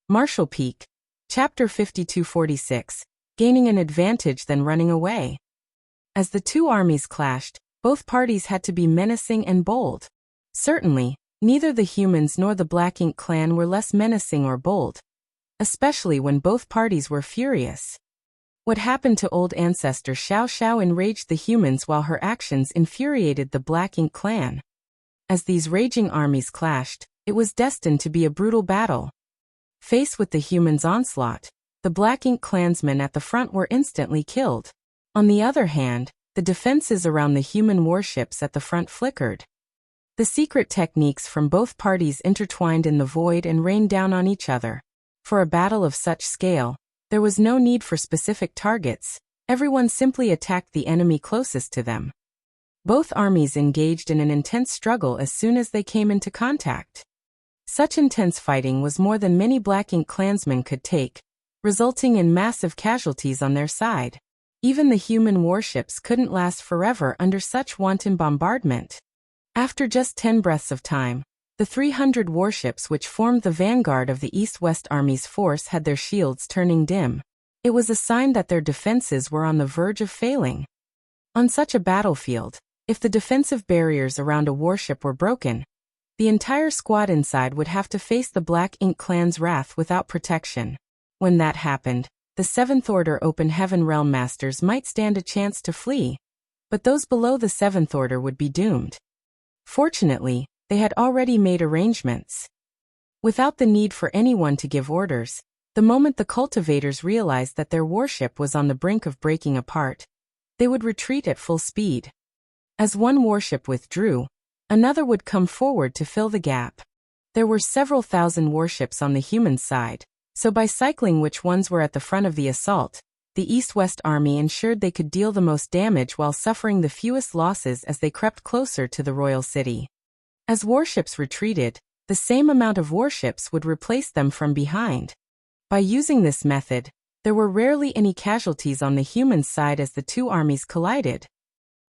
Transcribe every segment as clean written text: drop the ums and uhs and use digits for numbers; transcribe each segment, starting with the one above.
Marshall Peak. Chapter 5246. Gaining an advantage then running away. As the two armies clashed, both parties had to be menacing and bold. Certainly, neither the humans nor the Black Ink clan were less menacing or bold, especially when both parties were furious. What happened to old ancestor Xiao Xiao enraged the humans while her actions infuriated the Black Ink clan. As these raging armies clashed, it was destined to be a brutal battle. Faced with the humans' onslaught, the Black Ink clansmen at the front were instantly killed. On the other hand, the defenses around the human warships at the front flickered. The secret techniques from both parties intertwined in the void and rained down on each other. For a battle of such scale, there was no need for specific targets. Everyone simply attacked the enemy closest to them. Both armies engaged in an intense struggle as soon as they came into contact. Such intense fighting was more than many Black Ink clansmen could take, resulting in massive casualties on their side. Even the human warships couldn't last forever under such wanton bombardment. After just 10 breaths of time, the 300 warships which formed the vanguard of the East-West Army's force had their shields turning dim. It was a sign that their defenses were on the verge of failing. On such a battlefield, if the defensive barriers around a warship were broken, the entire squad inside would have to face the Black Ink clan's wrath without protection. When that happened, the Seventh Order Open Heaven Realm Masters might stand a chance to flee, but those below the Seventh Order would be doomed. Fortunately, they had already made arrangements. Without the need for anyone to give orders, the moment the cultivators realized that their warship was on the brink of breaking apart, they would retreat at full speed. As one warship withdrew, another would come forward to fill the gap. There were several thousand warships on the human side, so by cycling which ones were at the front of the assault, the East-West Army ensured they could deal the most damage while suffering the fewest losses as they crept closer to the royal city. As warships retreated, the same amount of warships would replace them from behind. By using this method, there were rarely any casualties on the human side as the two armies collided.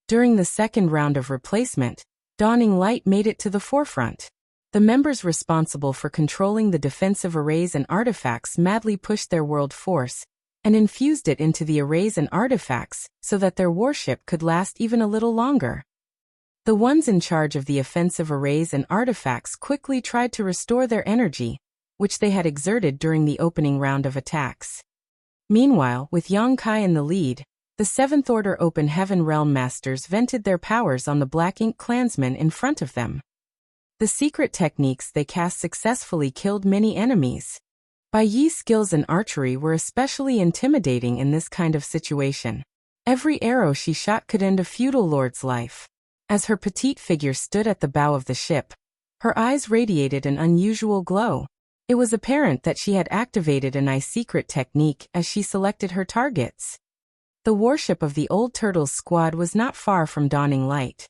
During the second round of replacement, Dawning Light made it to the forefront. The members responsible for controlling the defensive arrays and artifacts madly pushed their world force and infused it into the arrays and artifacts so that their warship could last even a little longer. The ones in charge of the offensive arrays and artifacts quickly tried to restore their energy, which they had exerted during the opening round of attacks. Meanwhile, with Yang Kai in the lead, the Seventh Order Open Heaven Realm Masters vented their powers on the Black Ink clansmen in front of them. The secret techniques they cast successfully killed many enemies. Bai Yi's skills in archery were especially intimidating in this kind of situation. Every arrow she shot could end a feudal lord's life. As her petite figure stood at the bow of the ship, her eyes radiated an unusual glow. It was apparent that she had activated an secret technique as she selected her targets. The warship of the Old Turtles squad was not far from Dawning Light.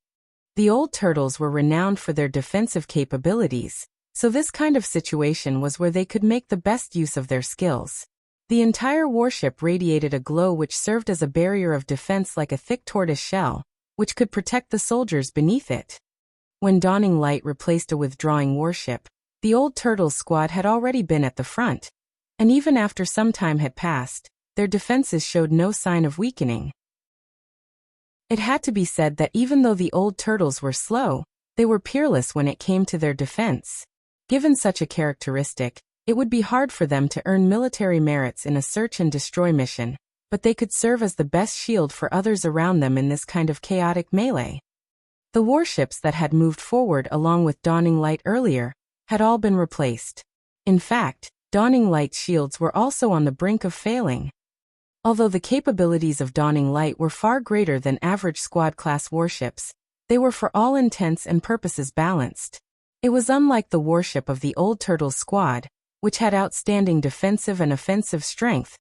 The Old Turtles were renowned for their defensive capabilities, so this kind of situation was where they could make the best use of their skills. The entire warship radiated a glow which served as a barrier of defense like a thick tortoise shell, which could protect the soldiers beneath it. When Dawning Light replaced a withdrawing warship, the Old Turtles squad had already been at the front, and even after some time had passed, their defenses showed no sign of weakening. It had to be said that even though the Old Turtles were slow, they were peerless when it came to their defense. Given such a characteristic, it would be hard for them to earn military merits in a search and destroy mission, but they could serve as the best shield for others around them in this kind of chaotic melee. The warships that had moved forward along with Dawning Light earlier had all been replaced. In fact, Dawning Light's shields were also on the brink of failing. Although the capabilities of Dawning Light were far greater than average squad-class warships, they were for all intents and purposes balanced. It was unlike the warship of the Old Turtles squad, which had outstanding defensive and offensive strength,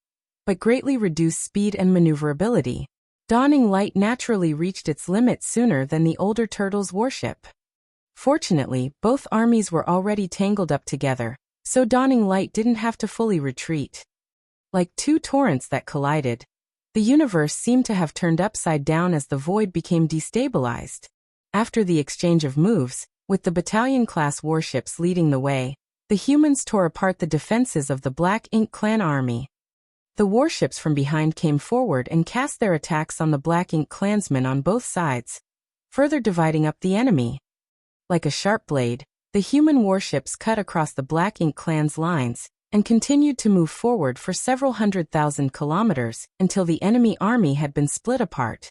but greatly reduced speed and maneuverability. Dawning Light naturally reached its limit sooner than the older Turtles warship. Fortunately, both armies were already tangled up together, so Dawning Light didn't have to fully retreat. Like two torrents that collided, the universe seemed to have turned upside down as the void became destabilized. After the exchange of moves, with the battalion-class warships leading the way, The humans tore apart the defenses of the Black Ink Clan army. The warships from behind came forward and cast their attacks on the Black Ink clansmen on both sides, further dividing up the enemy. Like a sharp blade, the human warships cut across the Black Ink clan's lines and continued to move forward for several 100,000 kilometers until the enemy army had been split apart.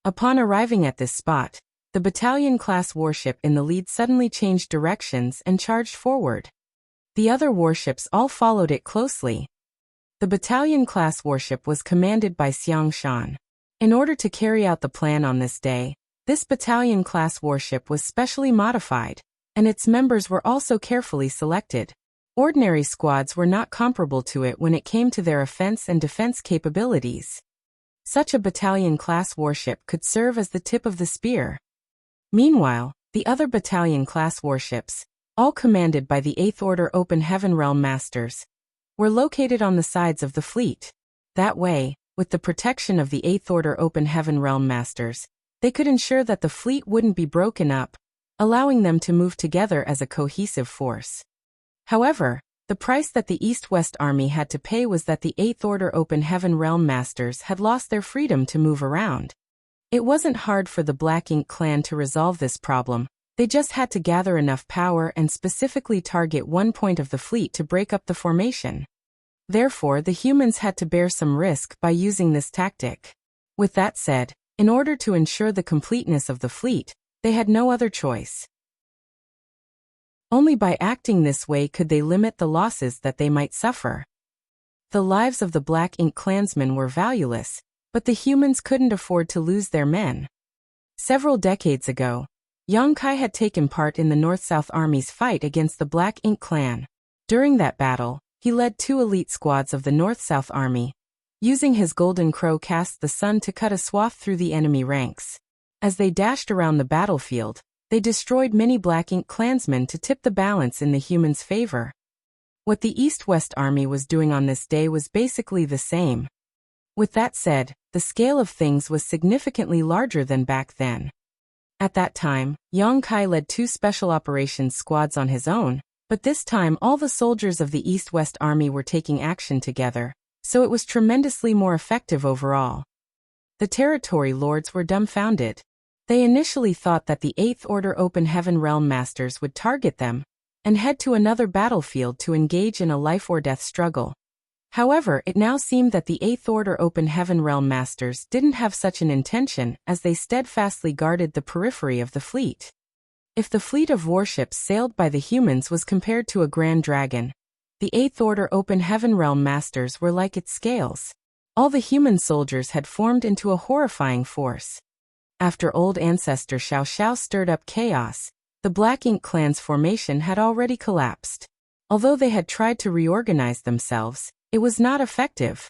Upon arriving at this spot, the battalion-class warship in the lead suddenly changed directions and charged forward. The other warships all followed it closely. The battalion-class warship was commanded by Xiang Shan. In order to carry out the plan on this day, this battalion-class warship was specially modified, and its members were also carefully selected. Ordinary squads were not comparable to it when it came to their offense and defense capabilities. Such a battalion-class warship could serve as the tip of the spear. Meanwhile, the other battalion-class warships, all commanded by the 8th Order Open Heaven Realm Masters, were located on the sides of the fleet. That way, with the protection of the 8th Order Open Heaven Realm Masters, they could ensure that the fleet wouldn't be broken up, allowing them to move together as a cohesive force. However, the price that the East-West Army had to pay was that the 8th Order Open Heaven Realm Masters had lost their freedom to move around. It wasn't hard for the Black Ink clan to resolve this problem. They just had to gather enough power and specifically target one point of the fleet to break up the formation. Therefore, the humans had to bear some risk by using this tactic. With that said, in order to ensure the completeness of the fleet, they had no other choice. Only by acting this way could they limit the losses that they might suffer. The lives of the Black Ink clansmen were valueless, but the humans couldn't afford to lose their men. Several decades ago, Yang Kai had taken part in the North-South Army's fight against the Black Ink clan. During that battle, he led 2 elite squads of the North-South Army. Using his golden crow cast the sun to cut a swath through the enemy ranks. As they dashed around the battlefield, they destroyed many Black Ink clansmen to tip the balance in the humans' favor. What the East-West Army was doing on this day was basically the same. With that said, the scale of things was significantly larger than back then. At that time, Yang Kai led 2 special operations squads on his own, but this time all the soldiers of the East-West Army were taking action together, so it was tremendously more effective overall. The territory lords were dumbfounded. They initially thought that the 8th Order Open Heaven Realm Masters would target them and head to another battlefield to engage in a life-or-death struggle. However, it now seemed that the 8th Order Open Heaven Realm Masters didn't have such an intention, as they steadfastly guarded the periphery of the fleet. If the fleet of warships sailed by the humans was compared to a grand dragon, the 8th Order Open Heaven Realm Masters were like its scales. All the human soldiers had formed into a horrifying force. After old ancestor Xiao Xiao stirred up chaos, the Black Ink clan's formation had already collapsed. Although they had tried to reorganize themselves, it was not effective.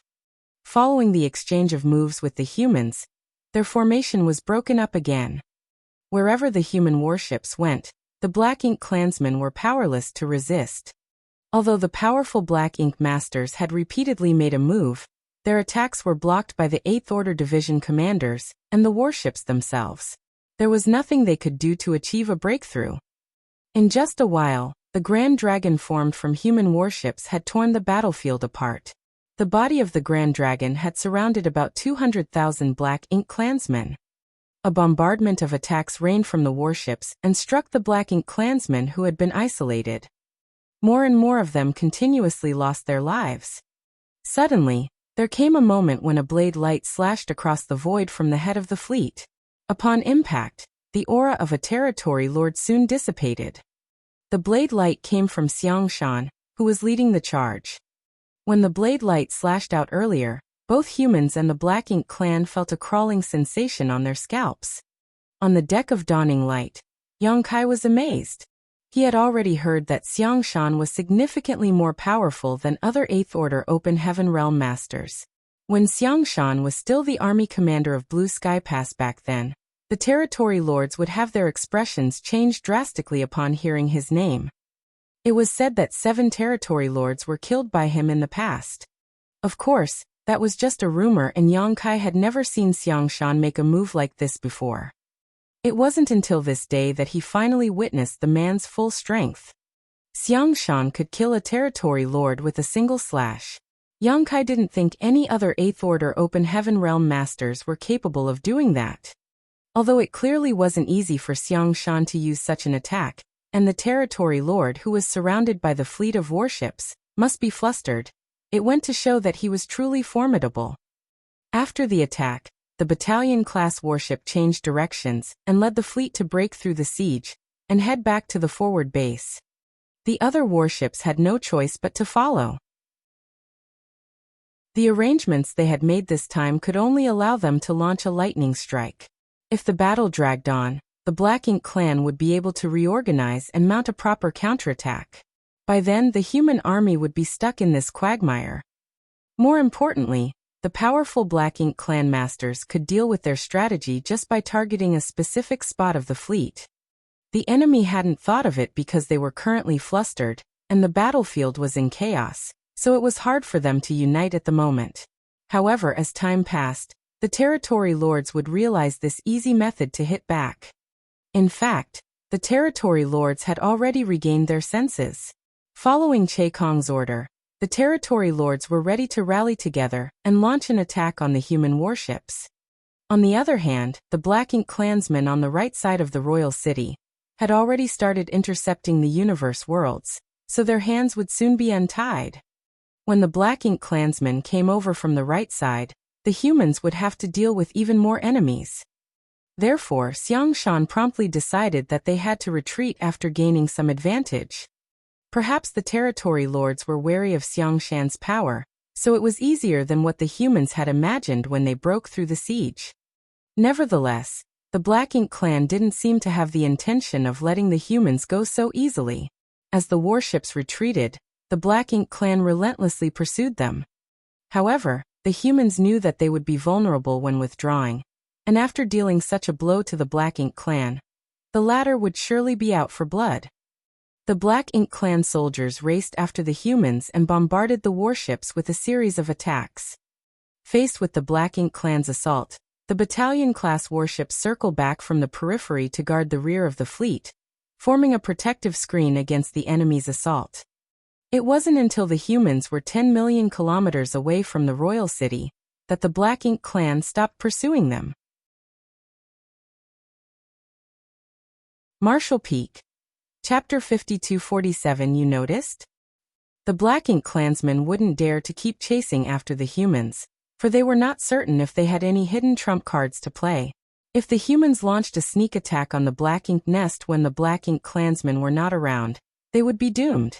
Following the exchange of moves with the humans, their formation was broken up again. Wherever the human warships went, the Black Ink clansmen were powerless to resist. Although the powerful Black Ink masters had repeatedly made a move, their attacks were blocked by the 8th Order Division commanders and the warships themselves. There was nothing they could do to achieve a breakthrough. In just a while, the Grand Dragon formed from human warships had torn the battlefield apart. The body of the Grand Dragon had surrounded about 200,000 Black Ink clansmen. A bombardment of attacks rained from the warships and struck the Black Ink clansmen who had been isolated. More and more of them continuously lost their lives. Suddenly, there came a moment when a blade light slashed across the void from the head of the fleet. Upon impact, the aura of a territory lord soon dissipated. The blade light came from Xiang Shan, who was leading the charge. When the blade light slashed out earlier, both humans and the Black Ink clan felt a crawling sensation on their scalps. On the deck of Dawning Light, Yang Kai was amazed. He had already heard that Xiang Shan was significantly more powerful than other 8th Order Open Heaven Realm Masters. When Xiang Shan was still the army commander of Blue Sky Pass back then, the territory lords would have their expressions change drastically upon hearing his name. It was said that 7 territory lords were killed by him in the past. Of course, that was just a rumor, and Yang Kai had never seen Xiang Shan make a move like this before. It wasn't until this day that he finally witnessed the man's full strength. Xiangshan could kill a territory lord with a single slash. Yang Kai didn't think any other 8th Order Open Heaven Realm Masters were capable of doing that. Although it clearly wasn't easy for Xiangshan to use such an attack, and the territory lord who was surrounded by the fleet of warships must be flustered, it went to show that he was truly formidable. After the attack, the battalion-class warship changed directions and led the fleet to break through the siege and head back to the forward base. The other warships had no choice but to follow. The arrangements they had made this time could only allow them to launch a lightning strike. If the battle dragged on, the Black Ink clan would be able to reorganize and mount a proper counterattack. By then, the human army would be stuck in this quagmire. More importantly, the powerful Black Ink clan masters could deal with their strategy just by targeting a specific spot of the fleet. The enemy hadn't thought of it because they were currently flustered, and the battlefield was in chaos, so it was hard for them to unite at the moment. However, as time passed, the territory lords would realize this easy method to hit back. In fact, the territory lords had already regained their senses. Following Che Kong's order, the territory lords were ready to rally together and launch an attack on the human warships. On the other hand, the Black Ink clansmen on the right side of the royal city had already started intercepting the universe worlds, so their hands would soon be untied. When the Black Ink clansmen came over from the right side, the humans would have to deal with even more enemies. Therefore, Xiangshan promptly decided that they had to retreat after gaining some advantage. Perhaps the territory lords were wary of Xiangshan's power, so it was easier than what the humans had imagined when they broke through the siege. Nevertheless, the Black Ink clan didn't seem to have the intention of letting the humans go so easily. As the warships retreated, the Black Ink clan relentlessly pursued them. However, the humans knew that they would be vulnerable when withdrawing, and after dealing such a blow to the Black Ink clan, the latter would surely be out for blood. The Black Ink clan soldiers raced after the humans and bombarded the warships with a series of attacks. Faced with the Black Ink clan's assault, the battalion-class warships circled back from the periphery to guard the rear of the fleet, forming a protective screen against the enemy's assault. It wasn't until the humans were 10 million kilometers away from the royal city that the Black Ink clan stopped pursuing them. Marshall Peak. Chapter 5247. You noticed? The Black Ink clansmen wouldn't dare to keep chasing after the humans, for they were not certain if they had any hidden trump cards to play. If the humans launched a sneak attack on the Black Ink nest when the Black Ink clansmen were not around, they would be doomed.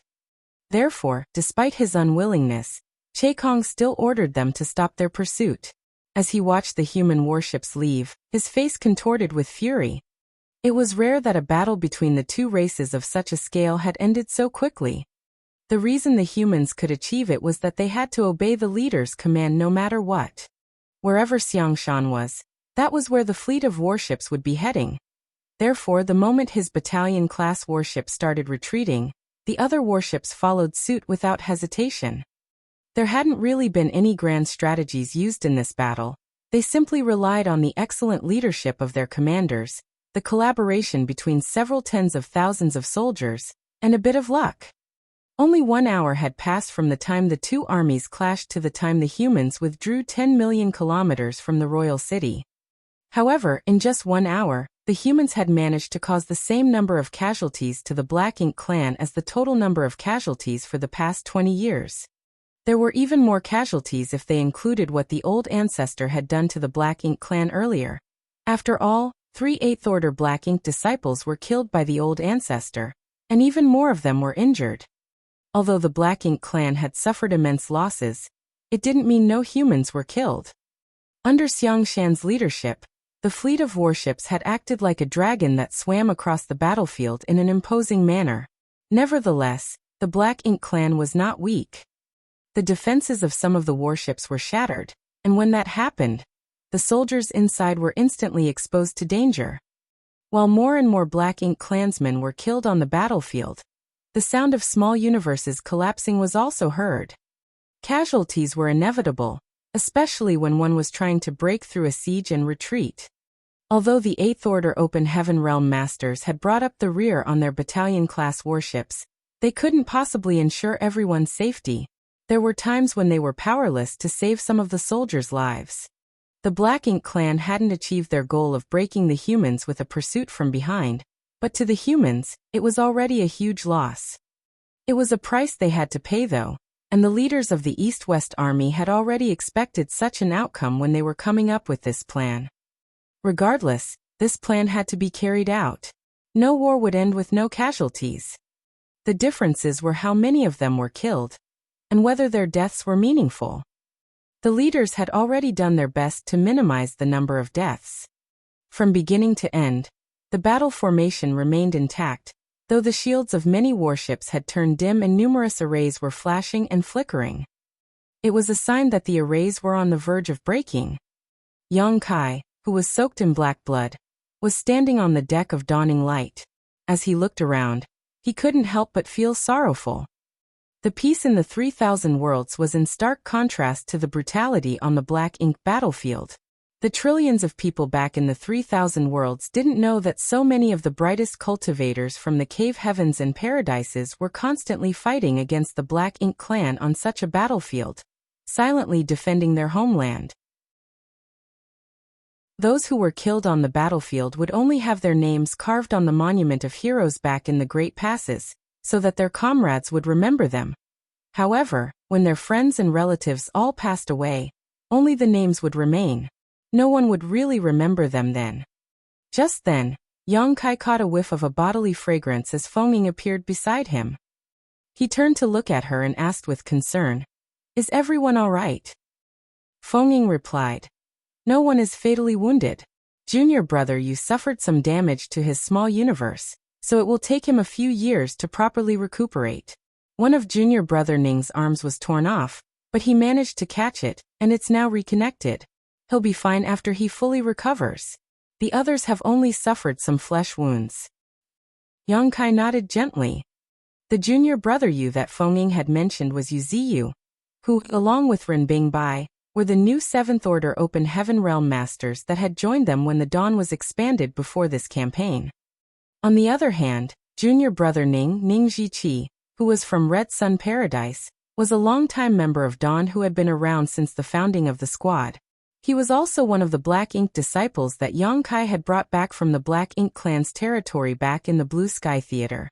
Therefore, despite his unwillingness, Che Kong still ordered them to stop their pursuit. As he watched the human warships leave, his face contorted with fury. It was rare that a battle between the two races of such a scale had ended so quickly. The reason the humans could achieve it was that they had to obey the leader's command no matter what. Wherever Xiangshan was, that was where the fleet of warships would be heading. Therefore, the moment his battalion-class warship started retreating, the other warships followed suit without hesitation. There hadn't really been any grand strategies used in this battle. They simply relied on the excellent leadership of their commanders, the collaboration between several tens of thousands of soldiers, and a bit of luck. Only 1 hour had passed from the time the two armies clashed to the time the humans withdrew 10 million kilometers from the royal city. However, in just 1 hour, the humans had managed to cause the same number of casualties to the Black Ink clan as the total number of casualties for the past 20 years. There were even more casualties if they included what the old ancestor had done to the Black Ink clan earlier. After all, 3 8th Order Black Ink disciples were killed by the old ancestor, and even more of them were injured. Although the Black Ink clan had suffered immense losses, it didn't mean no humans were killed. Under Xiangshan's leadership, the fleet of warships had acted like a dragon that swam across the battlefield in an imposing manner. Nevertheless, the Black Ink clan was not weak. The defenses of some of the warships were shattered, and when that happened, the soldiers inside were instantly exposed to danger. While more and more Black Ink clansmen were killed on the battlefield, the sound of small universes collapsing was also heard. Casualties were inevitable, especially when one was trying to break through a siege and retreat. Although the 8th Order Open Heaven Realm Masters had brought up the rear on their battalion-class warships, They couldn't possibly ensure everyone's safety. There were times when they were powerless to save some of the soldiers' lives. The Black Ink clan hadn't achieved their goal of breaking the humans with a pursuit from behind, but to the humans, it was already a huge loss. It was a price they had to pay though, and the leaders of the East-West Army had already expected such an outcome when they were coming up with this plan. Regardless, this plan had to be carried out. No war would end with no casualties. The differences were how many of them were killed, and whether their deaths were meaningful. The leaders had already done their best to minimize the number of deaths. From beginning to end, the battle formation remained intact, though the shields of many warships had turned dim and numerous arrays were flashing and flickering. It was a sign that the arrays were on the verge of breaking. Yang Kai, who was soaked in black blood, was standing on the deck of Dawning Light. As he looked around, he couldn't help but feel sorrowful. The peace in the 3,000 worlds was in stark contrast to the brutality on the Black Ink battlefield. The trillions of people back in the 3,000 worlds didn't know that so many of the brightest cultivators from the cave heavens and paradises were constantly fighting against the Black Ink clan on such a battlefield, silently defending their homeland. Those who were killed on the battlefield would only have their names carved on the monument of heroes back in the Great Passes, so that their comrades would remember them. However, when their friends and relatives all passed away, only the names would remain. No one would really remember them then. Just then, Yang Kai caught a whiff of a bodily fragrance as Feng appeared beside him. He turned to look at her and asked with concern, "Is everyone all right?" Feng replied, "No one is fatally wounded. Junior brother Yu suffered some damage to his small universe, so it will take him a few years to properly recuperate. One of junior brother Ning's arms was torn off, but he managed to catch it, and it's now reconnected. He'll be fine after he fully recovers. The others have only suffered some flesh wounds." Yang Kai nodded gently. The junior brother Yu that Feng had mentioned was Yu Ziyu, who, along with Renbing Bai, were the new 7th Order Open Heaven Realm Masters that had joined them when the Dawn was expanded before this campaign. On the other hand, junior brother Ning Zhiqi, who was from Red Sun Paradise, was a longtime member of Dawn who had been around since the founding of the squad. He was also one of the Black Ink disciples that Yang Kai had brought back from the Black Ink clan's territory back in the Blue Sky Theater.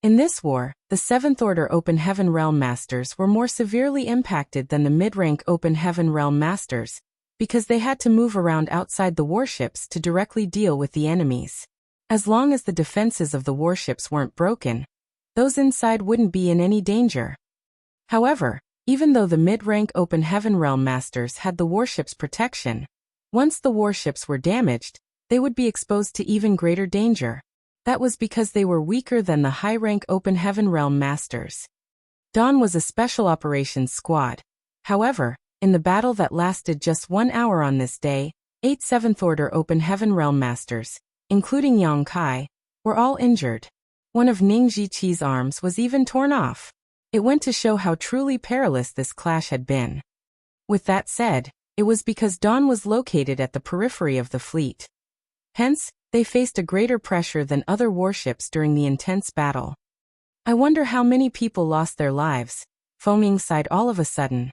In this war, the 7th Order Open Heaven Realm Masters were more severely impacted than the mid-rank Open Heaven Realm Masters, because they had to move around outside the warships to directly deal with the enemies. As long as the defenses of the warships weren't broken, those inside wouldn't be in any danger. However, even though the mid-rank Open Heaven Realm Masters had the warship's protection, once the warships were damaged, they would be exposed to even greater danger. That was because they were weaker than the high-rank Open Heaven Realm Masters. Dawn was a special operations squad. However, in the battle that lasted just 1 hour on this day, 8 7th Order Open Heaven Realm Masters, including Yang Kai, were all injured. One of Ning Zhiqi's arms was even torn off. It went to show how truly perilous this clash had been. With that said, it was because Dawn was located at the periphery of the fleet. Hence, they faced a greater pressure than other warships during the intense battle. "I wonder how many people lost their lives," Feng sighed all of a sudden.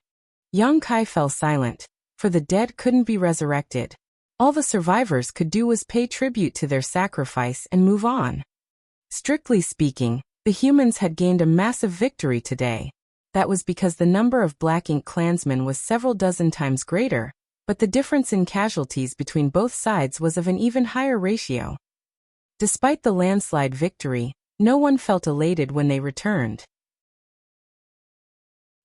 Yang Kai fell silent, for the dead couldn't be resurrected. All the survivors could do was pay tribute to their sacrifice and move on. Strictly speaking, the humans had gained a massive victory today. That was because the number of Black Ink clansmen was several dozen times greater, but the difference in casualties between both sides was of an even higher ratio. Despite the landslide victory, no one felt elated when they returned.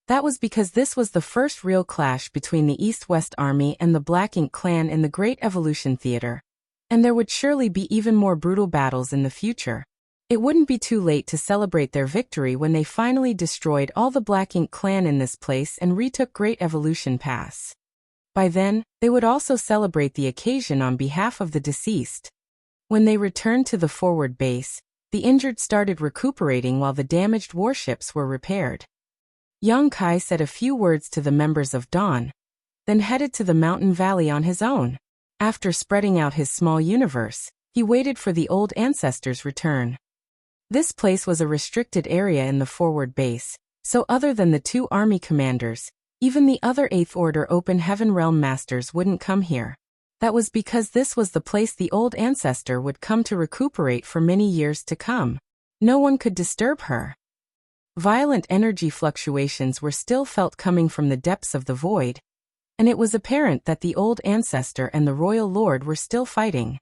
That was because this was the first real clash between the East-West Army and the Black Ink clan in the Great Evolution Theater, and there would surely be even more brutal battles in the future. It wouldn't be too late to celebrate their victory when they finally destroyed all the Black Ink clan in this place and retook Great Evolution Pass. By then, they would also celebrate the occasion on behalf of the deceased. When they returned to the forward base, the injured started recuperating while the damaged warships were repaired. Yang Kai said a few words to the members of Dawn, then headed to the mountain valley on his own. After spreading out his small universe, he waited for the old ancestors' return. This place was a restricted area in the forward base, so other than the 2 army commanders, even the other 8th Order Open Heaven Realm Masters wouldn't come here. That was because this was the place the old ancestor would come to recuperate for many years to come. No one could disturb her. Violent energy fluctuations were still felt coming from the depths of the void, and it was apparent that the old ancestor and the royal lord were still fighting.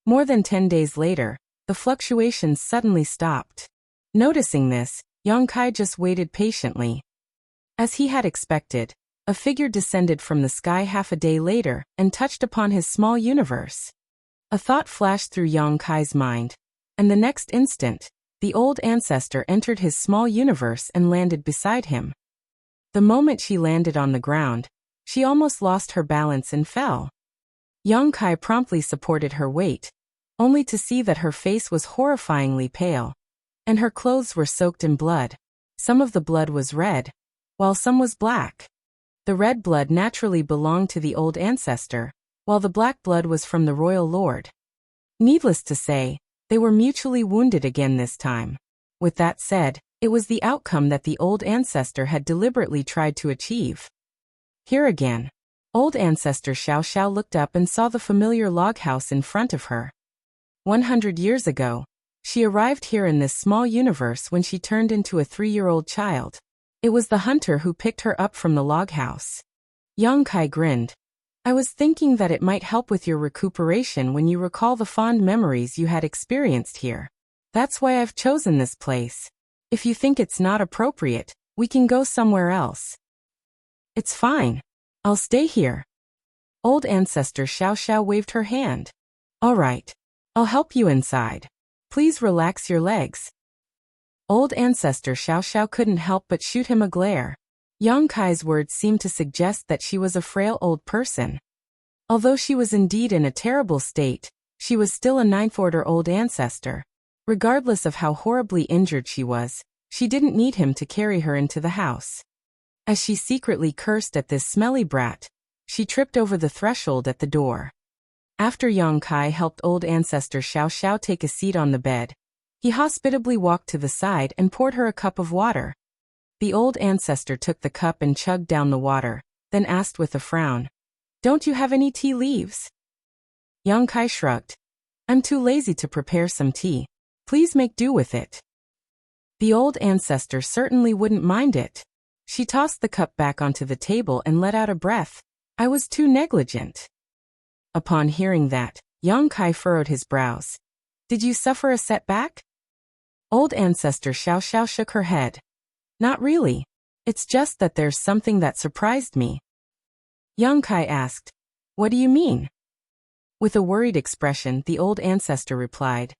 More than 10 days later, the fluctuations suddenly stopped. Noticing this, Yongkai just waited patiently. As he had expected, a figure descended from the sky half a day later and touched upon his small universe. A thought flashed through Yongkai's mind, and the next instant, the old ancestor entered his small universe and landed beside him. The moment she landed on the ground, she almost lost her balance and fell. Yongkai promptly supported her weight, only to see that her face was horrifyingly pale, and her clothes were soaked in blood. Some of the blood was red, while some was black. The red blood naturally belonged to the old ancestor, while the black blood was from the royal lord. Needless to say, they were mutually wounded again this time. With that said, it was the outcome that the old ancestor had deliberately tried to achieve. Here again, old ancestor Xiao Xiao looked up and saw the familiar log house in front of her. 100 years ago, she arrived here in this small universe when she turned into a 3-year-old child. It was the hunter who picked her up from the log house. Yongkai grinned. I was thinking that it might help with your recuperation when you recall the fond memories you had experienced here. That's why I've chosen this place. If you think it's not appropriate, we can go somewhere else. It's fine. I'll stay here. Old ancestor Xiao Xiao waved her hand. All right. I'll help you inside. Please relax your legs. Old ancestor Xiao Xiao couldn't help but shoot him a glare. Yongkai's words seemed to suggest that she was a frail old person. Although she was indeed in a terrible state, she was still a 9th Order old ancestor. Regardless of how horribly injured she was, she didn't need him to carry her into the house. As she secretly cursed at this smelly brat, she tripped over the threshold at the door. After Yongkai helped old ancestor Xiao Xiao take a seat on the bed, he hospitably walked to the side and poured her a cup of water. The old ancestor took the cup and chugged down the water, then asked with a frown, "Don't you have any tea leaves?" Yongkai shrugged. "I'm too lazy to prepare some tea. Please make do with it." The old ancestor certainly wouldn't mind it. She tossed the cup back onto the table and let out a breath. "I was too negligent." Upon hearing that, Yongkai furrowed his brows. "Did you suffer a setback?" Old ancestor Xiao Xiao shook her head. "Not really. It's just that there's something that surprised me." Yongkai asked, "What do you mean?" With a worried expression, the old ancestor replied,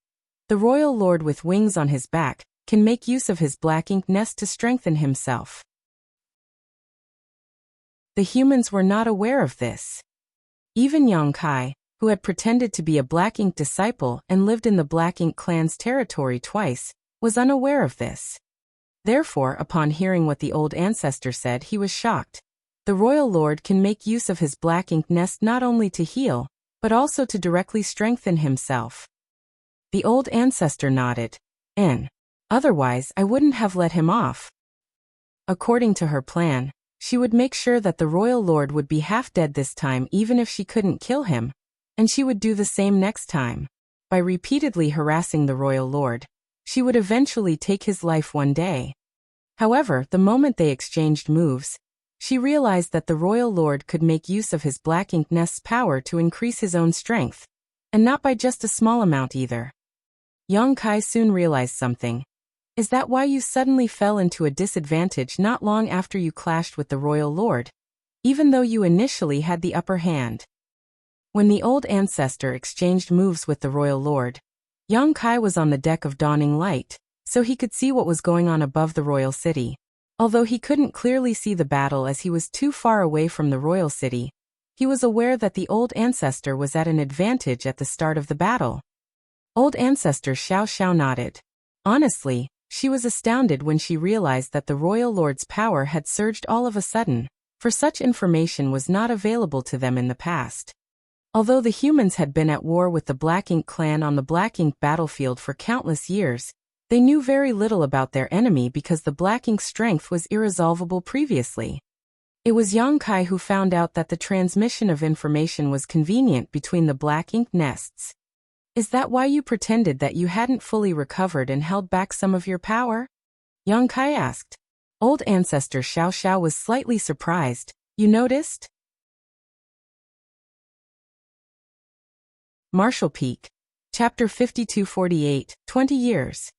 "The royal lord with wings on his back can make use of his black ink nest to strengthen himself." The humans were not aware of this. Even Yongkai, who had pretended to be a Black Ink disciple and lived in the Black Ink clan's territory twice, was unaware of this. Therefore, upon hearing what the old ancestor said, he was shocked. The royal lord can make use of his Black Ink nest not only to heal, but also to directly strengthen himself. The old ancestor nodded. Otherwise I wouldn't have let him off. According to her plan, she would make sure that the royal lord would be half dead this time even if she couldn't kill him, and she would do the same next time. By repeatedly harassing the royal lord, she would eventually take his life one day. However, the moment they exchanged moves, she realized that the royal lord could make use of his Black Ink nest's power to increase his own strength, and not by just a small amount either. Yongkai soon realized something. "Is that why you suddenly fell into a disadvantage not long after you clashed with the royal lord, even though you initially had the upper hand?" When the old ancestor exchanged moves with the royal lord, Yongkai was on the deck of Dawning Light, so he could see what was going on above the royal city. Although he couldn't clearly see the battle as he was too far away from the royal city, he was aware that the old ancestor was at an advantage at the start of the battle. Old ancestor Xiao Xiao nodded. Honestly, she was astounded when she realized that the royal lord's power had surged all of a sudden, for such information was not available to them in the past. Although the humans had been at war with the Black Ink clan on the Black Ink battlefield for countless years, They knew very little about their enemy because the black ink's strength was irresolvable previously. It was Yang Kai who found out that the transmission of information was convenient between the black ink nests. Is that why you pretended that you hadn't fully recovered and held back some of your power? Yang Kai asked. Old ancestor Xiao Xiao was slightly surprised. You noticed? Marshall Peak. Chapter 5248, 20 years.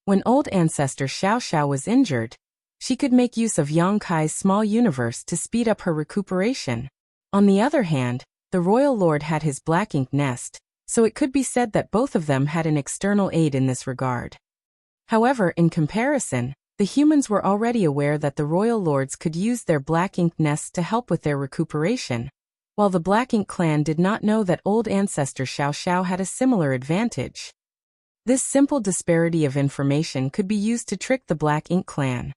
When old ancestor Xiao Xiao was injured, she could make use of Yang Kai's small universe to speed up her recuperation. On the other hand, the royal lord had his black ink nest, so it could be said that both of them had an external aid in this regard. However, in comparison, the humans were already aware that the royal lords could use their black ink nests to help with their recuperation, while the Black Ink clan did not know that old ancestor Xiao Xiao had a similar advantage. This simple disparity of information could be used to trick the Black Ink clan.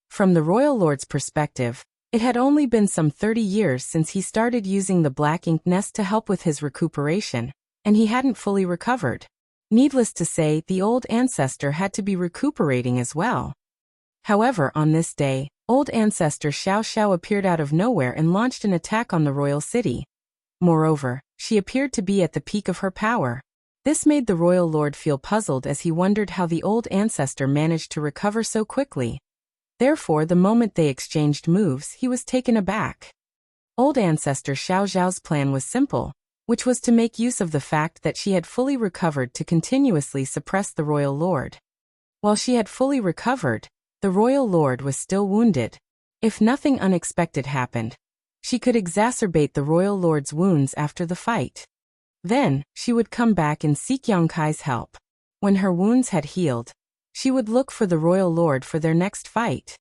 From the royal lord's perspective, it had only been some 30 years since he started using the Black Ink nest to help with his recuperation, and he hadn't fully recovered. Needless to say, the old ancestor had to be recuperating as well. However, on this day, old ancestor Xiao Xiao appeared out of nowhere and launched an attack on the royal city. Moreover, she appeared to be at the peak of her power. This made the royal lord feel puzzled as he wondered how the old ancestor managed to recover so quickly. Therefore, the moment they exchanged moves, he was taken aback. Old ancestor Xiao Xiao's plan was simple, which was to make use of the fact that she had fully recovered to continuously suppress the royal lord. While she had fully recovered, the royal lord was still wounded. If nothing unexpected happened, she could exacerbate the royal lord's wounds after the fight. Then, she would come back and seek Yang Kai's help. When her wounds had healed, she would look for the royal lord for their next fight.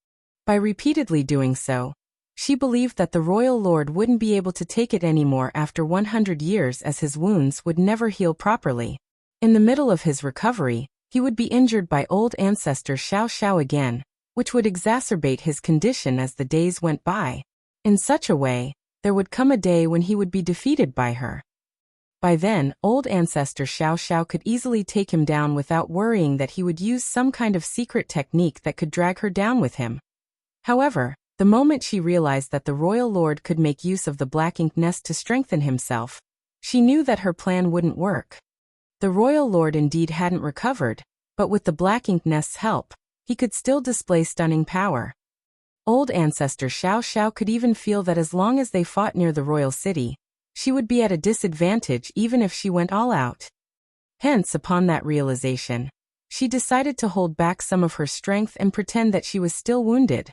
By repeatedly doing so, she believed that the royal lord wouldn't be able to take it anymore after 100 years, as his wounds would never heal properly. In the middle of his recovery, he would be injured by old ancestor Xiao Xiao again, which would exacerbate his condition as the days went by. In such a way, there would come a day when he would be defeated by her. By then, old ancestor Xiao Xiao could easily take him down without worrying that he would use some kind of secret technique that could drag her down with him. However, the moment she realized that the royal lord could make use of the Black Ink nest to strengthen himself, she knew that her plan wouldn't work. The royal lord indeed hadn't recovered, but with the Black Ink nest's help, he could still display stunning power. Old ancestor Xiao Xiao could even feel that as long as they fought near the royal city, she would be at a disadvantage even if she went all out. Hence, upon that realization, she decided to hold back some of her strength and pretend that she was still wounded.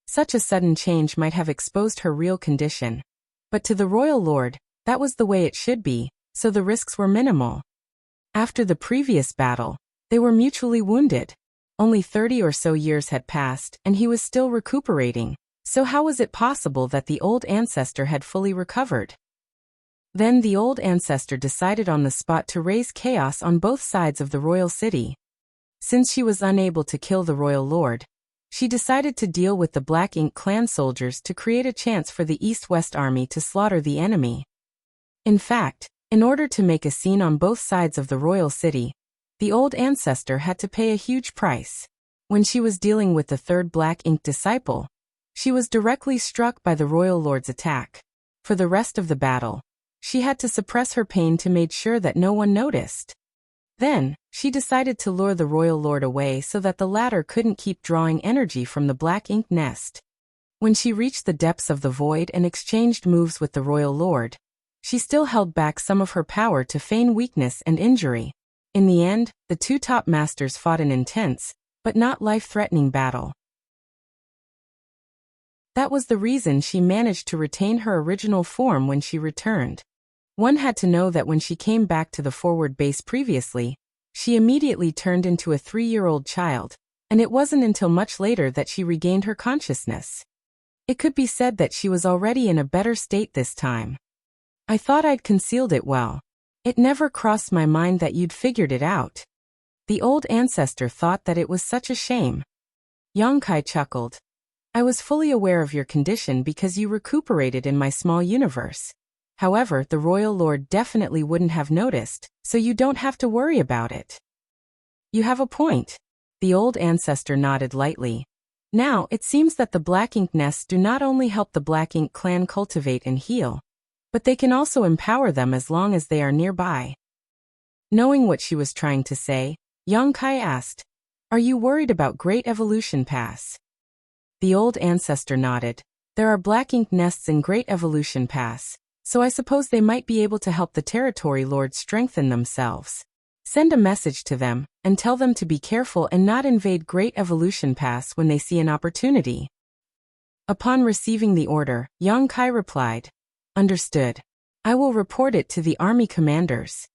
Such a sudden change might have exposed her real condition. But to the royal lord, that was the way it should be, so the risks were minimal. After the previous battle, they were mutually wounded. Only 30 or so years had passed, and he was still recuperating, so how was it possible that the old ancestor had fully recovered? Then the old ancestor decided on the spot to raise chaos on both sides of the royal city. Since she was unable to kill the royal lord, she decided to deal with the Black Ink clan soldiers to create a chance for the East-West army to slaughter the enemy. In fact, in order to make a scene on both sides of the royal city, the old ancestor had to pay a huge price. When she was dealing with the third Black Ink disciple, she was directly struck by the royal lord's attack. For the rest of the battle, she had to suppress her pain to make sure that no one noticed. Then, she decided to lure the royal lord away so that the latter couldn't keep drawing energy from the Black Ink nest. When she reached the depths of the void and exchanged moves with the royal lord, she still held back some of her power to feign weakness and injury. In the end, the two top masters fought an intense, but not life-threatening battle. That was the reason she managed to retain her original form when she returned. One had to know that when she came back to the forward base previously, she immediately turned into a 3-year-old child, and it wasn't until much later that she regained her consciousness. It could be said that she was already in a better state this time. I thought I'd concealed it well. It never crossed my mind that you'd figured it out. The old ancestor thought that it was such a shame. Yang Kai chuckled. I was fully aware of your condition because you recuperated in my small universe. However, the royal lord definitely wouldn't have noticed, so you don't have to worry about it. You have a point. The old ancestor nodded lightly. Now, it seems that the black ink nests do not only help the black ink clan cultivate and heal, but they can also empower them as long as they are nearby. Knowing what she was trying to say, Yang Kai asked, "Are you worried about Great Evolution Pass?" The old ancestor nodded. There are black ink nests in Great Evolution Pass, so I suppose they might be able to help the territory lords strengthen themselves. Send a message to them, and tell them to be careful and not invade Great Evolution Pass when they see an opportunity. Upon receiving the order, Yang Kai replied, "Understood. I will report it to the army commanders.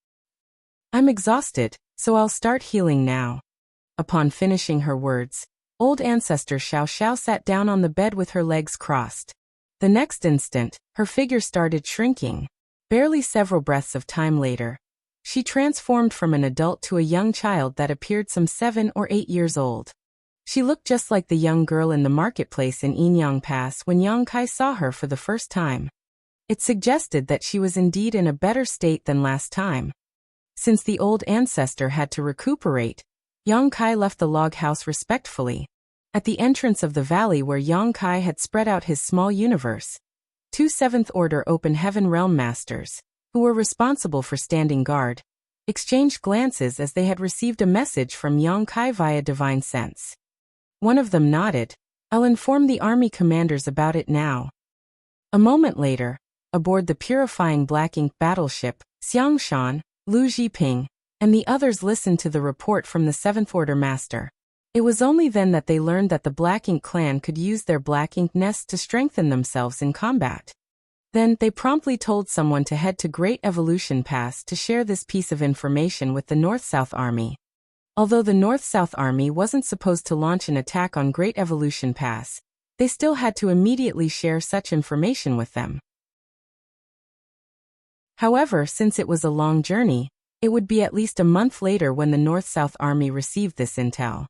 I'm exhausted, so I'll start healing now." Upon finishing her words, old ancestor Xiao Xiao sat down on the bed with her legs crossed. The next instant, her figure started shrinking. Barely several breaths of time later, she transformed from an adult to a young child that appeared some 7 or 8 years old. She looked just like the young girl in the marketplace in Yinyang Pass when Yang Kai saw her for the first time. It suggested that she was indeed in a better state than last time. Since the old ancestor had to recuperate, Yang Kai left the log house respectfully. At the entrance of the valley where Yang Kai had spread out his small universe, 2 7th Order Open Heaven Realm Masters, who were responsible for standing guard, exchanged glances as they had received a message from Yang Kai via divine sense. One of them nodded. "I'll inform the army commanders about it now." A moment later, aboard the purifying black ink battleship, Xiangshan, Lu Jiping, and the others listened to the report from the 7th Order Master. It was only then that they learned that the Black Ink clan could use their black ink nests to strengthen themselves in combat. Then, they promptly told someone to head to Great Evolution Pass to share this piece of information with the North-South Army. Although the North-South Army wasn't supposed to launch an attack on Great Evolution Pass, they still had to immediately share such information with them. However, since it was a long journey, it would be at least a month later when the North-South Army received this intel.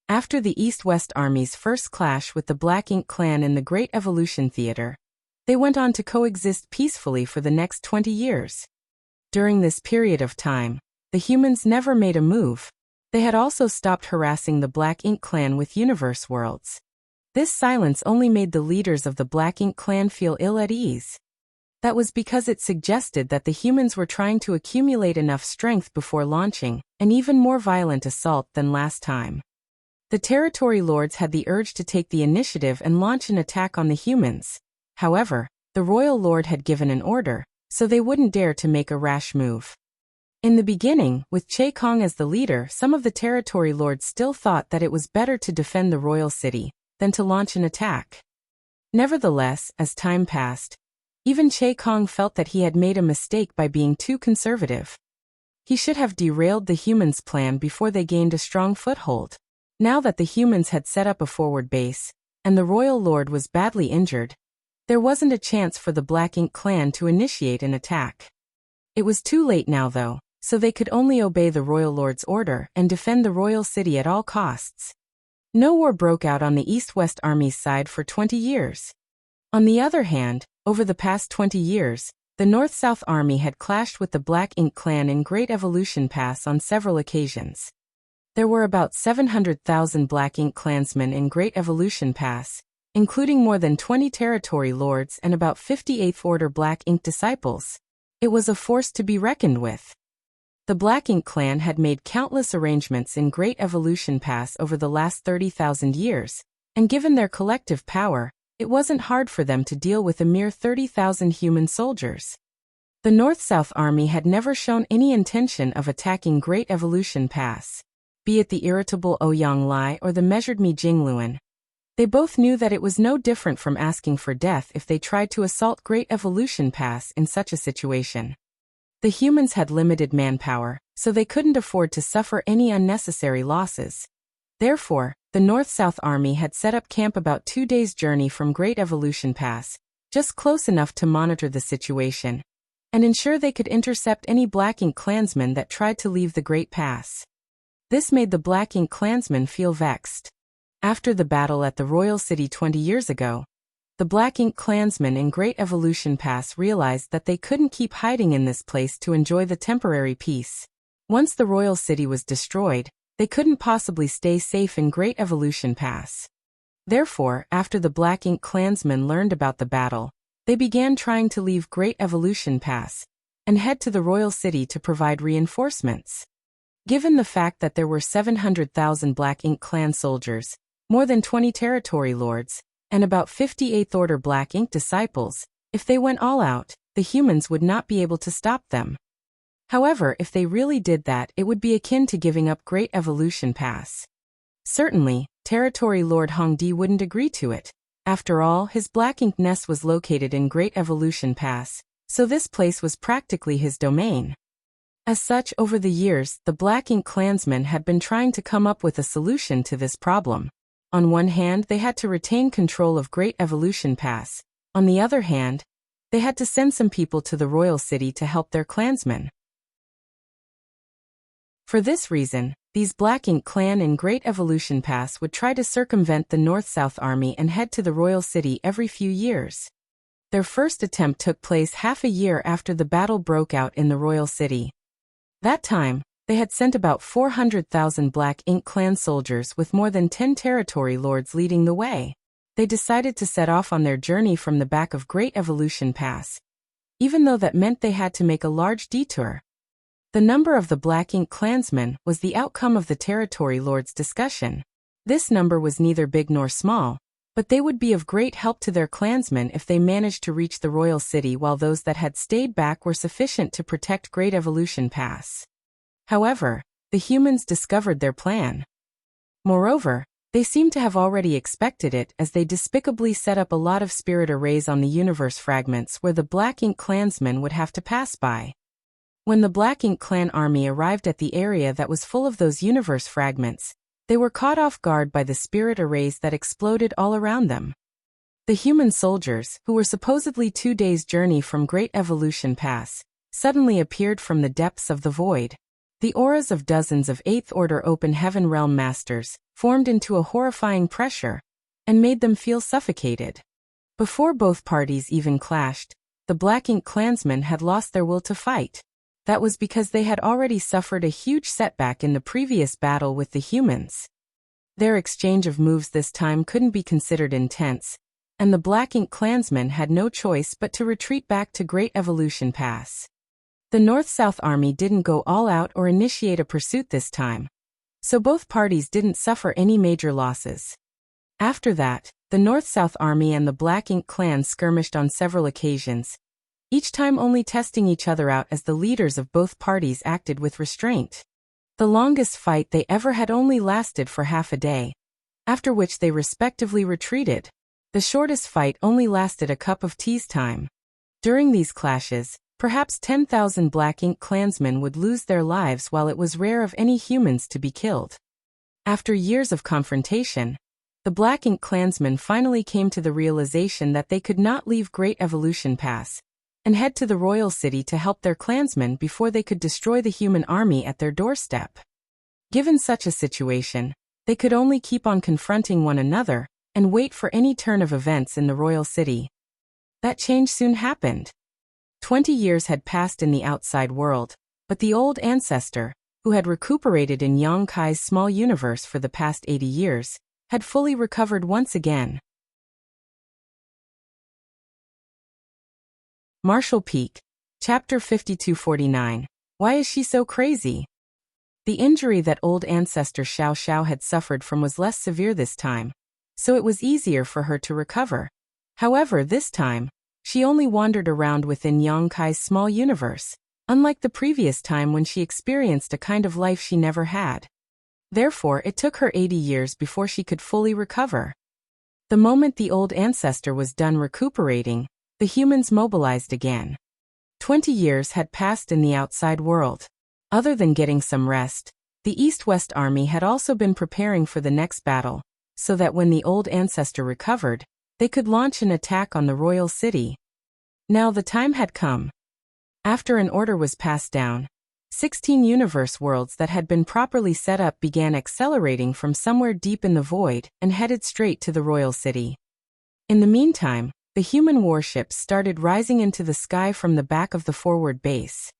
After the East-West Army's first clash with the Black Ink clan in the Great Evolution Theater, they went on to coexist peacefully for the next 20 years. During this period of time, the humans never made a move. They had also stopped harassing the Black Ink clan with universe worlds. This silence only made the leaders of the Black Ink clan feel ill at ease. That was because it suggested that the humans were trying to accumulate enough strength before launching an even more violent assault than last time. The territory lords had the urge to take the initiative and launch an attack on the humans. However, the royal lord had given an order, so they wouldn't dare to make a rash move. In the beginning, with Che Kong as the leader, some of the territory lords still thought that it was better to defend the royal city than to launch an attack. Nevertheless, as time passed, even Che Kong felt that he had made a mistake by being too conservative. He should have derailed the humans' plan before they gained a strong foothold. Now that the humans had set up a forward base, and the royal lord was badly injured, there wasn't a chance for the Black Ink clan to initiate an attack. It was too late now though, so they could only obey the royal lord's order and defend the royal city at all costs. No war broke out on the East-West Army's side for 20 years. On the other hand, over the past 20 years, the North-South Army had clashed with the Black Ink clan in Great Evolution Pass on several occasions. There were about 700,000 Black Ink clansmen in Great Evolution Pass, including more than 20 territory lords and about 50 8th Order Black Ink disciples. It was a force to be reckoned with. The Black Ink clan had made countless arrangements in Great Evolution Pass over the last 30,000 years, and given their collective power, it wasn't hard for them to deal with a mere 30,000 human soldiers. The North-South Army had never shown any intention of attacking Great Evolution Pass. Be it the irritable Ouyang Lai or the measured Mi Jingluan. They both knew that it was no different from asking for death if they tried to assault Great Evolution Pass in such a situation. The humans had limited manpower, so they couldn't afford to suffer any unnecessary losses. Therefore, the North-South Army had set up camp about 2 days' journey from Great Evolution Pass, just close enough to monitor the situation, and ensure they could intercept any Black Ink clansmen that tried to leave the Great Pass. This made the Black Ink clansmen feel vexed. After the battle at the Royal City 20 years ago, the Black Ink clansmen in Great Evolution Pass realized that they couldn't keep hiding in this place to enjoy the temporary peace. Once the Royal City was destroyed, they couldn't possibly stay safe in Great Evolution Pass. Therefore, after the Black Ink clansmen learned about the battle, they began trying to leave Great Evolution Pass and head to the royal city to provide reinforcements. Given the fact that there were 700,000 Black Ink clan soldiers, more than 20 territory lords, and about 50 8th Order Black Ink disciples, if they went all out, the humans would not be able to stop them. However, if they really did that, it would be akin to giving up Great Evolution Pass. Certainly, Territory Lord Hongdi wouldn't agree to it. After all, his Black Ink nest was located in Great Evolution Pass, so this place was practically his domain. As such, over the years, the Black Ink clansmen had been trying to come up with a solution to this problem. On one hand, they had to retain control of Great Evolution Pass. On the other hand, they had to send some people to the royal city to help their clansmen. For this reason, these Black Ink clan in Great Evolution Pass would try to circumvent the North-South Army and head to the royal city every few years. Their first attempt took place half a year after the battle broke out in the royal city. That time, they had sent about 400,000 Black Ink clan soldiers with more than 10 territory lords leading the way. They decided to set off on their journey from the back of Great Evolution Pass, even though that meant they had to make a large detour. The number of the Black Ink clansmen was the outcome of the territory lords' discussion. This number was neither big nor small, but they would be of great help to their clansmen if they managed to reach the royal city, while those that had stayed back were sufficient to protect Great Evolution Pass. However, the humans discovered their plan. Moreover, they seemed to have already expected it, as they despicably set up a lot of spirit arrays on the universe fragments where the Black Ink clansmen would have to pass by. When the Black Ink clan army arrived at the area that was full of those universe fragments, they were caught off guard by the spirit arrays that exploded all around them. The human soldiers, who were supposedly 2 days' journey from Great Evolution Pass, suddenly appeared from the depths of the void. The auras of dozens of 8th Order Open Heaven Realm Masters formed into a horrifying pressure and made them feel suffocated. Before both parties even clashed, the Black Ink clansmen had lost their will to fight. That was because they had already suffered a huge setback in the previous battle with the humans. Their exchange of moves this time couldn't be considered intense, and the Black Ink clansmen had no choice but to retreat back to Great Evolution Pass. The North-South Army didn't go all out or initiate a pursuit this time, so both parties didn't suffer any major losses. After that, the North-South Army and the Black Ink clan skirmished on several occasions, each time only testing each other out as the leaders of both parties acted with restraint. The longest fight they ever had only lasted for half a day, after which they respectively retreated. The shortest fight only lasted a cup of tea's time. During these clashes, perhaps 10,000 Black Ink clansmen would lose their lives, while it was rare of any humans to be killed. After years of confrontation, the Black Ink clansmen finally came to the realization that they could not leave Great Evolution Pass and head to the royal city to help their clansmen before they could destroy the human army at their doorstep. Given such a situation, they could only keep on confronting one another and wait for any turn of events in the royal city. That change soon happened. 20 years had passed in the outside world, but the old ancestor, who had recuperated in Yang Kai's small universe for the past 80 years, had fully recovered once again. Marshall Peak, Chapter 5249. Why is she so crazy? The injury that old ancestor Xiao Xiao had suffered from was less severe this time, so it was easier for her to recover. However, this time, she only wandered around within Yang Kai's small universe, unlike the previous time when she experienced a kind of life she never had. Therefore, it took her 80 years before she could fully recover. The moment the old ancestor was done recuperating, the humans mobilized again. 20 years had passed in the outside world. Other than getting some rest, the East-West Army had also been preparing for the next battle, so that when the old ancestor recovered, they could launch an attack on the royal city. Now the time had come. After an order was passed down, 16 universe worlds that had been properly set up began accelerating from somewhere deep in the void and headed straight to the royal city. In the meantime, the human warships started rising into the sky from the back of the forward base.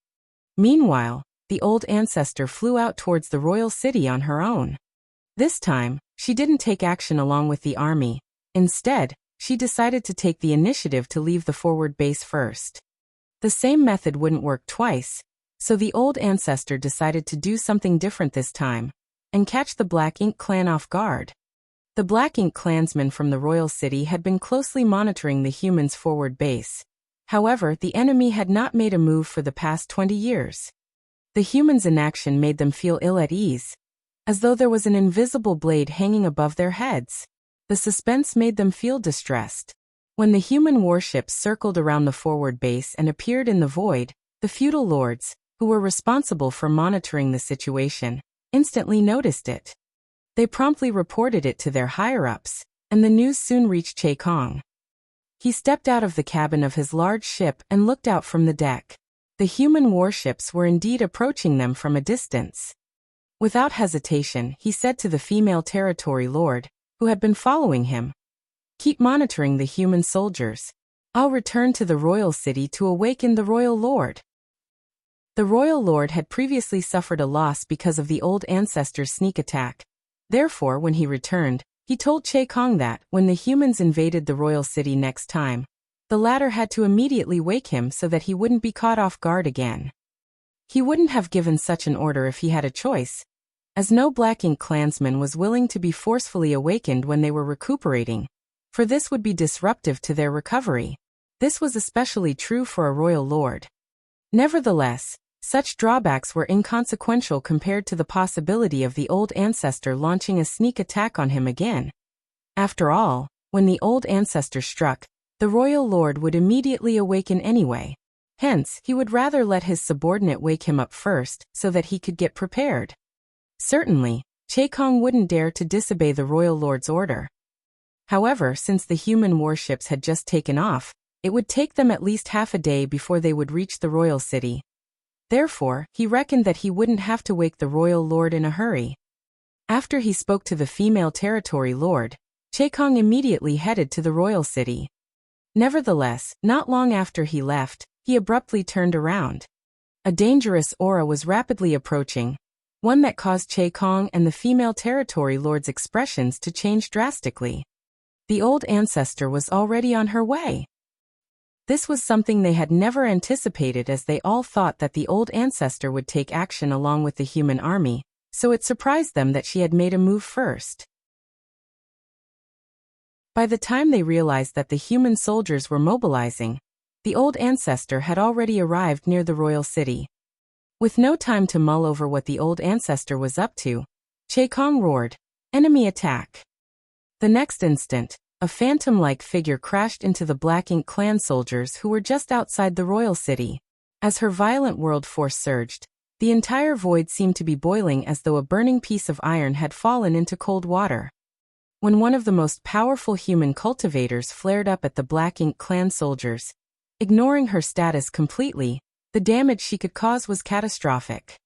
Meanwhile, the old ancestor flew out towards the royal city on her own. This time, she didn't take action along with the army. Instead, she decided to take the initiative to leave the forward base first. The same method wouldn't work twice, so the old ancestor decided to do something different this time, and catch the Black Ink clan off guard. The Black Ink clansmen from the royal city had been closely monitoring the humans' forward base. However, the enemy had not made a move for the past 20 years. The humans' inaction made them feel ill at ease, as though there was an invisible blade hanging above their heads. The suspense made them feel distressed. When the human warships circled around the forward base and appeared in the void, the feudal lords, who were responsible for monitoring the situation, instantly noticed it. They promptly reported it to their higher-ups, and the news soon reached Che Kong. He stepped out of the cabin of his large ship and looked out from the deck. The human warships were indeed approaching them from a distance. Without hesitation, he said to the female territory lord, who had been following him, "Keep monitoring the human soldiers. I'll return to the royal city to awaken the royal lord." The royal lord had previously suffered a loss because of the old ancestor's sneak attack. Therefore, when he returned, he told Che Kong that, when the humans invaded the royal city next time, the latter had to immediately wake him so that he wouldn't be caught off guard again. He wouldn't have given such an order if he had a choice, as no Black Ink clansman was willing to be forcefully awakened when they were recuperating, for this would be disruptive to their recovery. This was especially true for a royal lord. Nevertheless, such drawbacks were inconsequential compared to the possibility of the old ancestor launching a sneak attack on him again. After all, when the old ancestor struck, the royal lord would immediately awaken anyway. Hence, he would rather let his subordinate wake him up first so that he could get prepared. Certainly, Che Kong wouldn't dare to disobey the royal lord's order. However, since the human warships had just taken off, it would take them at least half a day before they would reach the royal city. Therefore, he reckoned that he wouldn't have to wake the royal lord in a hurry. After he spoke to the female territory lord, Che Kong immediately headed to the royal city. Nevertheless, not long after he left, he abruptly turned around. A dangerous aura was rapidly approaching, one that caused Che Kong and the female territory lord's expressions to change drastically. The old ancestor was already on her way. This was something they had never anticipated, as they all thought that the old ancestor would take action along with the human army, so it surprised them that she had made a move first. By the time they realized that the human soldiers were mobilizing, the old ancestor had already arrived near the royal city. With no time to mull over what the old ancestor was up to, Che Kong roared, "Enemy attack!" The next instant, a phantom-like figure crashed into the Black Ink clan soldiers who were just outside the royal city. As her violent world force surged, the entire void seemed to be boiling as though a burning piece of iron had fallen into cold water. When one of the most powerful human cultivators flared up at the Black Ink clan soldiers, ignoring her status completely, the damage she could cause was catastrophic.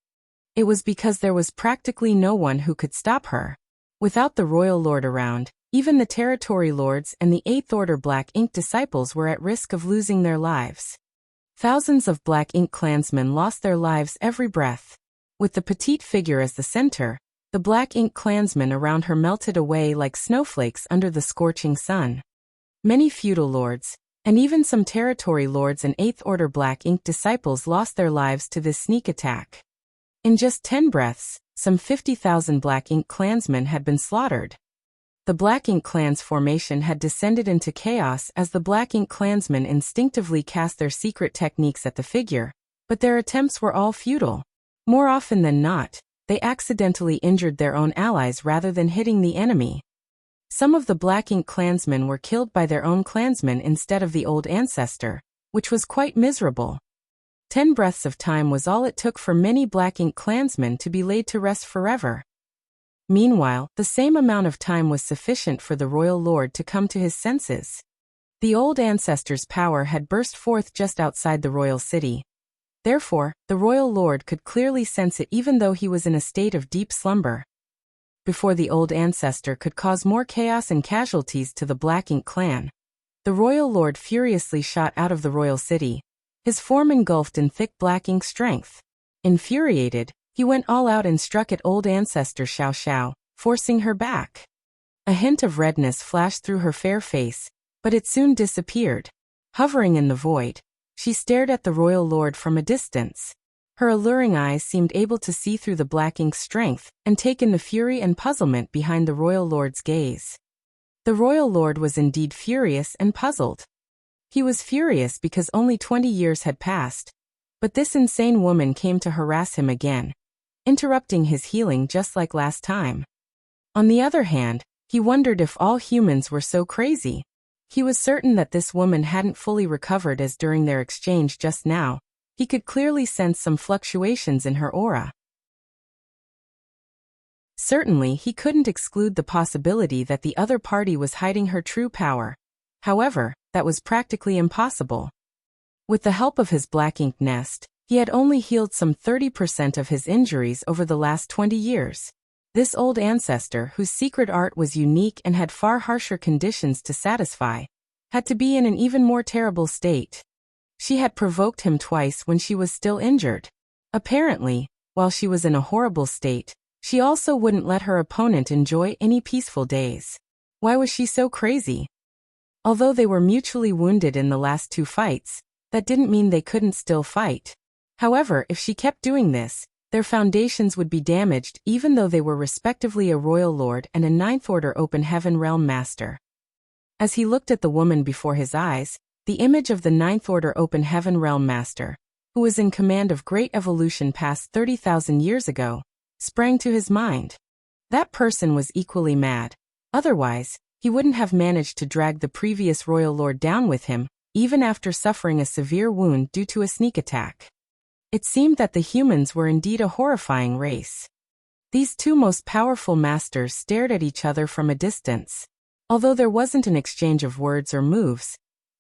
It was because there was practically no one who could stop her. Without the royal lord around, even the territory lords and the 8th Order Black Ink disciples were at risk of losing their lives. Thousands of Black Ink clansmen lost their lives every breath. With the petite figure as the center, the Black Ink clansmen around her melted away like snowflakes under the scorching sun. Many feudal lords, and even some territory lords and 8th Order Black Ink disciples lost their lives to this sneak attack. In just 10 breaths, some 50,000 Black Ink clansmen had been slaughtered. The Black Ink clan's formation had descended into chaos as the Black Ink clansmen instinctively cast their secret techniques at the figure, but their attempts were all futile. More often than not, they accidentally injured their own allies rather than hitting the enemy. Some of the Black Ink clansmen were killed by their own clansmen instead of the old ancestor, which was quite miserable. 10 breaths of time was all it took for many Black Ink clansmen to be laid to rest forever. Meanwhile, the same amount of time was sufficient for the royal lord to come to his senses. The old ancestor's power had burst forth just outside the royal city. Therefore, the royal lord could clearly sense it even though he was in a state of deep slumber. Before the old ancestor could cause more chaos and casualties to the Black Ink clan, the royal lord furiously shot out of the royal city, his form engulfed in thick black ink strength. Infuriated, he went all out and struck at old ancestor Xiao Xiao, forcing her back. A hint of redness flashed through her fair face, but it soon disappeared. Hovering in the void, she stared at the royal lord from a distance. Her alluring eyes seemed able to see through the black ink's strength and take in the fury and puzzlement behind the royal lord's gaze. The royal lord was indeed furious and puzzled. He was furious because only 20 years had passed, but this insane woman came to harass him again, interrupting his healing just like last time. On the other hand, he wondered if all humans were so crazy. He was certain that this woman hadn't fully recovered, as during their exchange just now, he could clearly sense some fluctuations in her aura. Certainly, he couldn't exclude the possibility that the other party was hiding her true power. However, that was practically impossible. With the help of his black ink nest, he had only healed some 30% of his injuries over the last 20 years. This old ancestor, whose secret art was unique and had far harsher conditions to satisfy, had to be in an even more terrible state. She had provoked him twice when she was still injured. Apparently, while she was in a horrible state, she also wouldn't let her opponent enjoy any peaceful days. Why was she so crazy? Although they were mutually wounded in the last 2 fights, that didn't mean they couldn't still fight. However, if she kept doing this, their foundations would be damaged even though they were respectively a royal lord and a Ninth Order Open Heaven Realm Master. As he looked at the woman before his eyes, the image of the Ninth Order Open Heaven Realm Master, who was in command of great evolution past 30,000 years ago, sprang to his mind. That person was equally mad. Otherwise, he wouldn't have managed to drag the previous royal lord down with him, even after suffering a severe wound due to a sneak attack. It seemed that the humans were indeed a horrifying race. These two most powerful masters stared at each other from a distance. Although there wasn't an exchange of words or moves,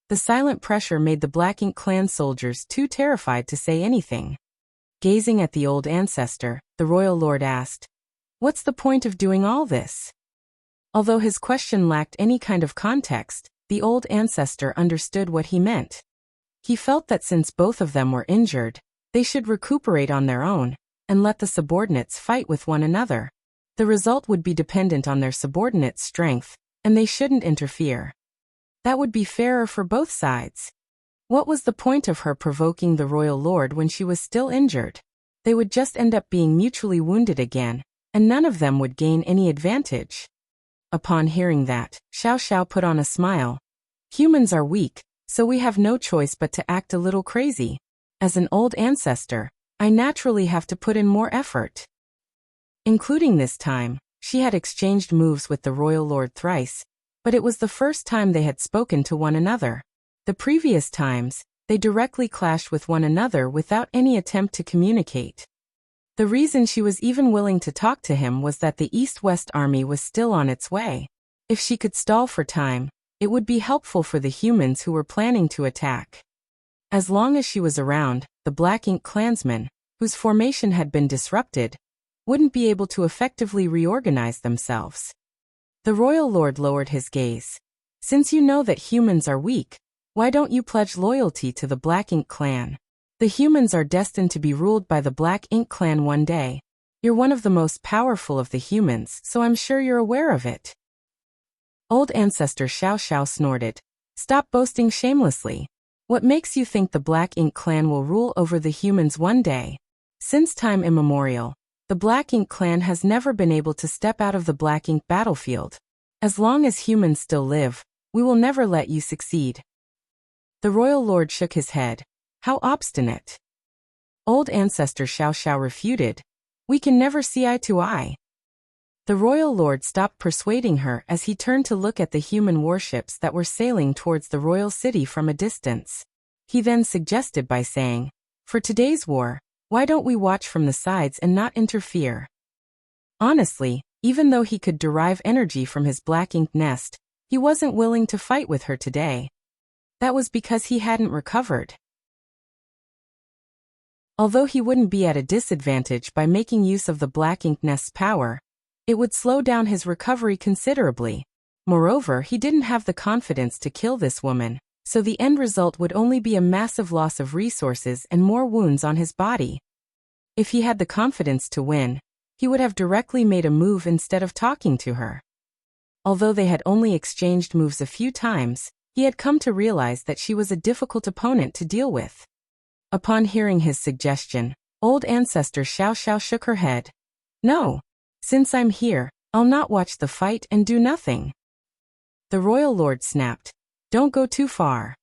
the silent pressure made the Black Ink clan soldiers too terrified to say anything. Gazing at the old ancestor, the royal lord asked, "What's the point of doing all this?" Although his question lacked any kind of context, the old ancestor understood what he meant. He felt that since both of them were injured, they should recuperate on their own, and let the subordinates fight with one another. The result would be dependent on their subordinates' strength, and they shouldn't interfere. That would be fairer for both sides. What was the point of her provoking the royal lord when she was still injured? They would just end up being mutually wounded again, and none of them would gain any advantage. Upon hearing that, Xiao Xiao put on a smile. Humans are weak, so we have no choice but to act a little crazy. As an old ancestor, I naturally have to put in more effort. Including this time, she had exchanged moves with the royal lord thrice, but it was the first time they had spoken to one another. The previous times, they directly clashed with one another without any attempt to communicate. The reason she was even willing to talk to him was that the East-West army was still on its way. If she could stall for time, it would be helpful for the humans who were planning to attack. As long as she was around, the Black Ink clansmen, whose formation had been disrupted, wouldn't be able to effectively reorganize themselves. The royal lord lowered his gaze. Since you know that humans are weak, why don't you pledge loyalty to the Black Ink clan? The humans are destined to be ruled by the Black Ink clan one day. You're one of the most powerful of the humans, so I'm sure you're aware of it. Old ancestor Xiao Xiao snorted. Stop boasting shamelessly. What makes you think the Black Ink clan will rule over the humans one day? Since time immemorial, the Black Ink clan has never been able to step out of the Black Ink battlefield. As long as humans still live, we will never let you succeed. The royal lord shook his head. How obstinate. Old ancestor Xiao Xiao refuted. We can never see eye to eye. The royal lord stopped persuading her as he turned to look at the human warships that were sailing towards the royal city from a distance. He then suggested by saying, "For today's war, why don't we watch from the sides and not interfere?" Honestly, even though he could derive energy from his Black Ink nest, he wasn't willing to fight with her today. That was because he hadn't recovered. Although he wouldn't be at a disadvantage by making use of the Black Ink nest's power, it would slow down his recovery considerably. Moreover, he didn't have the confidence to kill this woman, so the end result would only be a massive loss of resources and more wounds on his body. If he had the confidence to win, he would have directly made a move instead of talking to her. Although they had only exchanged moves a few times, he had come to realize that she was a difficult opponent to deal with. Upon hearing his suggestion, old ancestor Xiao Xiao shook her head. No. Since I'm here, I'll not watch the fight and do nothing. The royal lord snapped. Don't go too far.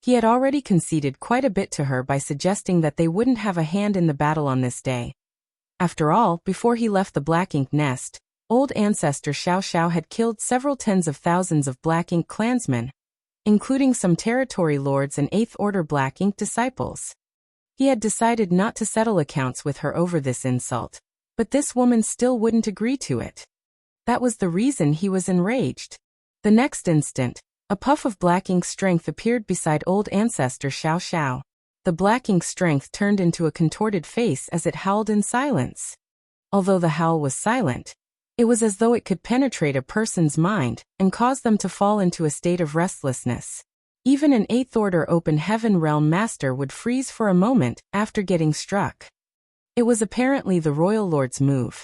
He had already conceded quite a bit to her by suggesting that they wouldn't have a hand in the battle on this day. After all, before he left the Black Ink nest, old ancestor Xiao Xiao had killed several tens of thousands of Black Ink clansmen, including some territory lords and 8th Order Black Ink disciples. He had decided not to settle accounts with her over this insult, but this woman still wouldn't agree to it. That was the reason he was enraged. The next instant, a puff of Black Ink strength appeared beside old ancestor Xiao Xiao. The Black Ink strength turned into a contorted face as it howled in silence. Although the howl was silent, it was as though it could penetrate a person's mind and cause them to fall into a state of restlessness. Even an 8th Order Open Heaven Realm Master would freeze for a moment after getting struck. It was apparently the Royal Lord's move.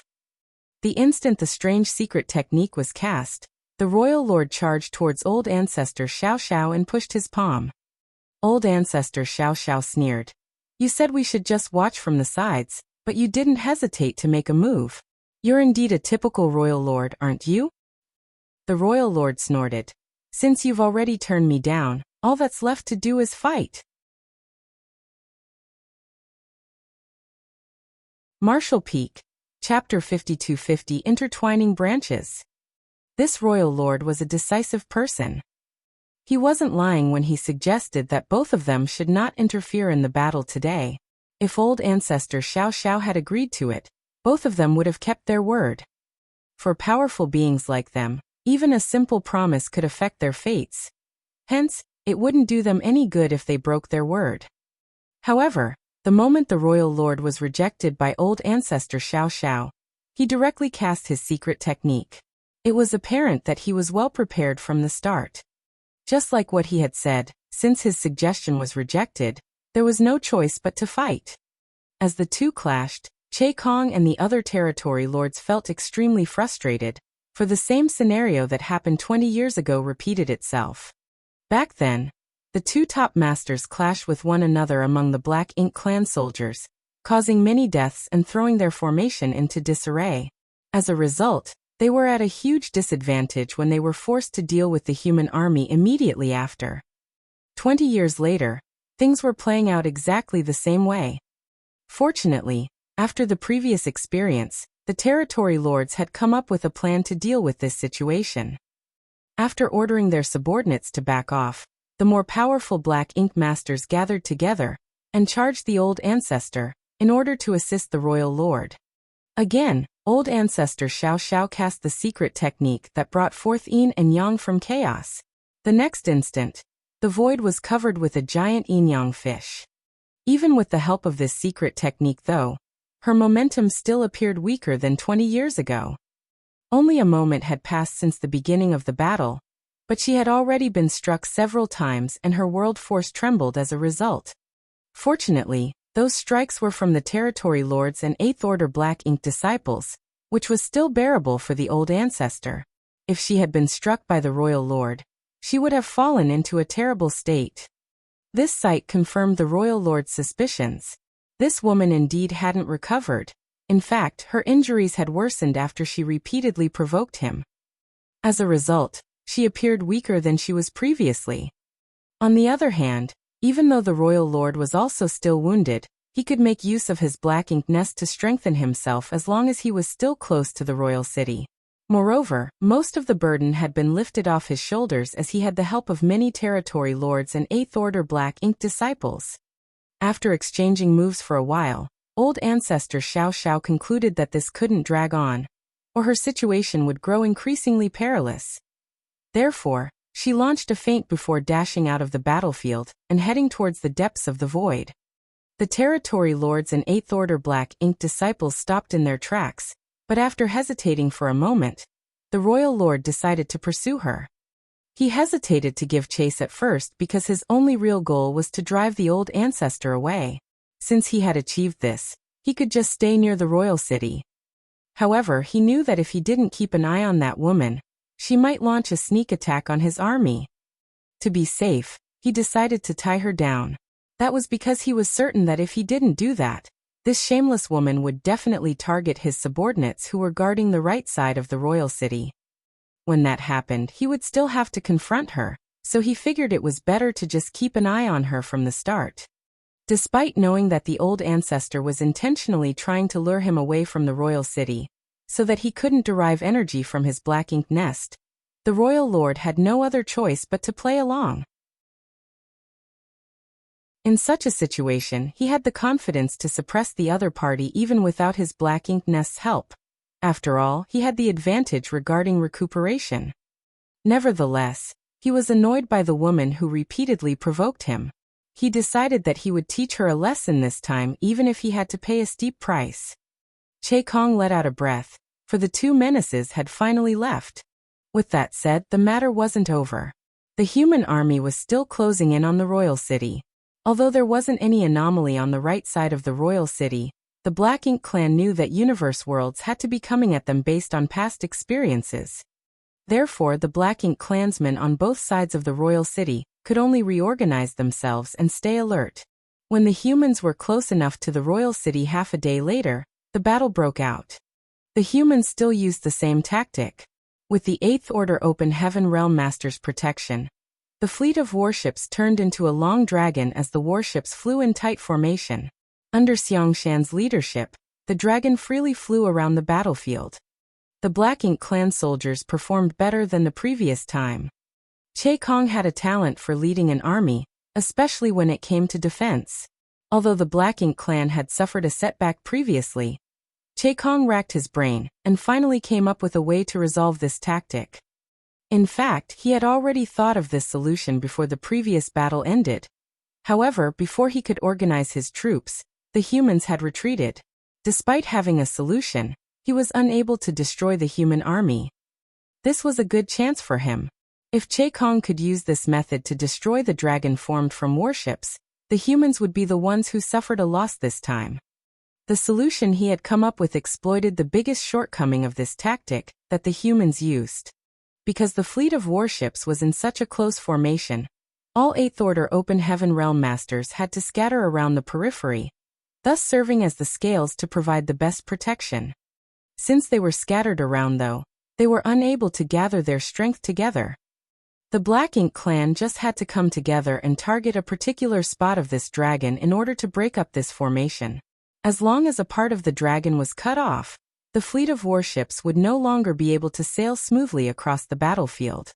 The instant the strange secret technique was cast, the Royal Lord charged towards old ancestor Xiao Xiao and pushed his palm. Old ancestor Xiao Xiao sneered. You said we should just watch from the sides, but you didn't hesitate to make a move. You're indeed a typical Royal Lord, aren't you? The Royal Lord snorted. Since you've already turned me down, all that's left to do is fight. Martial Peak, Chapter 5250 Intertwining Branches. This Royal Lord was a decisive person. He wasn't lying when he suggested that both of them should not interfere in the battle today. If old ancestor Xiao Xiao had agreed to it, both of them would have kept their word. For powerful beings like them, even a simple promise could affect their fates. Hence, it wouldn't do them any good if they broke their word. However, the moment the Royal Lord was rejected by old ancestor Xiao Xiao, he directly cast his secret technique. It was apparent that he was well prepared from the start. Just like what he had said, since his suggestion was rejected, there was no choice but to fight. As the two clashed, Che Kong and the other territory lords felt extremely frustrated, for the same scenario that happened 20 years ago repeated itself. Back then, the two top masters clashed with one another among the Black Ink clan soldiers, causing many deaths and throwing their formation into disarray. As a result, they were at a huge disadvantage when they were forced to deal with the human army immediately after. 20 years later, things were playing out exactly the same way. Fortunately, after the previous experience, the territory lords had come up with a plan to deal with this situation. After ordering their subordinates to back off, the more powerful Black Ink masters gathered together and charged the old ancestor in order to assist the royal lord. Again, old ancestor Xiao Xiao cast the secret technique that brought forth yin and yang from chaos. The next instant, the void was covered with a giant yin-yang fish. Even with the help of this secret technique though, her momentum still appeared weaker than 20 years ago. Only a moment had passed since the beginning of the battle, but she had already been struck several times and her world force trembled as a result. Fortunately, those strikes were from the territory lords and 8th Order Black Ink disciples, which was still bearable for the old ancestor. If she had been struck by the royal lord, she would have fallen into a terrible state. This sight confirmed the royal lord's suspicions. This woman indeed hadn't recovered. In fact, her injuries had worsened after she repeatedly provoked him. As a result, she appeared weaker than she was previously. On the other hand, even though the royal lord was also still wounded, he could make use of his Black Ink nest to strengthen himself as long as he was still close to the royal city. Moreover, most of the burden had been lifted off his shoulders as he had the help of many territory lords and 8th Order Black Ink disciples. After exchanging moves for a while, old ancestor Xiao Xiao concluded that this couldn't drag on, or her situation would grow increasingly perilous. Therefore, she launched a feint before dashing out of the battlefield and heading towards the depths of the void. The territory lords and 8th Order Black Ink disciples stopped in their tracks, but after hesitating for a moment, the royal lord decided to pursue her. He hesitated to give chase at first because his only real goal was to drive the old ancestor away. Since he had achieved this, He could just stay near the royal city. However, he knew that if he didn't keep an eye on that woman, she might launch a sneak attack on his army. To be safe, he decided to tie her down. That was because he was certain that if he didn't do that, this shameless woman would definitely target his subordinates who were guarding the right side of the royal city. When that happened, he would still have to confront her, so he figured it was better to just keep an eye on her from the start. Despite knowing that the old ancestor was intentionally trying to lure him away from the royal city, so that he couldn't derive energy from his black ink nest, the royal lord had no other choice but to play along. In such a situation, he had the confidence to suppress the other party even without his black ink nest's help. After all, he had the advantage regarding recuperation. Nevertheless, he was annoyed by the woman who repeatedly provoked him. He decided that he would teach her a lesson this time even if he had to pay a steep price. Che Kong let out a breath, for the two menaces had finally left. With that said, the matter wasn't over. The human army was still closing in on the royal city. Although there wasn't any anomaly on the right side of the royal city, the Black Ink clan knew that universe worlds had to be coming at them based on past experiences. Therefore, the Black Ink clansmen on both sides of the royal city could only reorganize themselves and stay alert. When the humans were close enough to the royal city half a day later, the battle broke out. The humans still used the same tactic. With the 8th Order Open Heaven Realm Master's protection, the fleet of warships turned into a long dragon as the warships flew in tight formation. Under Xiangshan's leadership, the dragon freely flew around the battlefield. The Black Ink clan soldiers performed better than the previous time. Che Kong had a talent for leading an army, especially when it came to defense. Although the Black Ink clan had suffered a setback previously, Che Kong racked his brain and finally came up with a way to resolve this tactic. In fact, he had already thought of this solution before the previous battle ended. However, before he could organize his troops, the humans had retreated. Despite having a solution, he was unable to destroy the human army. This was a good chance for him. If Che Kong could use this method to destroy the dragon formed from warships, the humans would be the ones who suffered a loss this time. The solution he had come up with exploited the biggest shortcoming of this tactic that the humans used. Because the fleet of warships was in such a close formation, all 8th Order Open Heaven Realm Masters had to scatter around the periphery, thus serving as the scales to provide the best protection. Since they were scattered around though, they were unable to gather their strength together. The Black Ink clan just had to come together and target a particular spot of this dragon in order to break up this formation. As long as a part of the dragon was cut off, the fleet of warships would no longer be able to sail smoothly across the battlefield.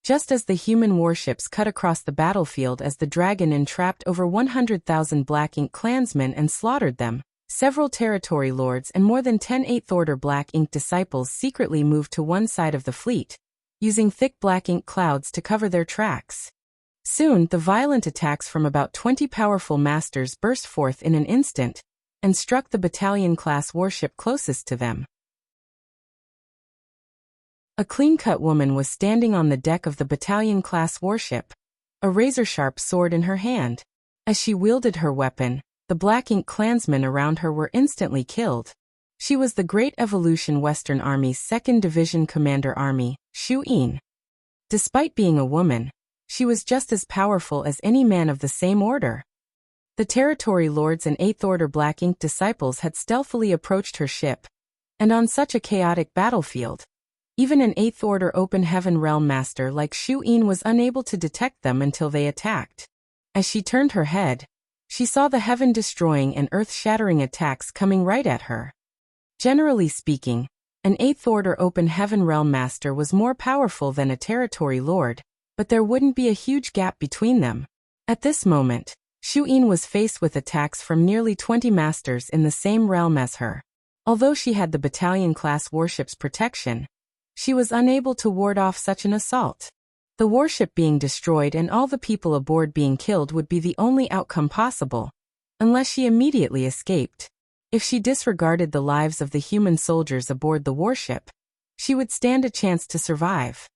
Just as the human warships cut across the battlefield as the dragon entrapped over 100,000 Black Ink clansmen and slaughtered them, several territory lords and more than 10 8th Order Black Ink disciples secretly moved to one side of the fleet, using thick black ink clouds to cover their tracks. Soon, the violent attacks from about 20 powerful masters burst forth in an instant, and struck the battalion-class warship closest to them. A clean-cut woman was standing on the deck of the battalion-class warship, a razor-sharp sword in her hand. As she wielded her weapon, the Black Ink clansmen around her were instantly killed. She was the Great Evolution Western Army's 2nd Division Commander Army, Xu Yin. Despite being a woman, she was just as powerful as any man of the same order. The territory lords and 8th Order Black Ink disciples had stealthily approached her ship, and on such a chaotic battlefield, even an 8th Order Open Heaven Realm Master like Xu Yin was unable to detect them until they attacked. As she turned her head, she saw the heaven-destroying and earth-shattering attacks coming right at her. Generally speaking, an 8th Order Open Heaven Realm Master was more powerful than a territory lord, but there wouldn't be a huge gap between them. At this moment, Xu Yin was faced with attacks from nearly 20 masters in the same realm as her. Although she had the battalion-class warship's protection, she was unable to ward off such an assault. The warship being destroyed and all the people aboard being killed would be the only outcome possible, unless she immediately escaped. If she disregarded the lives of the human soldiers aboard the warship, she would stand a chance to survive.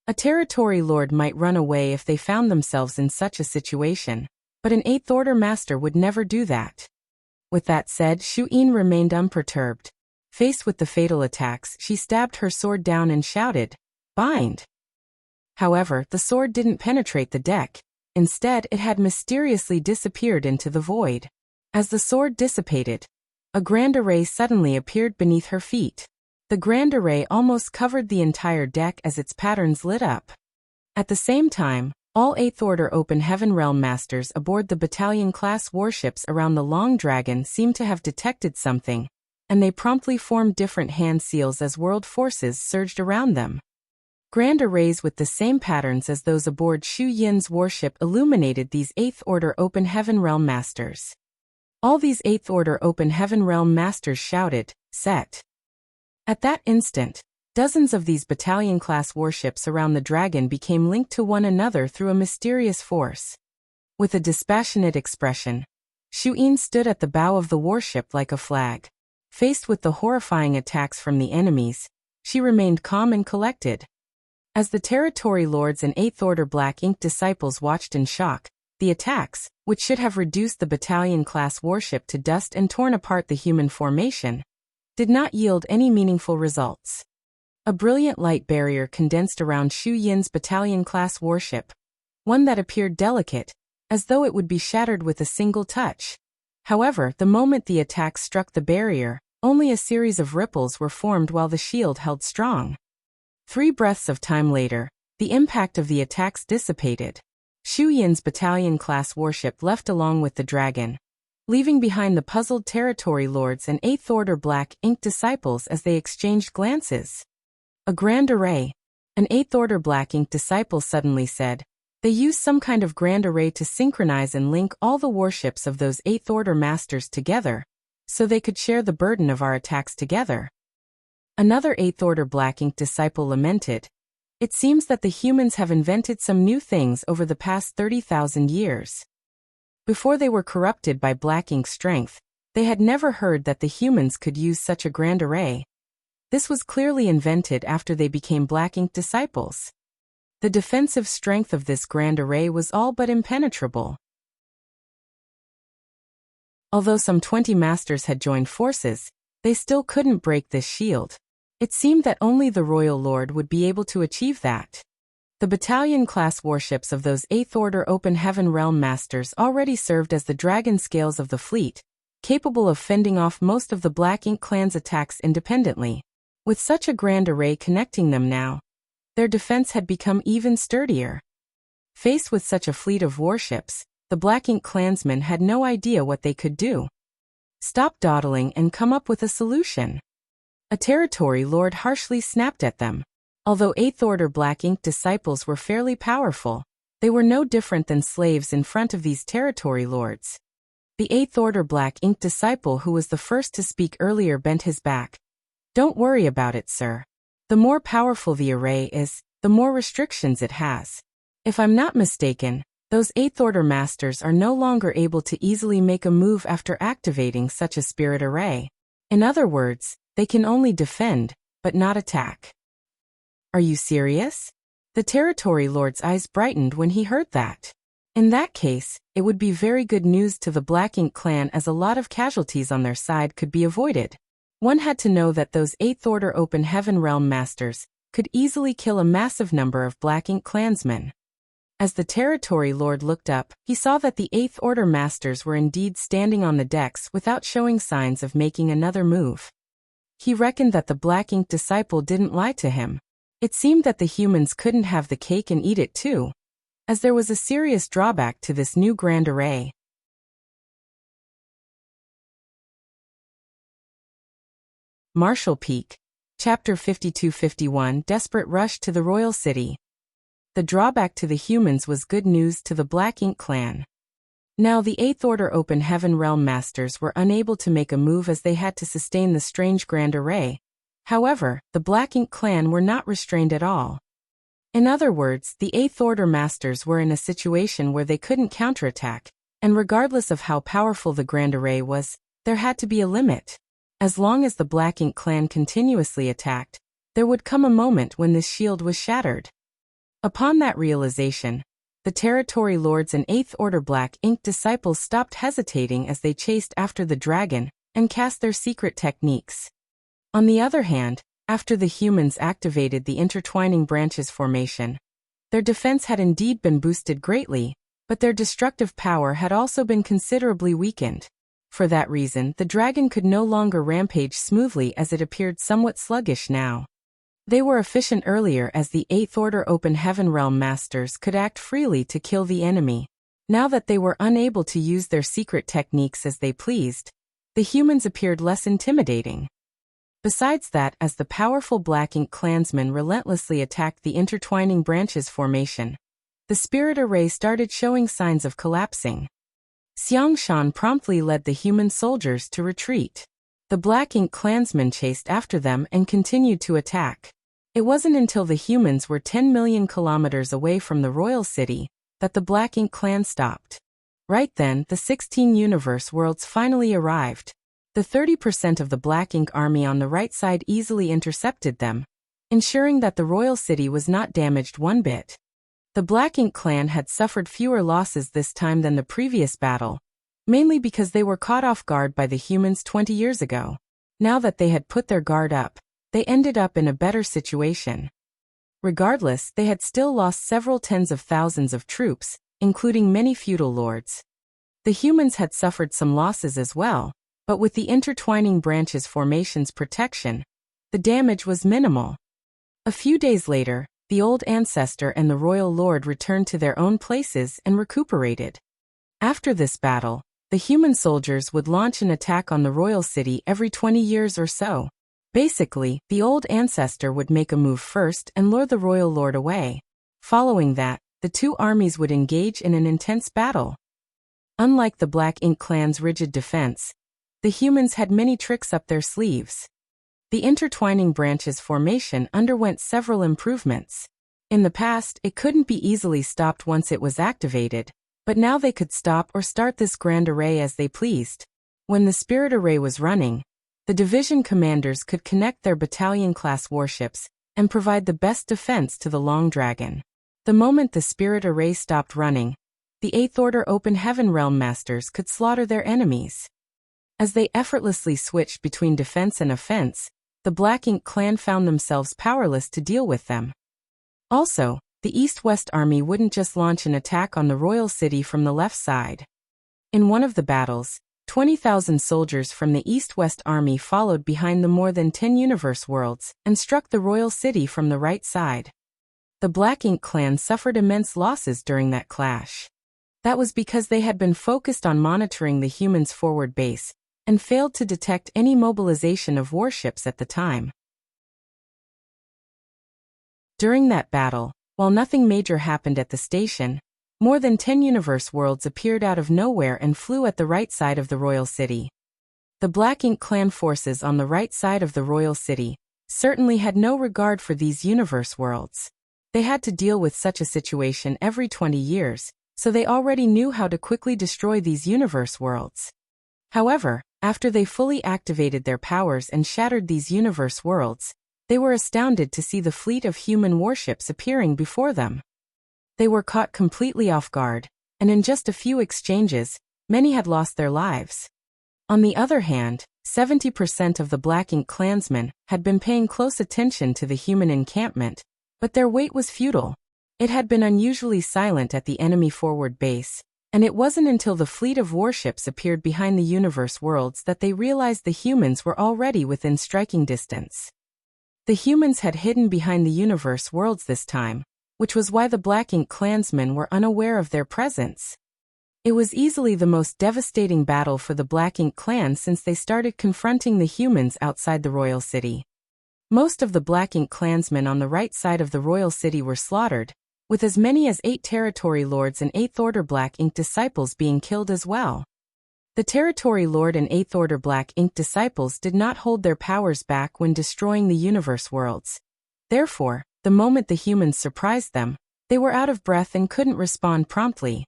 A territory lord might run away if they found themselves in such a situation, but an 8th Order Master would never do that. With that said, Shu-yin remained unperturbed. Faced with the fatal attacks, she stabbed her sword down and shouted, "Bind!" However, the sword didn't penetrate the deck. Instead, it had mysteriously disappeared into the void. As the sword dissipated, a grand array suddenly appeared beneath her feet. The grand array almost covered the entire deck as its patterns lit up. At the same time, all 8th Order Open Heaven Realm Masters aboard the battalion-class warships around the Long Dragon seemed to have detected something, and they promptly formed different hand seals as world forces surged around them. Grand arrays with the same patterns as those aboard Shu Yin's warship illuminated these 8th Order Open Heaven Realm Masters. All these 8th Order Open Heaven Realm Masters shouted, "Set!" At that instant, dozens of these battalion-class warships around the dragon became linked to one another through a mysterious force. With a dispassionate expression, Shu-yin stood at the bow of the warship like a flag. Faced with the horrifying attacks from the enemies, she remained calm and collected. As the Territory Lords and 8th Order Black Ink disciples watched in shock, the attacks, which should have reduced the battalion-class warship to dust and torn apart the human formation, did not yield any meaningful results. A brilliant light barrier condensed around Shu Yin's battalion-class warship, one that appeared delicate, as though it would be shattered with a single touch. However, the moment the attack struck the barrier, only a series of ripples were formed while the shield held strong. 3 breaths of time later, the impact of the attacks dissipated. Shu Yin's battalion-class warship left along with the dragon, leaving behind the puzzled Territory Lords and 8th Order Black Ink disciples as they exchanged glances. "A grand array," an 8th Order Black Ink disciple suddenly said. They used some kind of grand array to synchronize and link all the warships of those 8th Order Masters together, so they could share the burden of our attacks together. Another 8th Order Black Ink disciple lamented, "It seems that the humans have invented some new things over the past 30,000 years. Before they were corrupted by Black Ink's strength, they had never heard that the humans could use such a grand array. This was clearly invented after they became Black Ink disciples. The defensive strength of this grand array was all but impenetrable." Although some 20 masters had joined forces, they still couldn't break this shield. It seemed that only the Royal Lord would be able to achieve that. The battalion-class warships of those 8th Order Open Heaven Realm Masters already served as the dragon scales of the fleet, capable of fending off most of the Black Ink clan's attacks independently. With such a grand array connecting them now, their defense had become even sturdier. Faced with such a fleet of warships, the Black Ink clansmen had no idea what they could do. "Stop dawdling and come up with a solution," a Territory Lord harshly snapped at them. Although 8th Order Black Ink disciples were fairly powerful, they were no different than slaves in front of these Territory Lords. The 8th Order Black Ink disciple who was the first to speak earlier bent his back. "Don't worry about it, sir. The more powerful the array is, the more restrictions it has. If I'm not mistaken, those 8th Order Masters are no longer able to easily make a move after activating such a spirit array. In other words, they can only defend, but not attack." "Are you serious?" The Territory Lord's eyes brightened when he heard that. In that case, it would be very good news to the Black Ink clan as a lot of casualties on their side could be avoided. One had to know that those 8th Order Open Heaven Realm Masters could easily kill a massive number of Black Ink clansmen. As the Territory Lord looked up, he saw that the 8th Order Masters were indeed standing on the decks without showing signs of making another move. He reckoned that the Black Ink disciple didn't lie to him. It seemed that the humans couldn't have the cake and eat it too, as there was a serious drawback to this new grand array. Marshall Peak, Chapter 5251, Desperate Rush to the Royal City. The drawback to the humans was good news to the Black Ink clan. Now the 8th Order Open Heaven Realm Masters were unable to make a move as they had to sustain the strange grand array. However, the Black Ink clan were not restrained at all. In other words, the 8th Order Masters were in a situation where they couldn't counterattack, and regardless of how powerful the grand array was, there had to be a limit. As long as the Black Ink clan continuously attacked, there would come a moment when this shield was shattered. Upon that realization, the Territory Lords and Eighth Order Black Ink disciples stopped hesitating as they chased after the dragon and cast their secret techniques. On the other hand, after the humans activated the intertwining branches formation, their defense had indeed been boosted greatly, but their destructive power had also been considerably weakened. For that reason, the dragon could no longer rampage smoothly as it appeared somewhat sluggish now. They were efficient earlier as the Eighth Order Open Heaven Realm Masters could act freely to kill the enemy. Now that they were unable to use their secret techniques as they pleased, the humans appeared less intimidating. Besides that, as the powerful Black Ink clansmen relentlessly attacked the intertwining branches formation, the spirit array started showing signs of collapsing. Xiangshan promptly led the human soldiers to retreat. The Black Ink clansmen chased after them and continued to attack. It wasn't until the humans were 10 million kilometers away from the royal city that the Black Ink clan stopped. Right then, the 16 universe worlds finally arrived. The 30% of the Black Ink army on the right side easily intercepted them, ensuring that the royal city was not damaged one bit. The Black Ink clan had suffered fewer losses this time than the previous battle, mainly because they were caught off guard by the humans 20 years ago. Now that they had put their guard up, they ended up in a better situation. Regardless, they had still lost several tens of thousands of troops, including many feudal lords. The humans had suffered some losses as well, but with the intertwining branches formation's protection, the damage was minimal. A few days later, the old ancestor and the royal lord returned to their own places and recuperated. After this battle, the human soldiers would launch an attack on the royal city every 20 years or so. Basically, the old ancestor would make a move first and lure the royal lord away. Following that, the two armies would engage in an intense battle. Unlike the Black Ink clan's rigid defense, the humans had many tricks up their sleeves. The intertwining branches formation underwent several improvements. In the past, it couldn't be easily stopped once it was activated, but now they could stop or start this grand array as they pleased. When the spirit array was running, the division commanders could connect their battalion-class warships and provide the best defense to the Long Dragon. The moment the spirit array stopped running, the Eighth Order Open Heaven Realm Masters could slaughter their enemies. As they effortlessly switched between defense and offense, the Black Ink clan found themselves powerless to deal with them. Also, the East-West army wouldn't just launch an attack on the royal city from the left side. In one of the battles, 20,000 soldiers from the East-West army followed behind the more than 10 universe worlds and struck the royal city from the right side. The Black Ink clan suffered immense losses during that clash. That was because they had been focused on monitoring the humans' forward base and failed to detect any mobilization of warships at the time. During that battle, while nothing major happened at the station, more than 10 universe worlds appeared out of nowhere and flew at the right side of the royal city. The Black Ink clan forces on the right side of the royal city certainly had no regard for these universe worlds. They had to deal with such a situation every 20 years, so they already knew how to quickly destroy these universe worlds. However, after they fully activated their powers and shattered these universe worlds, they were astounded to see the fleet of human warships appearing before them. They were caught completely off guard, and in just a few exchanges, many had lost their lives. On the other hand, 70% of the Black Ink clansmen had been paying close attention to the human encampment, but their wait was futile. It had been unusually silent at the enemy forward base, and it wasn't until the fleet of warships appeared behind the universe worlds that they realized the humans were already within striking distance. The humans had hidden behind the universe worlds this time, which was why the Black Ink clansmen were unaware of their presence. It was easily the most devastating battle for the Black Ink clan since they started confronting the humans outside the royal city. Most of the Black Ink clansmen on the right side of the royal city were slaughtered, with as many as 8 territory lords and 8th Order Black Ink disciples being killed as well. The Territory Lord and 8th Order Black Ink disciples did not hold their powers back when destroying the universe worlds. Therefore, the moment the humans surprised them, they were out of breath and couldn't respond promptly.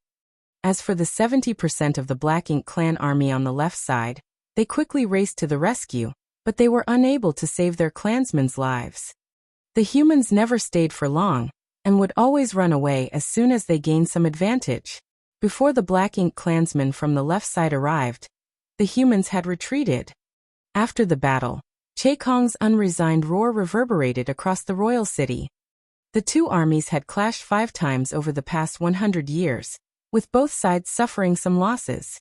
As for the 70% of the Black Ink clan army on the left side, they quickly raced to the rescue, but they were unable to save their clansmen's lives. The humans never stayed for long, and would always run away as soon as they gained some advantage. Before the Black Ink clansmen from the left side arrived, the humans had retreated. After the battle, Che Kong's unresigned roar reverberated across the royal city. The two armies had clashed 5 times over the past 100 years, with both sides suffering some losses.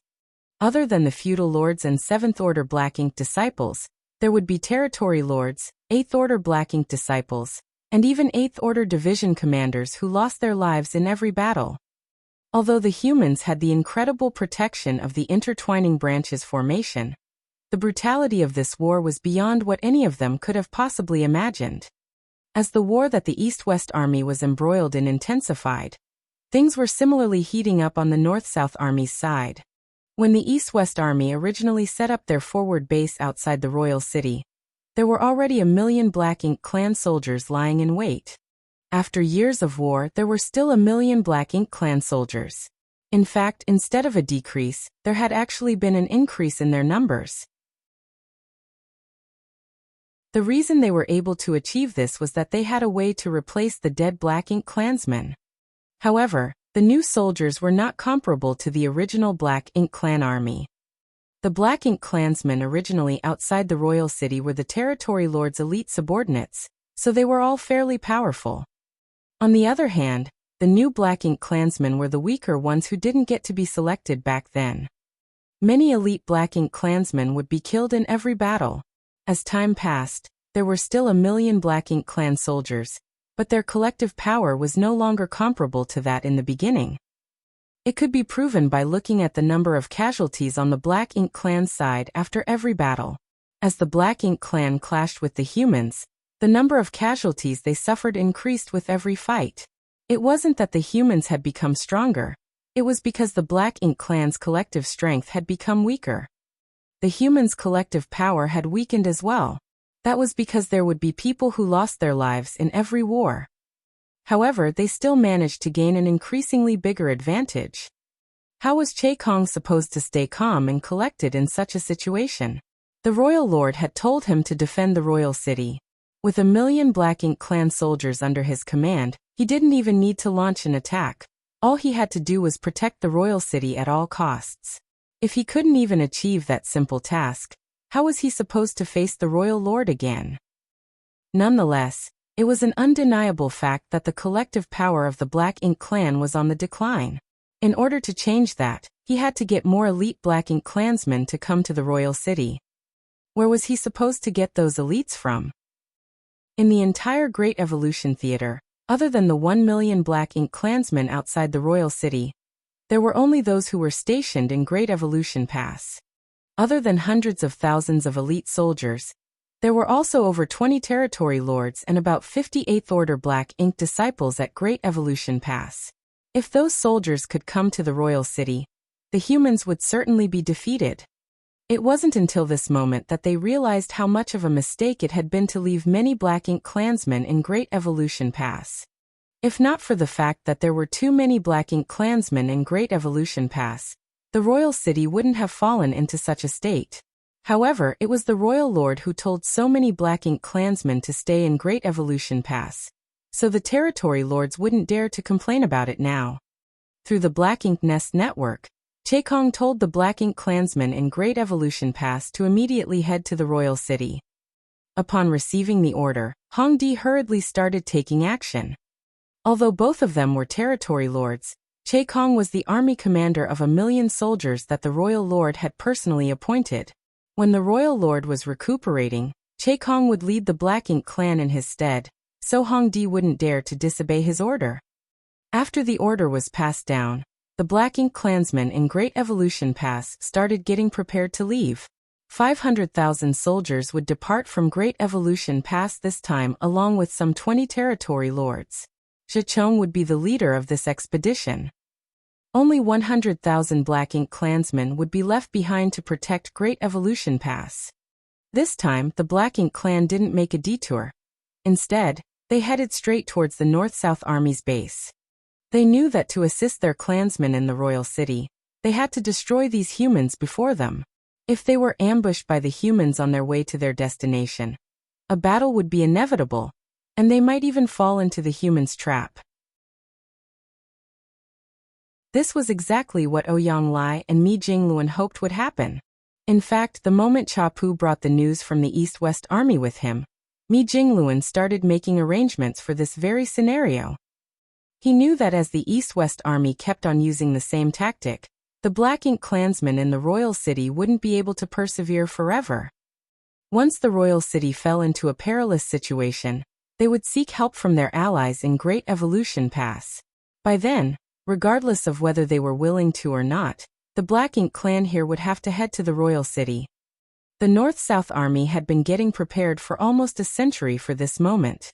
Other than the feudal lords and 7th Order Black Ink disciples, there would be territory lords, 8th Order Black Ink disciples, and even 8th Order division commanders who lost their lives in every battle. Although the humans had the incredible protection of the intertwining branches formation, the brutality of this war was beyond what any of them could have possibly imagined. As the war that the East-West Army was embroiled in intensified, things were similarly heating up on the North-South Army's side. When the East-West Army originally set up their forward base outside the royal city, there were already 1 million Black Ink clan soldiers lying in wait. After years of war, there were still 1 million Black Ink clan soldiers. In fact, instead of a decrease, there had actually been an increase in their numbers. The reason they were able to achieve this was that they had a way to replace the dead Black Ink clansmen. However, the new soldiers were not comparable to the original Black Ink clan army. The Black Ink clansmen originally outside the royal city were the territory lords' elite subordinates, so they were all fairly powerful. On the other hand, the new Black Ink clansmen were the weaker ones who didn't get to be selected back then. Many elite Black Ink clansmen would be killed in every battle. As time passed, there were still 1 million Black Ink clan soldiers, but their collective power was no longer comparable to that in the beginning. It could be proven by looking at the number of casualties on the Black Ink clan side after every battle. As the Black Ink clan clashed with the humans, the number of casualties they suffered increased with every fight. It wasn't that the humans had become stronger, it was because the Black Ink clan's collective strength had become weaker. The humans' collective power had weakened as well. That was because there would be people who lost their lives in every war. However, they still managed to gain an increasingly bigger advantage. How was Che Kong supposed to stay calm and collected in such a situation? The royal lord had told him to defend the royal city. With 1 million Black Ink clan soldiers under his command, he didn't even need to launch an attack. All he had to do was protect the royal city at all costs. If he couldn't even achieve that simple task, how was he supposed to face the royal lord again? Nonetheless, it was an undeniable fact that the collective power of the Black Ink clan was on the decline. In order to change that, he had to get more elite Black Ink clansmen to come to the royal city. Where was he supposed to get those elites from? In the entire Great Evolution Theater, other than the 1 million Black Ink clansmen outside the royal city, there were only those who were stationed in Great Evolution Pass. Other than hundreds of thousands of elite soldiers, there were also over 20 territory lords and about 50 8th Order Black Ink disciples at Great Evolution Pass. If those soldiers could come to the royal city, the humans would certainly be defeated. It wasn't until this moment that they realized how much of a mistake it had been to leave many Black Ink clansmen in Great Evolution Pass. If not for the fact that there were too many Black Ink clansmen in Great Evolution Pass, the royal city wouldn't have fallen into such a state. However, it was the royal lord who told so many Black Ink clansmen to stay in Great Evolution Pass, so the territory lords wouldn't dare to complain about it now. Through the Black Ink Nest network, Che Kong told the Black Ink clansmen in Great Evolution Pass to immediately head to the royal city. Upon receiving the order, Hong Di hurriedly started taking action. Although both of them were territory lords, Che Kong was the army commander of 1 million soldiers that the royal lord had personally appointed. When the royal lord was recuperating, Che Kong would lead the Black Ink clan in his stead, so Hong Di wouldn't dare to disobey his order. After the order was passed down, the Black Ink clansmen in Great Evolution Pass started getting prepared to leave. 500,000 soldiers would depart from Great Evolution Pass this time along with some 20 territory lords. Zhicheng would be the leader of this expedition. Only 100,000 Black Ink clansmen would be left behind to protect Great Evolution Pass. This time, the Black Ink clan didn't make a detour. Instead, they headed straight towards the North-South Army's base. They knew that to assist their clansmen in the royal city, they had to destroy these humans before them. If they were ambushed by the humans on their way to their destination, a battle would be inevitable, and they might even fall into the humans' trap. This was exactly what Ouyang Lai and Mi Jingluan hoped would happen. In fact, the moment Cha Pu brought the news from the East-West Army with him, Mi Jingluan started making arrangements for this very scenario. He knew that as the East-West Army kept on using the same tactic, the Black Ink clansmen in the royal city wouldn't be able to persevere forever. Once the royal city fell into a perilous situation, they would seek help from their allies in Great Evolution Pass. By then, regardless of whether they were willing to or not, the Black Ink clan here would have to head to the royal city. The North-South Army had been getting prepared for almost a century for this moment.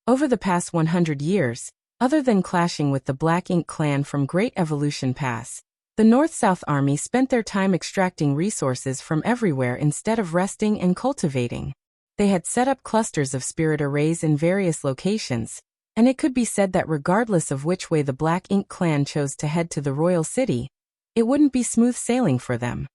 Over the past 100 years, other than clashing with the Black Ink clan from Great Evolution Pass, the North-South Army spent their time extracting resources from everywhere instead of resting and cultivating. They had set up clusters of spirit arrays in various locations, and it could be said that regardless of which way the Black Ink clan chose to head to the royal city, it wouldn't be smooth sailing for them.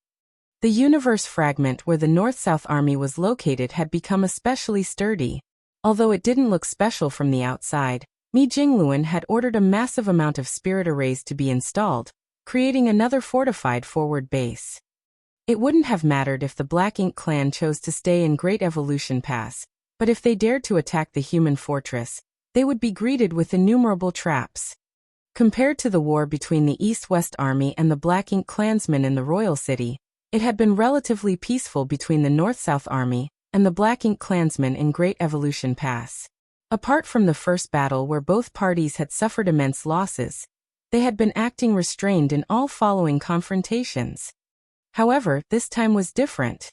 The universe fragment where the North-South Army was located had become especially sturdy. Although it didn't look special from the outside, Mi Jingluan had ordered a massive amount of spirit arrays to be installed, creating another fortified forward base. It wouldn't have mattered if the Black Ink clan chose to stay in Great Evolution Pass, but if they dared to attack the human fortress, they would be greeted with innumerable traps. Compared to the war between the East-West Army and the Black Ink clansmen in the royal city, it had been relatively peaceful between the North-South Army and the Black Ink clansmen in Great Evolution Pass. Apart from the first battle where both parties had suffered immense losses, they had been acting restrained in all following confrontations. However, this time was different.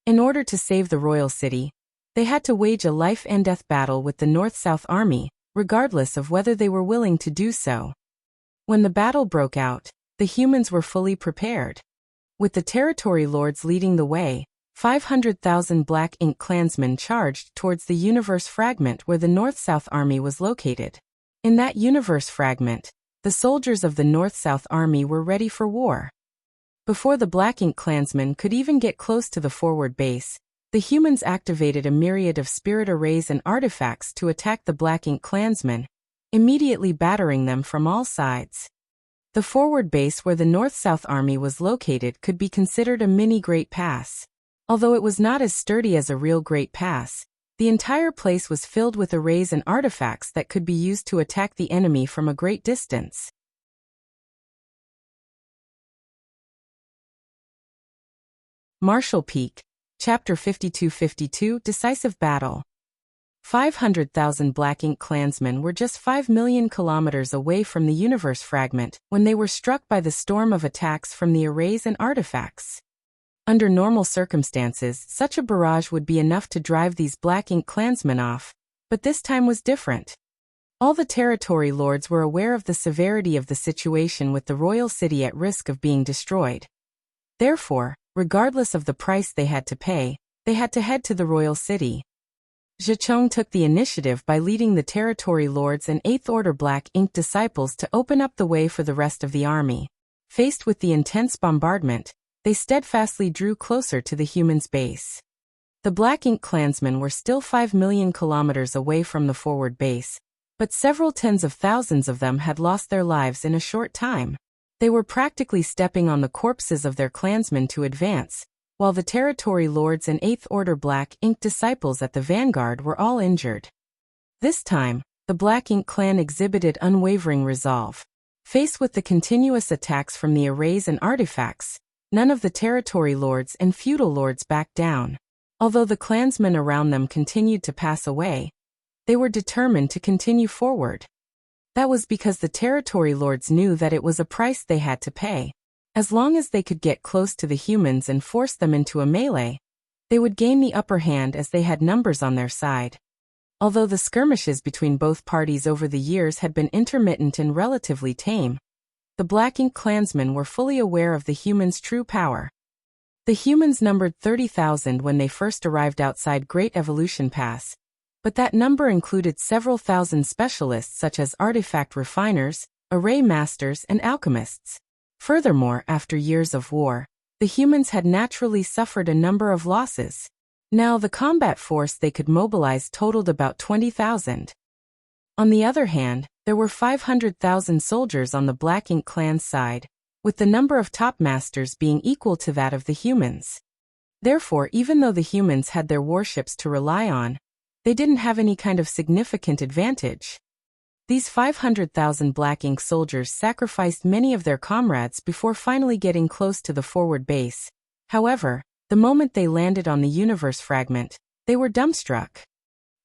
In order to save the royal city, they had to wage a life-and-death battle with the North-South Army, regardless of whether they were willing to do so. When the battle broke out, the humans were fully prepared. With the territory lords leading the way, 500,000 Black Ink clansmen charged towards the universe fragment where the North-South Army was located. In that universe fragment, the soldiers of the North-South Army were ready for war. Before the Black Ink clansmen could even get close to the forward base, the humans activated a myriad of spirit arrays and artifacts to attack the Black Ink clansmen, immediately battering them from all sides. The forward base where the North-South Army was located could be considered a mini Great Pass. Although it was not as sturdy as a real Great Pass, the entire place was filled with arrays and artifacts that could be used to attack the enemy from a great distance. Marshall Peak, Chapter 5252, Decisive Battle. 500,000 Black Ink clansmen were just 5 million kilometers away from the universe fragment when they were struck by the storm of attacks from the arrays and artifacts. Under normal circumstances, such a barrage would be enough to drive these Black Ink clansmen off, but this time was different. All the territory lords were aware of the severity of the situation with the royal city at risk of being destroyed. Therefore, regardless of the price they had to pay, they had to head to the royal city. Zhicheng took the initiative by leading the territory lords and Eighth Order Black Ink disciples to open up the way for the rest of the army. Faced with the intense bombardment, they steadfastly drew closer to the humans' base. The Black Ink clansmen were still 5 million kilometers away from the forward base, but several tens of thousands of them had lost their lives in a short time. They were practically stepping on the corpses of their clansmen to advance, while the territory lords and Eighth Order Black Ink disciples at the vanguard were all injured. This time, the Black Ink clan exhibited unwavering resolve. Faced with the continuous attacks from the arrays and artifacts, none of the territory lords and feudal lords backed down. Although the clansmen around them continued to pass away, they were determined to continue forward. That was because the territory lords knew that it was a price they had to pay. As long as they could get close to the humans and force them into a melee, they would gain the upper hand as they had numbers on their side. Although the skirmishes between both parties over the years had been intermittent and relatively tame, the Black Ink clansmen were fully aware of the humans' true power. The humans numbered 30,000 when they first arrived outside Great Evolution Pass, but that number included several thousand specialists such as artifact refiners, array masters, and alchemists. Furthermore, after years of war, the humans had naturally suffered a number of losses. Now the combat force they could mobilize totaled about 20,000. On the other hand, There were 500,000 soldiers on the Black Ink clan's side, with the number of top masters being equal to that of the humans. Therefore, even though the humans had their warships to rely on, they didn't have any kind of significant advantage. These 500,000 Black Ink soldiers sacrificed many of their comrades before finally getting close to the forward base. However, the moment they landed on the universe fragment, they were dumbstruck.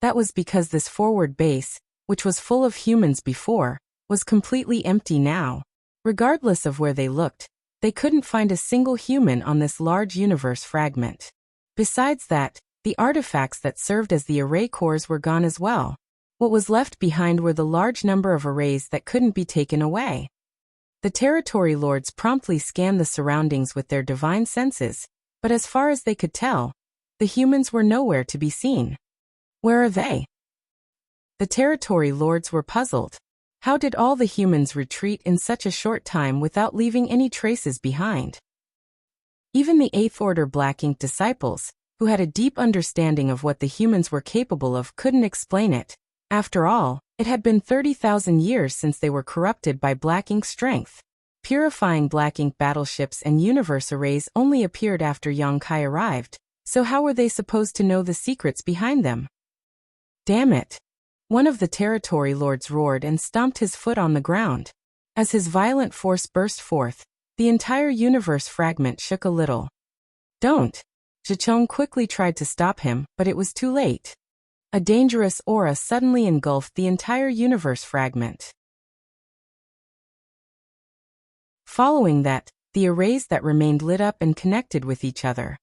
That was because this forward base, which was full of humans before, was completely empty now. Regardless of where they looked, they couldn't find a single human on this large universe fragment. Besides that, the artifacts that served as the array cores were gone as well. What was left behind were the large number of arrays that couldn't be taken away. The territory lords promptly scanned the surroundings with their divine senses, but as far as they could tell, the humans were nowhere to be seen. Where are they? The territory lords were puzzled. How did all the humans retreat in such a short time without leaving any traces behind? Even the Eighth Order Black Ink disciples, who had a deep understanding of what the humans were capable of, couldn't explain it. After all, it had been 30,000 years since they were corrupted by Black Ink's strength. Purifying Black Ink battleships and universe arrays only appeared after Yongkai arrived, so how were they supposed to know the secrets behind them? Damn it! One of the territory lords roared and stomped his foot on the ground. As his violent force burst forth, the entire universe fragment shook a little. Don't! Zhicheng quickly tried to stop him, but it was too late. A dangerous aura suddenly engulfed the entire universe fragment. Following that, the arrays that remained lit up and connected with each other.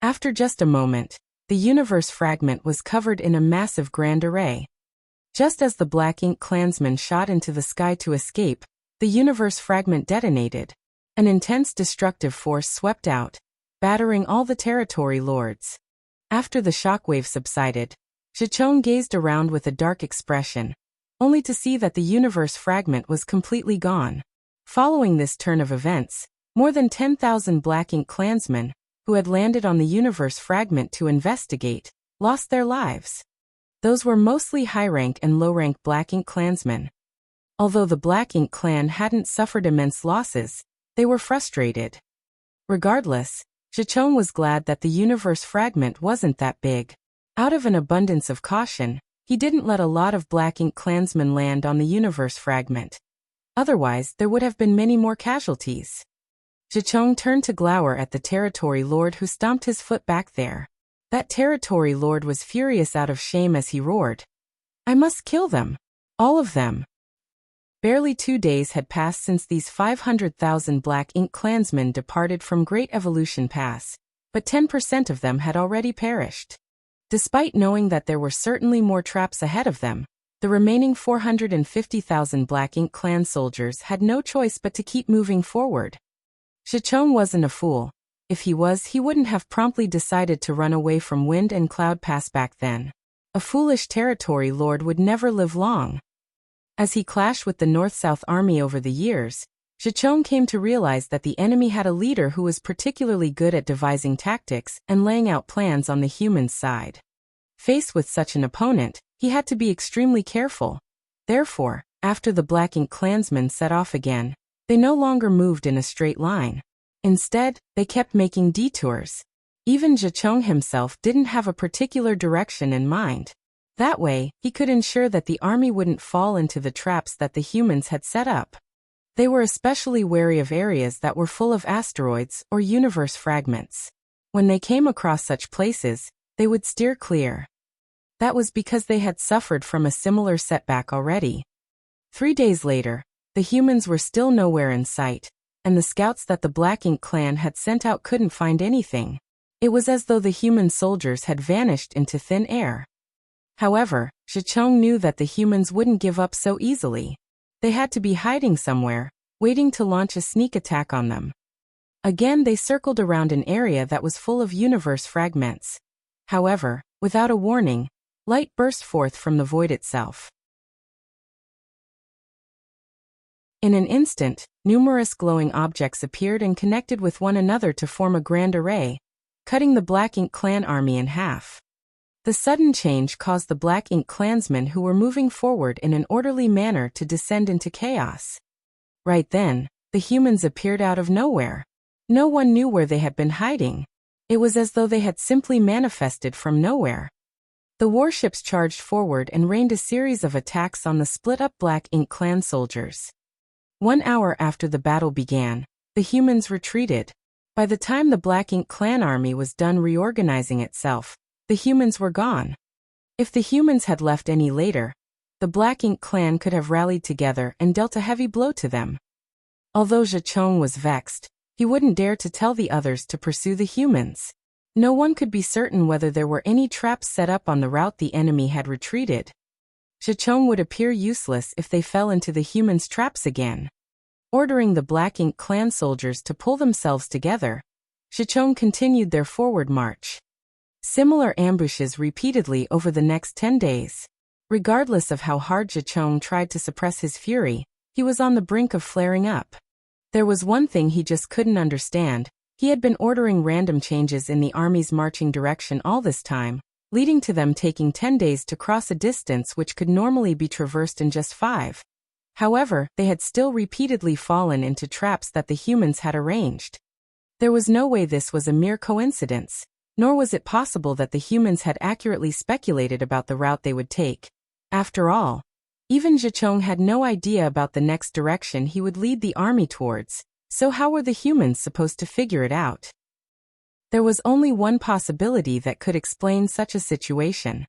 After just a moment, the universe fragment was covered in a massive grand array. Just as the Black Ink clansmen shot into the sky to escape, the universe fragment detonated. An intense destructive force swept out, battering all the territory lords. After the shockwave subsided, Zhicheng gazed around with a dark expression, only to see that the universe fragment was completely gone. Following this turn of events, more than 10,000 Black Ink clansmen, who had landed on the universe fragment to investigate, lost their lives. Those were mostly high-rank and low-rank Black Ink clansmen. Although the Black Ink clan hadn't suffered immense losses, they were frustrated. Regardless, Zhicheng was glad that the universe fragment wasn't that big. Out of an abundance of caution, he didn't let a lot of Black Ink clansmen land on the universe fragment. Otherwise, there would have been many more casualties. Zhicheng turned to glower at the territory lord who stomped his foot back there. That territory lord was furious out of shame as he roared. I must kill them. All of them. Barely 2 days had passed since these 500,000 Black Ink clansmen departed from Great Evolution Pass, but 10% of them had already perished. Despite knowing that there were certainly more traps ahead of them, the remaining 450,000 Black Ink clan soldiers had no choice but to keep moving forward. Zhicheng wasn't a fool. If he was, he wouldn't have promptly decided to run away from Wind and Cloud Pass back then. A foolish territory lord would never live long. As he clashed with the North-South army over the years, Zhicheng came to realize that the enemy had a leader who was particularly good at devising tactics and laying out plans on the human side. Faced with such an opponent, he had to be extremely careful. Therefore, after the Black Ink clansmen set off again, they no longer moved in a straight line. Instead, they kept making detours. Even Zhicheng himself didn't have a particular direction in mind. That way, he could ensure that the army wouldn't fall into the traps that the humans had set up. They were especially wary of areas that were full of asteroids or universe fragments. When they came across such places, they would steer clear. That was because they had suffered from a similar setback already. 3 days later, the humans were still nowhere in sight, and the scouts that the Black Ink clan had sent out couldn't find anything. It was as though the human soldiers had vanished into thin air. However, Zhicheng knew that the humans wouldn't give up so easily. They had to be hiding somewhere, waiting to launch a sneak attack on them. Again, they circled around an area that was full of universe fragments. However, without a warning, light burst forth from the void itself. In an instant, numerous glowing objects appeared and connected with one another to form a grand array, cutting the Black Ink clan army in half. The sudden change caused the Black Ink clansmen who were moving forward in an orderly manner to descend into chaos. Right then, the humans appeared out of nowhere. No one knew where they had been hiding. It was as though they had simply manifested from nowhere. The warships charged forward and rained a series of attacks on the split-up Black Ink clan soldiers. 1 hour after the battle began, the humans retreated. By the time the Black Ink clan army was done reorganizing itself, the humans were gone. If the humans had left any later, the Black Ink clan could have rallied together and dealt a heavy blow to them. Although Zhicheng was vexed, he wouldn't dare to tell the others to pursue the humans. No one could be certain whether there were any traps set up on the route the enemy had retreated. Zhicheng would appear useless if they fell into the humans' traps again. Ordering the Black Ink clan soldiers to pull themselves together, Zhicheng continued their forward march. Similar ambushes repeatedly over the next 10 days. Regardless of how hard Zhicheng tried to suppress his fury, he was on the brink of flaring up. There was one thing he just couldn't understand. He had been ordering random changes in the army's marching direction all this time, leading to them taking 10 days to cross a distance which could normally be traversed in just 5. However, they had still repeatedly fallen into traps that the humans had arranged. There was no way this was a mere coincidence, nor was it possible that the humans had accurately speculated about the route they would take. After all, even Zhicheng had no idea about the next direction he would lead the army towards. So how were the humans supposed to figure it out? There was only one possibility that could explain such a situation.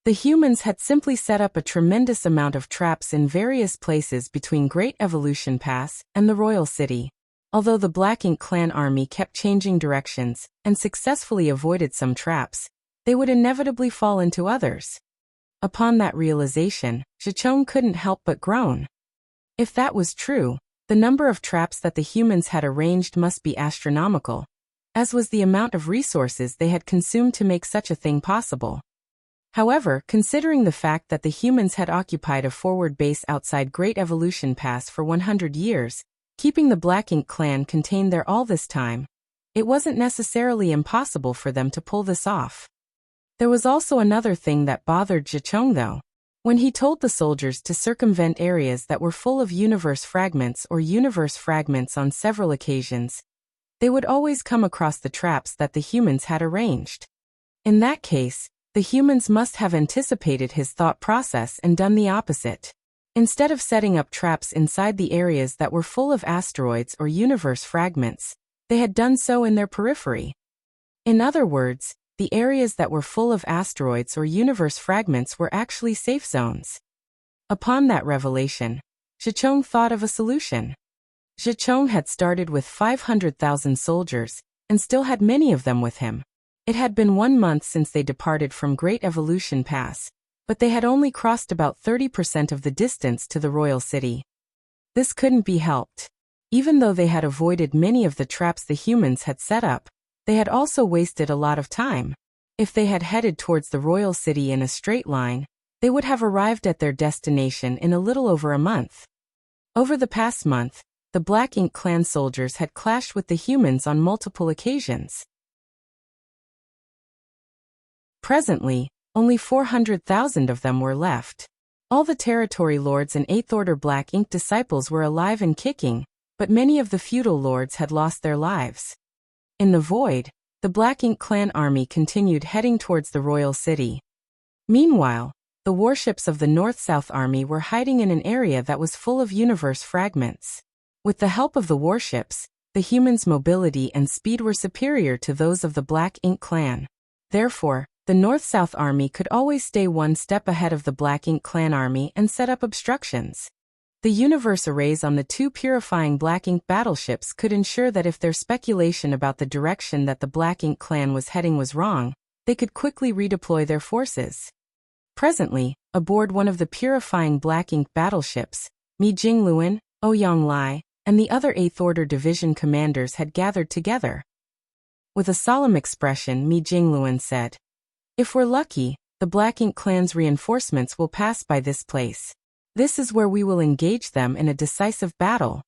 The humans had simply set up a tremendous amount of traps in various places between Great Evolution Pass and the Royal City. Although the Black Ink clan army kept changing directions and successfully avoided some traps, they would inevitably fall into others. Upon that realization, Zhicheng couldn't help but groan. If that was true, the number of traps that the humans had arranged must be astronomical, as was the amount of resources they had consumed to make such a thing possible. However, considering the fact that the humans had occupied a forward base outside Great Evolution Pass for 100 years, keeping the Black Ink clan contained there all this time, it wasn't necessarily impossible for them to pull this off. There was also another thing that bothered Zhicheng though. When he told the soldiers to circumvent areas that were full of universe fragments on several occasions, they would always come across the traps that the humans had arranged. In that case, the humans must have anticipated his thought process and done the opposite. Instead of setting up traps inside the areas that were full of asteroids or universe fragments, they had done so in their periphery. In other words, the areas that were full of asteroids or universe fragments were actually safe zones. Upon that revelation, Zhicheng thought of a solution. Zhicheng had started with 500,000 soldiers, and still had many of them with him. It had been 1 month since they departed from Great Evolution Pass, but they had only crossed about 30% of the distance to the Royal City. This couldn't be helped. Even though they had avoided many of the traps the humans had set up, they had also wasted a lot of time. If they had headed towards the Royal City in a straight line, they would have arrived at their destination in a little over a month. Over the past month, the Black Ink clan soldiers had clashed with the humans on multiple occasions. Presently, only 400,000 of them were left. All the territory lords and 8th Order Black Ink disciples were alive and kicking, but many of the feudal lords had lost their lives. In the void, the Black Ink clan army continued heading towards the Royal City. Meanwhile, the warships of the North-South Army were hiding in an area that was full of universe fragments. With the help of the warships, the humans' mobility and speed were superior to those of the Black Ink clan. Therefore, the North-South Army could always stay one step ahead of the Black Ink clan army and set up obstructions. The universe arrays on the 2 purifying Black Ink battleships could ensure that if their speculation about the direction that the Black Ink clan was heading was wrong, they could quickly redeploy their forces. Presently, aboard one of the purifying Black Ink battleships, Mi Jingluan, Ouyang Lai, and the other 8th Order Division commanders had gathered together. With a solemn expression, Mi Jingluan said, "If we're lucky, the Black Ink clan's reinforcements will pass by this place. This is where we will engage them in a decisive battle."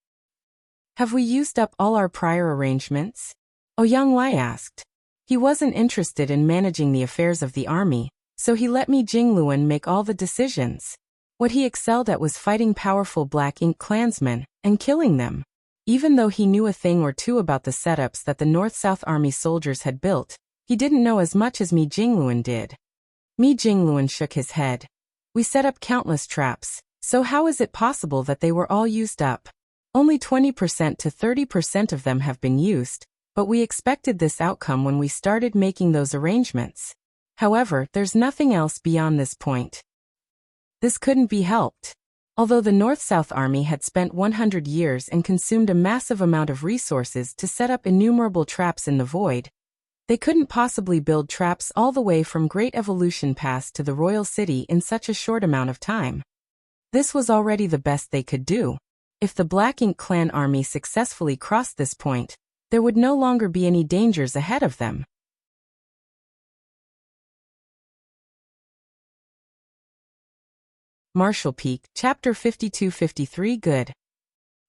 "Have we used up all our prior arrangements?" Ouyang Lai asked. He wasn't interested in managing the affairs of the army, so he let Mi Jingluan make all the decisions. What he excelled at was fighting powerful Black Ink clansmen and killing them. Even though he knew a thing or two about the setups that the North-South Army soldiers had built, he didn't know as much as Mi Jingluan did. Mi Jingluan shook his head. We set up countless traps, so how is it possible that they were all used up? Only 20% to 30% of them have been used, but we expected this outcome when we started making those arrangements. However, there's nothing else beyond this point. This couldn't be helped. Although the North-South Army had spent 100 years and consumed a massive amount of resources to set up innumerable traps in the void, they couldn't possibly build traps all the way from Great Evolution Pass to the Royal City in such a short amount of time. This was already the best they could do. If the Black Ink clan army successfully crossed this point, there would no longer be any dangers ahead of them. Marshall Peak, Chapter 52-53 Good.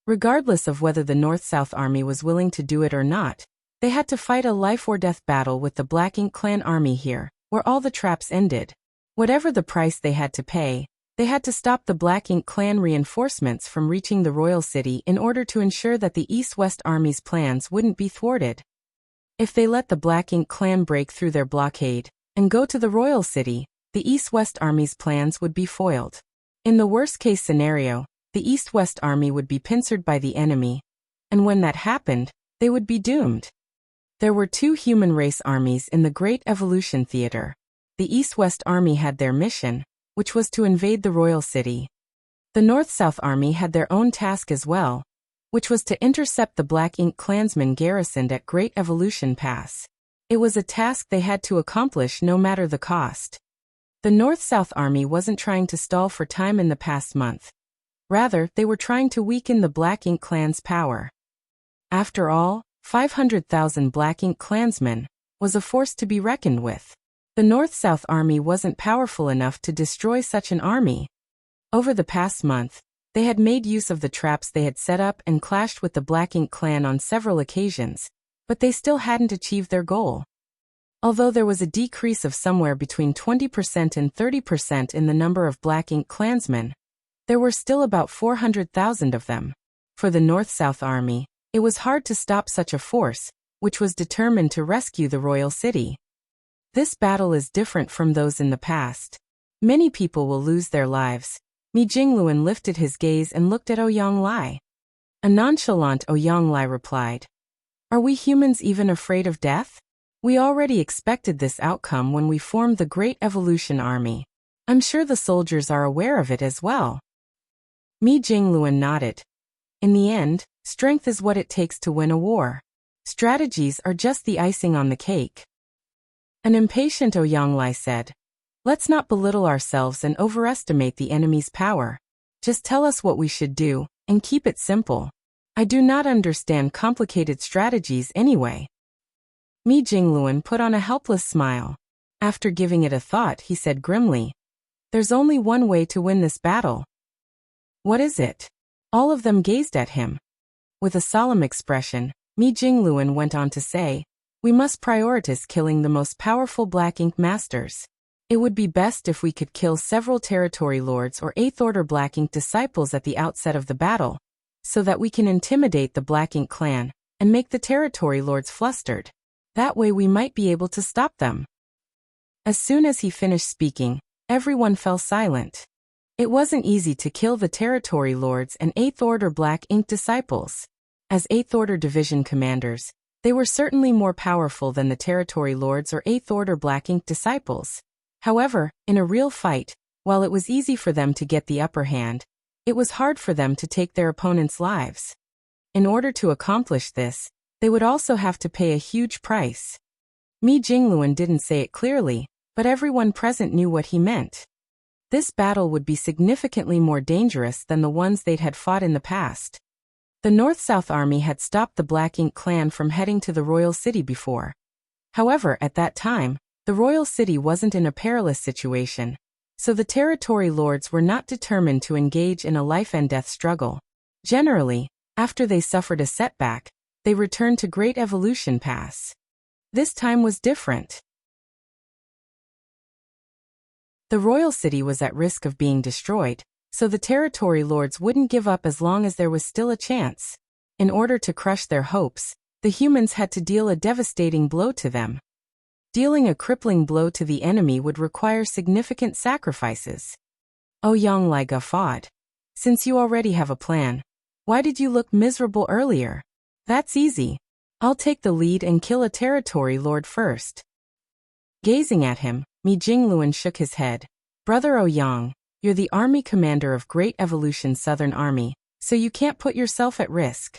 Regardless of whether the North-South Army was willing to do it or not, they had to fight a life-or-death battle with the Black Ink clan army here, where all the traps ended. Whatever the price they had to pay, they had to stop the Black Ink clan reinforcements from reaching the Royal City in order to ensure that the East-West Army's plans wouldn't be thwarted. If they let the Black Ink clan break through their blockade and go to the Royal City, the East-West Army's plans would be foiled. In the worst-case scenario, the East-West Army would be pincered by the enemy, and when that happened, they would be doomed. There were two human race armies in the Great Evolution Theater. The East-West Army had their mission, which was to invade the Royal City. The North-South Army had their own task as well, which was to intercept the Black Ink clansmen garrisoned at Great Evolution Pass. It was a task they had to accomplish no matter the cost. The North-South Army wasn't trying to stall for time in the past month. Rather, they were trying to weaken the Black Ink clan's power. After all, 500,000 Black Ink clansmen was a force to be reckoned with. The North-South Army wasn't powerful enough to destroy such an army. Over the past month, they had made use of the traps they had set up and clashed with the Black Ink clan on several occasions, but they still hadn't achieved their goal. Although there was a decrease of somewhere between 20% and 30% in the number of Black Ink clansmen, there were still about 400,000 of them. For the North-South Army, it was hard to stop such a force, which was determined to rescue the Royal City. This battle is different from those in the past. Many people will lose their lives. Mi Jingluan lifted his gaze and looked at Ouyang Lai. A nonchalant Ouyang Lai replied, "Are we humans even afraid of death? We already expected this outcome when we formed the Great Evolution Army. I'm sure the soldiers are aware of it as well." Mi Jingluan nodded. In the end, strength is what it takes to win a war. Strategies are just the icing on the cake. An impatient Ouyang Lai said, "Let's not belittle ourselves and overestimate the enemy's power. Just tell us what we should do, and keep it simple. I do not understand complicated strategies anyway." Mi Jingluan put on a helpless smile. After giving it a thought, he said grimly, "There's only one way to win this battle." "What is it?" All of them gazed at him. With a solemn expression, Mi Jingluan went on to say, "We must prioritize killing the most powerful Black Ink masters. It would be best if we could kill several territory lords or 8th Order Black Ink disciples at the outset of the battle, so that we can intimidate the Black Ink clan and make the territory lords flustered. That way we might be able to stop them." As soon as he finished speaking, everyone fell silent. It wasn't easy to kill the territory lords and 8th Order Black Ink disciples. As 8th Order division commanders, they were certainly more powerful than the territory lords or 8th Order Black Ink disciples. However, in a real fight, while it was easy for them to get the upper hand, it was hard for them to take their opponents' lives. In order to accomplish this, they would also have to pay a huge price. Mi Jingluan didn't say it clearly, but everyone present knew what he meant. This battle would be significantly more dangerous than the ones they'd had fought in the past. The North-South Army had stopped the Black Ink clan from heading to the Royal City before. However, at that time, the Royal City wasn't in a perilous situation, so the territory lords were not determined to engage in a life-and-death struggle. Generally, after they suffered a setback, they returned to Great Evolution Pass. This time was different. The royal city was at risk of being destroyed, so the territory lords wouldn't give up as long as there was still a chance. In order to crush their hopes, the humans had to deal a devastating blow to them. Dealing a crippling blow to the enemy would require significant sacrifices. Yonglai guffawed. Since you already have a plan, why did you look miserable earlier? That's easy. I'll take the lead and kill a territory lord first. Gazing at him, Mi Jingluan shook his head. Brother Ouyang, you're the army commander of Great Evolution Southern Army, so you can't put yourself at risk.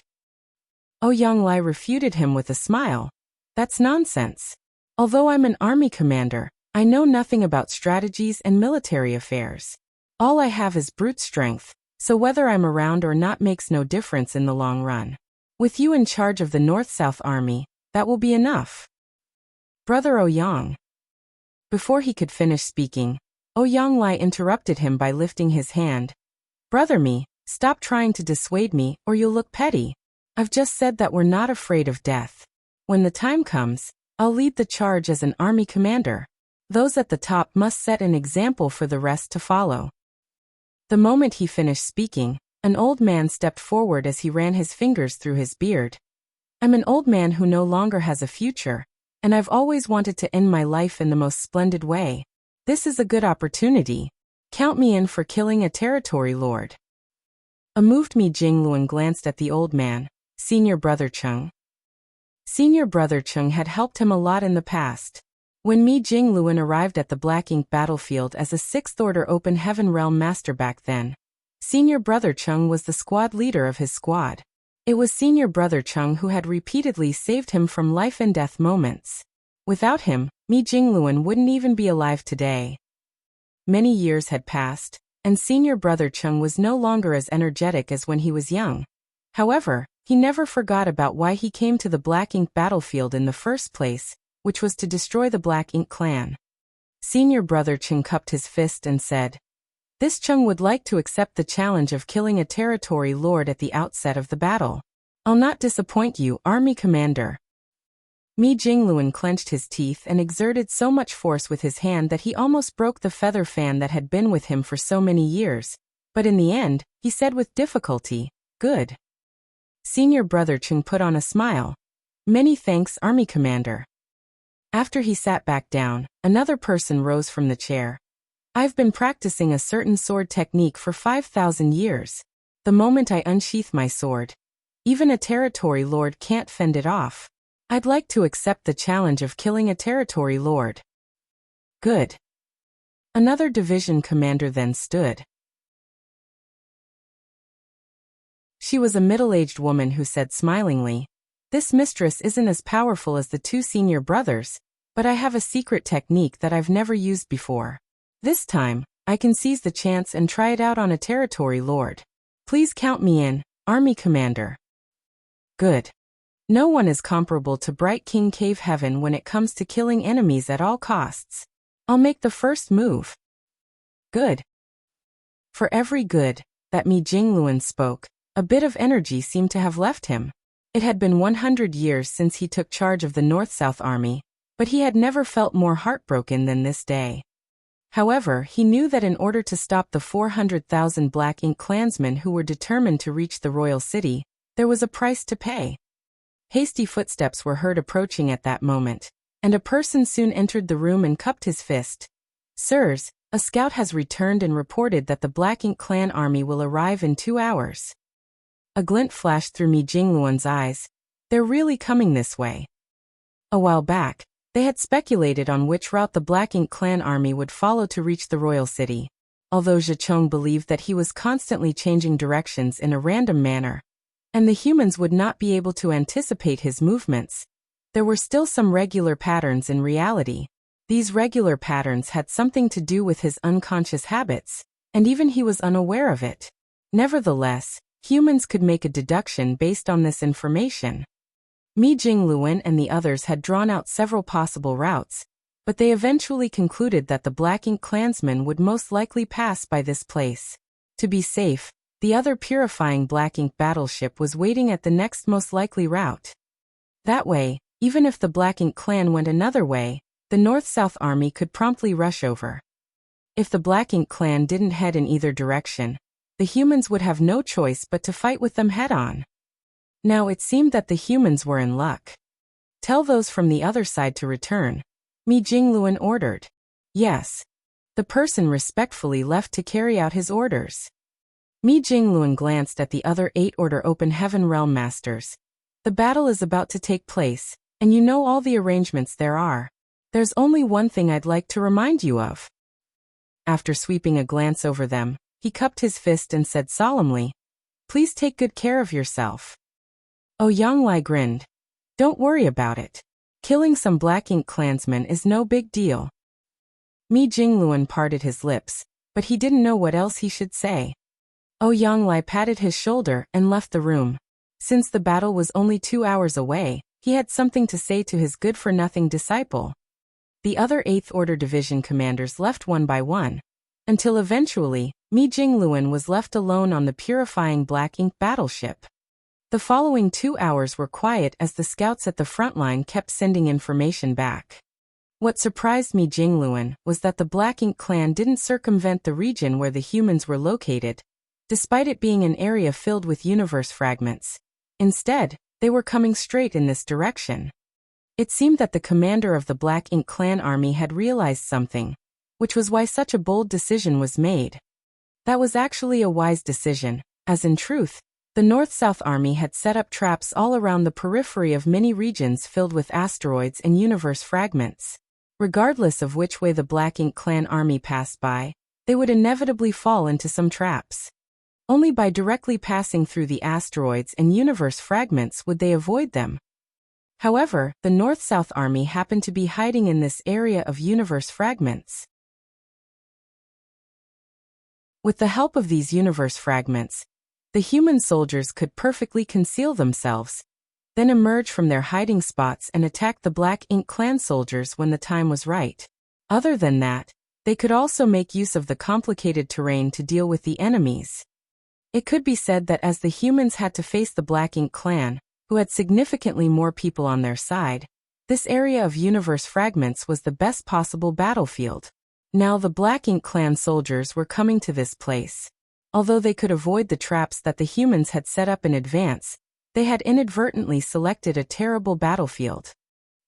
Yonglai refuted him with a smile. That's nonsense. Although I'm an army commander, I know nothing about strategies and military affairs. All I have is brute strength, so whether I'm around or not makes no difference in the long run. With you in charge of the North-South Army, that will be enough. Brother Ouyang. Before he could finish speaking, Yonglai interrupted him by lifting his hand. Brother Mi, stop trying to dissuade me or you'll look petty. I've just said that we're not afraid of death. When the time comes, I'll lead the charge as an army commander. Those at the top must set an example for the rest to follow. The moment he finished speaking, an old man stepped forward as he ran his fingers through his beard. I'm an old man who no longer has a future, and I've always wanted to end my life in the most splendid way. This is a good opportunity. Count me in for killing a territory lord. A moved Mi Jingluan glanced at the old man. Senior Brother Chung. Senior Brother Chung had helped him a lot in the past. When Mi Jingluan arrived at the Black Ink battlefield as a 6th Order Open Heaven Realm Master back then, Senior Brother Chung was the squad leader of his squad. It was Senior Brother Chung who had repeatedly saved him from life and death moments. Without him, Mi Jingluan wouldn't even be alive today. Many years had passed, and Senior Brother Chung was no longer as energetic as when he was young. However, he never forgot about why he came to the Black Ink battlefield in the first place, which was to destroy the Black Ink clan. Senior Brother Chung cupped his fist and said, This Chung would like to accept the challenge of killing a territory lord at the outset of the battle. I'll not disappoint you, Army Commander. Mi Jingluan clenched his teeth and exerted so much force with his hand that he almost broke the feather fan that had been with him for so many years, but in the end, he said with difficulty, Good. Senior Brother Chung put on a smile. Many thanks, Army Commander. After he sat back down, another person rose from the chair. I've been practicing a certain sword technique for 5,000 years. The moment I unsheath my sword, even a territory lord can't fend it off. I'd like to accept the challenge of killing a territory lord. Good. Another division commander then stood. She was a middle-aged woman who said smilingly, This mistress isn't as powerful as the 2 senior brothers, but I have a secret technique that I've never used before. This time, I can seize the chance and try it out on a territory lord. Please count me in, Army Commander. Good. No one is comparable to Bright King Cave Heaven when it comes to killing enemies at all costs. I'll make the first move. Good. For every good that Mi Jingluan spoke, a bit of energy seemed to have left him. It had been 100 years since he took charge of the North-South Army, but he had never felt more heartbroken than this day. However, he knew that in order to stop the 400,000 Black Ink clansmen who were determined to reach the royal city, there was a price to pay. Hasty footsteps were heard approaching at that moment, and a person soon entered the room and cupped his fist. Sirs, a scout has returned and reported that the Black Ink clan army will arrive in 2 hours. A glint flashed through Mi Jingluan's eyes. They're really coming this way. A while back, they had speculated on which route the Black Ink clan army would follow to reach the royal city. Although Zhichong believed that he was constantly changing directions in a random manner, and the humans would not be able to anticipate his movements, there were still some regular patterns in reality. These regular patterns had something to do with his unconscious habits, and even he was unaware of it. Nevertheless, humans could make a deduction based on this information. Mi Jingluan and the others had drawn out several possible routes, but they eventually concluded that the Black Ink clansmen would most likely pass by this place. To be safe, the other purifying Black Ink battleship was waiting at the next most likely route. That way, Even if the Black Ink clan went another way, the North-South army could promptly rush over. If the Black Ink clan didn't head in either direction, the humans would have no choice but to fight with them head-on. Now it seemed that the humans were in luck. Tell those from the other side to return, Mi Jingluan ordered. Yes. The person respectfully left to carry out his orders. Mi Jingluan glanced at the other 8 Order Open Heaven Realm Masters. The battle is about to take place, and you know all the arrangements there are. There's only one thing I'd like to remind you of. After sweeping a glance over them, he cupped his fist and said solemnly, "Please take good care of yourself." Yanglai grinned. "Don't worry about it. Killing some Black Ink clansmen is no big deal." Mi Jingluan parted his lips, but he didn't know what else he should say. Yanglai patted his shoulder and left the room. Since the battle was only 2 hours away, he had something to say to his good-for-nothing disciple. The other 8th Order Division commanders left one by one, until eventually, Mi Jingluan was left alone on the purifying Black Ink battleship. The following 2 hours were quiet as the scouts at the front line kept sending information back. What surprised Mi Jingluan was that the Black Ink clan didn't circumvent the region where the humans were located, despite it being an area filled with universe fragments. Instead, they were coming straight in this direction. It seemed that the commander of the Black Ink clan army had realized something, which was why such a bold decision was made. That was actually a wise decision, as in truth, the North-South army had set up traps all around the periphery of many regions filled with asteroids and universe fragments. Regardless of which way the Black Ink clan army passed by, they would inevitably fall into some traps. Only by directly passing through the asteroids and universe fragments would they avoid them. However, the North-South army happened to be hiding in this area of universe fragments. With the help of these universe fragments, the human soldiers could perfectly conceal themselves, then emerge from their hiding spots and attack the Black Ink clan soldiers when the time was right. Other than that, they could also make use of the complicated terrain to deal with the enemies. It could be said that as the humans had to face the Black Ink clan, who had significantly more people on their side, this area of universe fragments was the best possible battlefield. Now the Black Ink clan soldiers were coming to this place. Although they could avoid the traps that the humans had set up in advance, they had inadvertently selected a terrible battlefield.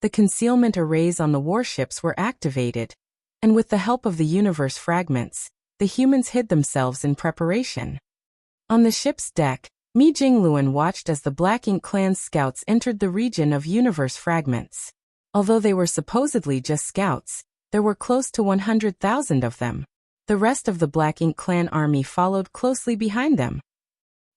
The concealment arrays on the warships were activated, and with the help of the universe fragments, the humans hid themselves in preparation. On the ship's deck, Mi Jingluan watched as the Black Ink clan's scouts entered the region of universe fragments. Although they were supposedly just scouts, there were close to 100,000 of them. The rest of the Black Ink clan army followed closely behind them.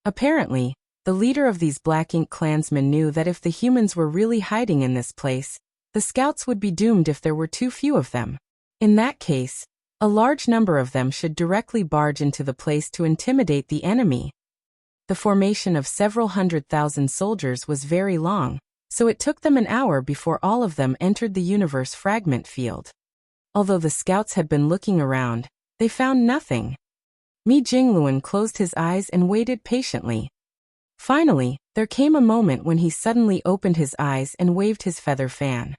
Apparently, the leader of these Black Ink clansmen knew that if the humans were really hiding in this place, the scouts would be doomed if there were too few of them. In that case, a large number of them should directly barge into the place to intimidate the enemy. The formation of several 100,000 soldiers was very long, so it took them an hour before all of them entered the universe fragment field. Although the scouts had been looking around, they found nothing. Mi Jingluan closed his eyes and waited patiently. Finally, there came a moment when he suddenly opened his eyes and waved his feather fan.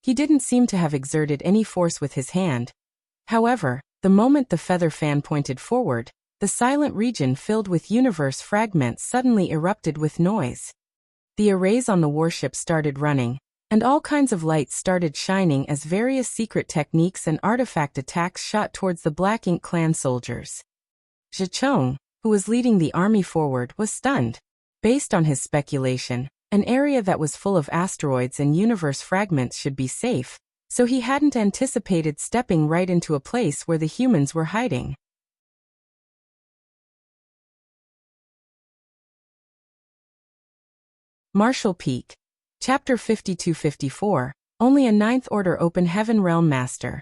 He didn't seem to have exerted any force with his hand. However, the moment the feather fan pointed forward, the silent region filled with universe fragments suddenly erupted with noise. The arrays on the warship started running, and all kinds of lights started shining as various secret techniques and artifact attacks shot towards the Black Ink clan soldiers. Zhicheng, who was leading the army forward, was stunned. Based on his speculation, an area that was full of asteroids and universe fragments should be safe, so he hadn't anticipated stepping right into a place where the humans were hiding. Martial Peak. Chapter 52-54, only a 9th Order Open Heaven Realm Master.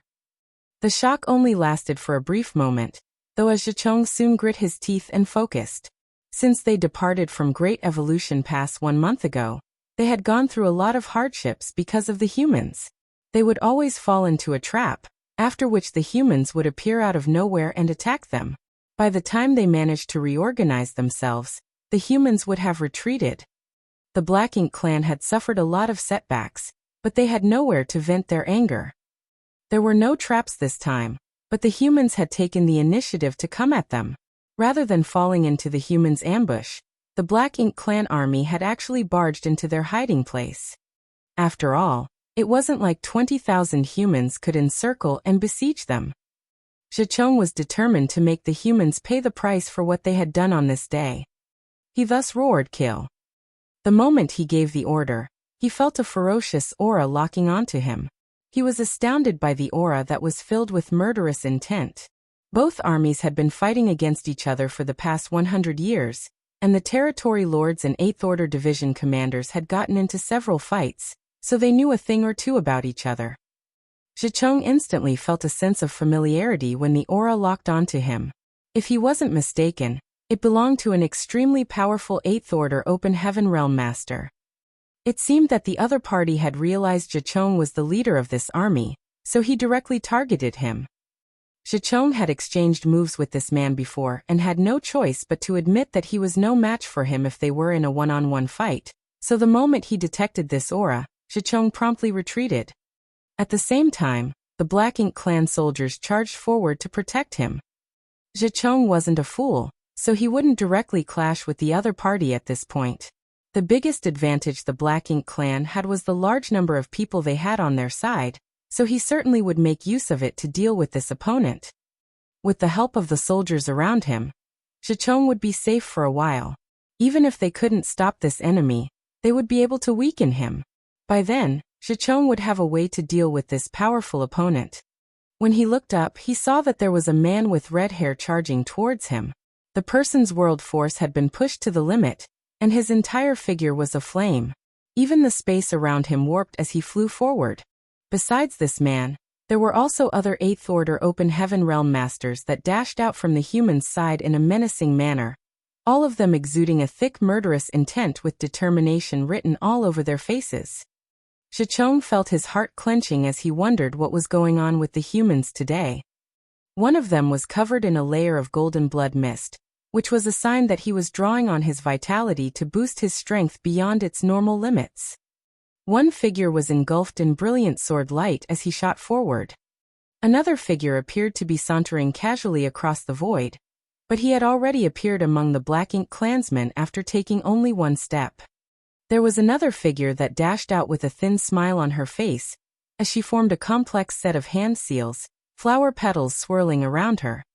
The shock only lasted for a brief moment, though as Zhicheng soon grit his teeth and focused. Since they departed from Great Evolution Pass 1 month ago, they had gone through a lot of hardships because of the humans. They would always fall into a trap, after which the humans would appear out of nowhere and attack them. By the time they managed to reorganize themselves, the humans would have retreated. The Black Ink clan had suffered a lot of setbacks, but they had nowhere to vent their anger. There were no traps this time, but the humans had taken the initiative to come at them. Rather than falling into the humans' ambush, the Black Ink clan army had actually barged into their hiding place. After all, it wasn't like 20,000 humans could encircle and besiege them. Zhicheng was determined to make the humans pay the price for what they had done on this day. He thus roared, "Kill!" The moment he gave the order, he felt a ferocious aura locking onto him. He was astounded by the aura that was filled with murderous intent. Both armies had been fighting against each other for the past 100 years, and the territory lords and 8th Order Division commanders had gotten into several fights, so they knew a thing or two about each other. Zhicheng instantly felt a sense of familiarity when the aura locked onto him. If he wasn't mistaken, it belonged to an extremely powerful 8th Order Open Heaven Realm Master. It seemed that the other party had realized Zhicheng was the leader of this army, so he directly targeted him. Zhicheng had exchanged moves with this man before and had no choice but to admit that he was no match for him if they were in a one-on-one fight, so the moment he detected this aura, Zhicheng promptly retreated. At the same time, the Black Ink clan soldiers charged forward to protect him. Zhicheng wasn't a fool, so he wouldn't directly clash with the other party at this point. The biggest advantage the Black Ink clan had was the large number of people they had on their side, so he certainly would make use of it to deal with this opponent. With the help of the soldiers around him, Zhicheng would be safe for a while. Even if they couldn't stop this enemy, they would be able to weaken him. By then, Zhicheng would have a way to deal with this powerful opponent. When he looked up, he saw that there was a man with red hair charging towards him. The person's world force had been pushed to the limit, and his entire figure was aflame. Even the space around him warped as he flew forward. Besides this man, there were also other 8th Order Open Heaven Realm Masters that dashed out from the humans' side in a menacing manner, all of them exuding a thick murderous intent with determination written all over their faces. Zhicheng felt his heart clenching as he wondered what was going on with the humans today. One of them was covered in a layer of golden blood mist, which was a sign that he was drawing on his vitality to boost his strength beyond its normal limits. One figure was engulfed in brilliant sword light as he shot forward. Another figure appeared to be sauntering casually across the void, but he had already appeared among the Black Ink clansmen after taking only one step. There was another figure that dashed out with a thin smile on her face, as she formed a complex set of hand seals, flower petals swirling around her.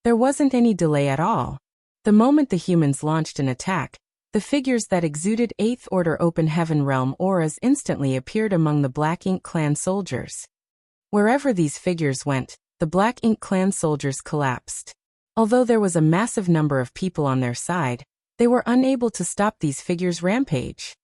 There wasn't any delay at all. The moment the humans launched an attack, the figures that exuded 8th Order Open Heaven Realm auras instantly appeared among the Black Ink clan soldiers. Wherever these figures went, the Black Ink clan soldiers collapsed. Although there was a massive number of people on their side, they were unable to stop these figures' rampage.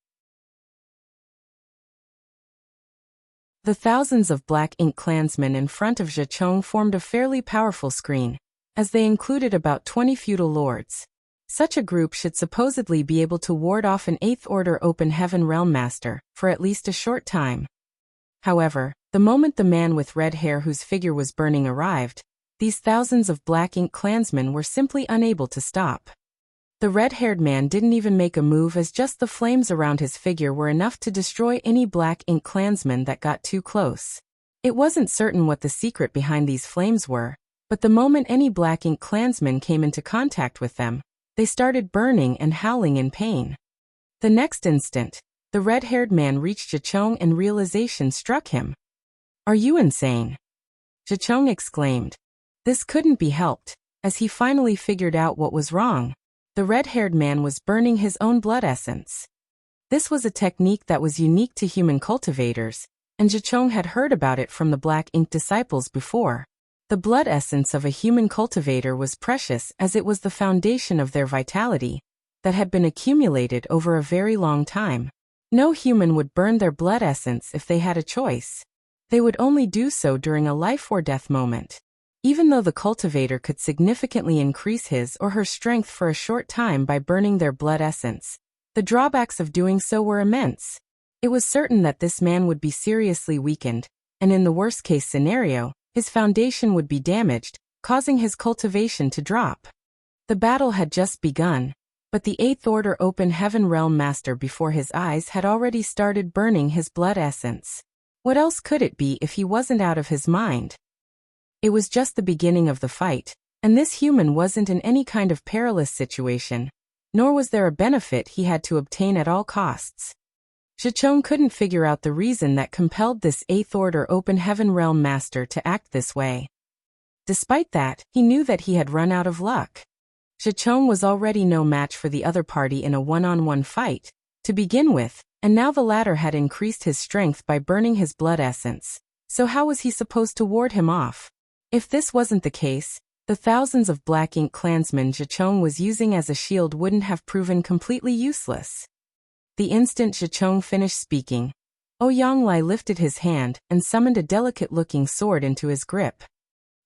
The thousands of Black Ink clansmen in front of Zhicheng formed a fairly powerful screen, as they included about 20 feudal lords. Such a group should supposedly be able to ward off an 8th Order Open Heaven Realm Master for at least a short time. However, the moment the man with red hair whose figure was burning arrived, these thousands of Black Ink clansmen were simply unable to stop. The red-haired man didn't even make a move, as just the flames around his figure were enough to destroy any Black Ink clansman that got too close. It wasn't certain what the secret behind these flames were, but the moment any Black Ink clansman came into contact with them, they started burning and howling in pain. The next instant, the red-haired man reached Zhicheng and realization struck him. "Are you insane?" Zhicheng exclaimed. This couldn't be helped, as he finally figured out what was wrong. The red-haired man was burning his own blood essence. This was a technique that was unique to human cultivators, and Zhicheng had heard about it from the Black Ink disciples before. The blood essence of a human cultivator was precious, as it was the foundation of their vitality that had been accumulated over a very long time. No human would burn their blood essence if they had a choice. They would only do so during a life-or-death moment. Even though the cultivator could significantly increase his or her strength for a short time by burning their blood essence, the drawbacks of doing so were immense. It was certain that this man would be seriously weakened, and in the worst-case scenario, his foundation would be damaged, causing his cultivation to drop. The battle had just begun, But the 8th Order Open Heaven Realm Master before his eyes had already started burning his blood essence. What else could it be if he wasn't out of his mind? It was just the beginning of the fight, and this human wasn't in any kind of perilous situation, nor was there a benefit he had to obtain at all costs. Zhicheng couldn't figure out the reason that compelled this 8th Order Open Heaven Realm Master to act this way. Despite that, he knew that he had run out of luck. Zhicheng was already no match for the other party in a one-on-one fight, to begin with, and now the latter had increased his strength by burning his blood essence. So how was he supposed to ward him off? If this wasn't the case, the thousands of Black Ink clansmen Zhicheng was using as a shield wouldn't have proven completely useless. The instant Zhicheng finished speaking, Ouyang lifted his hand and summoned a delicate-looking sword into his grip.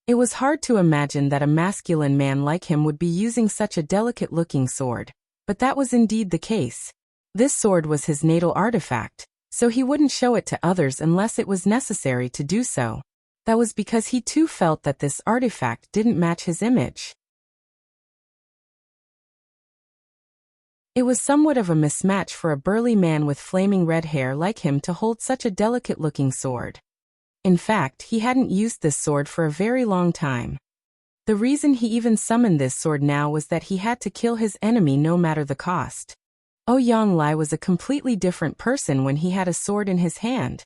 It was hard to imagine that a masculine man like him would be using such a delicate-looking sword, but that was indeed the case. This sword was his natal artifact, so he wouldn't show it to others unless it was necessary to do so. That was because he too felt that this artifact didn't match his image. It was somewhat of a mismatch for a burly man with flaming red hair like him to hold such a delicate-looking sword. In fact, he hadn't used this sword for a very long time. The reason he even summoned this sword now was that he had to kill his enemy no matter the cost. Ouyang was a completely different person when he had a sword in his hand.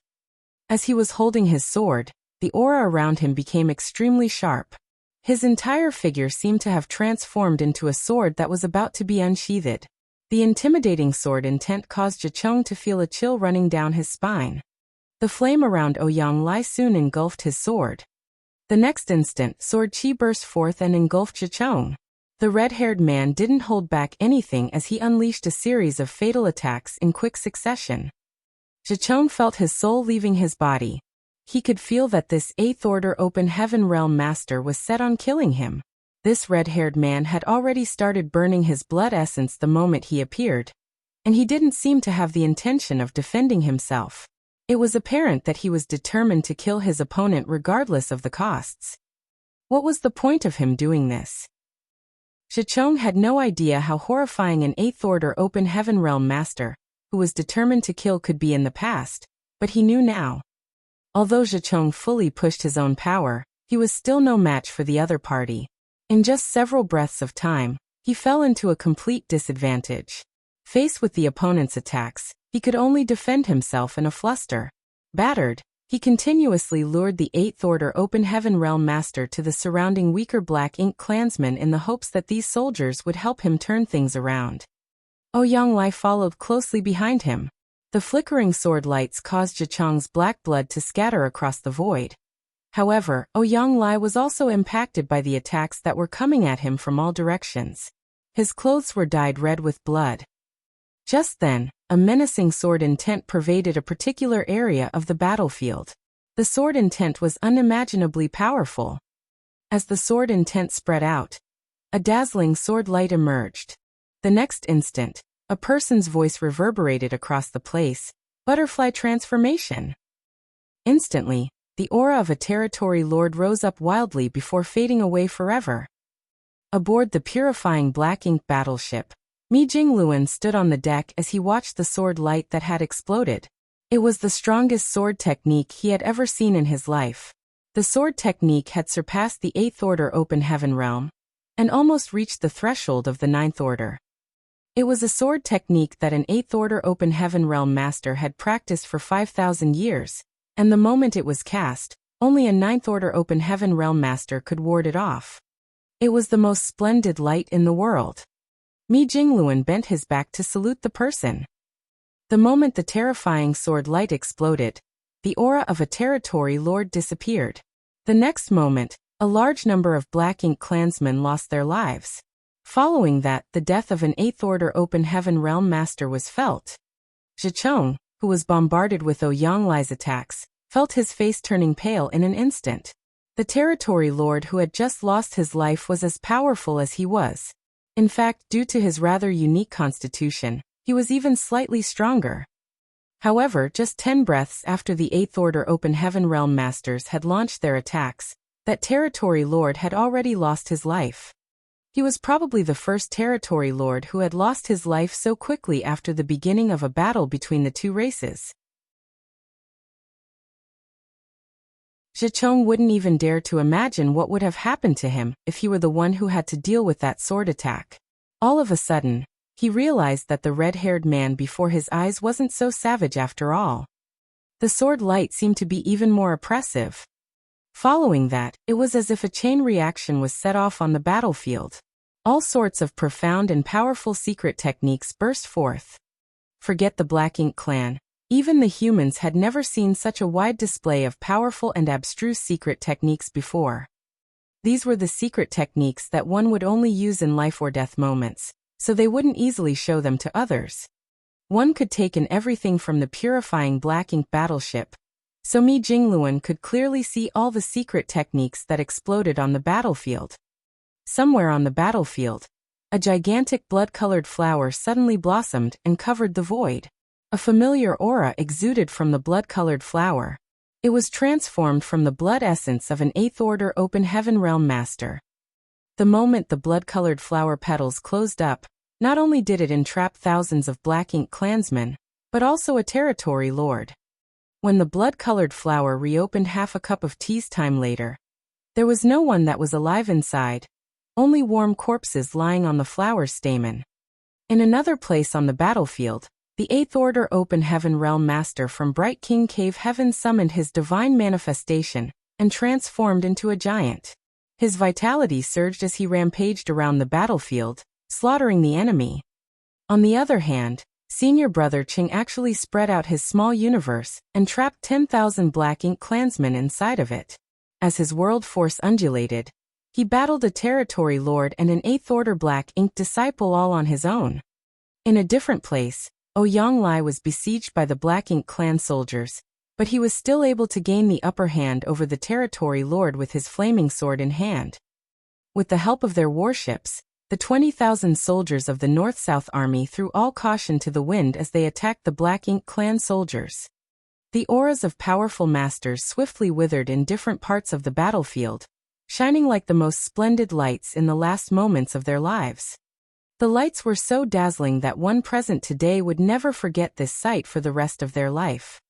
As he was holding his sword, the aura around him became extremely sharp. His entire figure seemed to have transformed into a sword that was about to be unsheathed. The intimidating sword intent caused Zhicheng to feel a chill running down his spine. The flame around Ouyang soon engulfed his sword. The next instant, sword chi burst forth and engulfed Zhicheng. The red-haired man didn't hold back anything as he unleashed a series of fatal attacks in quick succession. Zhicheng felt his soul leaving his body. He could feel that this 8th Order Open Heaven Realm Master was set on killing him. This red-haired man had already started burning his blood essence the moment he appeared, and he didn't seem to have the intention of defending himself. It was apparent that he was determined to kill his opponent regardless of the costs. What was the point of him doing this? Zhicheng had no idea how horrifying an 8th Order Open Heaven Realm Master, who was determined to kill, could be in the past, but he knew now. Although Zhicheng fully pushed his own power, he was still no match for the other party. In just several breaths of time, he fell into a complete disadvantage. Faced with the opponent's attacks, he could only defend himself in a fluster. Battered, he continuously lured the 8th Order Open Heaven Realm Master to the surrounding weaker Black Ink clansmen in the hopes that these soldiers would help him turn things around. Ouyang followed closely behind him. The flickering sword lights caused Zhicheng's black blood to scatter across the void. However, Ouyang was also impacted by the attacks that were coming at him from all directions. His clothes were dyed red with blood. Just then, a menacing sword intent pervaded a particular area of the battlefield. The sword intent was unimaginably powerful. As the sword intent spread out, a dazzling sword light emerged. The next instant, a person's voice reverberated across the place. Butterfly transformation. Instantly, the aura of a territory lord rose up wildly before fading away forever. Aboard the purifying Black Ink battleship, Mi Jingluan stood on the deck as he watched the sword light that had exploded. It was the strongest sword technique he had ever seen in his life. The sword technique had surpassed the 8th Order Open Heaven Realm, and almost reached the threshold of the 9th Order. It was a sword technique that an 8th Order Open Heaven Realm Master had practiced for 5,000 years, and the moment it was cast, only a 9th Order Open Heaven Realm Master could ward it off. It was the most splendid light in the world. Mi Jingluan bent his back to salute the person. The moment the terrifying sword light exploded, the aura of a territory lord disappeared. The next moment, a large number of Black Ink clansmen lost their lives. Following that, the death of an 8th Order Open Heaven Realm Master was felt. Zhicheng, who was bombarded with Ouyang attacks, felt his face turning pale in an instant. The territory lord who had just lost his life was as powerful as he was. In fact, due to his rather unique constitution, he was even slightly stronger. However, just 10 breaths after the 8th Order Open Heaven Realm Masters had launched their attacks, that territory lord had already lost his life. He was probably the first territory lord who had lost his life so quickly after the beginning of a battle between the two races. Zhicheng wouldn't even dare to imagine what would have happened to him if he were the one who had to deal with that sword attack. All of a sudden, he realized that the red-haired man before his eyes wasn't so savage after all. The sword light seemed to be even more oppressive. Following that, it was as if a chain reaction was set off on the battlefield. All sorts of profound and powerful secret techniques burst forth. Forget the Black Ink clan. Even the humans had never seen such a wide display of powerful and abstruse secret techniques before. These were the secret techniques that one would only use in life or death moments, so they wouldn't easily show them to others. One could take in everything from the purifying Black Ink battleship, so Mi Jingluan could clearly see all the secret techniques that exploded on the battlefield. Somewhere on the battlefield, a gigantic blood-colored flower suddenly blossomed and covered the void. A familiar aura exuded from the blood-colored flower. It was transformed from the blood essence of an 8th Order Open Heaven Realm Master. The moment the blood-colored flower petals closed up, not only did it entrap thousands of Black Ink clansmen, but also a territory lord. When the blood-colored flower reopened half a cup of tea's time later, there was no one that was alive inside, only warm corpses lying on the flower stamen. In another place on the battlefield, the 8th Order Open Heaven Realm Master from Bright King Cave Heaven summoned his divine manifestation and transformed into a giant. His vitality surged as he rampaged around the battlefield, slaughtering the enemy. On the other hand, Senior Brother Qing actually spread out his small universe and trapped 10,000 Black Ink clansmen inside of it. As his world force undulated, he battled a territory lord and an 8th Order Black Ink disciple all on his own. In a different place, Oyanglai was besieged by the Black Ink clan soldiers, but he was still able to gain the upper hand over the territory lord with his flaming sword in hand. With the help of their warships, the 20,000 soldiers of the North-South Army threw all caution to the wind as they attacked the Black Ink clan soldiers. The auras of powerful masters swiftly withered in different parts of the battlefield, shining like the most splendid lights in the last moments of their lives. The lights were so dazzling that one present today would never forget this sight for the rest of their life.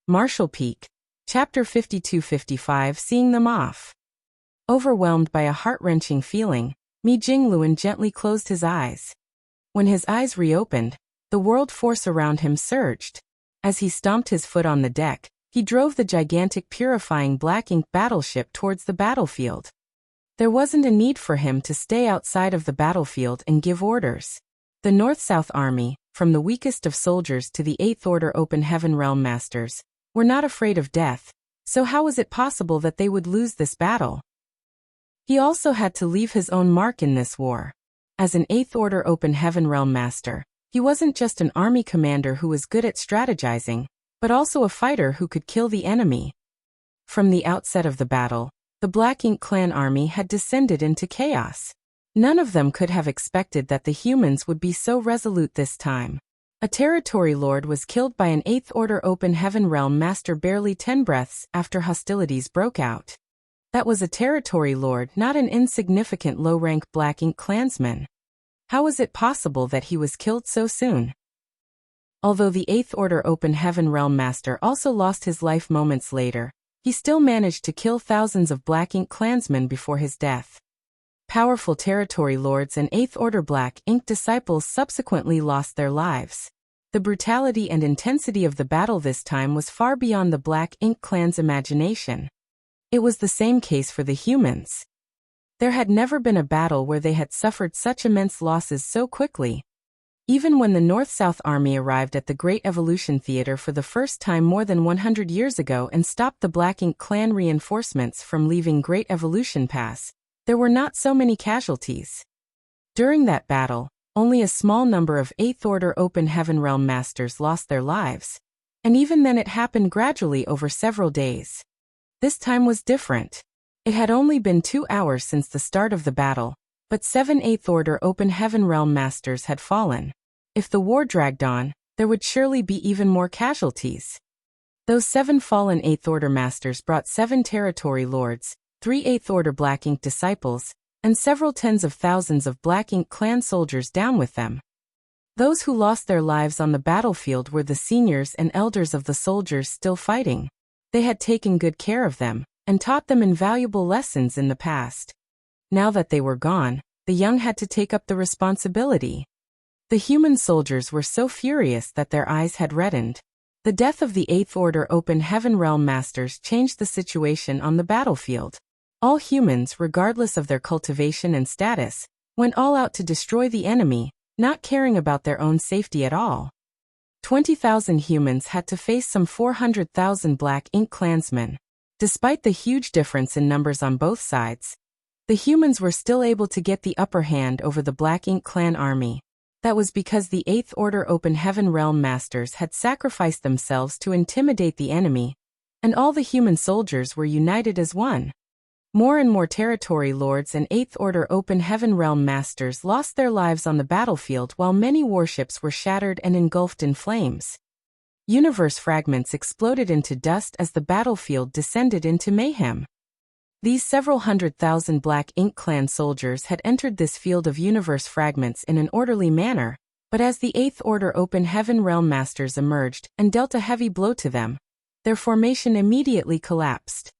Marshall Peak, Chapter 52-55. Seeing them off. Overwhelmed by a heart-wrenching feeling, Mi Jingluan gently closed his eyes. When his eyes reopened, the world force around him surged. As he stomped his foot on the deck, he drove the gigantic purifying Black Ink battleship towards the battlefield. There wasn't a need for him to stay outside of the battlefield and give orders. The North-South Army, from the weakest of soldiers to the 8th Order Open Heaven Realm Masters, were not afraid of death, so how was it possible that they would lose this battle? He also had to leave his own mark in this war. As an 8th Order Open Heaven Realm Master, he wasn't just an army commander who was good at strategizing, but also a fighter who could kill the enemy. From the outset of the battle, the Black Ink clan army had descended into chaos. None of them could have expected that the humans would be so resolute this time. A territory lord was killed by an 8th Order Open Heaven Realm Master barely 10 breaths after hostilities broke out. That was a territory lord, not an insignificant low-rank Black Ink clansman. How was it possible that he was killed so soon? Although the 8th Order Open Heaven Realm Master also lost his life moments later, he still managed to kill thousands of Black Ink clansmen before his death. Powerful territory lords and 8th Order Black Ink disciples subsequently lost their lives. The brutality and intensity of the battle this time was far beyond the Black Ink clan's imagination. It was the same case for the humans. There had never been a battle where they had suffered such immense losses so quickly. Even when the North-South Army arrived at the Great Evolution Theater for the first time more than 100 years ago and stopped the Black Ink clan reinforcements from leaving Great Evolution Pass, there were not so many casualties. During that battle, only a small number of 8th Order Open Heaven Realm Masters lost their lives, and even then it happened gradually over several days. This time was different. It had only been 2 hours since the start of the battle, but 7 8th Order Open Heaven Realm Masters had fallen. If the war dragged on, there would surely be even more casualties. Those 7 fallen 8th Order Masters brought 7 Territory Lords, 3 8th Order Black Ink disciples, and several tens of thousands of Black Ink clan soldiers down with them. Those who lost their lives on the battlefield were the seniors and elders of the soldiers still fighting. They had taken good care of them, and taught them invaluable lessons in the past. Now that they were gone, the young had to take up the responsibility. The human soldiers were so furious that their eyes had reddened. The death of the 8th Order Open Heaven Realm Masters changed the situation on the battlefield. All humans, regardless of their cultivation and status, went all out to destroy the enemy, not caring about their own safety at all. 20,000 humans had to face some 400,000 Black Ink clansmen. Despite the huge difference in numbers on both sides, the humans were still able to get the upper hand over the Black Ink clan army. That was because the 8th Order Open Heaven Realm Masters had sacrificed themselves to intimidate the enemy, and all the human soldiers were united as one. More and more Territory Lords and 8th Order Open Heaven Realm Masters lost their lives on the battlefield while many warships were shattered and engulfed in flames. Universe fragments exploded into dust as the battlefield descended into mayhem. These several 100,000 Black Ink clan soldiers had entered this field of universe fragments in an orderly manner, but as the 8th Order Open Heaven Realm Masters emerged and dealt a heavy blow to them, their formation immediately collapsed.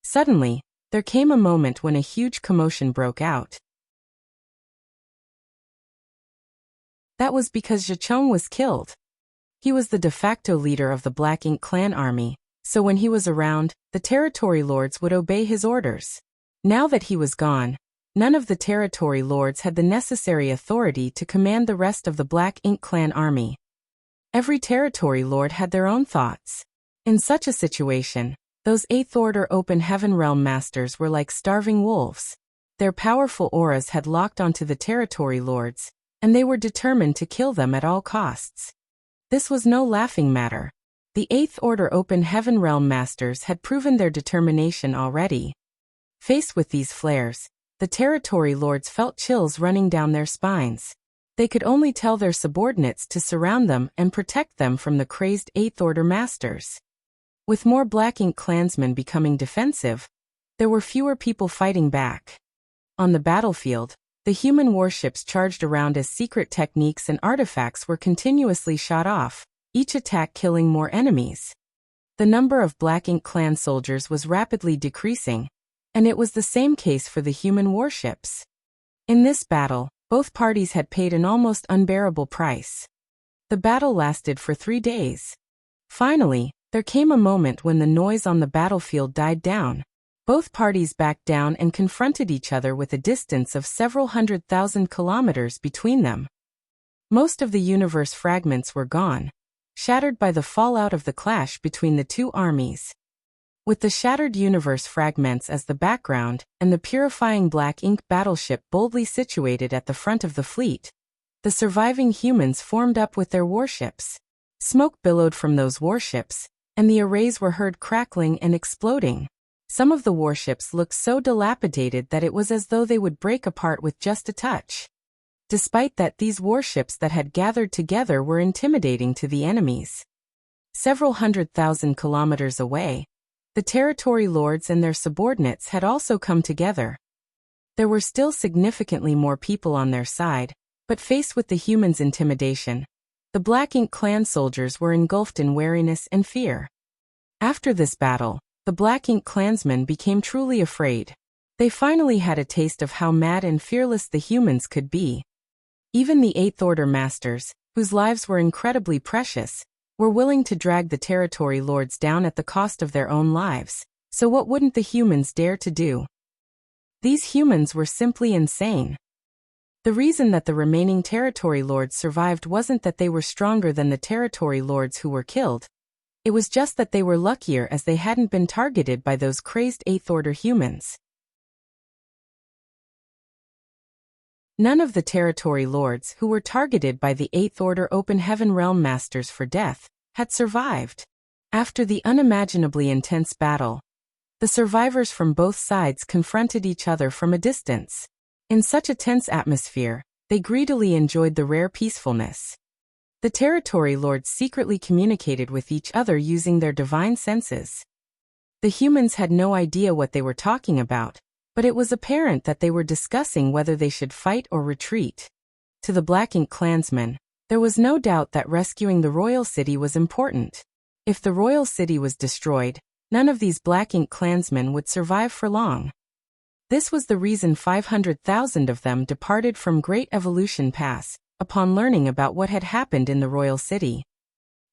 Suddenly, there came a moment when a huge commotion broke out. That was because Zhicheng was killed. He was the de facto leader of the Black Ink clan army, so when he was around, the Territory Lords would obey his orders. Now that he was gone, none of the Territory Lords had the necessary authority to command the rest of the Black Ink clan army. Every Territory Lord had their own thoughts. In such a situation, those 8th Order Open Heaven Realm Masters were like starving wolves. Their powerful auras had locked onto the Territory Lords, and they were determined to kill them at all costs. This was no laughing matter. The 8th Order Open Heaven Realm Masters had proven their determination already. Faced with these flares, the Territory Lords felt chills running down their spines. They could only tell their subordinates to surround them and protect them from the crazed 8th Order Masters. With more Black Ink clansmen becoming defensive, there were fewer people fighting back. On the battlefield, the human warships charged around as secret techniques and artifacts were continuously shot off, each attack killing more enemies. The number of Black Ink clan soldiers was rapidly decreasing, and it was the same case for the human warships. In this battle, both parties had paid an almost unbearable price. The battle lasted for 3 days. Finally, there came a moment when the noise on the battlefield died down. Both parties backed down and confronted each other with a distance of several 100,000 kilometers between them. Most of the universe fragments were gone, shattered by the fallout of the clash between the two armies. With the shattered universe fragments as the background, and the purifying Black Ink battleship boldly situated at the front of the fleet, the surviving humans formed up with their warships. Smoke billowed from those warships, and the arrays were heard crackling and exploding. Some of the warships looked so dilapidated that it was as though they would break apart with just a touch. Despite that, these warships that had gathered together were intimidating to the enemies. Several 100,000 kilometers away, the Territory Lords and their subordinates had also come together. There were still significantly more people on their side, but faced with the humans' intimidation, the Black Ink clan soldiers were engulfed in wariness and fear. After this battle, the Black Ink clansmen became truly afraid. They finally had a taste of how mad and fearless the humans could be. Even the 8th Order Masters, whose lives were incredibly precious, were willing to drag the Territory Lords down at the cost of their own lives. So what wouldn't the humans dare to do? These humans were simply insane. The reason that the remaining Territory Lords survived wasn't that they were stronger than the Territory Lords who were killed. It was just that they were luckier as they hadn't been targeted by those crazed 8th Order humans. None of the Territory Lords who were targeted by the 8th Order Open Heaven Realm Masters for death had survived. After the unimaginably intense battle, the survivors from both sides confronted each other from a distance. In such a tense atmosphere, they greedily enjoyed the rare peacefulness. The territory lords secretly communicated with each other using their divine senses. The humans had no idea what they were talking about, but it was apparent that they were discussing whether they should fight or retreat. To the Black Ink clansmen, there was no doubt that rescuing the royal city was important. If the royal city was destroyed, none of these Black Ink clansmen would survive for long. This was the reason 500,000 of them departed from Great Evolution Pass, upon learning about what had happened in the royal city.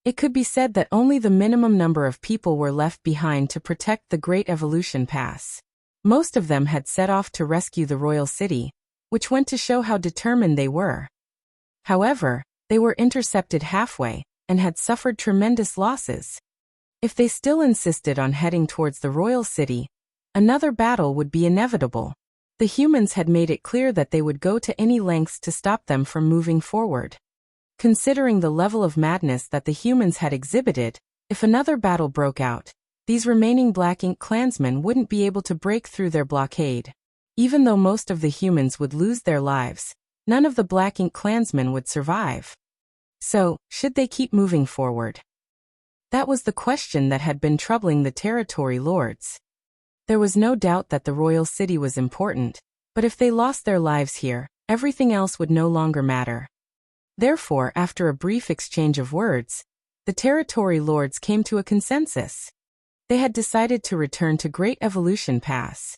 It could be said that only the minimum number of people were left behind to protect the Great Evolution Pass. Most of them had set off to rescue the royal city, which went to show how determined they were. However, they were intercepted halfway, and had suffered tremendous losses. If they still insisted on heading towards the royal city, another battle would be inevitable. The humans had made it clear that they would go to any lengths to stop them from moving forward. Considering the level of madness that the humans had exhibited, if another battle broke out, these remaining Black Ink clansmen wouldn't be able to break through their blockade. Even though most of the humans would lose their lives, none of the Black Ink clansmen would survive. So, should they keep moving forward? That was the question that had been troubling the territory lords. There was no doubt that the royal city was important, but if they lost their lives here, everything else would no longer matter. Therefore, after a brief exchange of words, the territory lords came to a consensus. They had decided to return to Great Evolution Pass.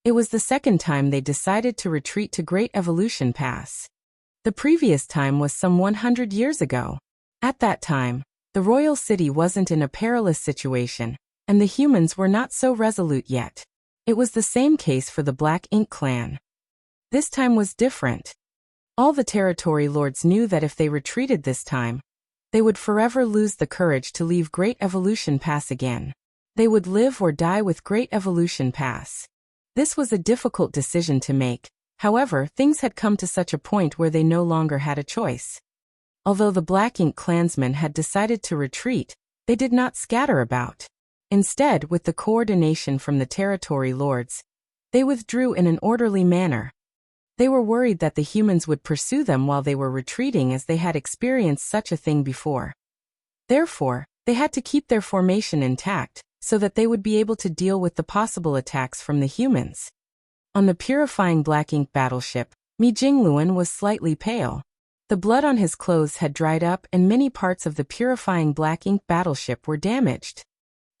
It was the second time they decided to retreat to Great Evolution Pass. The previous time was some 100 years ago. At that time, the royal city wasn't in a perilous situation, and the humans were not so resolute yet. It was the same case for the Black Ink clan. This time was different. All the territory lords knew that if they retreated this time, they would forever lose the courage to leave Great Evolution Pass again. They would live or die with Great Evolution Pass. This was a difficult decision to make. However, things had come to such a point where they no longer had a choice. Although the Black Ink clansmen had decided to retreat, they did not scatter about. Instead, with the coordination from the territory lords, they withdrew in an orderly manner. They were worried that the humans would pursue them while they were retreating, as they had experienced such a thing before. Therefore, they had to keep their formation intact, so that they would be able to deal with the possible attacks from the humans. On the purifying Black Ink battleship, Mi Jingluan was slightly pale. The blood on his clothes had dried up and many parts of the purifying Black Ink battleship were damaged.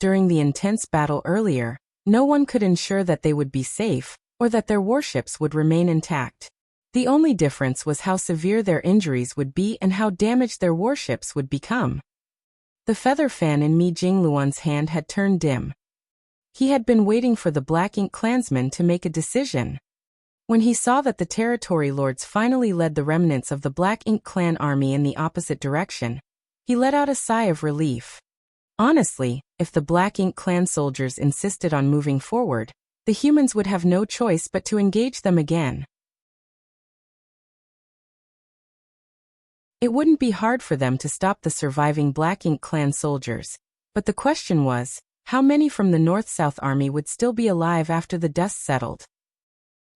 During the intense battle earlier, no one could ensure that they would be safe, or that their warships would remain intact. The only difference was how severe their injuries would be and how damaged their warships would become. The feather fan in Mi Jingluan's hand had turned dim. He had been waiting for the Black Ink clansmen to make a decision. When he saw that the territory lords finally led the remnants of the Black Ink clan army in the opposite direction, he let out a sigh of relief. Honestly, if the Black Ink clan soldiers insisted on moving forward, the humans would have no choice but to engage them again. It wouldn't be hard for them to stop the surviving Black Ink clan soldiers, but the question was, how many from the North-South army would still be alive after the dust settled?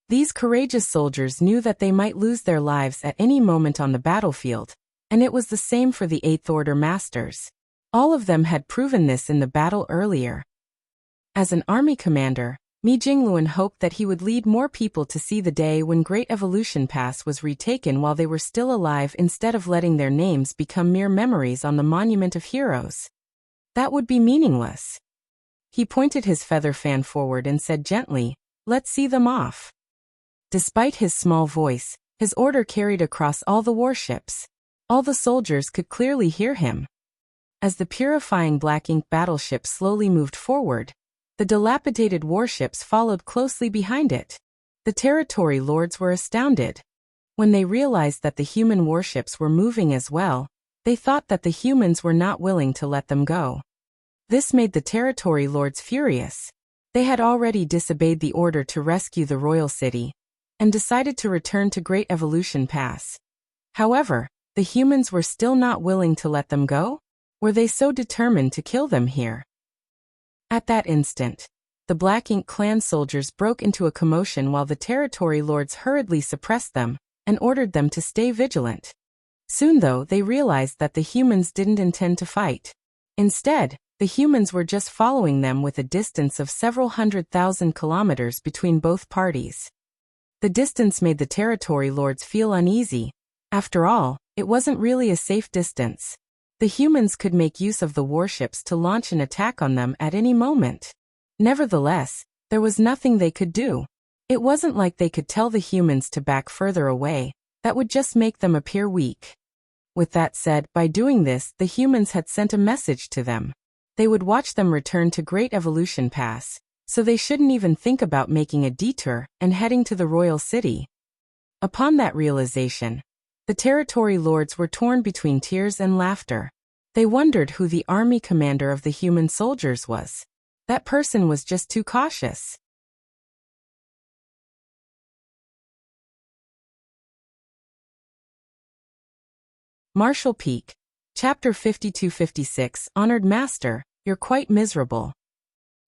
These courageous soldiers knew that they might lose their lives at any moment on the battlefield, and it was the same for the Eighth Order Masters. All of them had proven this in the battle earlier. As an army commander, Mi Jingluan hoped that he would lead more people to see the day when Great Evolution Pass was retaken while they were still alive, instead of letting their names become mere memories on the Monument of Heroes. That would be meaningless. He pointed his feather fan forward and said gently, "Let's see them off." Despite his small voice, his order carried across all the warships. All the soldiers could clearly hear him. As the purifying Black Ink battleship slowly moved forward, the dilapidated warships followed closely behind it. The territory lords were astounded. When they realized that the human warships were moving as well, they thought that the humans were not willing to let them go. This made the territory lords furious. They had already disobeyed the order to rescue the royal city, and decided to return to Great Evolution Pass. However, the humans were still not willing to let them go? Were they so determined to kill them here? At that instant, the Black Ink clan soldiers broke into a commotion while the territory lords hurriedly suppressed them and ordered them to stay vigilant. Soon though, they realized that the humans didn't intend to fight. Instead, the humans were just following them with a distance of several 100,000 kilometers between both parties. The distance made the territory lords feel uneasy. After all, it wasn't really a safe distance. The humans could make use of the warships to launch an attack on them at any moment. Nevertheless, there was nothing they could do. It wasn't like they could tell the humans to back further away. That would just make them appear weak. With that said, by doing this, the humans had sent a message to them. They would watch them return to Great Evolution Pass, so they shouldn't even think about making a detour and heading to the royal city. Upon that realization, the territory lords were torn between tears and laughter. They wondered who the army commander of the human soldiers was. That person was just too cautious. Martial Peak. Chapter 52-56. Honored Master, you're quite miserable.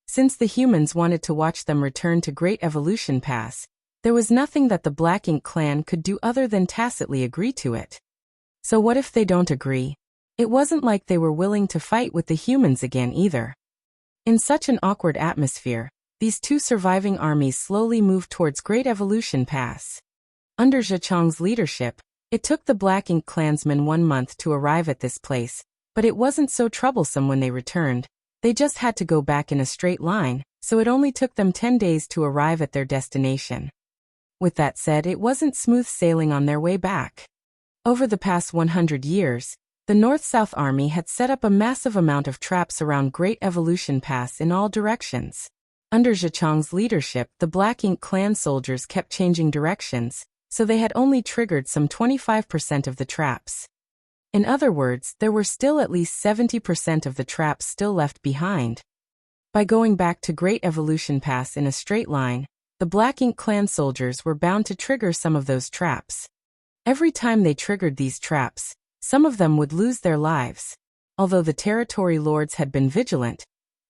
Since the humans wanted to watch them return to Great Evolution Pass, there was nothing that the Black Ink clan could do other than tacitly agree to it. So what if they don't agree? It wasn't like they were willing to fight with the humans again either. In such an awkward atmosphere, these two surviving armies slowly moved towards Great Evolution Pass. Under Zhicheng's leadership, it took the Black Ink clansmen 1 month to arrive at this place, but it wasn't so troublesome when they returned. They just had to go back in a straight line, so it only took them 10 days to arrive at their destination. With that said, it wasn't smooth sailing on their way back. Over the past 100 years, the North-South Army had set up a massive amount of traps around Great Evolution Pass in all directions. Under Zhicheng's leadership, the Black Ink clan soldiers kept changing directions, so they had only triggered some 25% of the traps. In other words, there were still at least 70% of the traps still left behind. By going back to Great Evolution Pass in a straight line, the Black Ink clan soldiers were bound to trigger some of those traps. Every time they triggered these traps, some of them would lose their lives. Although the territory lords had been vigilant,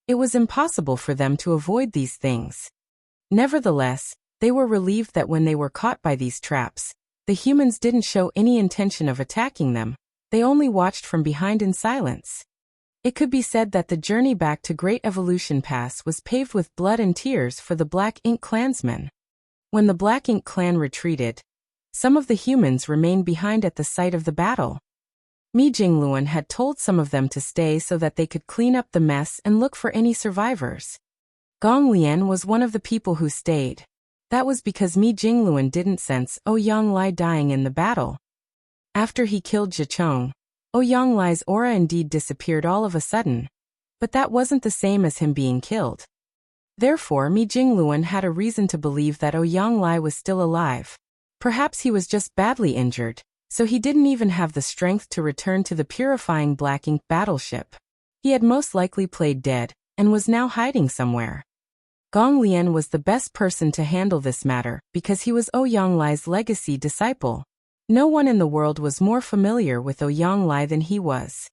it was impossible for them to avoid these things. Nevertheless, they were relieved that when they were caught by these traps, the humans didn't show any intention of attacking them. They only watched from behind in silence. It could be said that the journey back to Great Evolution Pass was paved with blood and tears for the Black Ink clansmen. When the Black Ink clan retreated, some of the humans remained behind at the site of the battle. Mi Jingluan had told some of them to stay so that they could clean up the mess and look for any survivors. Gong Lian was one of the people who stayed. That was because Mi Jingluan didn't sense Ouyang Lai dying in the battle. After he killed Zhicheng, Ouyang Lai's aura indeed disappeared all of a sudden, but that wasn't the same as him being killed. Therefore, Mi Jingluan had a reason to believe that Ouyang Lai was still alive. Perhaps he was just badly injured, so he didn't even have the strength to return to the purifying Black Ink battleship. He had most likely played dead, and was now hiding somewhere. Gong Lian was the best person to handle this matter because he was Ouyang Lai's legacy disciple. No one in the world was more familiar with Ouyang Lai than he was.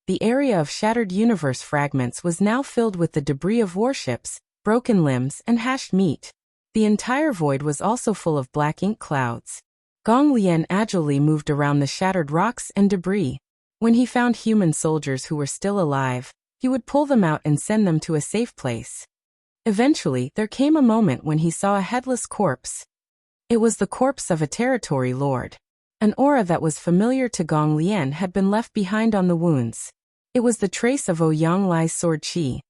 The area of shattered universe fragments was now filled with the debris of warships, broken limbs, and hashed meat. The entire void was also full of Black Ink clouds. Gong Lian agilely moved around the shattered rocks and debris. When he found human soldiers who were still alive, he would pull them out and send them to a safe place. Eventually, there came a moment when he saw a headless corpse. It was the corpse of a territory lord. An aura that was familiar to Gong Lian had been left behind on the wounds. It was the trace of Ouyang Lai's sword qi.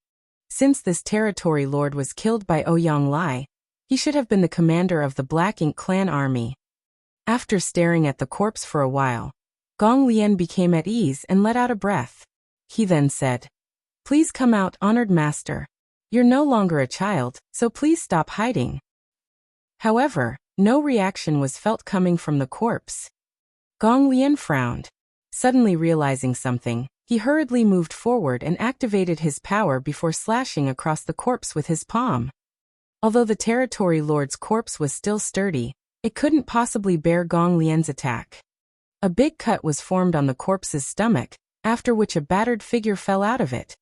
Since this territory lord was killed by Ouyang Lai, he should have been the commander of the Black Ink clan army. After staring at the corpse for a while, Gong Lian became at ease and let out a breath. He then said, "Please come out, honored master. You're no longer a child, so please stop hiding." However, no reaction was felt coming from the corpse. Gong Lian frowned. Suddenly realizing something, he hurriedly moved forward and activated his power before slashing across the corpse with his palm. Although the territory lord's corpse was still sturdy, it couldn't possibly bear Gong Lian's attack. A big cut was formed on the corpse's stomach, after which a battered figure fell out of it.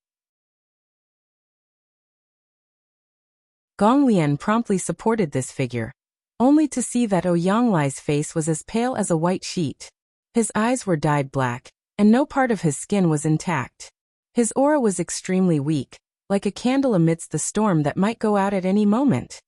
Gong Lian promptly supported this figure, only to see that Ouyang Lai's face was as pale as a white sheet. His eyes were dyed black, and no part of his skin was intact. His aura was extremely weak, like a candle amidst the storm that might go out at any moment.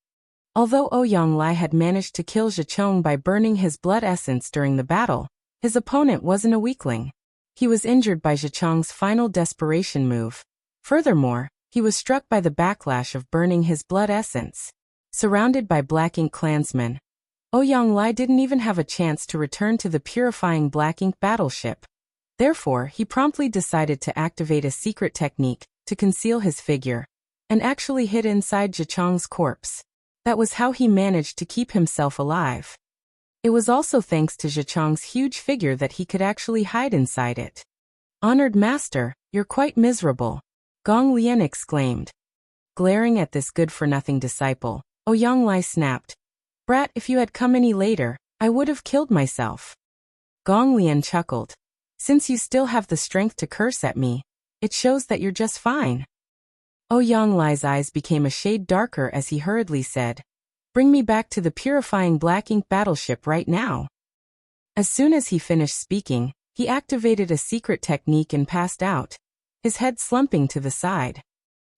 Although Ouyang had managed to kill Zhicheng by burning his blood essence during the battle, his opponent wasn't a weakling. He was injured by Zhicheng's final desperation move. Furthermore, he was struck by the backlash of burning his blood essence. Surrounded by Black Ink clansmen, Ouyang didn't even have a chance to return to the purifying Black Ink battleship. Therefore, he promptly decided to activate a secret technique to conceal his figure, and actually hid inside Zhicheng's corpse. That was how he managed to keep himself alive. It was also thanks to Zhicheng's huge figure that he could actually hide inside it. "Honored master, you're quite miserable," Gong Lian exclaimed. Glaring at this good-for-nothing disciple, Ouyang snapped, "Brat, if you had come any later, I would have killed myself." Gong Lian chuckled. "Since you still have the strength to curse at me, it shows that you're just fine." Ouyang eyes became a shade darker as he hurriedly said, "Bring me back to the purifying Black Ink battleship right now." As soon as he finished speaking, he activated a secret technique and passed out, his head slumping to the side.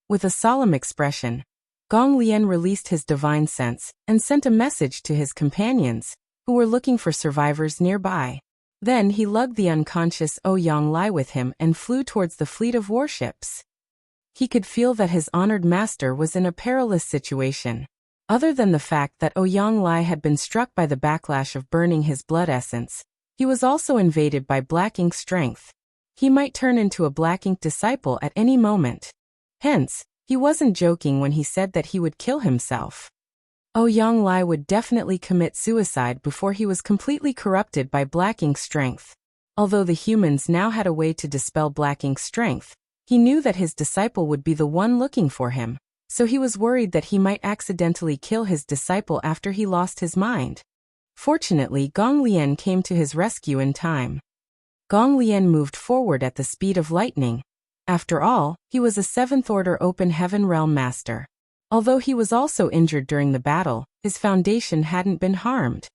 With a solemn expression, Gong Lian released his divine sense and sent a message to his companions, who were looking for survivors nearby. Then he lugged the unconscious Ouyang with him and flew towards the fleet of warships. He could feel that his honored master was in a perilous situation. Other than the fact that Ouyang had been struck by the backlash of burning his blood essence, he was also invaded by Black Ink strength. He might turn into a Black Ink disciple at any moment. Hence, he wasn't joking when he said that he would kill himself. Ouyang would definitely commit suicide before he was completely corrupted by Black Ink strength. Although the humans now had a way to dispel Black Ink strength, he knew that his disciple would be the one looking for him, so he was worried that he might accidentally kill his disciple after he lost his mind. Fortunately, Gong Lian came to his rescue in time. Gong Lian moved forward at the speed of lightning. After all, he was a 7th Order Open Heaven Realm Master. Although he was also injured during the battle, his foundation hadn't been harmed.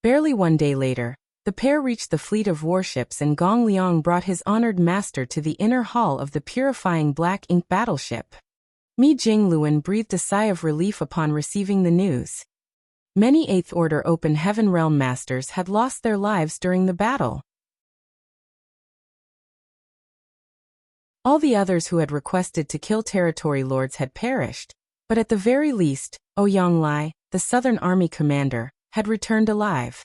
Barely one day later, the pair reached the fleet of warships and Gong Liang brought his honored master to the inner hall of the purifying Black Ink battleship. Mi Jingluan breathed a sigh of relief upon receiving the news. Many 8th Order Open Heaven Realm Masters had lost their lives during the battle. All the others who had requested to kill territory lords had perished, but at the very least, Ouyang, the Southern Army commander, had returned alive.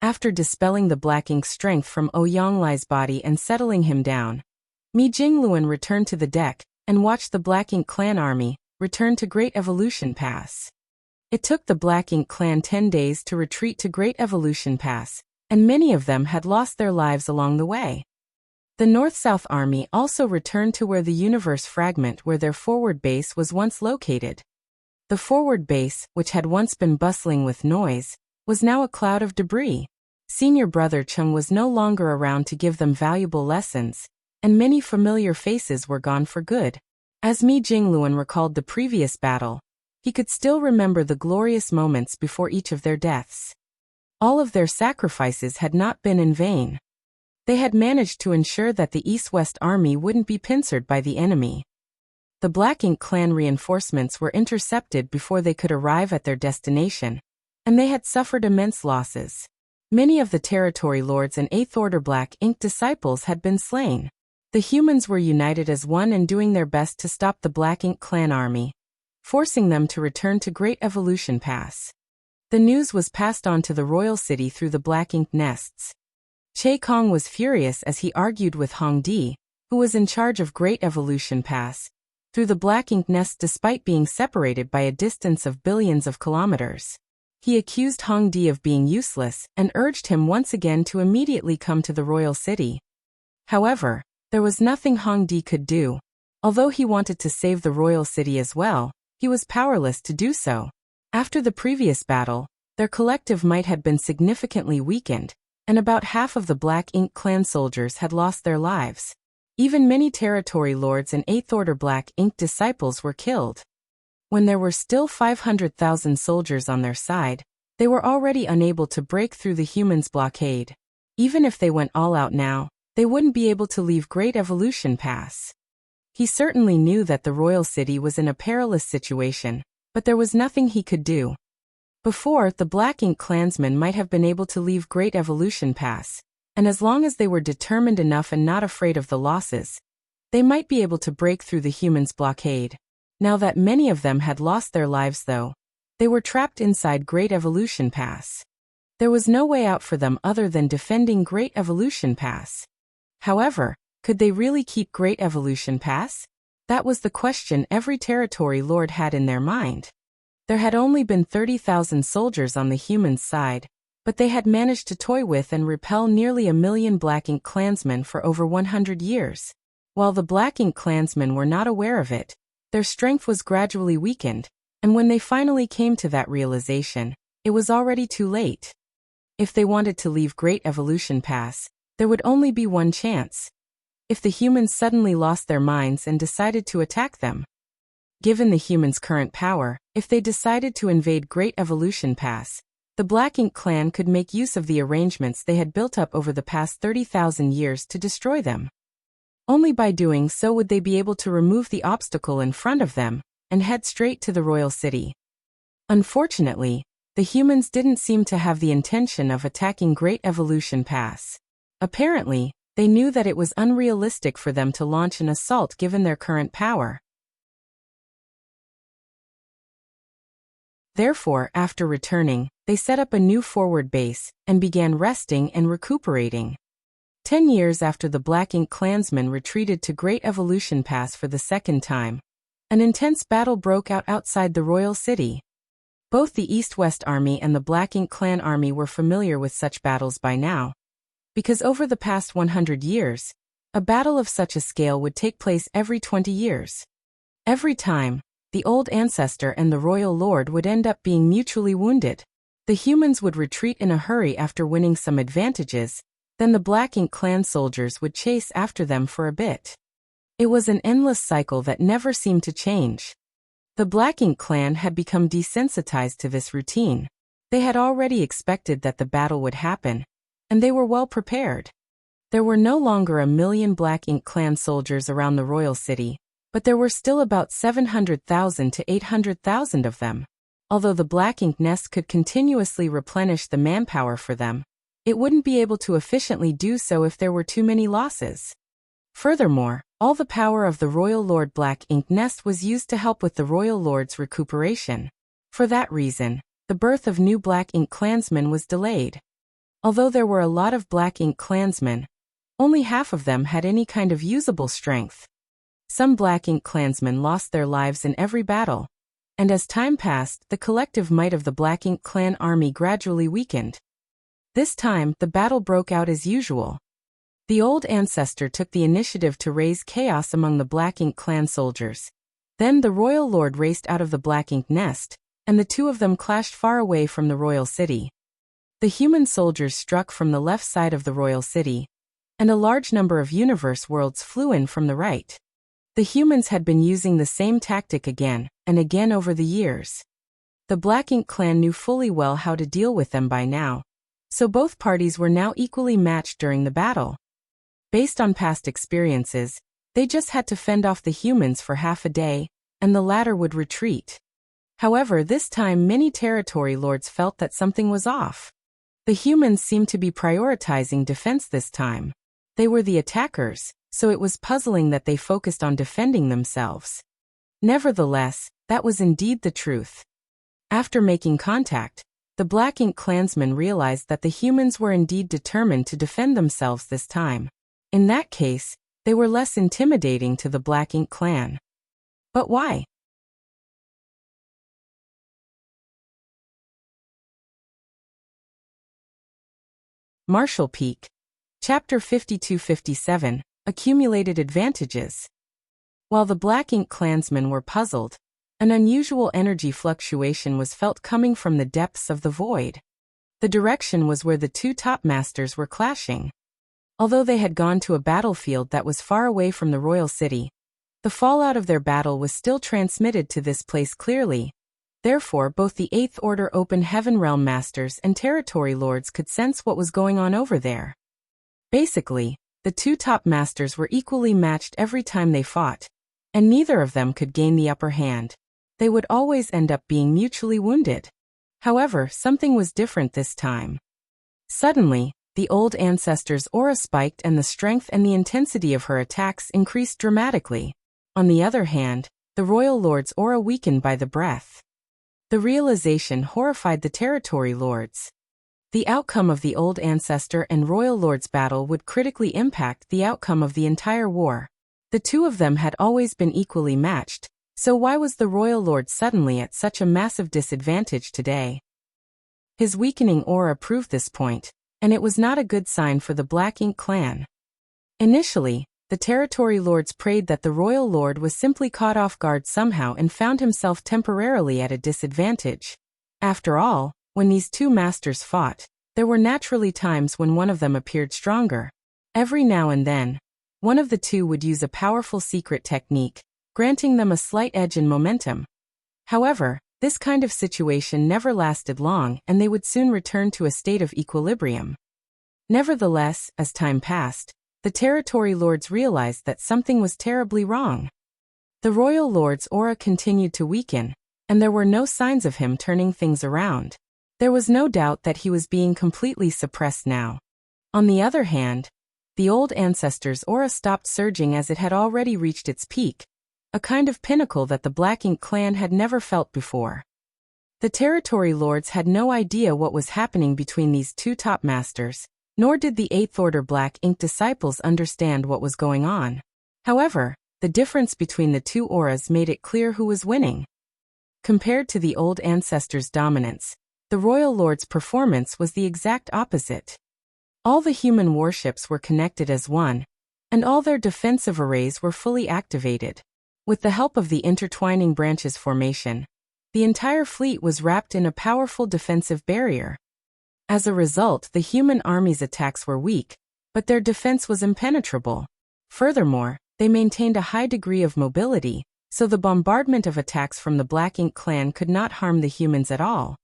After dispelling the Black Ink strength from Ouyang body and settling him down, Mi Jingluan returned to the deck and watched the Black Ink clan army return to Great Evolution Pass. It took the Black Ink clan 10 days to retreat to Great Evolution Pass, and many of them had lost their lives along the way. The North-South Army also returned to where the universe fragment where their forward base was once located. The forward base, which had once been bustling with noise, was now a cloud of debris. Senior brother Chung was no longer around to give them valuable lessons, and many familiar faces were gone for good. As Mi Jingluan recalled the previous battle, he could still remember the glorious moments before each of their deaths. All of their sacrifices had not been in vain. They had managed to ensure that the East-West Army wouldn't be pincered by the enemy. The Black Ink clan reinforcements were intercepted before they could arrive at their destination, and they had suffered immense losses. Many of the territory lords and 8th Order Black Ink disciples had been slain. The humans were united as one and doing their best to stop the Black Ink clan army, forcing them to return to Great Evolution Pass. The news was passed on to the royal city through the Black Ink nests. Che Kong was furious as he argued with Hong Di, who was in charge of Great Evolution Pass, through the Black Ink nest despite being separated by a distance of billions of kilometers. He accused Hong Di of being useless and urged him once again to immediately come to the royal city. However, there was nothing Hong Di could do. Although he wanted to save the royal city as well, he was powerless to do so. After the previous battle, their collective might had been significantly weakened, and about half of the Black Ink clan soldiers had lost their lives. Even many territory lords and 8th Order Black Ink disciples were killed. When there were still 500,000 soldiers on their side, they were already unable to break through the humans' blockade. Even if they went all out now, they wouldn't be able to leave Great Evolution Pass. He certainly knew that the royal city was in a perilous situation, but there was nothing he could do. Before, the Black Ink clansmen might have been able to leave Great Evolution Pass, and as long as they were determined enough and not afraid of the losses, they might be able to break through the humans' blockade. Now that many of them had lost their lives though, they were trapped inside Great Evolution Pass. There was no way out for them other than defending Great Evolution Pass. However, could they really keep Great Evolution Pass? That was the question every territory lord had in their mind. There had only been 30,000 soldiers on the humans' side, but they had managed to toy with and repel nearly 1 million Black Ink clansmen for over 100 years. While the Black Ink clansmen were not aware of it, their strength was gradually weakened, and when they finally came to that realization, it was already too late. If they wanted to leave Great Evolution Pass, there would only be one chance. If the humans suddenly lost their minds and decided to attack them. Given the humans' current power, if they decided to invade Great Evolution Pass, the Black Ink clan could make use of the arrangements they had built up over the past 30,000 years to destroy them. Only by doing so would they be able to remove the obstacle in front of them and head straight to the royal city. Unfortunately, the humans didn't seem to have the intention of attacking Great Evolution Pass. Apparently, they knew that it was unrealistic for them to launch an assault given their current power. Therefore, after returning, they set up a new forward base and began resting and recuperating. 10 years after the Black Ink clansmen retreated to Great Evolution Pass for the second time, an intense battle broke out outside the royal city. Both the East-West Army and the Black Ink clan army were familiar with such battles by now, because over the past 100 years, a battle of such a scale would take place every 20 years. Every time, the old ancestor and the royal lord would end up being mutually wounded. The humans would retreat in a hurry after winning some advantages, then the Black Ink clan soldiers would chase after them for a bit. It was an endless cycle that never seemed to change. The Black Ink clan had become desensitized to this routine. They had already expected that the battle would happen, and they were well prepared. There were no longer 1 million Black Ink clan soldiers around the royal city, but there were still about 700,000 to 800,000 of them. Although the Black Ink nest could continuously replenish the manpower for them, it wouldn't be able to efficiently do so if there were too many losses. Furthermore, all the power of the Royal Lord Black Ink nest was used to help with the Royal Lord's recuperation. For that reason, the birth of new Black Ink clansmen was delayed. Although there were a lot of Black Ink clansmen, only half of them had any kind of usable strength. Some Black Ink clansmen lost their lives in every battle, and as time passed, the collective might of the Black Ink clan army gradually weakened. This time, the battle broke out as usual. The old ancestor took the initiative to raise chaos among the Black Ink clan soldiers. Then the royal lord raced out of the Black Ink nest, and the two of them clashed far away from the royal city. The human soldiers struck from the left side of the royal city, and a large number of universe worlds flew in from the right. The humans had been using the same tactic again and again over the years. The Black Ink clan knew fully well how to deal with them by now, so both parties were now equally matched during the battle. Based on past experiences, they just had to fend off the humans for half a day, and the latter would retreat. However, this time many territory lords felt that something was off. The humans seemed to be prioritizing defense this time. They were the attackers, so it was puzzling that they focused on defending themselves. Nevertheless, that was indeed the truth. After making contact, the Black Ink clansmen realized that the humans were indeed determined to defend themselves this time. In that case, they were less intimidating to the Black Ink clan. But why? Marshall Peak. Chapter 52-57, Accumulated Advantages. While the Black Ink clansmen were puzzled, an unusual energy fluctuation was felt coming from the depths of the void. The direction was where the two top masters were clashing. Although they had gone to a battlefield that was far away from the royal city, the fallout of their battle was still transmitted to this place clearly. Therefore, both the Eighth Order Open Heaven Realm Masters and Territory Lords could sense what was going on over there. Basically, the two top masters were equally matched every time they fought, and neither of them could gain the upper hand. They would always end up being mutually wounded. However, something was different this time. Suddenly, the old ancestor's aura spiked and the strength and the intensity of her attacks increased dramatically. On the other hand, the royal lord's aura weakened by the breath. The realization horrified the territory lords. The outcome of the old ancestor and royal lord's battle would critically impact the outcome of the entire war. The two of them had always been equally matched, so why was the royal lord suddenly at such a massive disadvantage today? His weakening aura proved this point, and it was not a good sign for the Black Ink clan. Initially, the territory lords prayed that the royal lord was simply caught off guard somehow and found himself temporarily at a disadvantage. After all, when these two masters fought, there were naturally times when one of them appeared stronger. Every now and then, one of the two would use a powerful secret technique, granting them a slight edge in momentum. However, this kind of situation never lasted long and they would soon return to a state of equilibrium. Nevertheless, as time passed, the territory lords realized that something was terribly wrong. The royal lord's aura continued to weaken, and there were no signs of him turning things around. There was no doubt that he was being completely suppressed now. On the other hand, the old ancestor's aura stopped surging as it had already reached its peak, a kind of pinnacle that the Black Ink clan had never felt before. The territory lords had no idea what was happening between these two top masters, nor did the 8th Order Black Ink disciples understand what was going on. However, the difference between the two auras made it clear who was winning. Compared to the old ancestors' dominance, the royal lord's performance was the exact opposite. All the human warships were connected as one, and all their defensive arrays were fully activated. With the help of the intertwining branches formation, the entire fleet was wrapped in a powerful defensive barrier. As a result, the human army's attacks were weak, but their defense was impenetrable. Furthermore, they maintained a high degree of mobility, so the bombardment of attacks from the Black Ink clan could not harm the humans at all.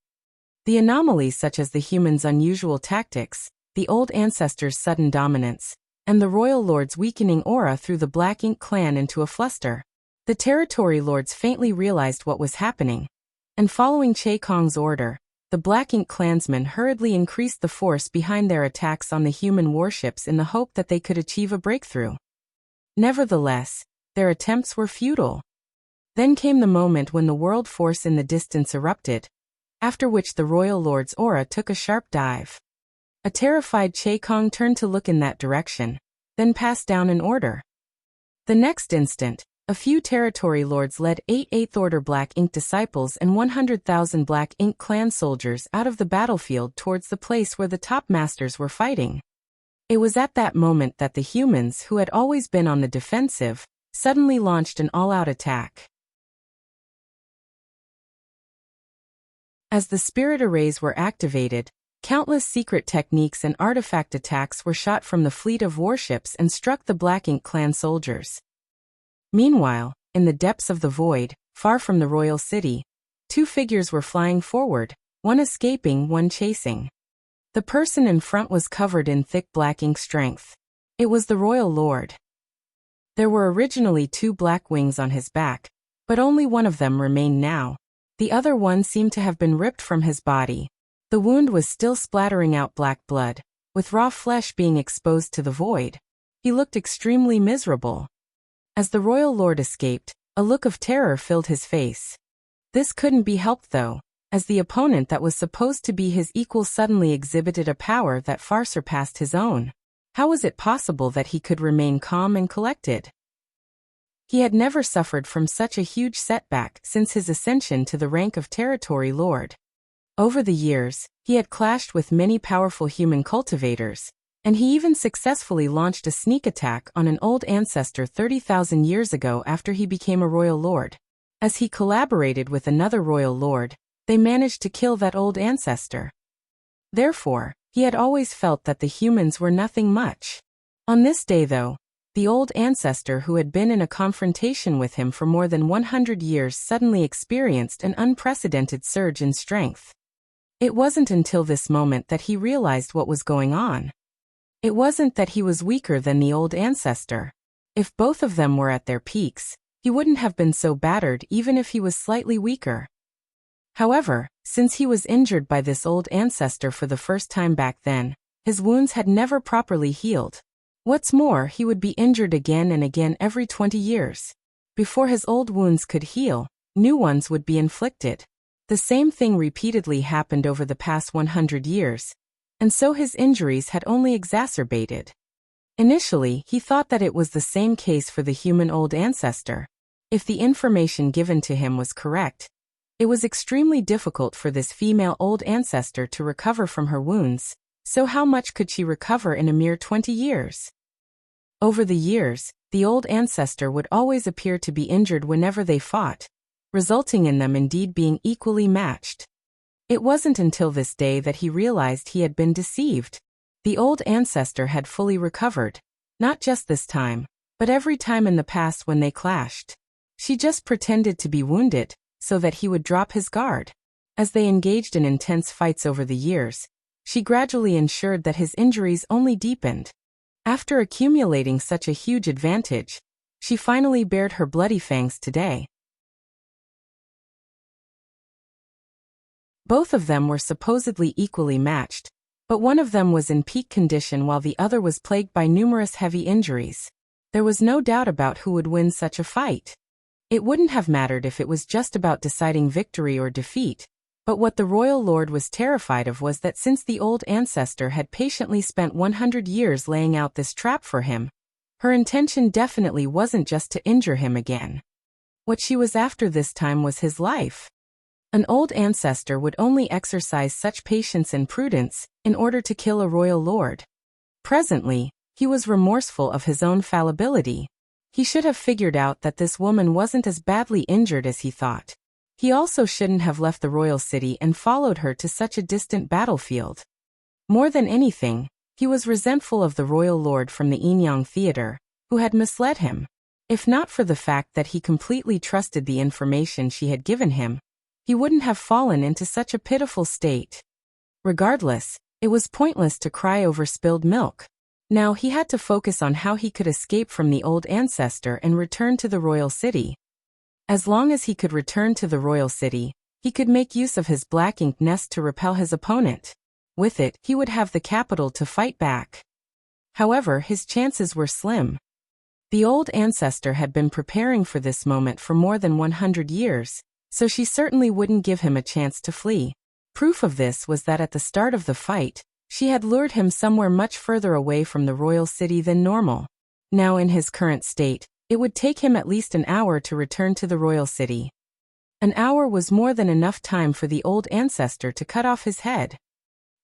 The anomalies such as the humans' unusual tactics, the old ancestors' sudden dominance, and the royal lord's weakening aura threw the Black Ink clan into a fluster. The territory lords faintly realized what was happening, and following Che Kong's order, the Black Ink clansmen hurriedly increased the force behind their attacks on the human warships in the hope that they could achieve a breakthrough. Nevertheless, their attempts were futile. Then came the moment when the world force in the distance erupted, after which the royal lord's aura took a sharp dive. A terrified Che Kong turned to look in that direction, then passed down an order. The next instant, a few territory lords led 8 8th Order Black Ink disciples and 100,000 Black Ink clan soldiers out of the battlefield towards the place where the top masters were fighting. It was at that moment that the humans, who had always been on the defensive, suddenly launched an all-out attack. As the spirit arrays were activated, countless secret techniques and artifact attacks were shot from the fleet of warships and struck the Black Ink clan soldiers. Meanwhile, in the depths of the void, far from the royal city, two figures were flying forward, one escaping, one chasing. The person in front was covered in thick black ink strength. It was the royal lord. There were originally 2 black wings on his back, but only one of them remained now. The other one seemed to have been ripped from his body. The wound was still splattering out black blood, with raw flesh being exposed to the void. He looked extremely miserable. As the royal lord escaped, a look of terror filled his face. This couldn't be helped though, as the opponent that was supposed to be his equal suddenly exhibited a power that far surpassed his own. How was it possible that he could remain calm and collected? He had never suffered from such a huge setback since his ascension to the rank of territory lord. Over the years, he had clashed with many powerful human cultivators, and he even successfully launched a sneak attack on an old ancestor 30,000 years ago after he became a royal lord. As he collaborated with another royal lord, they managed to kill that old ancestor. Therefore, he had always felt that the humans were nothing much. On this day though, the old ancestor who had been in a confrontation with him for more than 100 years suddenly experienced an unprecedented surge in strength. It wasn't until this moment that he realized what was going on. It wasn't that he was weaker than the old ancestor. If both of them were at their peaks, he wouldn't have been so battered even if he was slightly weaker. However, since he was injured by this old ancestor for the first time back then, his wounds had never properly healed. What's more, he would be injured again and again every 20 years. Before his old wounds could heal, new ones would be inflicted. The same thing repeatedly happened over the past 100 years, and so his injuries had only exacerbated. Initially, he thought that it was the same case for the human old ancestor. If the information given to him was correct, it was extremely difficult for this female old ancestor to recover from her wounds, so how much could she recover in a mere 20 years? Over the years, the old ancestor would always appear to be injured whenever they fought, resulting in them indeed being equally matched. It wasn't until this day that he realized he had been deceived. The old ancestor had fully recovered, not just this time, but every time in the past when they clashed. She just pretended to be wounded, so that he would drop his guard. As they engaged in intense fights over the years, she gradually ensured that his injuries only deepened. After accumulating such a huge advantage, she finally bared her bloody fangs today. Both of them were supposedly equally matched, but one of them was in peak condition while the other was plagued by numerous heavy injuries. There was no doubt about who would win such a fight. It wouldn't have mattered if it was just about deciding victory or defeat, but what the royal lord was terrified of was that since the old ancestor had patiently spent 100 years laying out this trap for him, her intention definitely wasn't just to injure him again. What she was after this time was his life. An old ancestor would only exercise such patience and prudence in order to kill a royal lord. Presently, he was remorseful of his own fallibility. He should have figured out that this woman wasn't as badly injured as he thought. He also shouldn't have left the royal city and followed her to such a distant battlefield. More than anything, he was resentful of the royal lord from the Inyang theater, who had misled him. If not for the fact that he completely trusted the information she had given him, he wouldn't have fallen into such a pitiful state. Regardless, it was pointless to cry over spilled milk. Now he had to focus on how he could escape from the old ancestor and return to the royal city. As long as he could return to the royal city, he could make use of his black ink nest to repel his opponent. With it, he would have the capital to fight back. However, his chances were slim. The old ancestor had been preparing for this moment for more than 100 years, so she certainly wouldn't give him a chance to flee. Proof of this was that at the start of the fight, she had lured him somewhere much further away from the royal city than normal. Now in his current state, it would take him at least an hour to return to the royal city. An hour was more than enough time for the old ancestor to cut off his head.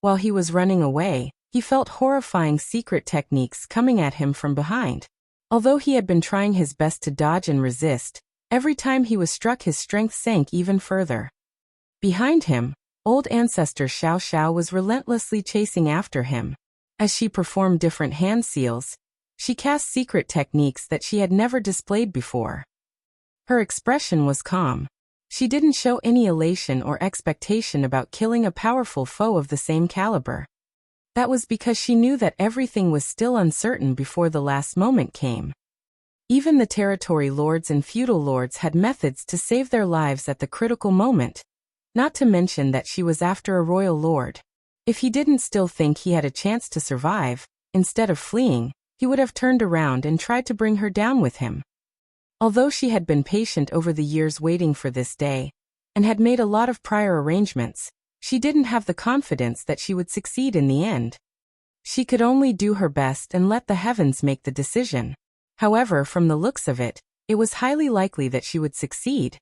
While he was running away, he felt horrifying secret techniques coming at him from behind. Although he had been trying his best to dodge and resist, every time he was struck his strength sank even further. Behind him, old ancestor Xiao Xiao was relentlessly chasing after him. As she performed different hand seals, she cast secret techniques that she had never displayed before. Her expression was calm. She didn't show any elation or expectation about killing a powerful foe of the same caliber. That was because she knew that everything was still uncertain before the last moment came. Even the territory lords and feudal lords had methods to save their lives at the critical moment, not to mention that she was after a royal lord. If he didn't still think he had a chance to survive, instead of fleeing, he would have turned around and tried to bring her down with him. Although she had been patient over the years waiting for this day, and had made a lot of prior arrangements, she didn't have the confidence that she would succeed in the end. She could only do her best and let the heavens make the decision. However, from the looks of it, it was highly likely that she would succeed.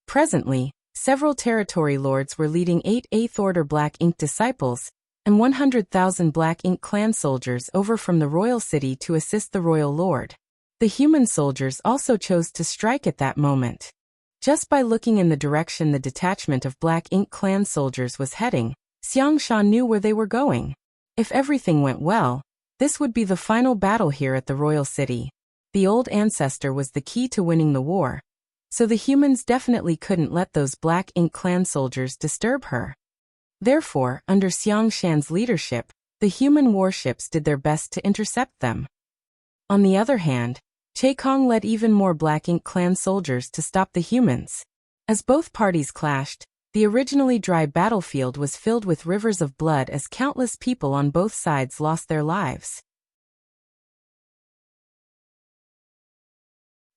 Presently, several territory lords were leading 8 Eighth Order Black Ink disciples, and 100,000 Black Ink clan soldiers over from the royal city to assist the royal lord. The human soldiers also chose to strike at that moment. Just by looking in the direction the detachment of Black Ink clan soldiers was heading, Xiang Sha knew where they were going. If everything went well, this would be the final battle here at the royal city. The old ancestor was the key to winning the war, so the humans definitely couldn't let those Black Ink clan soldiers disturb her. Therefore, under Xiang Shan's leadership, The human warships did their best to intercept them. On the other hand, Che Kong led even more Black Ink clan soldiers to stop the humans. As both parties clashed, the originally dry battlefield was filled with rivers of blood as countless people on both sides lost their lives.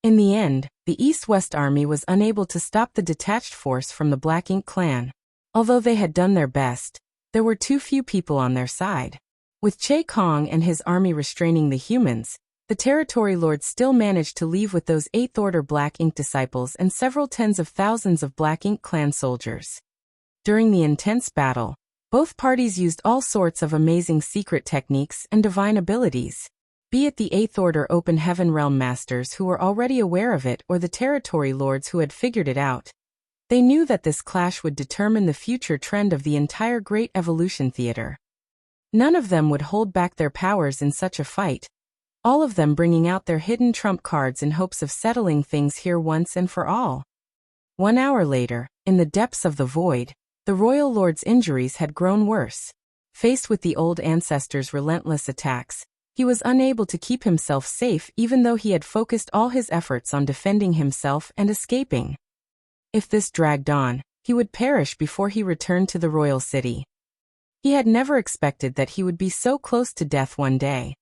In the end, the East-West Army was unable to stop the detached force from the Black Ink clan. Although they had done their best, there were too few people on their side. With Che Kong and his army restraining the humans, the territory lords still managed to leave with those 8th Order Black Ink disciples and several tens of thousands of Black Ink clan soldiers. During the intense battle, both parties used all sorts of amazing secret techniques and divine abilities. Be it the 8th Order Open Heaven Realm Masters who were already aware of it or the territory lords who had figured it out. They knew that this clash would determine the future trend of the entire Great Evolution Theater. None of them would hold back their powers in such a fight, all of them bringing out their hidden trump cards in hopes of settling things here once and for all. 1 hour later, in the depths of the void, the royal lord's injuries had grown worse. Faced with the old ancestor's relentless attacks, he was unable to keep himself safe even though he had focused all his efforts on defending himself and escaping. If this dragged on, he would perish before he returned to the royal city. He had never expected that he would be so close to death one day.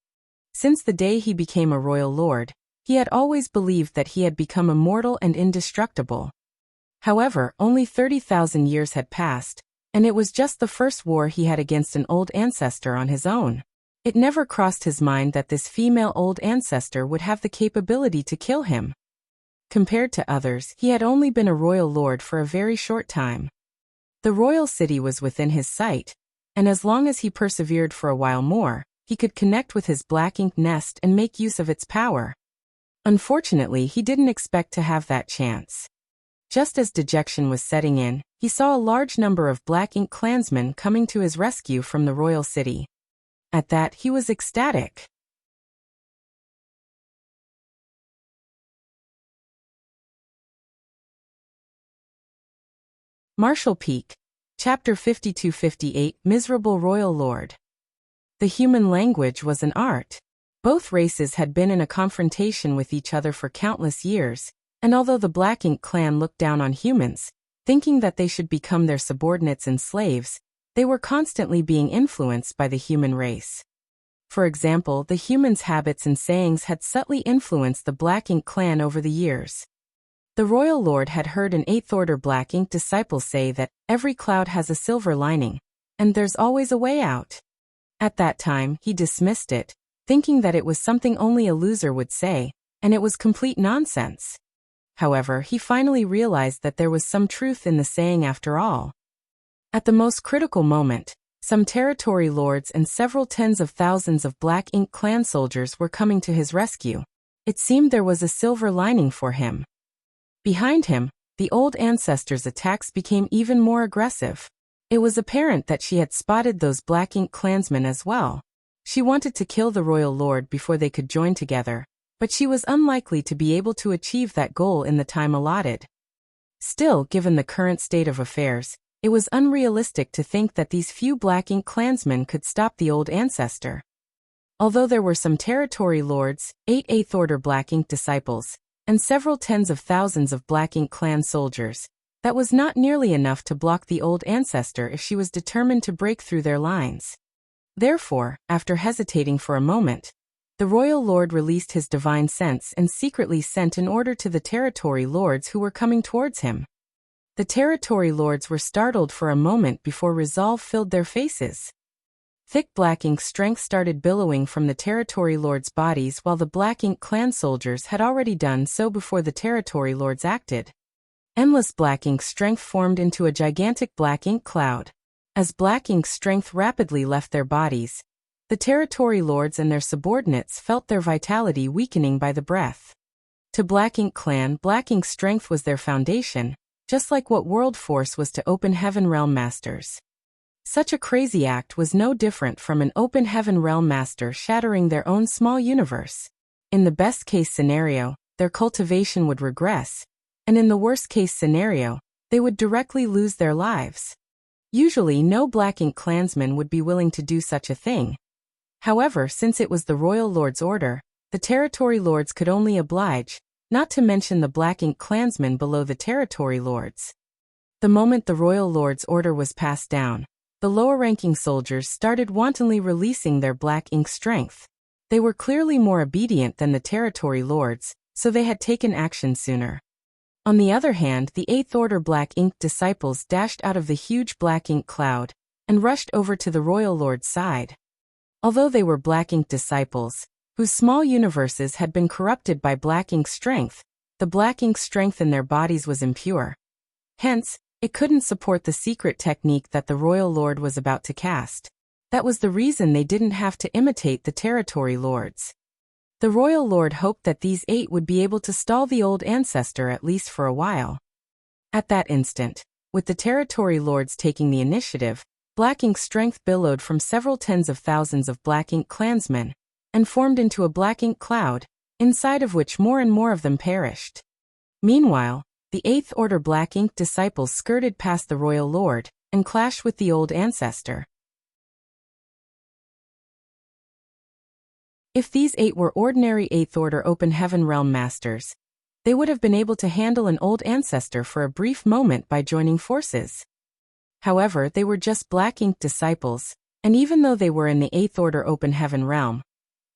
Since the day he became a royal lord, he had always believed that he had become immortal and indestructible. However, only 30,000 years had passed, and it was just the first war he had against an old ancestor on his own. It never crossed his mind that this female old ancestor would have the capability to kill him. Compared to others, he had only been a royal lord for a very short time. The royal city was within his sight, and as long as he persevered for a while more, he could connect with his Black Ink nest and make use of its power. Unfortunately, he didn't expect to have that chance. Just as dejection was setting in, he saw a large number of Black Ink clansmen coming to his rescue from the royal city. At that, he was ecstatic. Marshall Peak, Chapter 5258, Miserable Royal Lord. The human language was an art. Both races had been in a confrontation with each other for countless years, and although the Black Ink clan looked down on humans, thinking that they should become their subordinates and slaves, they were constantly being influenced by the human race. For example, the humans' habits and sayings had subtly influenced the Black Ink clan over the years. The royal lord had heard an 8th Order Black Ink disciple say that every cloud has a silver lining, and there's always a way out. At that time, he dismissed it, thinking that it was something only a loser would say, and it was complete nonsense. However, he finally realized that there was some truth in the saying after all. At the most critical moment, some territory lords and several tens of thousands of Black Ink clan soldiers were coming to his rescue. It seemed there was a silver lining for him. Behind him, the old ancestor's attacks became even more aggressive. It was apparent that she had spotted those Black Ink clansmen as well. She wanted to kill the royal lord before they could join together, but she was unlikely to be able to achieve that goal in the time allotted. Still, given the current state of affairs, it was unrealistic to think that these few Black Ink clansmen could stop the old ancestor. Although there were some territory lords, 8 8th Order Black Ink disciples, and several tens of thousands of Black Ink clan soldiers, that was not nearly enough to block the old ancestor if she was determined to break through their lines. Therefore, after hesitating for a moment, the royal lord released his divine sense and secretly sent an order to the territory lords who were coming towards him. The territory lords were startled for a moment before resolve filled their faces. Thick Black Ink strength started billowing from the territory lords' bodies while the Black Ink clan soldiers had already done so before the territory lords acted. Endless Black Ink strength formed into a gigantic Black Ink cloud. As Black Ink strength rapidly left their bodies, the territory lords and their subordinates felt their vitality weakening by the breath. To Black Ink clan, Black Ink strength was their foundation, just like what World Force was to Open Heaven Realm Masters. Such a crazy act was no different from an Open Heaven Realm Master shattering their own small universe. In the best-case scenario, their cultivation would regress, and in the worst-case scenario, they would directly lose their lives. Usually no Black Ink clansman would be willing to do such a thing. However, since it was the Royal Lord's order, the Territory Lords could only oblige, not to mention the Black Ink clansmen below the Territory Lords. The moment the Royal Lord's order was passed down, the lower-ranking soldiers started wantonly releasing their Black Ink strength. They were clearly more obedient than the Territory Lords, so they had taken action sooner. On the other hand, the Eighth Order Black Ink disciples dashed out of the huge Black Ink cloud and rushed over to the Royal Lord's side. Although they were Black Ink disciples, whose small universes had been corrupted by Black Ink strength, the Black Ink strength in their bodies was impure. Hence, it couldn't support the secret technique that the Royal Lord was about to cast. That was the reason they didn't have to imitate the Territory Lords. The Royal Lord hoped that these 8 would be able to stall the old ancestor at least for a while. At that instant, with the Territory Lords taking the initiative, Black Ink strength billowed from several tens of thousands of Black Ink clansmen, and formed into a Black Ink cloud, inside of which more and more of them perished. Meanwhile, the Eighth Order Black Ink disciples skirted past the Royal Lord, and clashed with the old ancestor. If these 8 were ordinary Eighth Order Open Heaven Realm Masters, they would have been able to handle an old ancestor for a brief moment by joining forces. However, they were just Black Ink disciples, and even though they were in the Eighth Order Open Heaven Realm,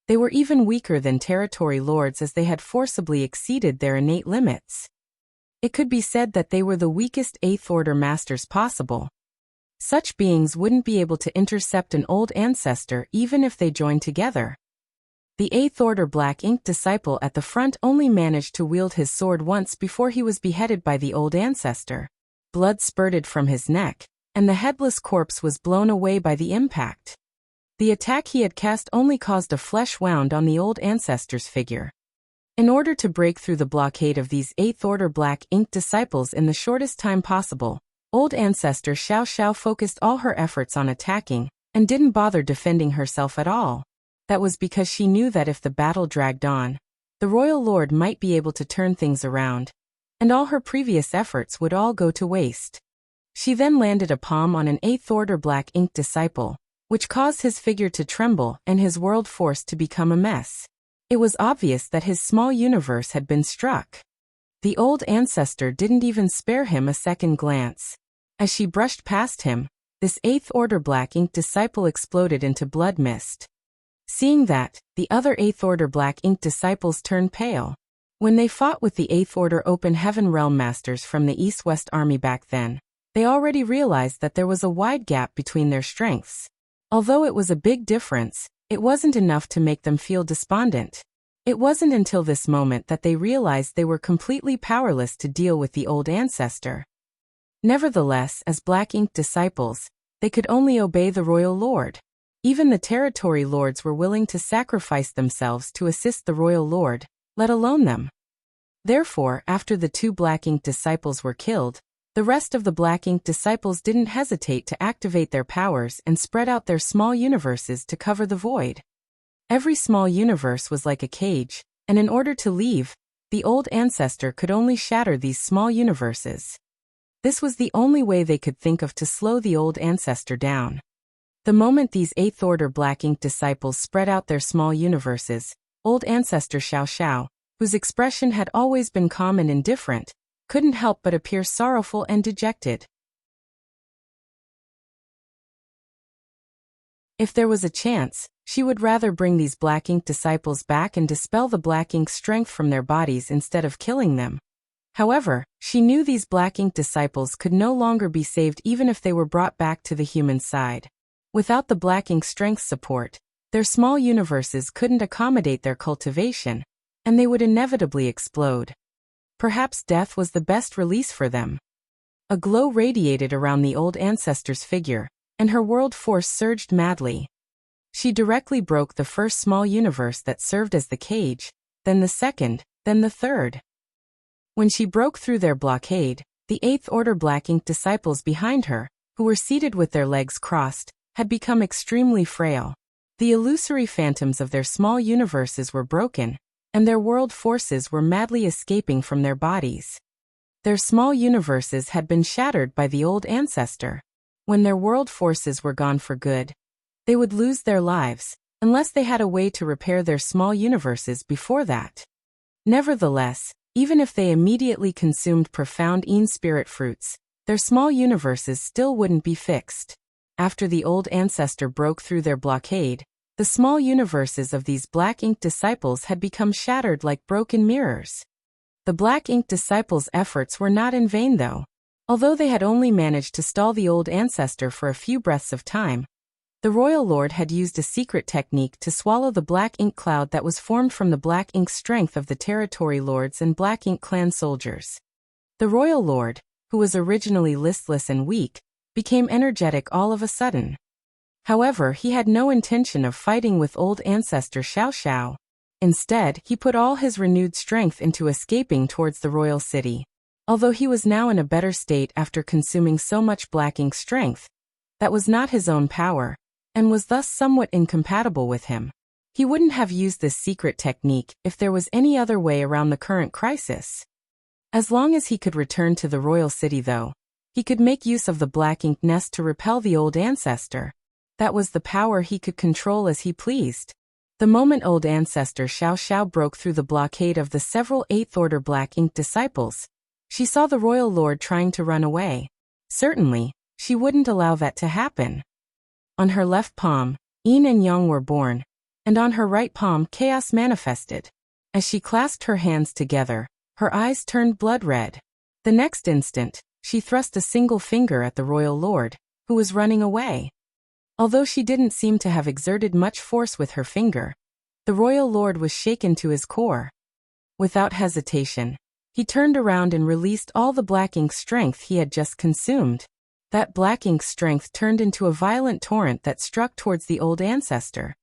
they were even weaker than Territory Lords as they had forcibly exceeded their innate limits. It could be said that they were the weakest Eighth Order Masters possible. Such beings wouldn't be able to intercept an old ancestor even if they joined together. The Eighth Order Black Ink disciple at the front only managed to wield his sword once before he was beheaded by the old ancestor. Blood spurted from his neck, and the headless corpse was blown away by the impact. The attack he had cast only caused a flesh wound on the old ancestor's figure. In order to break through the blockade of these Eighth Order Black Ink disciples in the shortest time possible, old ancestor Xiao Xiao focused all her efforts on attacking, and didn't bother defending herself at all. That was because she knew that if the battle dragged on, the Royal Lord might be able to turn things around, and all her previous efforts would all go to waste. She then landed a palm on an Eighth Order Black Ink disciple, which caused his figure to tremble and his world force to become a mess. It was obvious that his small universe had been struck. The old ancestor didn't even spare him a second glance. As she brushed past him, this Eighth Order Black Ink disciple exploded into blood mist. Seeing that, the other Eighth Order Black Ink disciples turned pale. When they fought with the Eighth Order Open Heaven Realm Masters from the East-West Army back then, they already realized that there was a wide gap between their strengths. Although it was a big difference, it wasn't enough to make them feel despondent. It wasn't until this moment that they realized they were completely powerless to deal with the old ancestor. Nevertheless, as Black Ink disciples, they could only obey the Royal Lord. Even the Territory Lords were willing to sacrifice themselves to assist the Royal Lord, let alone them. Therefore, after the 2 Black Ink disciples were killed, the rest of the Black Ink disciples didn't hesitate to activate their powers and spread out their small universes to cover the void. Every small universe was like a cage, and in order to leave, the old ancestor could only shatter these small universes. This was the only way they could think of to slow the old ancestor down. The moment these Eighth Order Black Ink disciples spread out their small universes, old ancestor Xiao Xiao, whose expression had always been calm and indifferent, couldn't help but appear sorrowful and dejected. If there was a chance, she would rather bring these Black Ink disciples back and dispel the Black Ink strength from their bodies instead of killing them. However, she knew these Black Ink disciples could no longer be saved even if they were brought back to the human side. Without the Black Ink strength support, their small universes couldn't accommodate their cultivation, and they would inevitably explode. Perhaps death was the best release for them. A glow radiated around the old ancestor's figure, and her world force surged madly. She directly broke the first small universe that served as the cage, then the second, then the third. When she broke through their blockade, the Eighth Order Black Ink disciples behind her, who were seated with their legs crossed, had become extremely frail. The illusory phantoms of their small universes were broken, and their world forces were madly escaping from their bodies. Their small universes had been shattered by the old ancestor. When their world forces were gone for good, they would lose their lives, unless they had a way to repair their small universes before that. Nevertheless, even if they immediately consumed profound spirit fruits, their small universes still wouldn't be fixed. After the old ancestor broke through their blockade, the small universes of these black ink disciples had become shattered like broken mirrors. The black ink disciples' efforts were not in vain though. Although they had only managed to stall the old ancestor for a few breaths of time, the royal lord had used a secret technique to swallow the black ink cloud that was formed from the black ink strength of the territory lords and black ink clan soldiers. The royal lord, who was originally listless and weak, became energetic all of a sudden. However, he had no intention of fighting with old ancestor Xiao Xiao. Instead, he put all his renewed strength into escaping towards the royal city. Although he was now in a better state after consuming so much black ink strength, that was not his own power, and was thus somewhat incompatible with him. He wouldn't have used this secret technique if there was any other way around the current crisis. As long as he could return to the royal city though, he could make use of the black ink nest to repel the old ancestor. That was the power he could control as he pleased. The moment old ancestor Xiao Xiao broke through the blockade of the several 8th order black ink disciples, she saw the royal lord trying to run away. Certainly, she wouldn't allow that to happen. On her left palm, Yin and Yang were born, and on her right palm chaos manifested. As she clasped her hands together, her eyes turned blood red. The next instant, she thrust a single finger at the royal lord, who was running away. Although she didn't seem to have exerted much force with her finger, the royal lord was shaken to his core. Without hesitation, he turned around and released all the black ink strength he had just consumed. That black ink strength turned into a violent torrent that struck towards the old ancestor.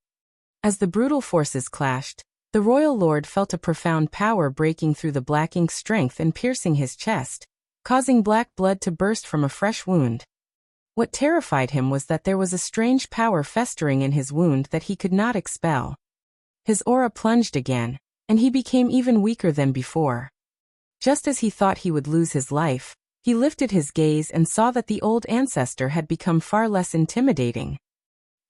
As the brutal forces clashed, the royal lord felt a profound power breaking through the black ink strength and piercing his chest, causing black blood to burst from a fresh wound. What terrified him was that there was a strange power festering in his wound that he could not expel. His aura plunged again, and he became even weaker than before. Just as he thought he would lose his life, he lifted his gaze and saw that the old ancestor had become far less intimidating.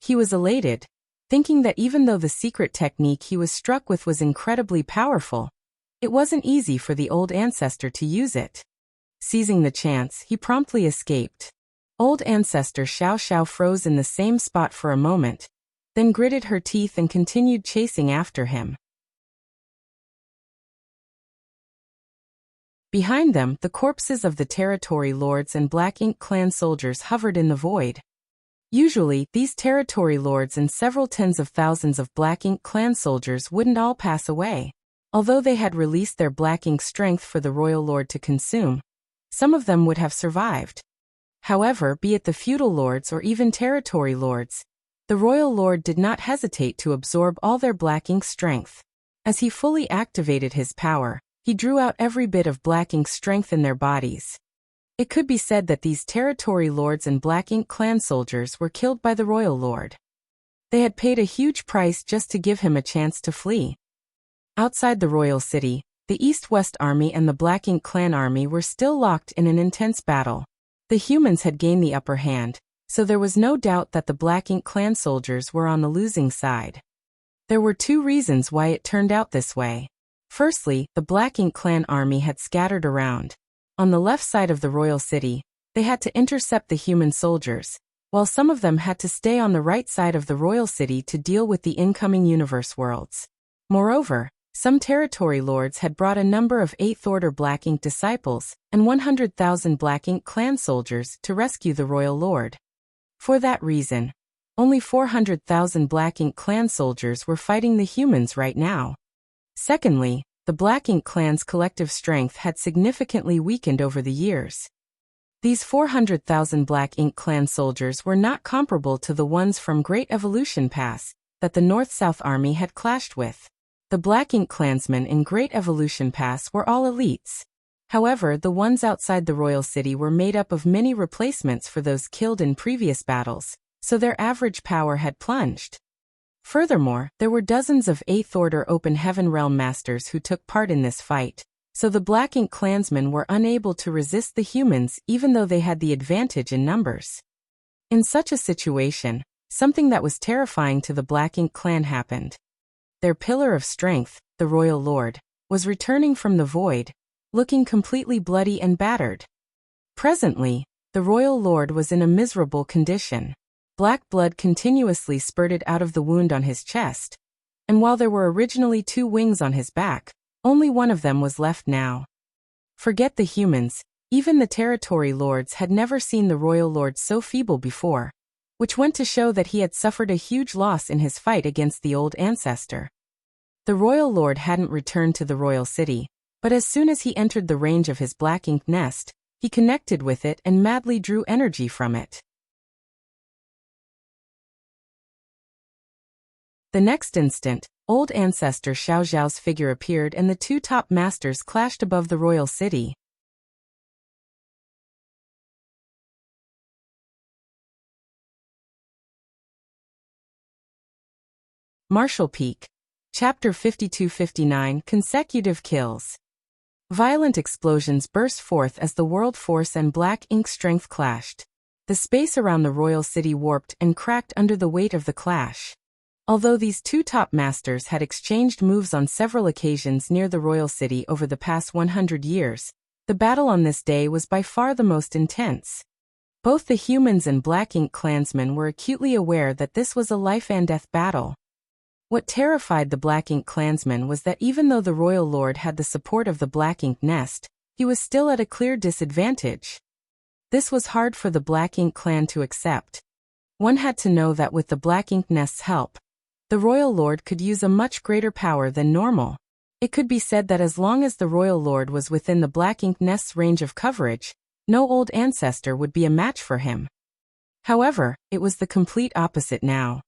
He was elated, thinking that even though the secret technique he was struck with was incredibly powerful, it wasn't easy for the old ancestor to use it. Seizing the chance, he promptly escaped. Old ancestor Xiao Xiao froze in the same spot for a moment, then gritted her teeth and continued chasing after him. Behind them, the corpses of the territory lords and black ink clan soldiers hovered in the void. Usually, these territory lords and several tens of thousands of black ink clan soldiers wouldn't all pass away. Although they had released their black ink strength for the royal lord to consume, some of them would have survived. However, be it the feudal lords or even territory lords, the royal lord did not hesitate to absorb all their black ink strength. As he fully activated his power, he drew out every bit of black ink strength in their bodies. It could be said that these territory lords and black ink clan soldiers were killed by the royal lord. They had paid a huge price just to give him a chance to flee. Outside the royal city, the East-West Army and the black ink clan army were still locked in an intense battle. The humans had gained the upper hand, so there was no doubt that the black ink clan soldiers were on the losing side. There were two reasons why it turned out this way. Firstly, the black ink clan army had scattered around. On the left side of the royal city, they had to intercept the human soldiers, while some of them had to stay on the right side of the royal city to deal with the incoming universe worlds. Moreover, some territory lords had brought a number of 8th order black ink disciples and 100,000 black ink clan soldiers to rescue the royal lord. For that reason, only 400,000 black ink clan soldiers were fighting the humans right now. Secondly, the black ink clan's collective strength had significantly weakened over the years. These 400,000 black ink clan soldiers were not comparable to the ones from Great Evolution Pass that the North-South Army had clashed with. The black ink clansmen in Great Evolution Pass were all elites. However, the ones outside the royal city were made up of many replacements for those killed in previous battles, so their average power had plunged. Furthermore, there were dozens of 8th Order Open Heaven Realm Masters who took part in this fight, so the black ink clansmen were unable to resist the humans even though they had the advantage in numbers. In such a situation, something that was terrifying to the Black Ink clan happened. Their pillar of strength, the Royal Lord, was returning from the void, looking completely bloody and battered. Presently, the Royal Lord was in a miserable condition. Black blood continuously spurted out of the wound on his chest, and while there were originally 2 wings on his back, only one of them was left now. Forget the humans, even the territory lords had never seen the Royal Lord so feeble before, which went to show that he had suffered a huge loss in his fight against the old ancestor. The Royal Lord hadn't returned to the royal city, but as soon as he entered the range of his black ink nest, he connected with it and madly drew energy from it. The next instant, old ancestor Xiao Zhao's figure appeared and the 2 top masters clashed above the royal city. Martial Peak. Chapter 52-59 Consecutive Kills. Violent explosions burst forth as the world force and black ink strength clashed. The space around the royal city warped and cracked under the weight of the clash. Although these 2 top masters had exchanged moves on several occasions near the royal city over the past 100 years, the battle on this day was by far the most intense. Both the humans and Black Ink clansmen were acutely aware that this was a life-and-death battle. What terrified the Black Ink clansmen was that even though the Royal Lord had the support of the Black Ink nest, he was still at a clear disadvantage. This was hard for the Black Ink clan to accept. One had to know that with the Black Ink nest's help, the Royal Lord could use a much greater power than normal. It could be said that as long as the Royal Lord was within the Black Ink nest's range of coverage, no old ancestor would be a match for him. However, it was the complete opposite now.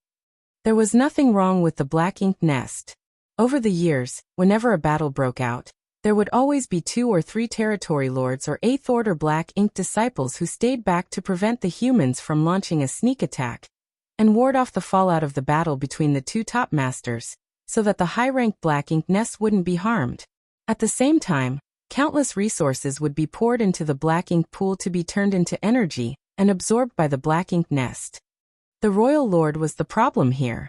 There was nothing wrong with the Black Ink nest. Over the years, whenever a battle broke out, there would always be 2 or 3 territory lords or 8th Order Black Ink disciples who stayed back to prevent the humans from launching a sneak attack and ward off the fallout of the battle between the 2 top masters, so that the high-rank Black Ink nest wouldn't be harmed. At the same time, countless resources would be poured into the Black Ink pool to be turned into energy and absorbed by the Black Ink nest. The Royal Lord was the problem here.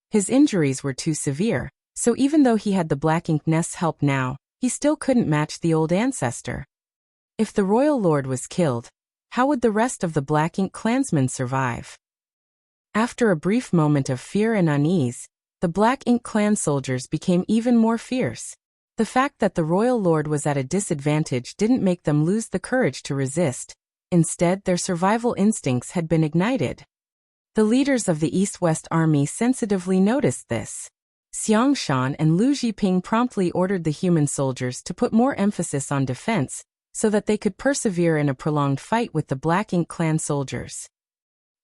His injuries were too severe, so even though he had the Black Ink nest's help now, he still couldn't match the old ancestor. If the Royal Lord was killed, how would the rest of the Black Ink clansmen survive? After a brief moment of fear and unease, the Black Ink clan soldiers became even more fierce. The fact that the Royal Lord was at a disadvantage didn't make them lose the courage to resist. Instead, their survival instincts had been ignited. The leaders of the East-West Army sensitively noticed this. Xiang Shan and Lu Zhiping promptly ordered the human soldiers to put more emphasis on defense so that they could persevere in a prolonged fight with the Black Ink clan soldiers.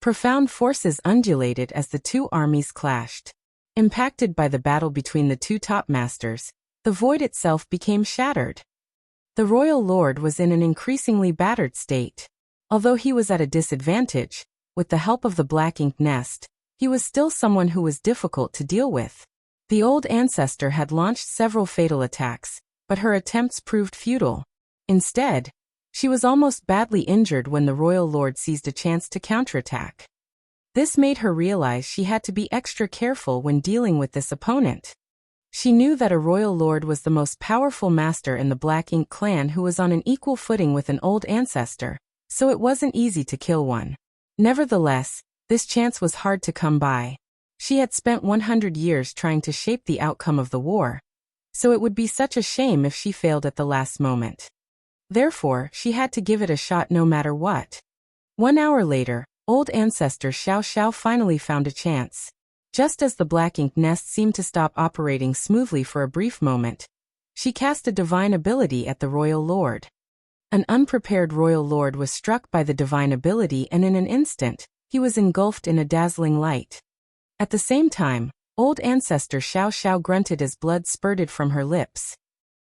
Profound forces undulated as the 2 armies clashed. Impacted by the battle between the 2 top masters, the void itself became shattered. The Royal Lord was in an increasingly battered state. Although he was at a disadvantage, with the help of the Black Ink nest, he was still someone who was difficult to deal with. The old ancestor had launched several fatal attacks, but her attempts proved futile. Instead, she was almost badly injured when the Royal Lord seized a chance to counterattack. This made her realize she had to be extra careful when dealing with this opponent. She knew that a Royal Lord was the most powerful master in the Black Ink clan who was on an equal footing with an old ancestor, so it wasn't easy to kill one. Nevertheless, this chance was hard to come by. She had spent 100 years trying to shape the outcome of the war, so it would be such a shame if she failed at the last moment. Therefore, she had to give it a shot no matter what. 1 hour later, old ancestor Xiao Xiao finally found a chance. Just as the Black Ink nest seemed to stop operating smoothly for a brief moment, she cast a divine ability at the Royal Lord. An unprepared Royal Lord was struck by the divine ability and in an instant, he was engulfed in a dazzling light. At the same time, old ancestor Xiao Xiao grunted as blood spurted from her lips.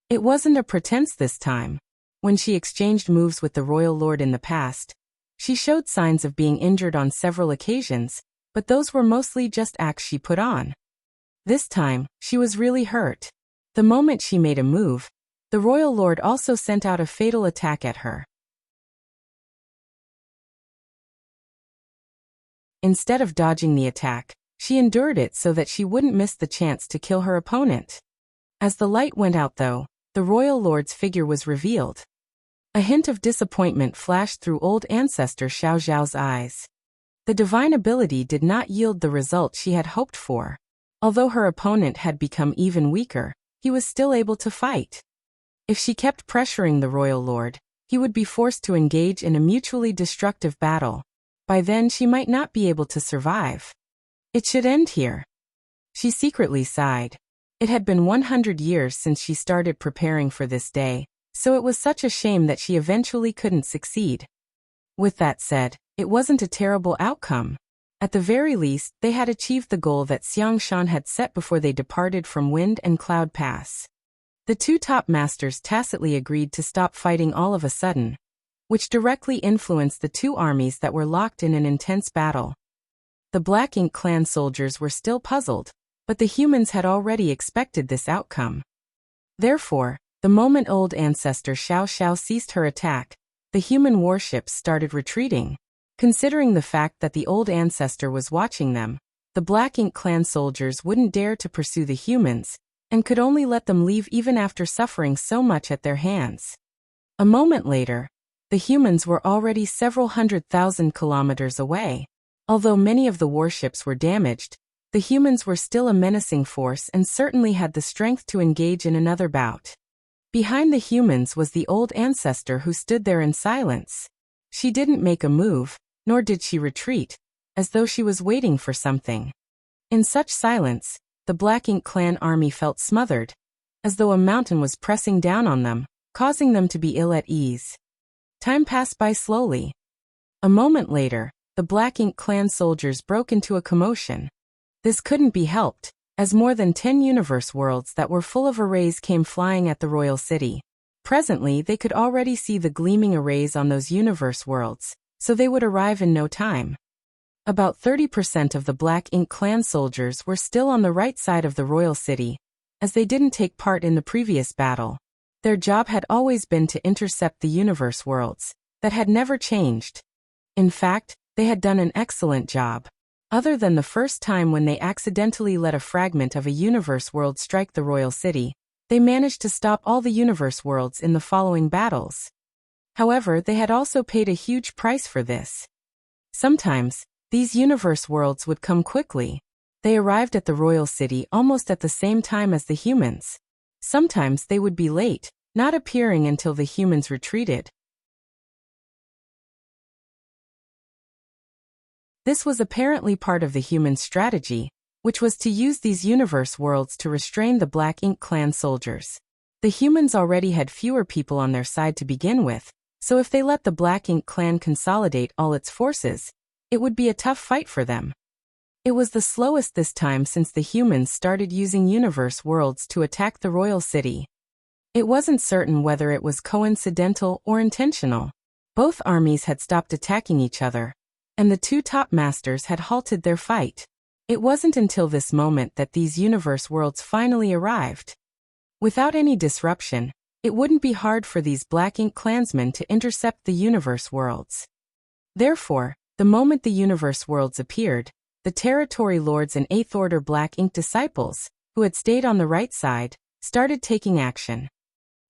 It wasn't a pretense this time. When she exchanged moves with the Royal Lord in the past, she showed signs of being injured on several occasions, but those were mostly just acts she put on. This time, she was really hurt. The moment she made a move, the Royal Lord also sent out a fatal attack at her. Instead of dodging the attack, she endured it so that she wouldn't miss the chance to kill her opponent. As the light went out though, the royal lord's figure was revealed. A hint of disappointment flashed through old ancestor Xiao Zhao's eyes. The divine ability did not yield the result she had hoped for. Although her opponent had become even weaker, he was still able to fight. If she kept pressuring the royal lord, he would be forced to engage in a mutually destructive battle. By then she might not be able to survive. It should end here. She secretly sighed. It had been 100 years since she started preparing for this day, so it was such a shame that she eventually couldn't succeed. With that said, it wasn't a terrible outcome. At the very least, they had achieved the goal that Xiang Shan had set before they departed from Wind and Cloud Pass. The two top masters tacitly agreed to stop fighting all of a sudden, which directly influenced the two armies that were locked in an intense battle. The Black Ink clan soldiers were still puzzled, but the humans had already expected this outcome. Therefore, the moment old ancestor Xiao Xiao ceased her attack, the human warships started retreating. Considering the fact that the old ancestor was watching them, the Black Ink clan soldiers wouldn't dare to pursue the humans, and could only let them leave even after suffering so much at their hands. A moment later, the humans were already several 100,000 kilometers away. Although many of the warships were damaged, the humans were still a menacing force and certainly had the strength to engage in another bout. Behind the humans was the old ancestor who stood there in silence. She didn't make a move, nor did she retreat, as though she was waiting for something. In such silence, the Black Ink clan army felt smothered, as though a mountain was pressing down on them, causing them to be ill at ease. Time passed by slowly. A moment later, the Black Ink clan soldiers broke into a commotion. This couldn't be helped, as more than 10 universe worlds that were full of arrays came flying at the royal city. Presently they could already see the gleaming arrays on those universe worlds, so they would arrive in no time. About 30% of the Black Ink clan soldiers were still on the right side of the royal city, as they didn't take part in the previous battle. Their job had always been to intercept the universe worlds. That had never changed. In fact, they had done an excellent job. Other than the first time when they accidentally let a fragment of a universe world strike the royal city, they managed to stop all the universe worlds in the following battles. However, they had also paid a huge price for this. Sometimes, these universe worlds would come quickly. They arrived at the royal city almost at the same time as the humans. Sometimes they would be late, not appearing until the humans retreated. This was apparently part of the human strategy, which was to use these universe worlds to restrain the Black Ink clan soldiers. The humans already had fewer people on their side to begin with, so if they let the Black Ink clan consolidate all its forces, it would be a tough fight for them. It was the slowest this time since the humans started using universe worlds to attack the royal city. It wasn't certain whether it was coincidental or intentional. Both armies had stopped attacking each other, and the two top masters had halted their fight. It wasn't until this moment that these universe worlds finally arrived. Without any disruption, it wouldn't be hard for these Black Ink clansmen to intercept the universe worlds. Therefore, the moment the universe worlds appeared, the territory lords and 8th Order Black Ink disciples, who had stayed on the right side, started taking action.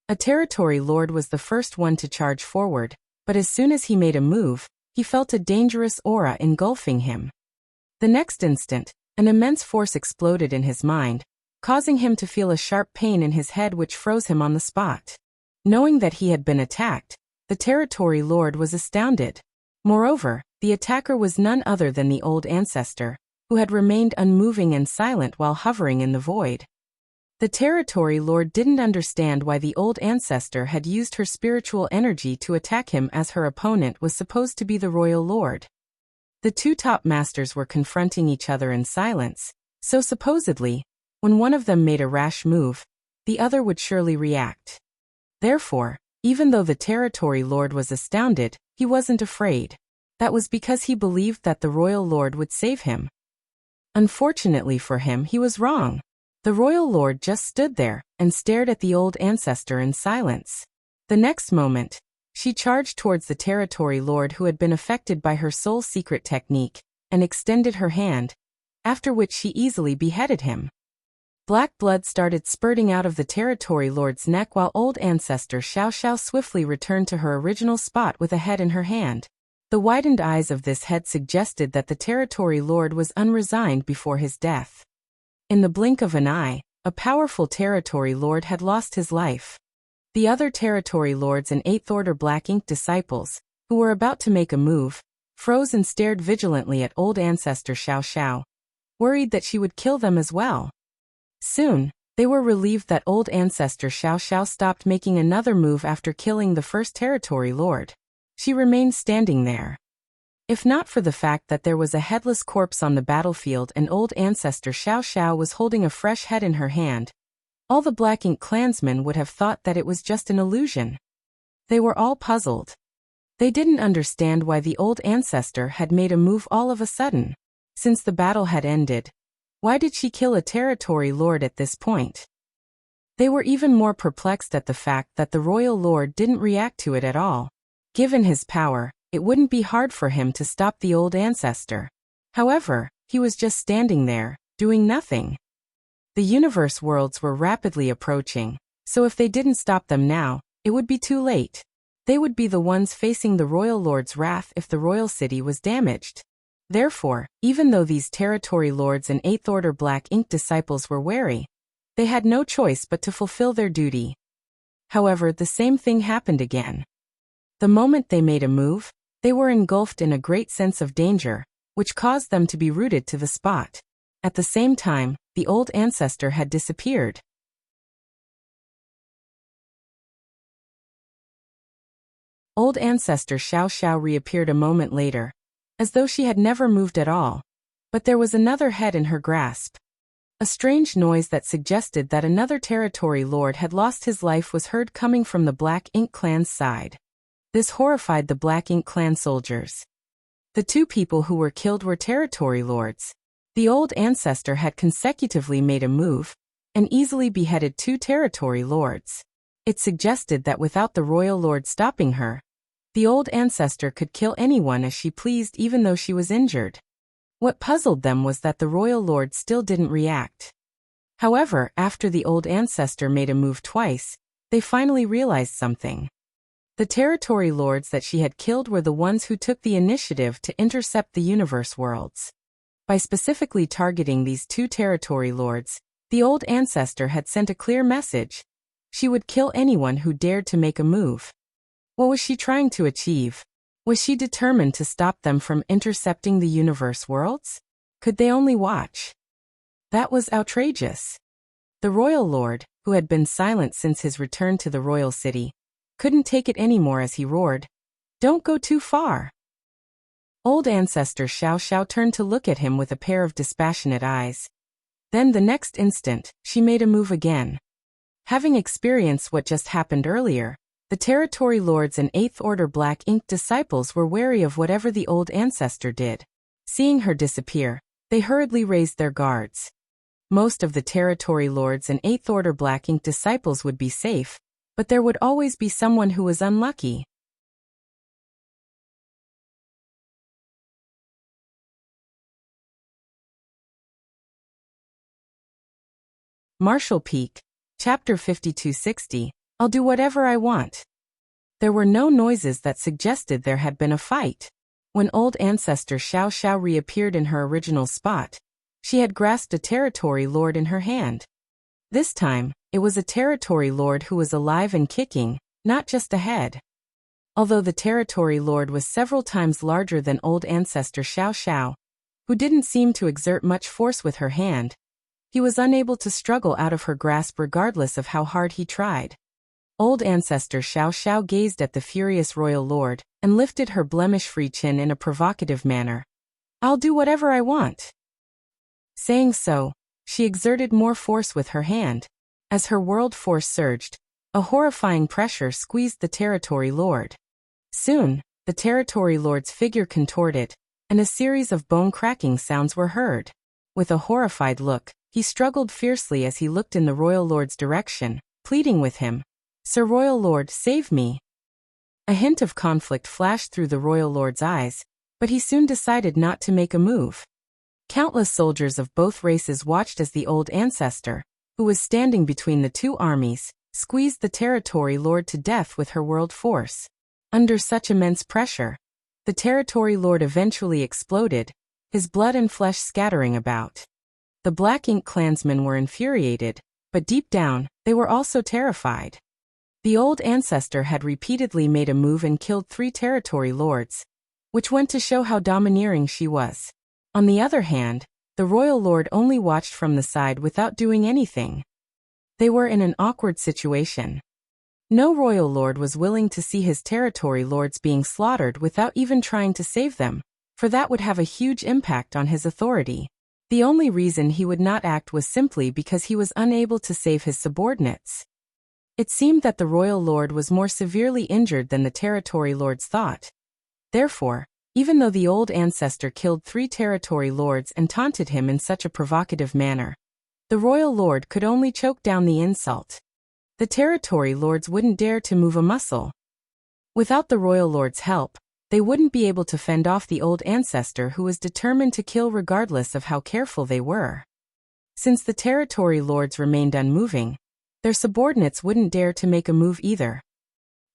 A territory lord was the first one to charge forward, but as soon as he made a move, he felt a dangerous aura engulfing him. The next instant, an immense force exploded in his mind, causing him to feel a sharp pain in his head which froze him on the spot. Knowing that he had been attacked, the territory lord was astounded. Moreover, the attacker was none other than the old ancestor, who had remained unmoving and silent while hovering in the void. The territory lord didn't understand why the old ancestor had used her spiritual energy to attack him as her opponent was supposed to be the royal lord. The two top masters were confronting each other in silence, so supposedly, when one of them made a rash move, the other would surely react. Therefore, even though the territory lord was astounded, he wasn't afraid. That was because he believed that the royal lord would save him. Unfortunately for him, he was wrong. The royal lord just stood there and stared at the old ancestor in silence. The next moment, she charged towards the territory lord who had been affected by her soul secret technique, and extended her hand, after which she easily beheaded him. Black blood started spurting out of the territory lord's neck while old ancestor Xiao Xiao swiftly returned to her original spot with a head in her hand. The widened eyes of this head suggested that the territory lord was unresigned before his death. In the blink of an eye, a powerful territory lord had lost his life. The other territory lords and Eighth Order Black Ink disciples, who were about to make a move, froze and stared vigilantly at old ancestor Xiao Xiao, worried that she would kill them as well. Soon, they were relieved that old ancestor Xiao Xiao stopped making another move after killing the first territory lord. She remained standing there. If not for the fact that there was a headless corpse on the battlefield and old ancestor Xiao Xiao was holding a fresh head in her hand, all the Black Ink clansmen would have thought that it was just an illusion. They were all puzzled. They didn't understand why the old ancestor had made a move all of a sudden. Since the battle had ended, why did she kill a territory lord at this point? They were even more perplexed at the fact that the royal lord didn't react to it at all. Given his power, it wouldn't be hard for him to stop the old ancestor. However, he was just standing there, doing nothing. The universe worlds were rapidly approaching, so if they didn't stop them now, it would be too late. They would be the ones facing the royal lord's wrath if the royal city was damaged. Therefore, even though these territory lords and Eighth Order Black Ink disciples were wary, they had no choice but to fulfill their duty. However, the same thing happened again. The moment they made a move, they were engulfed in a great sense of danger, which caused them to be rooted to the spot. At the same time, the old ancestor had disappeared. Old ancestor Xiao Xiao reappeared a moment later, as though she had never moved at all, but there was another head in her grasp. A strange noise that suggested that another territory lord had lost his life was heard coming from the Black Ink clan's side. This horrified the Black Ink clan soldiers. The two people who were killed were territory lords. The old ancestor had consecutively made a move and easily beheaded two territory lords. It suggested that without the royal lord stopping her, the old ancestor could kill anyone as she pleased even though she was injured. What puzzled them was that the royal lord still didn't react. However, after the old ancestor made a move twice, they finally realized something. The territory lords that she had killed were the ones who took the initiative to intercept the universe worlds. By specifically targeting these two territory lords, the old ancestor had sent a clear message. She would kill anyone who dared to make a move. What was she trying to achieve? Was she determined to stop them from intercepting the universe worlds? Could they only watch? That was outrageous. The royal lord, who had been silent since his return to the royal city, couldn't take it anymore as he roared, "Don't go too far." Old ancestor Xiao Xiao turned to look at him with a pair of dispassionate eyes. Then the next instant, she made a move again. Having experienced what just happened earlier, the territory lords and Eighth Order Black Ink disciples were wary of whatever the old ancestor did. Seeing her disappear, they hurriedly raised their guards. Most of the territory lords and Eighth Order Black Ink disciples would be safe, but there would always be someone who was unlucky. Marshall Peak, Chapter 5260, I'll do whatever I want. There were no noises that suggested there had been a fight. When old ancestor Xiao Xiao reappeared in her original spot, she had grasped a territory lord in her hand. This time, it was a territory lord who was alive and kicking, not just a head. Although the territory lord was several times larger than old ancestor Xiao Xiao, who didn't seem to exert much force with her hand, he was unable to struggle out of her grasp regardless of how hard he tried. Old ancestor Xiao Xiao gazed at the furious royal lord and lifted her blemish-free chin in a provocative manner. "I'll do whatever I want." Saying so, she exerted more force with her hand. As her world force surged, a horrifying pressure squeezed the territory lord. Soon, the territory lord's figure contorted, and a series of bone-cracking sounds were heard. With a horrified look, he struggled fiercely as he looked in the royal lord's direction, pleading with him, "Sir Royal Lord, save me." A hint of conflict flashed through the royal lord's eyes, but he soon decided not to make a move. Countless soldiers of both races watched as the old ancestor, who was standing between the two armies, squeezed the territory lord to death with her world force. Under such immense pressure, the territory lord eventually exploded, his blood and flesh scattering about. The Black Ink clansmen were infuriated, but deep down, they were also terrified. The old ancestor had repeatedly made a move and killed 3 territory lords, which went to show how domineering she was. On the other hand, the royal lord only watched from the side without doing anything. They were in an awkward situation. No royal lord was willing to see his territory lords being slaughtered without even trying to save them, for that would have a huge impact on his authority. The only reason he would not act was simply because he was unable to save his subordinates. It seemed that the royal lord was more severely injured than the territory lords thought. Therefore, even though the old ancestor killed 3 territory lords and taunted him in such a provocative manner, the royal lord could only choke down the insult. The territory lords wouldn't dare to move a muscle. Without the royal lord's help, they wouldn't be able to fend off the old ancestor who was determined to kill regardless of how careful they were. Since the territory lords remained unmoving, their subordinates wouldn't dare to make a move either.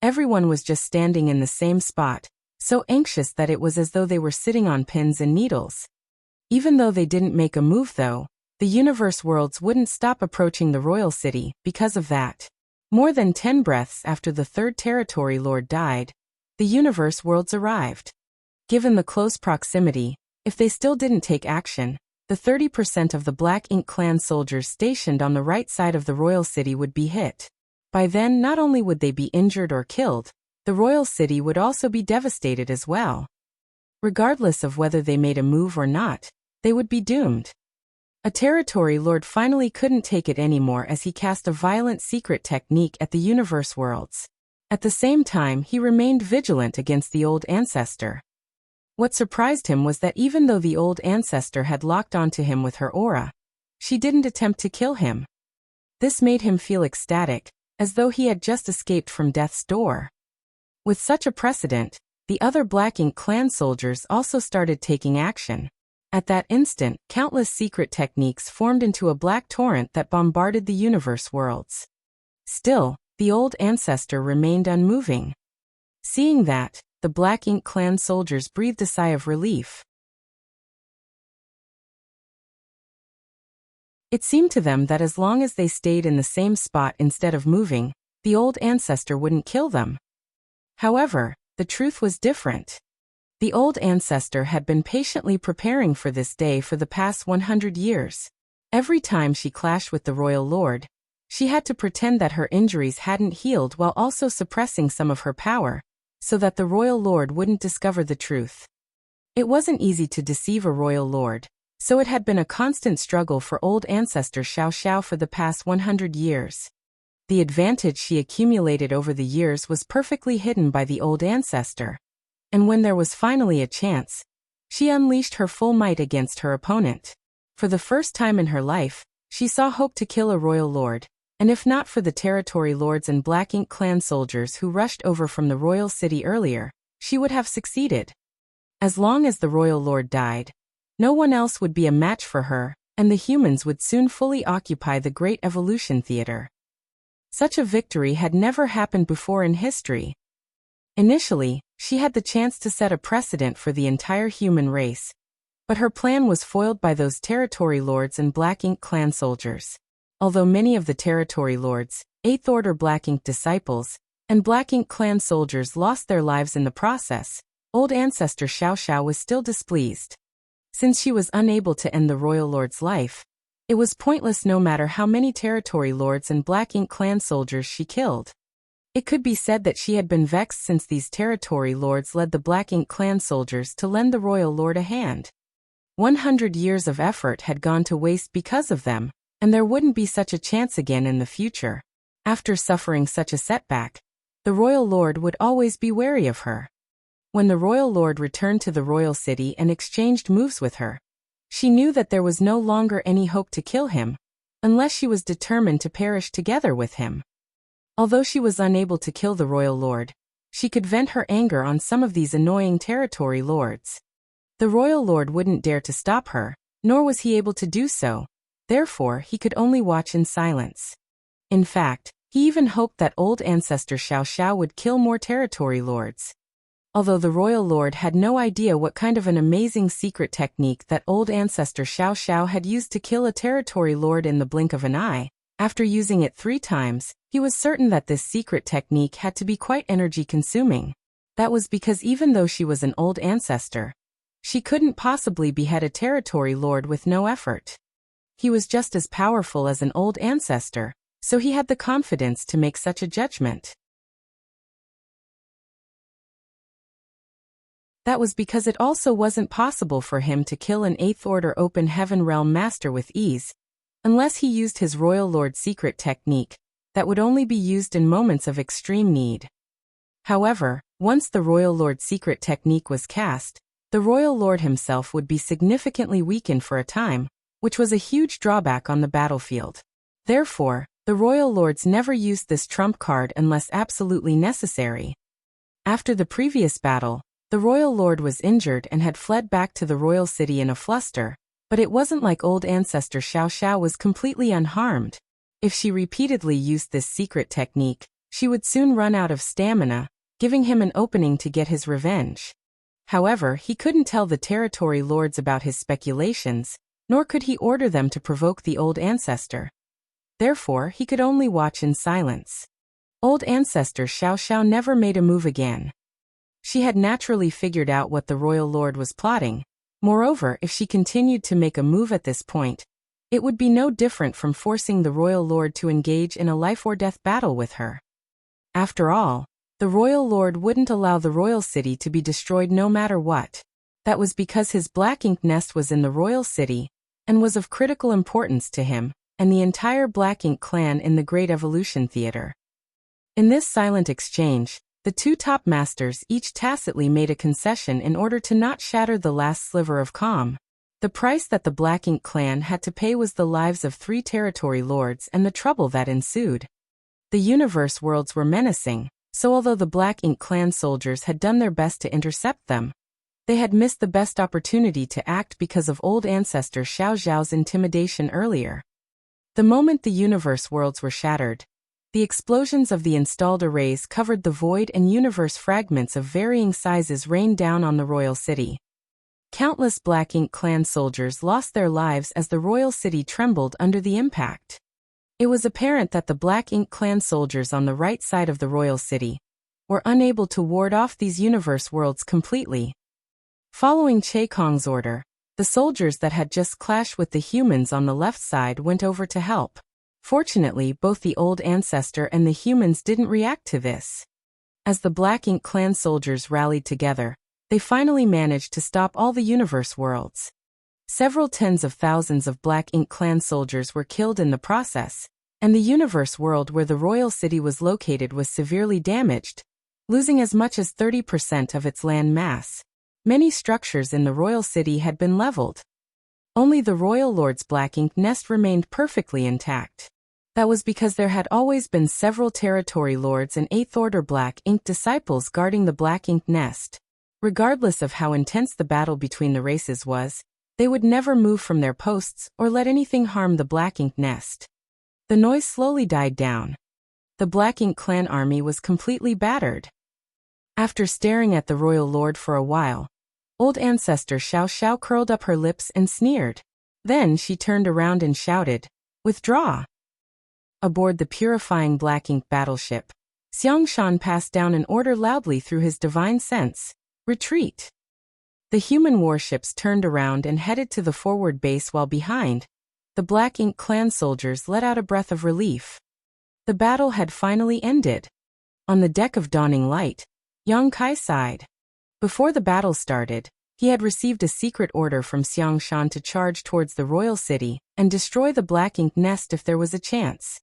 Everyone was just standing in the same spot, so anxious that it was as though they were sitting on pins and needles. Even though they didn't make a move though, the universe worlds wouldn't stop approaching the royal city because of that. More than 10 breaths after the 3rd territory lord died, the universe worlds arrived. Given the close proximity, if they still didn't take action, the 30% of the Black Ink clan soldiers stationed on the right side of the royal city would be hit. By then, not only would they be injured or killed, the royal city would also be devastated as well. Regardless of whether they made a move or not, they would be doomed. A territory lord finally couldn't take it anymore as he cast a violent secret technique at the universe worlds. At the same time, he remained vigilant against the old ancestor. What surprised him was that even though the old ancestor had locked onto him with her aura, she didn't attempt to kill him. This made him feel ecstatic, as though he had just escaped from death's door. With such a precedent, the other Black Ink clan soldiers also started taking action. At that instant, countless secret techniques formed into a black torrent that bombarded the universe worlds. Still, the old ancestor remained unmoving. Seeing that, the Black Ink clan soldiers breathed a sigh of relief. It seemed to them that as long as they stayed in the same spot instead of moving, the old ancestor wouldn't kill them. However, the truth was different. The old ancestor had been patiently preparing for this day for the past 100 years. Every time she clashed with the royal lord, she had to pretend that her injuries hadn't healed while also suppressing some of her power, so that the royal lord wouldn't discover the truth. It wasn't easy to deceive a royal lord, so it had been a constant struggle for old ancestor Xiao Xiao for the past 100 years. The advantage she accumulated over the years was perfectly hidden by the old ancestor. And when there was finally a chance, she unleashed her full might against her opponent. For the first time in her life, she saw hope to kill a royal lord, and if not for the territory lords and Black Ink clan soldiers who rushed over from the royal city earlier, she would have succeeded. As long as the royal lord died, no one else would be a match for her, and the humans would soon fully occupy the Great Evolution Theater. Such a victory had never happened before in history. Initially, she had the chance to set a precedent for the entire human race, but her plan was foiled by those territory lords and Black Ink clan soldiers. Although many of the territory lords, 8th Order Black Ink disciples, and Black Ink clan soldiers lost their lives in the process, old ancestor Xiao Xiao was still displeased. Since she was unable to end the royal lord's life, it was pointless no matter how many territory lords and Black Ink clan soldiers she killed. It could be said that she had been vexed since these territory lords led the Black Ink clan soldiers to lend the royal lord a hand. 100 years of effort had gone to waste because of them, and there wouldn't be such a chance again in the future. After suffering such a setback, the royal lord would always be wary of her. When the royal lord returned to the royal city and exchanged moves with her, she knew that there was no longer any hope to kill him, unless she was determined to perish together with him. Although she was unable to kill the royal lord, she could vent her anger on some of these annoying territory lords. The royal lord wouldn't dare to stop her, nor was he able to do so. Therefore, he could only watch in silence. In fact, he even hoped that old ancestor Xiao Xiao would kill more territory lords. Although the royal lord had no idea what kind of an amazing secret technique that old ancestor Xiao Xiao had used to kill a territory lord in the blink of an eye, after using it 3 times, he was certain that this secret technique had to be quite energy-consuming. That was because even though she was an old ancestor, she couldn't possibly behead a territory lord with no effort. He was just as powerful as an old ancestor, so he had the confidence to make such a judgment. That was because it also wasn't possible for him to kill an 8th Order Open Heaven Realm Master with ease, unless he used his Royal Lord secret technique, that would only be used in moments of extreme need. However, once the Royal Lord secret technique was cast, the Royal Lord himself would be significantly weakened for a time, which was a huge drawback on the battlefield. Therefore, the Royal Lords never used this trump card unless absolutely necessary. After the previous battle, the royal lord was injured and had fled back to the royal city in a fluster, but it wasn't like old ancestor Xiao Xiao was completely unharmed. If she repeatedly used this secret technique, she would soon run out of stamina, giving him an opening to get his revenge. However, he couldn't tell the territory lords about his speculations, nor could he order them to provoke the old ancestor. Therefore, he could only watch in silence. Old ancestor Xiao Xiao never made a move again. She had naturally figured out what the royal lord was plotting. Moreover, if she continued to make a move at this point, it would be no different from forcing the royal lord to engage in a life-or-death battle with her. After all, the royal lord wouldn't allow the royal city to be destroyed no matter what. That was because his black ink nest was in the royal city, and was of critical importance to him, and the entire Black Ink clan in the Great Evolution Theater. In this silent exchange, the 2 top masters each tacitly made a concession in order to not shatter the last sliver of calm. The price that the Black Ink clan had to pay was the lives of 3 territory lords and the trouble that ensued. The universe worlds were menacing, so although the Black Ink clan soldiers had done their best to intercept them, they had missed the best opportunity to act because of old ancestor Xiao Xiao's intimidation earlier. The moment the universe worlds were shattered, the explosions of the installed arrays covered the void and universe fragments of varying sizes rained down on the royal city. Countless Black Ink clan soldiers lost their lives as the royal city trembled under the impact. It was apparent that the Black Ink clan soldiers on the right side of the royal city were unable to ward off these universe worlds completely. Following Che Kong's order, the soldiers that had just clashed with the humans on the left side went over to help. Fortunately, both the old ancestor and the humans didn't react to this. As the Black Ink clan soldiers rallied together, they finally managed to stop all the universe worlds. Several tens of thousands of Black Ink clan soldiers were killed in the process, and the universe world where the royal city was located was severely damaged, losing as much as 30% of its land mass. Many structures in the royal city had been leveled. Only the royal lord's Black Ink nest remained perfectly intact. That was because there had always been several territory lords and 8th Order Black Ink disciples guarding the Black Ink nest. Regardless of how intense the battle between the races was, they would never move from their posts or let anything harm the Black Ink nest. The noise slowly died down. The Black Ink clan army was completely battered. After staring at the royal lord for a while, old ancestor Xiao Xiao curled up her lips and sneered. Then she turned around and shouted, "Withdraw!" Aboard the purifying Black Ink battleship, Xiangshan passed down an order loudly through his divine sense, "Retreat!" The human warships turned around and headed to the forward base while behind, the Black Ink clan soldiers let out a breath of relief. The battle had finally ended. On the deck of Dawning Light, Yang Kai sighed. Before the battle started, he had received a secret order from Xiangshan to charge towards the royal city and destroy the Black Ink nest if there was a chance.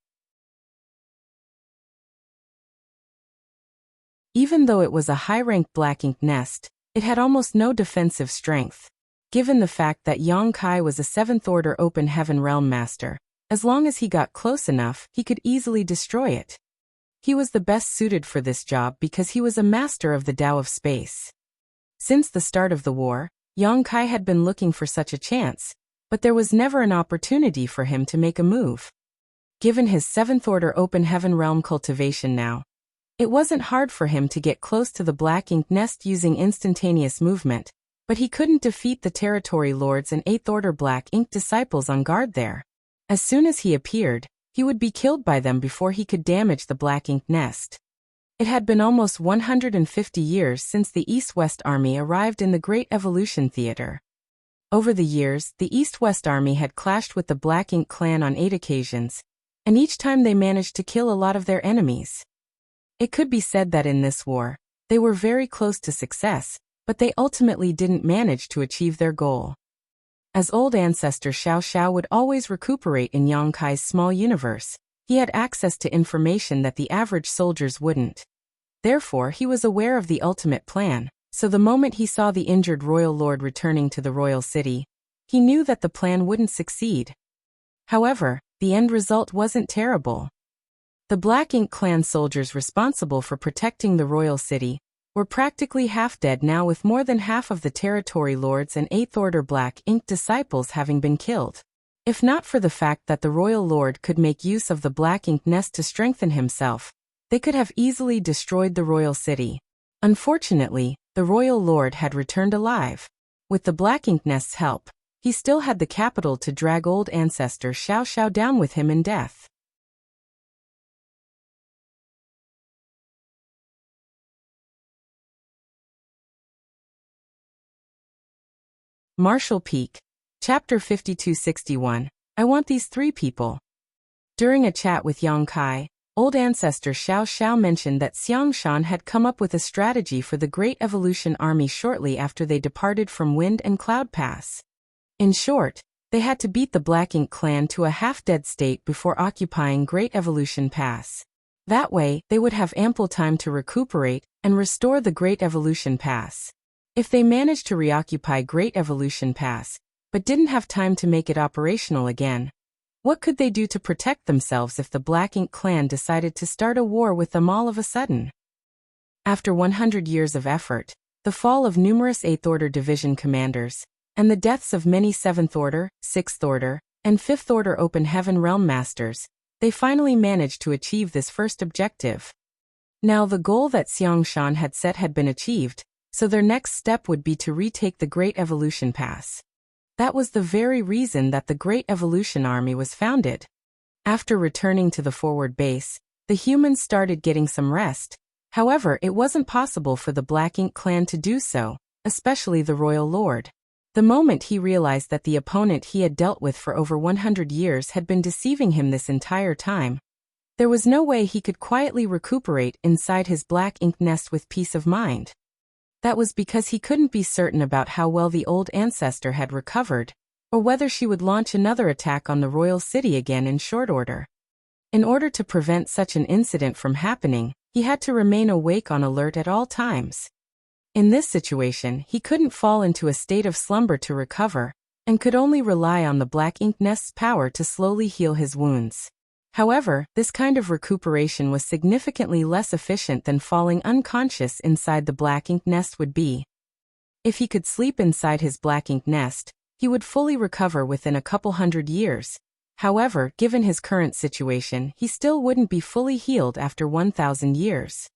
Even though it was a high-ranked Black Ink nest, it had almost no defensive strength. Given the fact that Yang Kai was a 7th Order Open Heaven Realm Master, as long as he got close enough, he could easily destroy it. He was the best suited for this job because he was a master of the Tao of Space. Since the start of the war, Yang Kai had been looking for such a chance, but there was never an opportunity for him to make a move. Given his 7th Order Open Heaven Realm cultivation now, it wasn't hard for him to get close to the Black Ink Nest using instantaneous movement, but he couldn't defeat the Territory Lords and 8th Order Black Ink disciples on guard there. As soon as he appeared, he would be killed by them before he could damage the Black Ink Nest. It had been almost 150 years since the East-West Army arrived in the Great Evolution Theater. Over the years, the East-West Army had clashed with the Black Ink clan on 8 occasions, and each time they managed to kill a lot of their enemies. It could be said that in this war, they were very close to success, but they ultimately didn't manage to achieve their goal. As old ancestor Xiao Xiao would always recuperate in Yang Kai's small universe, he had access to information that the average soldiers wouldn't. Therefore, he was aware of the ultimate plan, so the moment he saw the injured royal lord returning to the royal city, he knew that the plan wouldn't succeed. However, the end result wasn't terrible. The Black Ink clan soldiers responsible for protecting the royal city were practically half dead now, with more than half of the Territory Lords and 8th Order Black Ink disciples having been killed. If not for the fact that the royal lord could make use of the Black Ink Nest to strengthen himself, they could have easily destroyed the royal city. Unfortunately, the royal lord had returned alive. With the Black Ink Nest's help, he still had the capital to drag old ancestor Xiao Xiao down with him in death. Marshall Peak. Chapter 5261. I want these 3 people. During a chat with Yang Kai, old ancestor Xiao Xiao mentioned that Xiang Shan had come up with a strategy for the Great Evolution Army shortly after they departed from Wind and Cloud Pass. In short, they had to beat the Black Ink clan to a half-dead state before occupying Great Evolution Pass. That way, they would have ample time to recuperate and restore the Great Evolution Pass. If they managed to reoccupy Great Evolution Pass, but didn't have time to make it operational again, what could they do to protect themselves if the Black Ink clan decided to start a war with them all of a sudden? After 100 years of effort, the fall of numerous 8th Order Division commanders, and the deaths of many 7th Order, 6th Order, and 5th Order Open Heaven Realm Masters, they finally managed to achieve this first objective. Now the goal that Xiang Shan had set had been achieved, so their next step would be to retake the Great Evolution Pass. That was the very reason that the Great Evolution Army was founded. After returning to the forward base, the humans started getting some rest. However, it wasn't possible for the Black Ink clan to do so, especially the Royal Lord. The moment he realized that the opponent he had dealt with for over 100 years had been deceiving him this entire time, there was no way he could quietly recuperate inside his Black Ink Nest with peace of mind. That was because he couldn't be certain about how well the old ancestor had recovered, or whether she would launch another attack on the royal city again in short order. In order to prevent such an incident from happening, he had to remain awake on alert at all times. In this situation, he couldn't fall into a state of slumber to recover, and could only rely on the Black Ink Nest's power to slowly heal his wounds. However, this kind of recuperation was significantly less efficient than falling unconscious inside the Black Ink Nest would be. If he could sleep inside his Black Ink Nest, he would fully recover within a couple hundred years. However, given his current situation, he still wouldn't be fully healed after 1,000 years.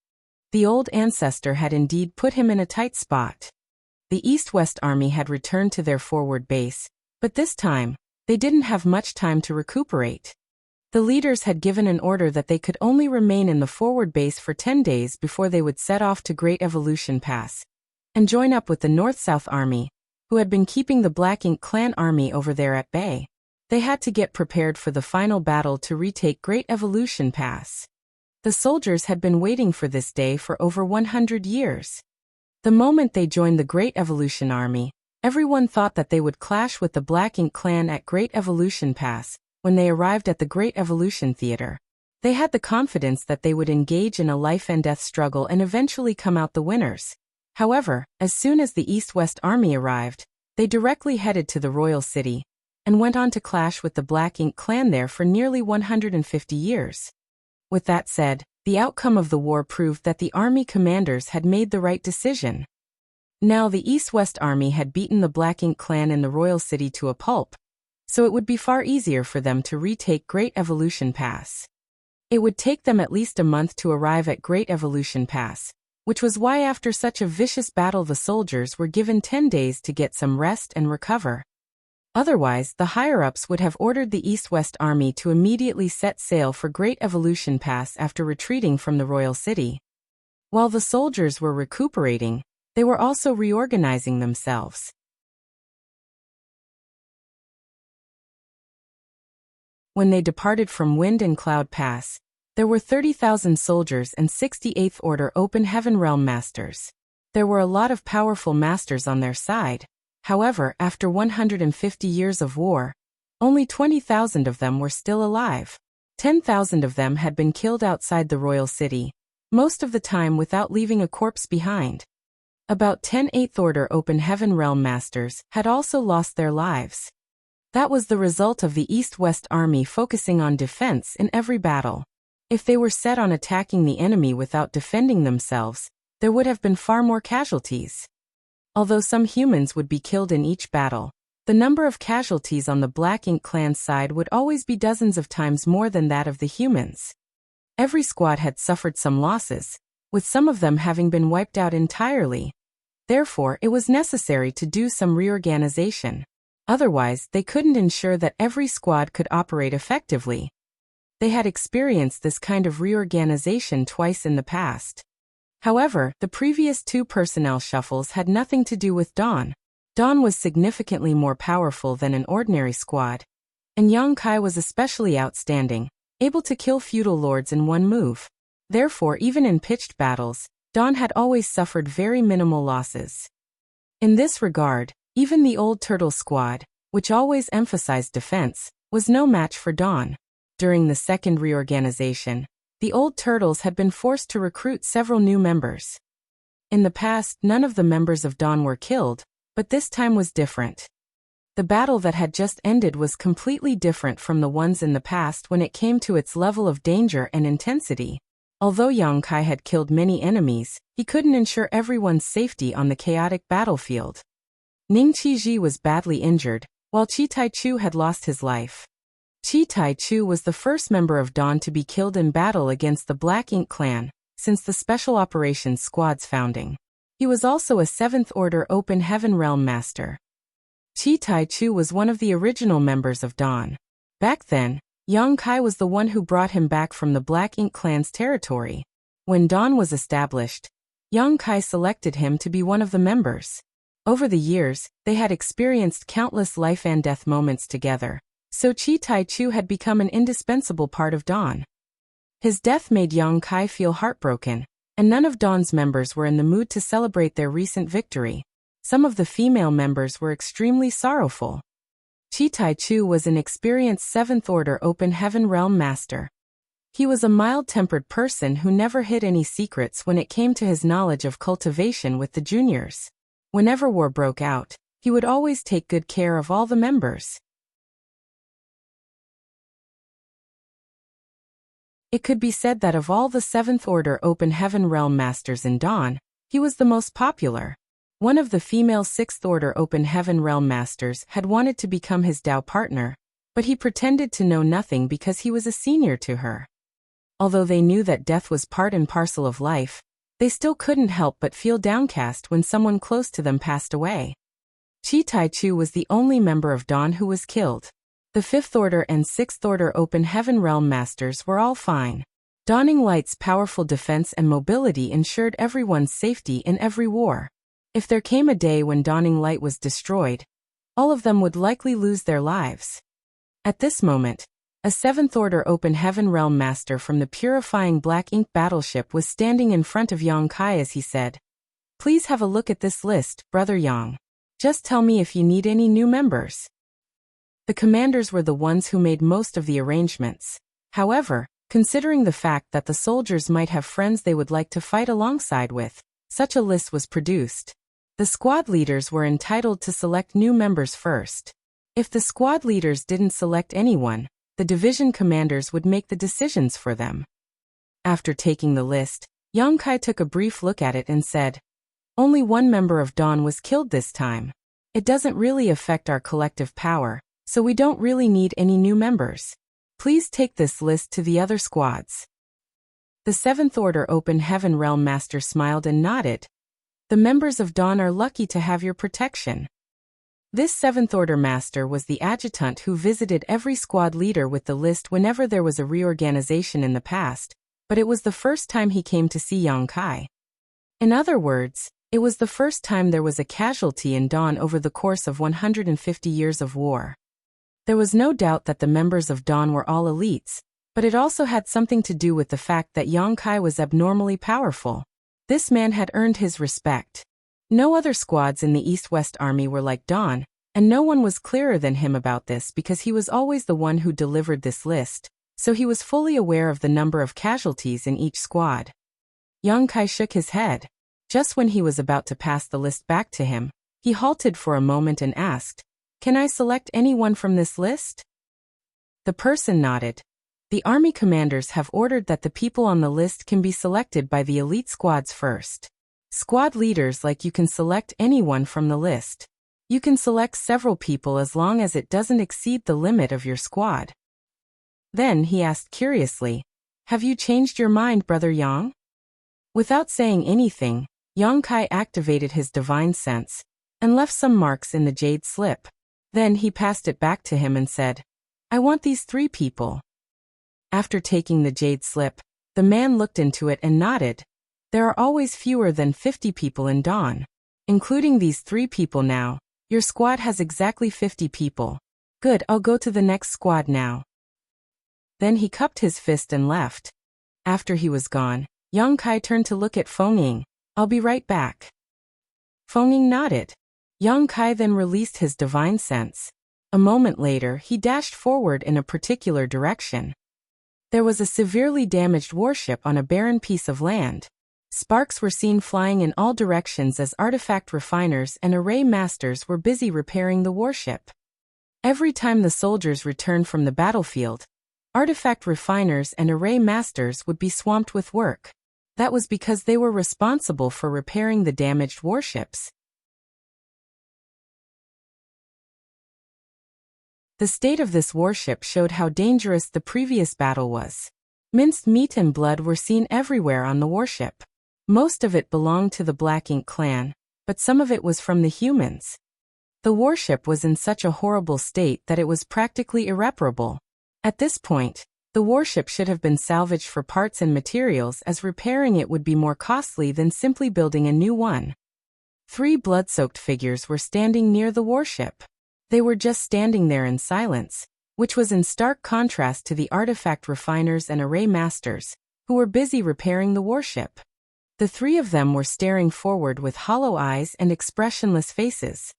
The old ancestor had indeed put him in a tight spot. The East-West Army had returned to their forward base, but this time, they didn't have much time to recuperate. The leaders had given an order that they could only remain in the forward base for 10 days before they would set off to Great Evolution Pass and join up with the North-South Army, who had been keeping the Black Ink clan army over there at bay. They had to get prepared for the final battle to retake Great Evolution Pass. The soldiers had been waiting for this day for over 100 years. The moment they joined the Great Evolution Army, everyone thought that they would clash with the Black Ink clan at Great Evolution Pass. When they arrived at the Great Evolution Theater, they had the confidence that they would engage in a life-and-death struggle and eventually come out the winners. However, as soon as the East-West Army arrived, they directly headed to the royal city and went on to clash with the Black Ink clan there for nearly 150 years. With that said, the outcome of the war proved that the army commanders had made the right decision. Now the East-West Army had beaten the Black Ink clan in the royal city to a pulp, so it would be far easier for them to retake Great Evolution Pass. It would take them at least a month to arrive at Great Evolution Pass, which was why after such a vicious battle the soldiers were given 10 days to get some rest and recover. Otherwise, the higher-ups would have ordered the East-West Army to immediately set sail for Great Evolution Pass after retreating from the royal city. While the soldiers were recuperating, they were also reorganizing themselves. When they departed from Wind and Cloud Pass, there were 30,000 soldiers and 68th Order Open Heaven Realm Masters. There were a lot of powerful masters on their side. However, after 150 years of war, only 20,000 of them were still alive. 10,000 of them had been killed outside the royal city, most of the time without leaving a corpse behind. About 10 8th Order Open Heaven Realm Masters had also lost their lives. That was the result of the East-West Army focusing on defense in every battle. If they were set on attacking the enemy without defending themselves, there would have been far more casualties. Although some humans would be killed in each battle, the number of casualties on the Black Ink clan's side would always be dozens of times more than that of the humans. Every squad had suffered some losses, with some of them having been wiped out entirely. Therefore, it was necessary to do some reorganization. Otherwise, they couldn't ensure that every squad could operate effectively. They had experienced this kind of reorganization twice in the past. However, the previous two personnel shuffles had nothing to do with Dawn. Dawn was significantly more powerful than an ordinary squad, and Yang Kai was especially outstanding, able to kill feudal lords in one move. Therefore, even in pitched battles, Dawn had always suffered very minimal losses. In this regard, even the Old Turtle squad, which always emphasized defense, was no match for Dawn. During the second reorganization, the Old Turtles had been forced to recruit several new members. In the past, none of the members of Dawn were killed, but this time was different. The battle that had just ended was completely different from the ones in the past when it came to its level of danger and intensity. Although Yang Kai had killed many enemies, he couldn't ensure everyone's safety on the chaotic battlefield. Ning Qiji was badly injured, while Chi Tai-Chu had lost his life. Chi Tai-Chu was the first member of Dawn to be killed in battle against the Black Ink clan, since the Special Operations Squad's founding. He was also a 7th Order Open Heaven Realm Master. Chi Tai-Chu was one of the original members of Dawn. Back then, Yang Kai was the one who brought him back from the Black Ink clan's territory. When Dawn was established, Yang Kai selected him to be one of the members. Over the years, they had experienced countless life and death moments together, so Chi Tai-Chu had become an indispensable part of Dawn. His death made Yang Kai feel heartbroken, and none of Dawn's members were in the mood to celebrate their recent victory. Some of the female members were extremely sorrowful. Chi Tai-Chu was an experienced 7th Order Open Heaven Realm Master. He was a mild-tempered person who never hid any secrets when it came to his knowledge of cultivation with the juniors. Whenever war broke out, he would always take good care of all the members. It could be said that of all the 7th Order Open Heaven Realm Masters in Dawn, he was the most popular. One of the female 6th Order Open Heaven Realm Masters had wanted to become his Dao partner, but he pretended to know nothing because he was a senior to her. Although they knew that death was part and parcel of life, they still couldn't help but feel downcast when someone close to them passed away. Chi Tai-Chu was the only member of Dawn who was killed. The 5th Order and 6th Order Open Heaven Realm Masters were all fine. Dawning Light's powerful defense and mobility ensured everyone's safety in every war. If there came a day when Dawning Light was destroyed, all of them would likely lose their lives. At this moment, a 7th Order Open Heaven Realm Master from the Purifying Black Ink battleship was standing in front of Yang Kai as he said, "Please have a look at this list, Brother Yang. Just tell me if you need any new members." The commanders were the ones who made most of the arrangements. However, considering the fact that the soldiers might have friends they would like to fight alongside with, such a list was produced. The squad leaders were entitled to select new members first. If the squad leaders didn't select anyone, the division commanders would make the decisions for them. After taking the list, Yang Kai took a brief look at it and said, Only one member of Dawn was killed this time. It doesn't really affect our collective power, so we don't really need any new members. Please take this list to the other squads. The Seventh Order Open Heaven Realm Master smiled and nodded. The members of Dawn are lucky to have your protection. This Seventh Order Master was the adjutant who visited every squad leader with the list whenever there was a reorganization in the past, but it was the first time he came to see Yang Kai. In other words, it was the first time there was a casualty in Dawn over the course of 150 years of war. There was no doubt that the members of Dawn were all elites, but it also had something to do with the fact that Yang Kai was abnormally powerful. This man had earned his respect. No other squads in the East-West Army were like Dawn, and no one was clearer than him about this because he was always the one who delivered this list, so he was fully aware of the number of casualties in each squad. Yang Kai shook his head. Just when he was about to pass the list back to him, he halted for a moment and asked, "Can I select anyone from this list?" The person nodded. The army commanders have ordered that the people on the list can be selected by the elite squads first. Squad leaders like you can select anyone from the list. You can select several people as long as it doesn't exceed the limit of your squad. Then he asked curiously, "Have you changed your mind, Brother Yang?" Without saying anything, Yang Kai activated his divine sense and left some marks in the jade slip. Then he passed it back to him and said, "I want these 3 people." After taking the jade slip, the man looked into it and nodded. There are always fewer than 50 people in Dawn. Including these 3 people now, your squad has exactly 50 people. Good, I'll go to the next squad now. Then he cupped his fist and left. After he was gone, Yang Kai turned to look at Fengying. "I'll be right back." Fengying nodded. Yang Kai then released his divine sense. A moment later, he dashed forward in a particular direction. There was a severely damaged warship on a barren piece of land. Sparks were seen flying in all directions as artifact refiners and array masters were busy repairing the warship. Every time the soldiers returned from the battlefield, artifact refiners and array masters would be swamped with work. That was because they were responsible for repairing the damaged warships. The state of this warship showed how dangerous the previous battle was. Minced meat and blood were seen everywhere on the warship. Most of it belonged to the Black Ink clan, but some of it was from the humans. The warship was in such a horrible state that it was practically irreparable. At this point, the warship should have been salvaged for parts and materials, as repairing it would be more costly than simply building a new one. 3 blood-soaked figures were standing near the warship. They were just standing there in silence, which was in stark contrast to the artifact refiners and array masters, who were busy repairing the warship. The 3 of them were staring forward with hollow eyes and expressionless faces.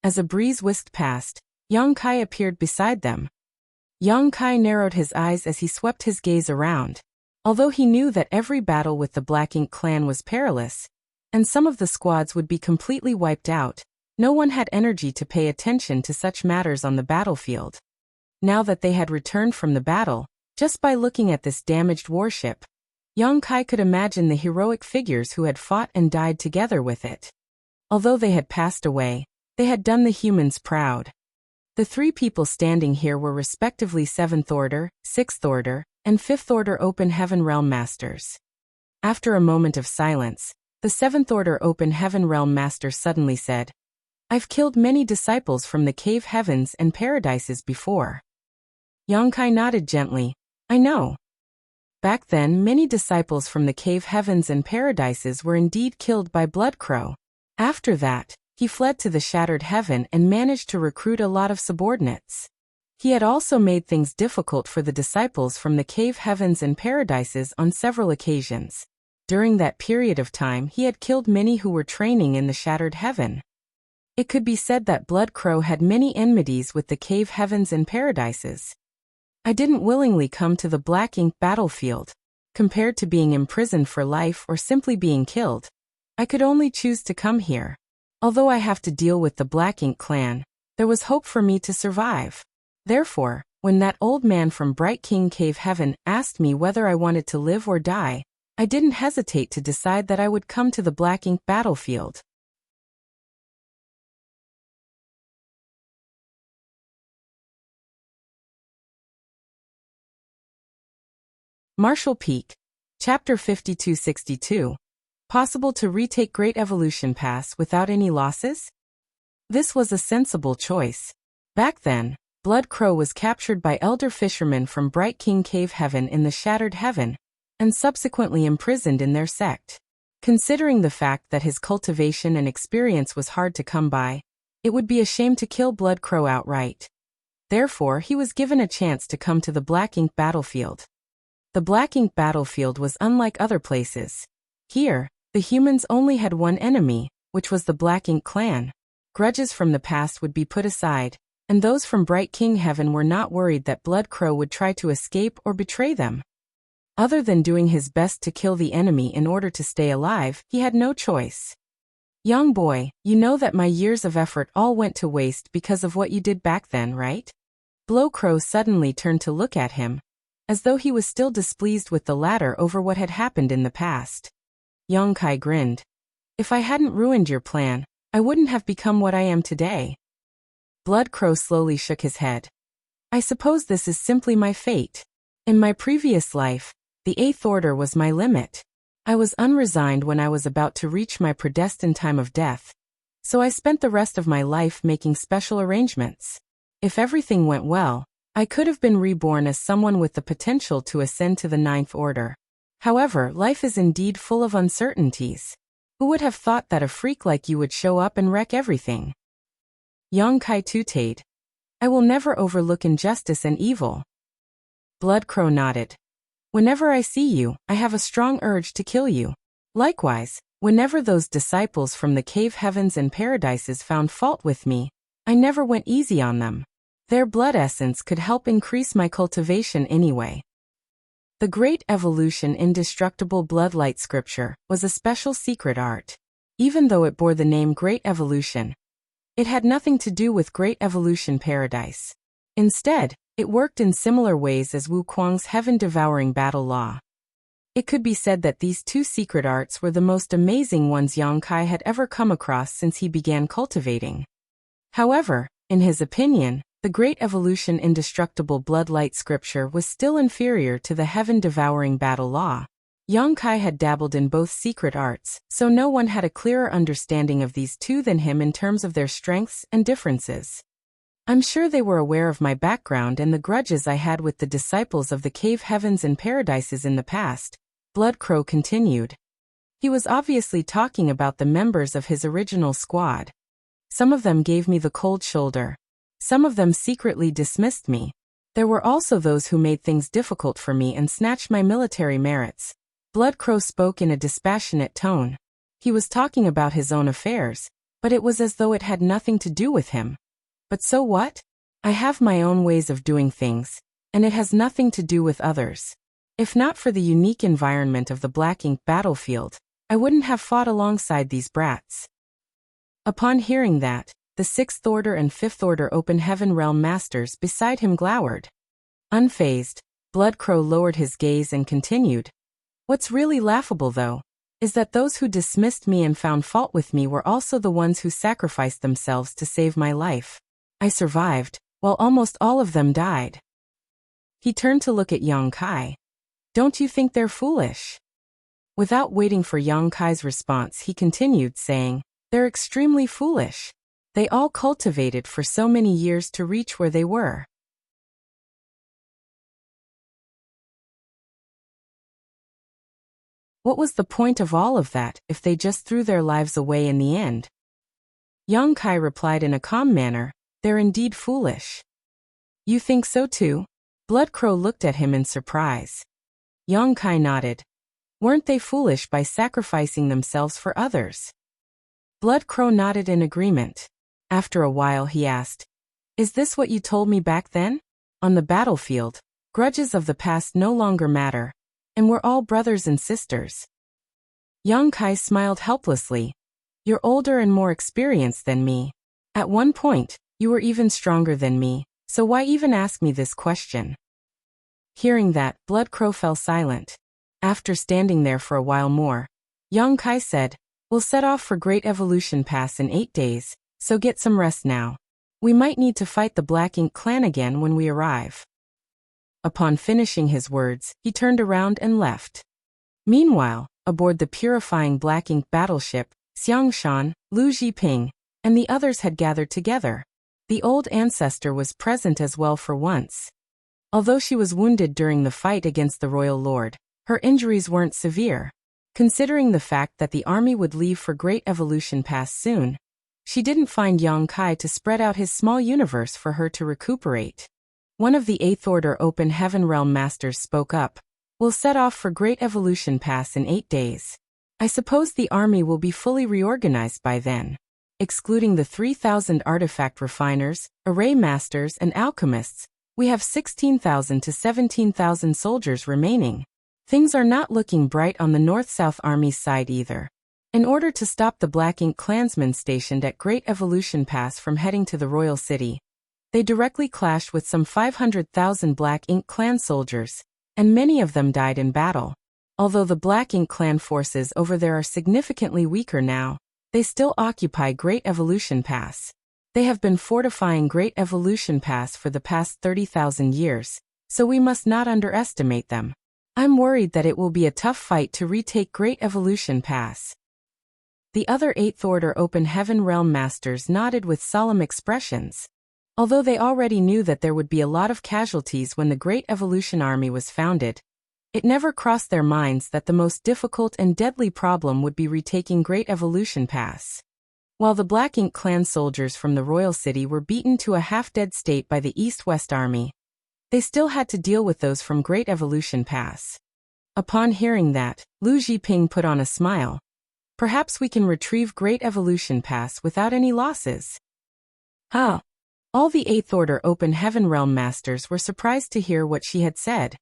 As a breeze whisked past, Yang Kai appeared beside them. Yang Kai narrowed his eyes as he swept his gaze around. Although he knew that every battle with the Black Ink clan was perilous, and some of the squads would be completely wiped out, no one had energy to pay attention to such matters on the battlefield. Now that they had returned from the battle, just by looking at this damaged warship, Yang Kai could imagine the heroic figures who had fought and died together with it. Although they had passed away, they had done the humans proud. The 3 people standing here were respectively 7th Order, 6th Order, and 5th Order Open Heaven Realm Masters. After a moment of silence, the 7th Order Open Heaven Realm Master suddenly said, "I've killed many disciples from the cave heavens and paradises before." Yang Kai nodded gently. "I know. Back then, many disciples from the cave heavens and paradises were indeed killed by Bloodcrow. After that, he fled to the shattered heaven and managed to recruit a lot of subordinates. He had also made things difficult for the disciples from the cave heavens and paradises on several occasions. During that period of time, he had killed many who were training in the shattered heaven. It could be said that Bloodcrow had many enmities with the cave heavens and paradises. I didn't willingly come to the Black Ink battlefield. Compared to being imprisoned for life or simply being killed, I could only choose to come here. Although I have to deal with the Black Ink clan, there was hope for me to survive. Therefore, when that old man from Bright King Cave Heaven asked me whether I wanted to live or die, I didn't hesitate to decide that I would come to the black ink battlefield. Martial Peak. Chapter 5262. Possible to retake Great Evolution Pass without any losses? This was a sensible choice. Back then, Blood Crow was captured by elder fishermen from Bright King Cave Heaven in the Shattered Heaven, and subsequently imprisoned in their sect. Considering the fact that his cultivation and experience was hard to come by, it would be a shame to kill Blood Crow outright. Therefore, he was given a chance to come to the Black Ink battlefield. The Black Ink battlefield was unlike other places. Here, the humans only had one enemy, which was the Black Ink clan. Grudges from the past would be put aside, and those from Bright King Heaven were not worried that Blood Crow would try to escape or betray them. Other than doing his best to kill the enemy in order to stay alive, he had no choice. Young boy, you know that my years of effort all went to waste because of what you did back then, right? Blood Crow suddenly turned to look at him, as though he was still displeased with the latter over what had happened in the past. Young Kai grinned. If I hadn't ruined your plan, I wouldn't have become what I am today. Blood Crow slowly shook his head. I suppose this is simply my fate. In my previous life, the Eighth Order was my limit. I was unresigned when I was about to reach my predestined time of death, so I spent the rest of my life making special arrangements. If everything went well, I could have been reborn as someone with the potential to ascend to the Ninth Order. However, life is indeed full of uncertainties. Who would have thought that a freak like you would show up and wreck everything? Young Kai tooted. I will never overlook injustice and evil. Blood Crow nodded. Whenever I see you, I have a strong urge to kill you. Likewise, whenever those disciples from the cave heavens and paradises found fault with me, I never went easy on them. Their blood essence could help increase my cultivation anyway. The Great Evolution Indestructible Bloodlight Scripture was a special secret art. Even though it bore the name Great Evolution, it had nothing to do with Great Evolution Paradise. Instead, it worked in similar ways as Wu Kuang's heaven-devouring battle law. It could be said that these two secret arts were the most amazing ones Yang Kai had ever come across since he began cultivating. However, in his opinion, the Great Evolution Indestructible Bloodlight Scripture was still inferior to the heaven-devouring battle law. Yang Kai had dabbled in both secret arts, so no one had a clearer understanding of these two than him in terms of their strengths and differences. I'm sure they were aware of my background and the grudges I had with the disciples of the cave heavens and paradises in the past, Blood Crow continued. He was obviously talking about the members of his original squad. Some of them gave me the cold shoulder. Some of them secretly dismissed me. There were also those who made things difficult for me and snatched my military merits. Blood Crow spoke in a dispassionate tone. He was talking about his own affairs, but it was as though it had nothing to do with him. But so what? I have my own ways of doing things, and it has nothing to do with others. If not for the unique environment of the Black Ink battlefield, I wouldn't have fought alongside these brats. Upon hearing that, the Sixth Order and Fifth Order Open Heaven Realm Masters beside him glowered. Unfazed, Blood Crow lowered his gaze and continued. What's really laughable, though, is that those who dismissed me and found fault with me were also the ones who sacrificed themselves to save my life. I survived, while almost all of them died. He turned to look at Yang Kai. Don't you think they're foolish? Without waiting for Yang Kai's response, he continued, saying, they're extremely foolish. They all cultivated for so many years to reach where they were. What was the point of all of that if they just threw their lives away in the end? Yang Kai replied in a calm manner, they're indeed foolish. You think so too? Blood Crow looked at him in surprise. Yang Kai nodded. Weren't they foolish by sacrificing themselves for others? Blood Crow nodded in agreement. After a while he asked, is this what you told me back then? On the battlefield, grudges of the past no longer matter, and we're all brothers and sisters. Yang Kai smiled helplessly. You're older and more experienced than me. At one point, you were even stronger than me, so why even ask me this question? Hearing that, Blood Crow fell silent. After standing there for a while more, Yang Kai said, "We'll set off for Great Evolution Pass in 8 days, so get some rest now. We might need to fight the Black Ink clan again when we arrive." Upon finishing his words, he turned around and left. Meanwhile, aboard the purifying Black Ink battleship, Xiangshan, Lu Zhiping, and the others had gathered together. The old ancestor was present as well for once. Although she was wounded during the fight against the royal lord, her injuries weren't severe. Considering the fact that the army would leave for Great Evolution Pass soon, she didn't find Yang Kai to spread out his small universe for her to recuperate. One of the 8th Order Open Heaven Realm Masters spoke up. "We'll set off for Great Evolution Pass in 8 days. I suppose the army will be fully reorganized by then. Excluding the 3,000 artifact refiners, array masters, and alchemists, we have 16,000 to 17,000 soldiers remaining. Things are not looking bright on the North-South Army's side either." In order to stop the Black Ink clansmen stationed at Great Evolution Pass from heading to the royal city, they directly clashed with some 500,000 Black Ink clan soldiers, and many of them died in battle. Although the Black Ink clan forces over there are significantly weaker now, they still occupy Great Evolution Pass. They have been fortifying Great Evolution Pass for the past 30,000 years, so we must not underestimate them. I'm worried that it will be a tough fight to retake Great Evolution Pass. The other 8th Order Open Heaven Realm Masters nodded with solemn expressions. Although they already knew that there would be a lot of casualties when the Great Evolution Army was founded, it never crossed their minds that the most difficult and deadly problem would be retaking Great Evolution Pass. While the Black Ink clan soldiers from the royal city were beaten to a half-dead state by the East-West Army, they still had to deal with those from Great Evolution Pass. Upon hearing that, Lu Zhiping put on a smile. "Perhaps we can retrieve Great Evolution Pass without any losses." Huh. All the 8th Order Open Heaven Realm Masters were surprised to hear what she had said.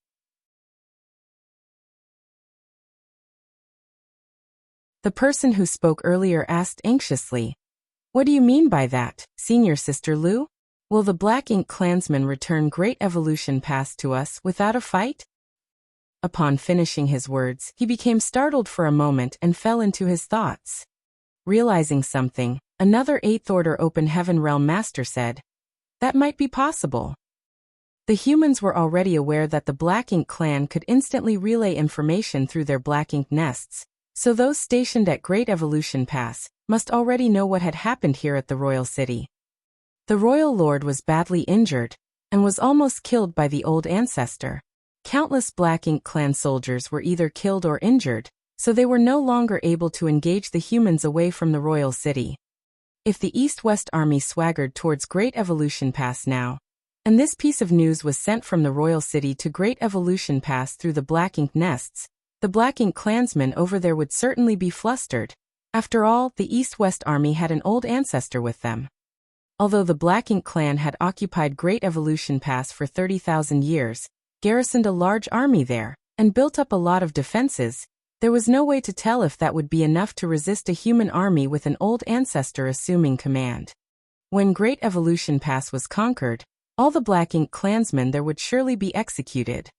The person who spoke earlier asked anxiously, "What do you mean by that, Senior Sister Lu? Will the Black Ink clansmen return Great Evolution Pass to us without a fight?" Upon finishing his words, he became startled for a moment and fell into his thoughts. Realizing something, another 8th Order Open Heaven Realm Master said, "That might be possible." The humans were already aware that the Black Ink clan could instantly relay information through their Black Ink nests, so those stationed at Great Evolution Pass must already know what had happened here at the royal city. The royal lord was badly injured and was almost killed by the old ancestor. Countless Black Ink clan soldiers were either killed or injured, so they were no longer able to engage the humans away from the royal city. If the East-West Army swaggered towards Great Evolution Pass now, and this piece of news was sent from the royal city to Great Evolution Pass through the Black Ink nests, the Black Ink clansmen over there would certainly be flustered. After all, the East-West Army had an old ancestor with them. Although the Black Ink clan had occupied Great Evolution Pass for 30,000 years, garrisoned a large army there, and built up a lot of defenses, there was no way to tell if that would be enough to resist a human army with an old ancestor assuming command. When Great Evolution Pass was conquered, all the Black Ink clansmen there would surely be executed.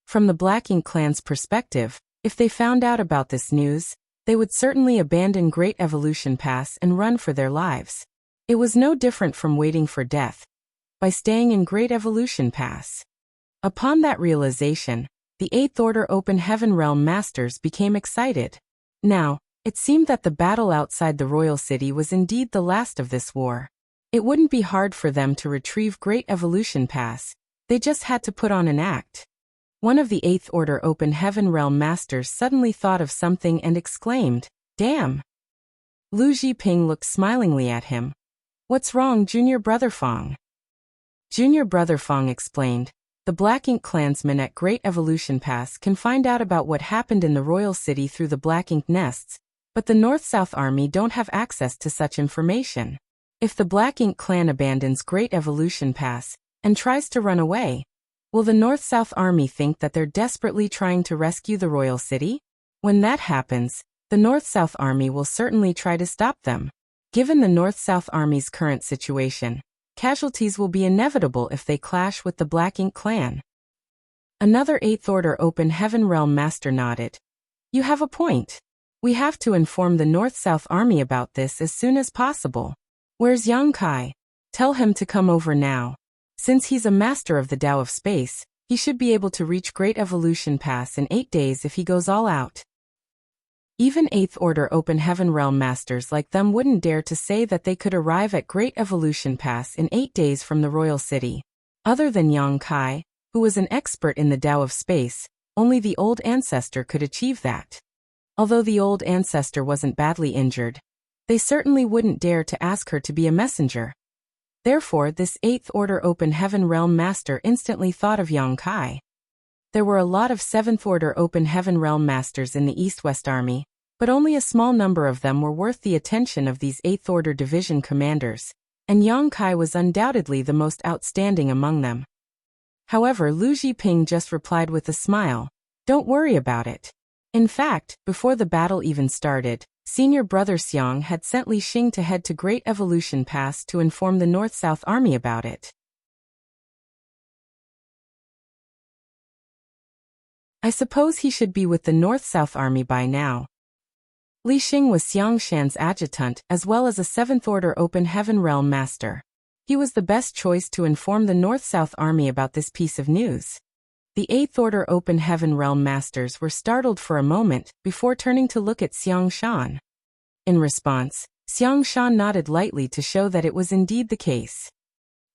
From the Black Ink clan's perspective, if they found out about this news, they would certainly abandon Great Evolution Pass and run for their lives. It was no different from waiting for death by staying in Great Evolution Pass. Upon that realization, the 8th Order Open Heaven Realm Masters became excited. Now, it seemed that the battle outside the royal city was indeed the last of this war. It wouldn't be hard for them to retrieve Great Evolution Pass, they just had to put on an act. One of the 8th Order Open Heaven Realm Masters suddenly thought of something and exclaimed, "Damn!" Lu Zhiping looked smilingly at him. "What's wrong, Junior Brother Fong?" Junior Brother Fong explained, "The Black Ink clansmen at Great Evolution Pass can find out about what happened in the royal city through the Black Ink nests, but the North-South Army don't have access to such information. If the Black Ink clan abandons Great Evolution Pass and tries to run away, will the North-South Army think that they're desperately trying to rescue the royal city? When that happens, the North-South Army will certainly try to stop them. Given the North-South Army's current situation, casualties will be inevitable if they clash with the Black Ink clan." Another 8th Order Open Heaven Realm Master nodded. You have a point. We have to inform the North-South Army about this as soon as possible. Where's Yang Kai? Tell him to come over now. Since he's a master of the Tao of Space, he should be able to reach Great Evolution Pass in 8 days if he goes all out. Even 8th Order Open Heaven Realm Masters like them wouldn't dare to say that they could arrive at Great Evolution Pass in 8 days from the Royal City. Other than Yang Kai, who was an expert in the Tao of Space, only the Old Ancestor could achieve that. Although the Old Ancestor wasn't badly injured, they certainly wouldn't dare to ask her to be a messenger. Therefore, this 8th Order Open Heaven Realm Master instantly thought of Yang Kai. There were a lot of 7th Order Open Heaven Realm Masters in the East-West Army, but only a small number of them were worth the attention of these 8th Order Division commanders, and Yang Kai was undoubtedly the most outstanding among them. However, Lu Zhiping just replied with a smile, "Don't worry about it." In fact, before the battle even started, Senior Brother Xiang had sent Li Xing to head to Great Evolution Pass to inform the North-South Army about it. I suppose he should be with the North-South Army by now. Li Xing was Xiang Shan's adjutant as well as a 7th Order Open Heaven Realm Master. He was the best choice to inform the North-South Army about this piece of news. The 8th Order Open Heaven Realm Masters were startled for a moment before turning to look at Xiang Shan. In response, Xiang Shan nodded lightly to show that it was indeed the case.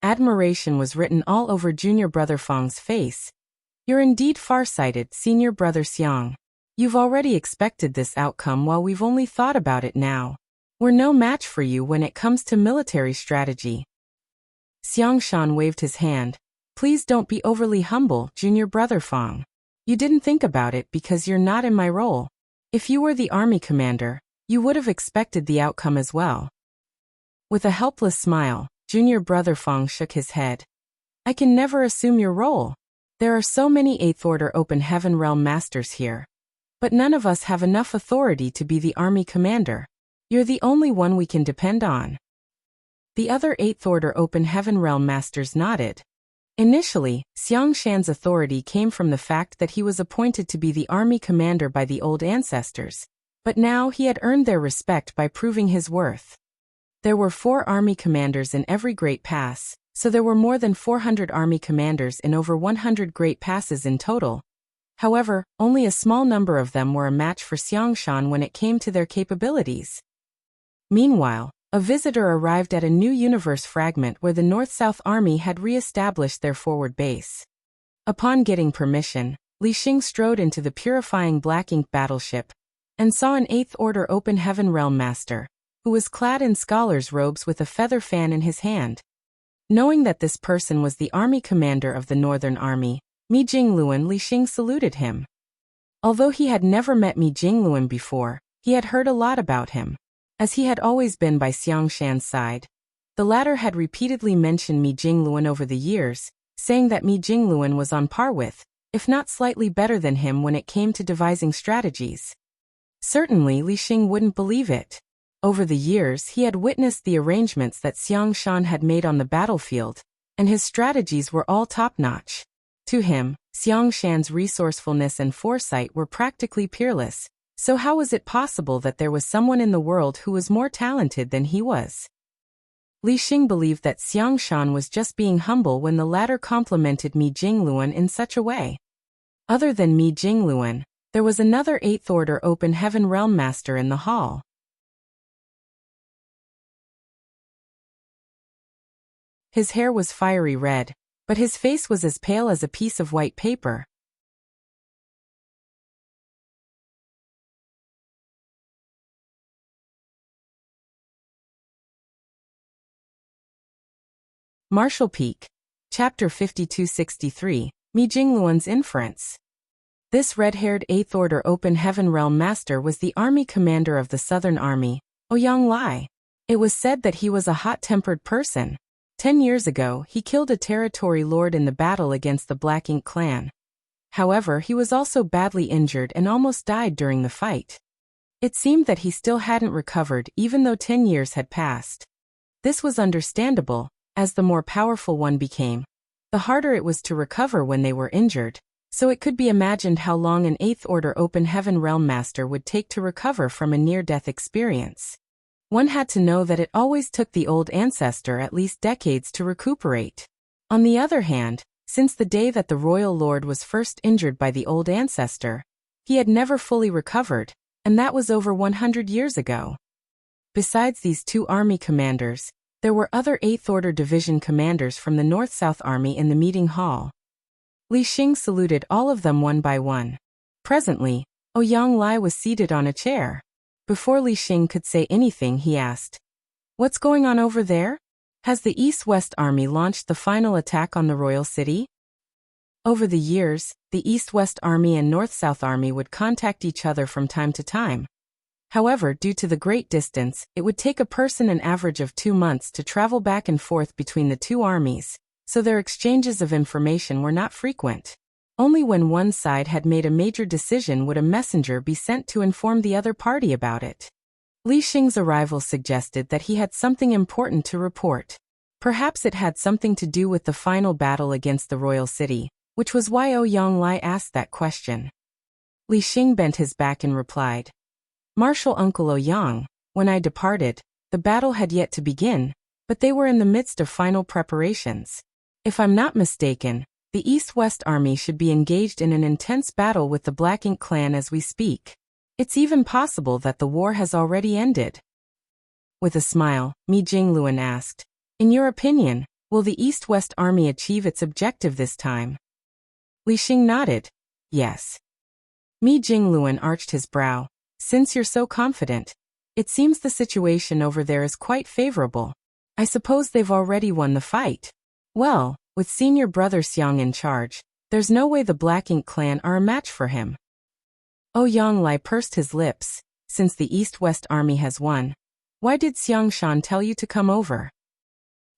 Admiration was written all over Junior Brother Fang's face. You're indeed far-sighted, Senior Brother Xiang. You've already expected this outcome while we've only thought about it now. We're no match for you when it comes to military strategy. Xiang Shan waved his hand. Please don't be overly humble, Junior Brother Fang. You didn't think about it because you're not in my role. If you were the army commander, you would have expected the outcome as well. With a helpless smile, Junior Brother Fang shook his head. I can never assume your role. There are so many 8th Order Open Heaven Realm Masters here. But none of us have enough authority to be the army commander. You're the only one we can depend on. The other 8th Order Open Heaven Realm Masters nodded. Initially, Xiang Shan's authority came from the fact that he was appointed to be the army commander by the Old Ancestors, but now he had earned their respect by proving his worth. There were 4 army commanders in every Great Pass, so there were more than 400 army commanders in over 100 Great Passes in total. However, only a small number of them were a match for Xiang Shan when it came to their capabilities. Meanwhile, a visitor arrived at a new universe fragment where the North-South Army had re-established their forward base. Upon getting permission, Li Xing strode into the purifying black ink battleship and saw an 8th Order Open Heaven Realm Master, who was clad in scholar's robes with a feather fan in his hand. Knowing that this person was the army commander of the Northern Army, Mi Jingluan, Li Xing saluted him. Although he had never met Mi Jingluan before, he had heard a lot about him, as he had always been by Xiang Shan's side. The latter had repeatedly mentioned Mi Jingluan over the years, saying that Mi Jingluan was on par with, if not slightly better than him when it came to devising strategies. Certainly Li Xing wouldn't believe it. Over the years he had witnessed the arrangements that Xiang Shan had made on the battlefield, and his strategies were all top-notch. To him, Xiang Shan's resourcefulness and foresight were practically peerless. So how was it possible that there was someone in the world who was more talented than he was? Li Xing believed that Xiang Shan was just being humble when the latter complimented Mi Jingluan in such a way. Other than Mi Jingluan, there was another 8th Order Open Heaven Realm Master in the hall. His hair was fiery red, but his face was as pale as a piece of white paper. Marshall Peak. Chapter 5263, Mi Jingluan's Inference. This red-haired 8th Order Open Heaven Realm Master was the army commander of the Southern Army, Ouyang Lai. It was said that he was a hot-tempered person. 10 years ago, he killed a territory lord in the battle against the Black Ink clan. However, he was also badly injured and almost died during the fight. It seemed that he still hadn't recovered even though 10 years had passed. This was understandable, as the more powerful one became, the harder it was to recover when they were injured. so it could be imagined how long an Eighth Order Open Heaven Realm Master would take to recover from a near-death experience. One had to know that it always took the old ancestor at least decades to recuperate. On the other hand, since the day that the Royal Lord was first injured by the old ancestor, he had never fully recovered, and that was over 100 years ago. Besides these two army commanders, there were other Eighth Order Division commanders from the North-South Army in the meeting hall. Li Xing saluted all of them one by one. Presently, Ouyang Lai was seated on a chair. Before Li Xing could say anything, he asked, "What's going on over there? Has the East-West Army launched the final attack on the Royal City?" Over the years, the East-West Army and North-South Army would contact each other from time to time. However, due to the great distance, it would take a person an average of 2 months to travel back and forth between the two armies, so their exchanges of information were not frequent. Only when one side had made a major decision would a messenger be sent to inform the other party about it. Li Xing's arrival suggested that he had something important to report. Perhaps it had something to do with the final battle against the Royal City, which was why Ouyang Lai asked that question. Li Xing bent his back and replied, "Martial Uncle Ouyang, when I departed, the battle had yet to begin, but they were in the midst of final preparations. If I'm not mistaken, the East-West Army should be engaged in an intense battle with the Black Ink clan as we speak. It's even possible that the war has already ended." With a smile, Mi Jingluan asked, "In your opinion, will the East-West Army achieve its objective this time?" Li Xing nodded. "Yes." Mi Jingluan arched his brow. "Since you're so confident, it seems the situation over there is quite favorable. I suppose they've already won the fight. Well, with senior brother Xiang in charge, there's no way the Black Ink clan are a match for him." Ouyang Lai pursed his lips. "Since the East-West Army has won, why did Xiang Shan tell you to come over?"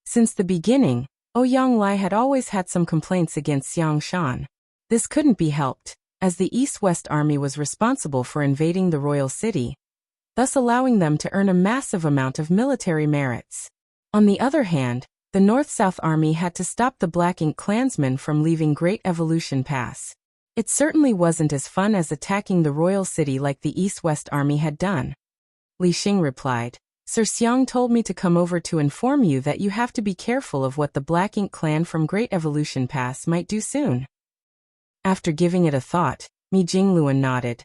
Since the beginning, Ouyang Lai had always had some complaints against Xiang Shan. This couldn't be helped, as the East-West Army was responsible for invading the Royal City, thus allowing them to earn a massive amount of military merits. On the other hand, the North-South Army had to stop the Black Ink clansmen from leaving Great Evolution Pass. It certainly wasn't as fun as attacking the Royal City like the East-West Army had done. Li Xing replied, "Sir Xiang told me to come over to inform you that you have to be careful of what the Black Ink clan from Great Evolution Pass might do soon." After giving it a thought, Mi Jingluan nodded.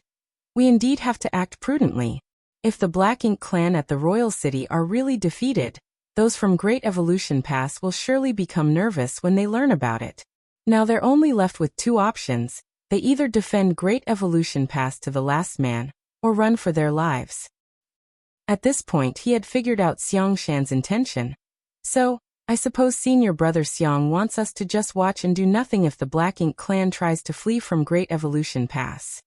"We indeed have to act prudently. If the Black Ink clan at the Royal City are really defeated, those from Great Evolution Pass will surely become nervous when they learn about it. Now they're only left with two options. They either defend Great Evolution Pass to the last man, or run for their lives." At this point he had figured out Xiang Shan's intention. "So, I suppose senior brother Xiang wants us to just watch and do nothing if the Black Ink clan tries to flee from Great Evolution Pass."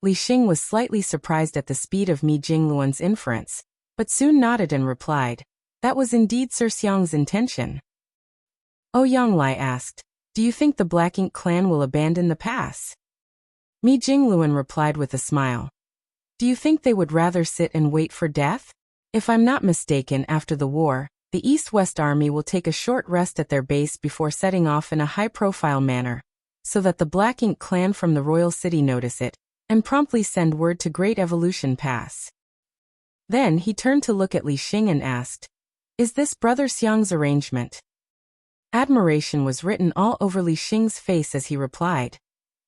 Li Xing was slightly surprised at the speed of Mi Jingluan's inference, but soon nodded and replied, "That was indeed Sir Xiang's intention." Ouyang Lai asked, "Do you think the Black Ink clan will abandon the pass?" Mi Jingluan replied with a smile, "Do you think they would rather sit and wait for death? If I'm not mistaken, after the war, the East-West Army will take a short rest at their base before setting off in a high-profile manner, so that the Black Ink clan from the Royal City notice it, and promptly send word to Great Evolution Pass." Then he turned to look at Li Xing and asked, "Is this Brother Xiang's arrangement?" Admiration was written all over Li Xing's face as he replied,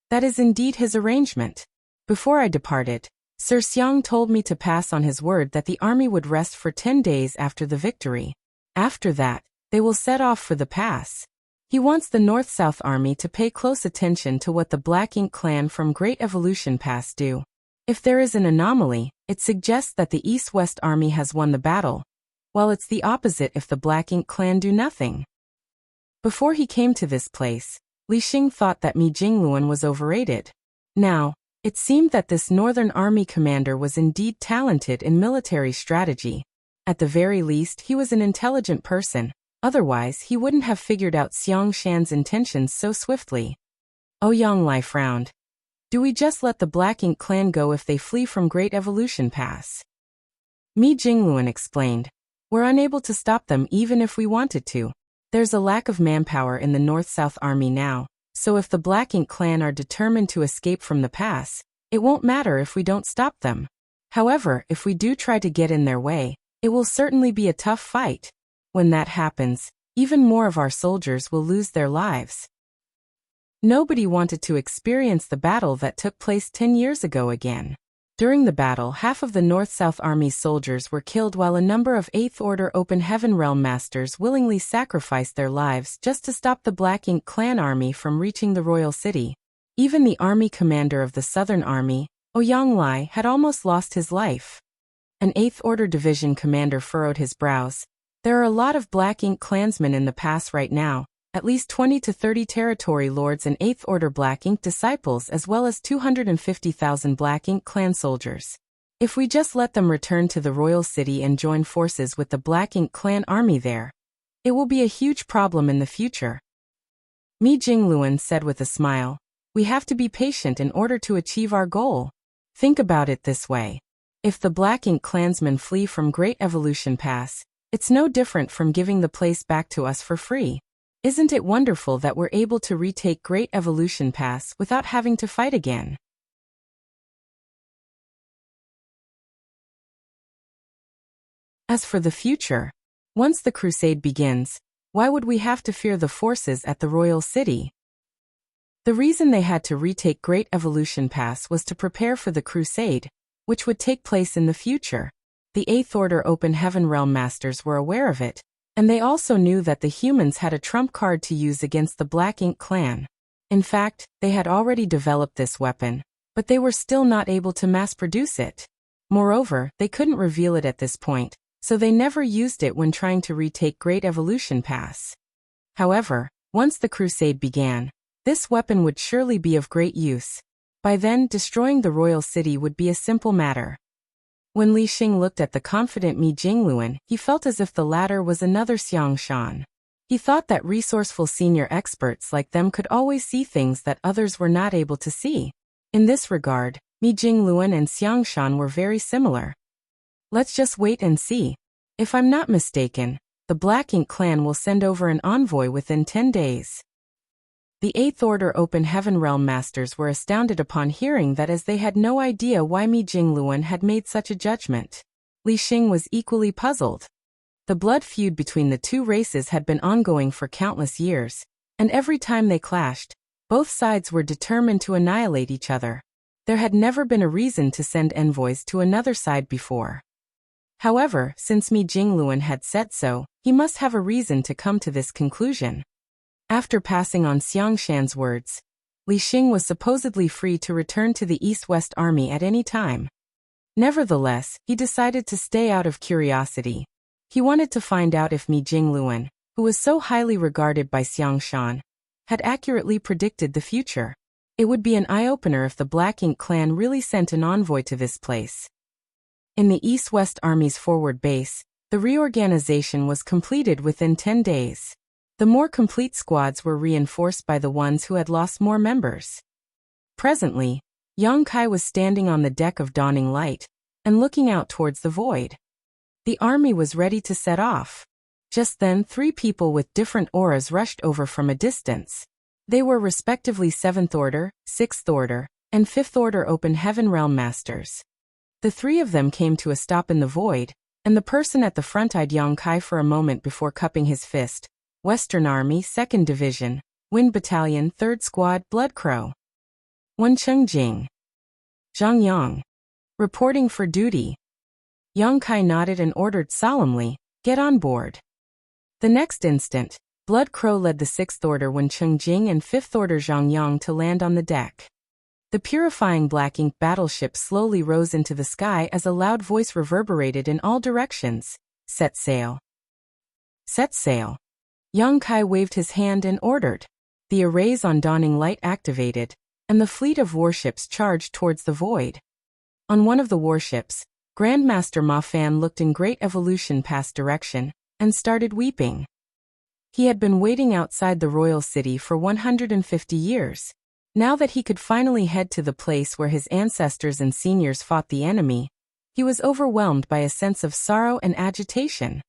"That is indeed his arrangement. Before I departed, Sir Xiang told me to pass on his word that the army would rest for 10 days after the victory. After that, they will set off for the pass. He wants the North-South Army to pay close attention to what the Black Ink clan from Great Evolution Pass do. If there is an anomaly, it suggests that the East-West Army has won the battle, while it's the opposite if the Black Ink clan do nothing." Before he came to this place, Li Xing thought that Mi Jingluan was overrated. Now, it seemed that this Northern Army commander was indeed talented in military strategy. At the very least, he was an intelligent person, otherwise he wouldn't have figured out Xiang Shan's intentions so swiftly. Ouyang Lai frowned. "Do we just let the Black Ink clan go if they flee from Great Evolution Pass?" Mi Jingluan explained, "We're unable to stop them even if we wanted to. There's a lack of manpower in the North-South Army now, so if the Black Ink clan are determined to escape from the pass, it won't matter if we don't stop them. However, if we do try to get in their way, it will certainly be a tough fight. When that happens, even more of our soldiers will lose their lives. Nobody wanted to experience the battle that took place 10 years ago again. During the battle, half of the North-South Army's soldiers were killed while a number of 8th Order Open Heaven Realm Masters willingly sacrificed their lives just to stop the Black Ink clan army from reaching the royal city. Even the army commander of the Southern Army, Ouyang Lai, had almost lost his life. An 8th Order Division commander furrowed his brows. There are a lot of Black Ink clansmen in the pass right now, at least 20 to 30 territory lords and 8th Order Black Ink disciples as well as 250,000 Black Ink clan soldiers. If we just let them return to the royal city and join forces with the Black Ink clan army there, it will be a huge problem in the future. Mi Jingluan said with a smile, "We have to be patient in order to achieve our goal. Think about it this way. If the Black Ink clansmen flee from Great Evolution Pass, it's no different from giving the place back to us for free. Isn't it wonderful that we're able to retake Great Evolution Pass without having to fight again?" As for the future, once the crusade begins, why would we have to fear the forces at the royal city? The reason they had to retake Great Evolution Pass was to prepare for the crusade, which would take place in the future. The 8th Order Open Heaven Realm Masters were aware of it, and they also knew that the humans had a trump card to use against the Black Ink clan. In fact, they had already developed this weapon, but they were still not able to mass-produce it. Moreover, they couldn't reveal it at this point, so they never used it when trying to retake Great Evolution Pass. However, once the crusade began, this weapon would surely be of great use. By then, destroying the royal city would be a simple matter. When Li Xing looked at the confident Mi Jingluan, he felt as if the latter was another Xiang Shan. He thought that resourceful senior experts like them could always see things that others were not able to see. In this regard, Mi Jingluan and Xiang Shan were very similar. Let's just wait and see. If I'm not mistaken, the Black Ink clan will send over an envoy within 10 days. The 8th Order Open Heaven Realm Masters were astounded upon hearing that, as they had no idea why Mi Jingluan had made such a judgment. Li Xing was equally puzzled. The blood feud between the two races had been ongoing for countless years, and every time they clashed, both sides were determined to annihilate each other. There had never been a reason to send envoys to another side before. However, since Mi Jingluan had said so, he must have a reason to come to this conclusion. After passing on Xiang Shan's words, Li Xing was supposedly free to return to the East-West Army at any time. Nevertheless, he decided to stay out of curiosity. He wanted to find out if Mi Jingluan, who was so highly regarded by Xiang Shan, had accurately predicted the future. It would be an eye-opener if the Black Ink clan really sent an envoy to this place. In the East-West Army's forward base, the reorganization was completed within 10 days. The more complete squads were reinforced by the ones who had lost more members. Presently, Yang Kai was standing on the deck of Dawning Light and looking out towards the void. The army was ready to set off. Just then, 3 people with different auras rushed over from a distance. They were respectively 7th Order, 6th Order, and 5th Order Open Heaven Realm Masters. The 3 of them came to a stop in the void, and the person at the front eyed Yang Kai for a moment before cupping his fist. Western Army, 2nd Division, Wind Battalion, 3rd Squad, Blood Crow. Wencheng Jing. Zhang Yang. Reporting for duty. Yang Kai nodded and ordered solemnly, "Get on board." The next instant, Blood Crow led the 6th Order Wencheng Jing and 5th Order Zhang Yang to land on the deck. The purifying Black Ink battleship slowly rose into the sky as a loud voice reverberated in all directions. "Set sail." "Set sail." Yang Kai waved his hand and ordered. The arrays on Dawning Light activated, and the fleet of warships charged towards the void. On one of the warships, Grandmaster Ma Fan looked in Great Evolution Pass direction and started weeping. He had been waiting outside the royal city for 150 years. Now that he could finally head to the place where his ancestors and seniors fought the enemy, he was overwhelmed by a sense of sorrow and agitation.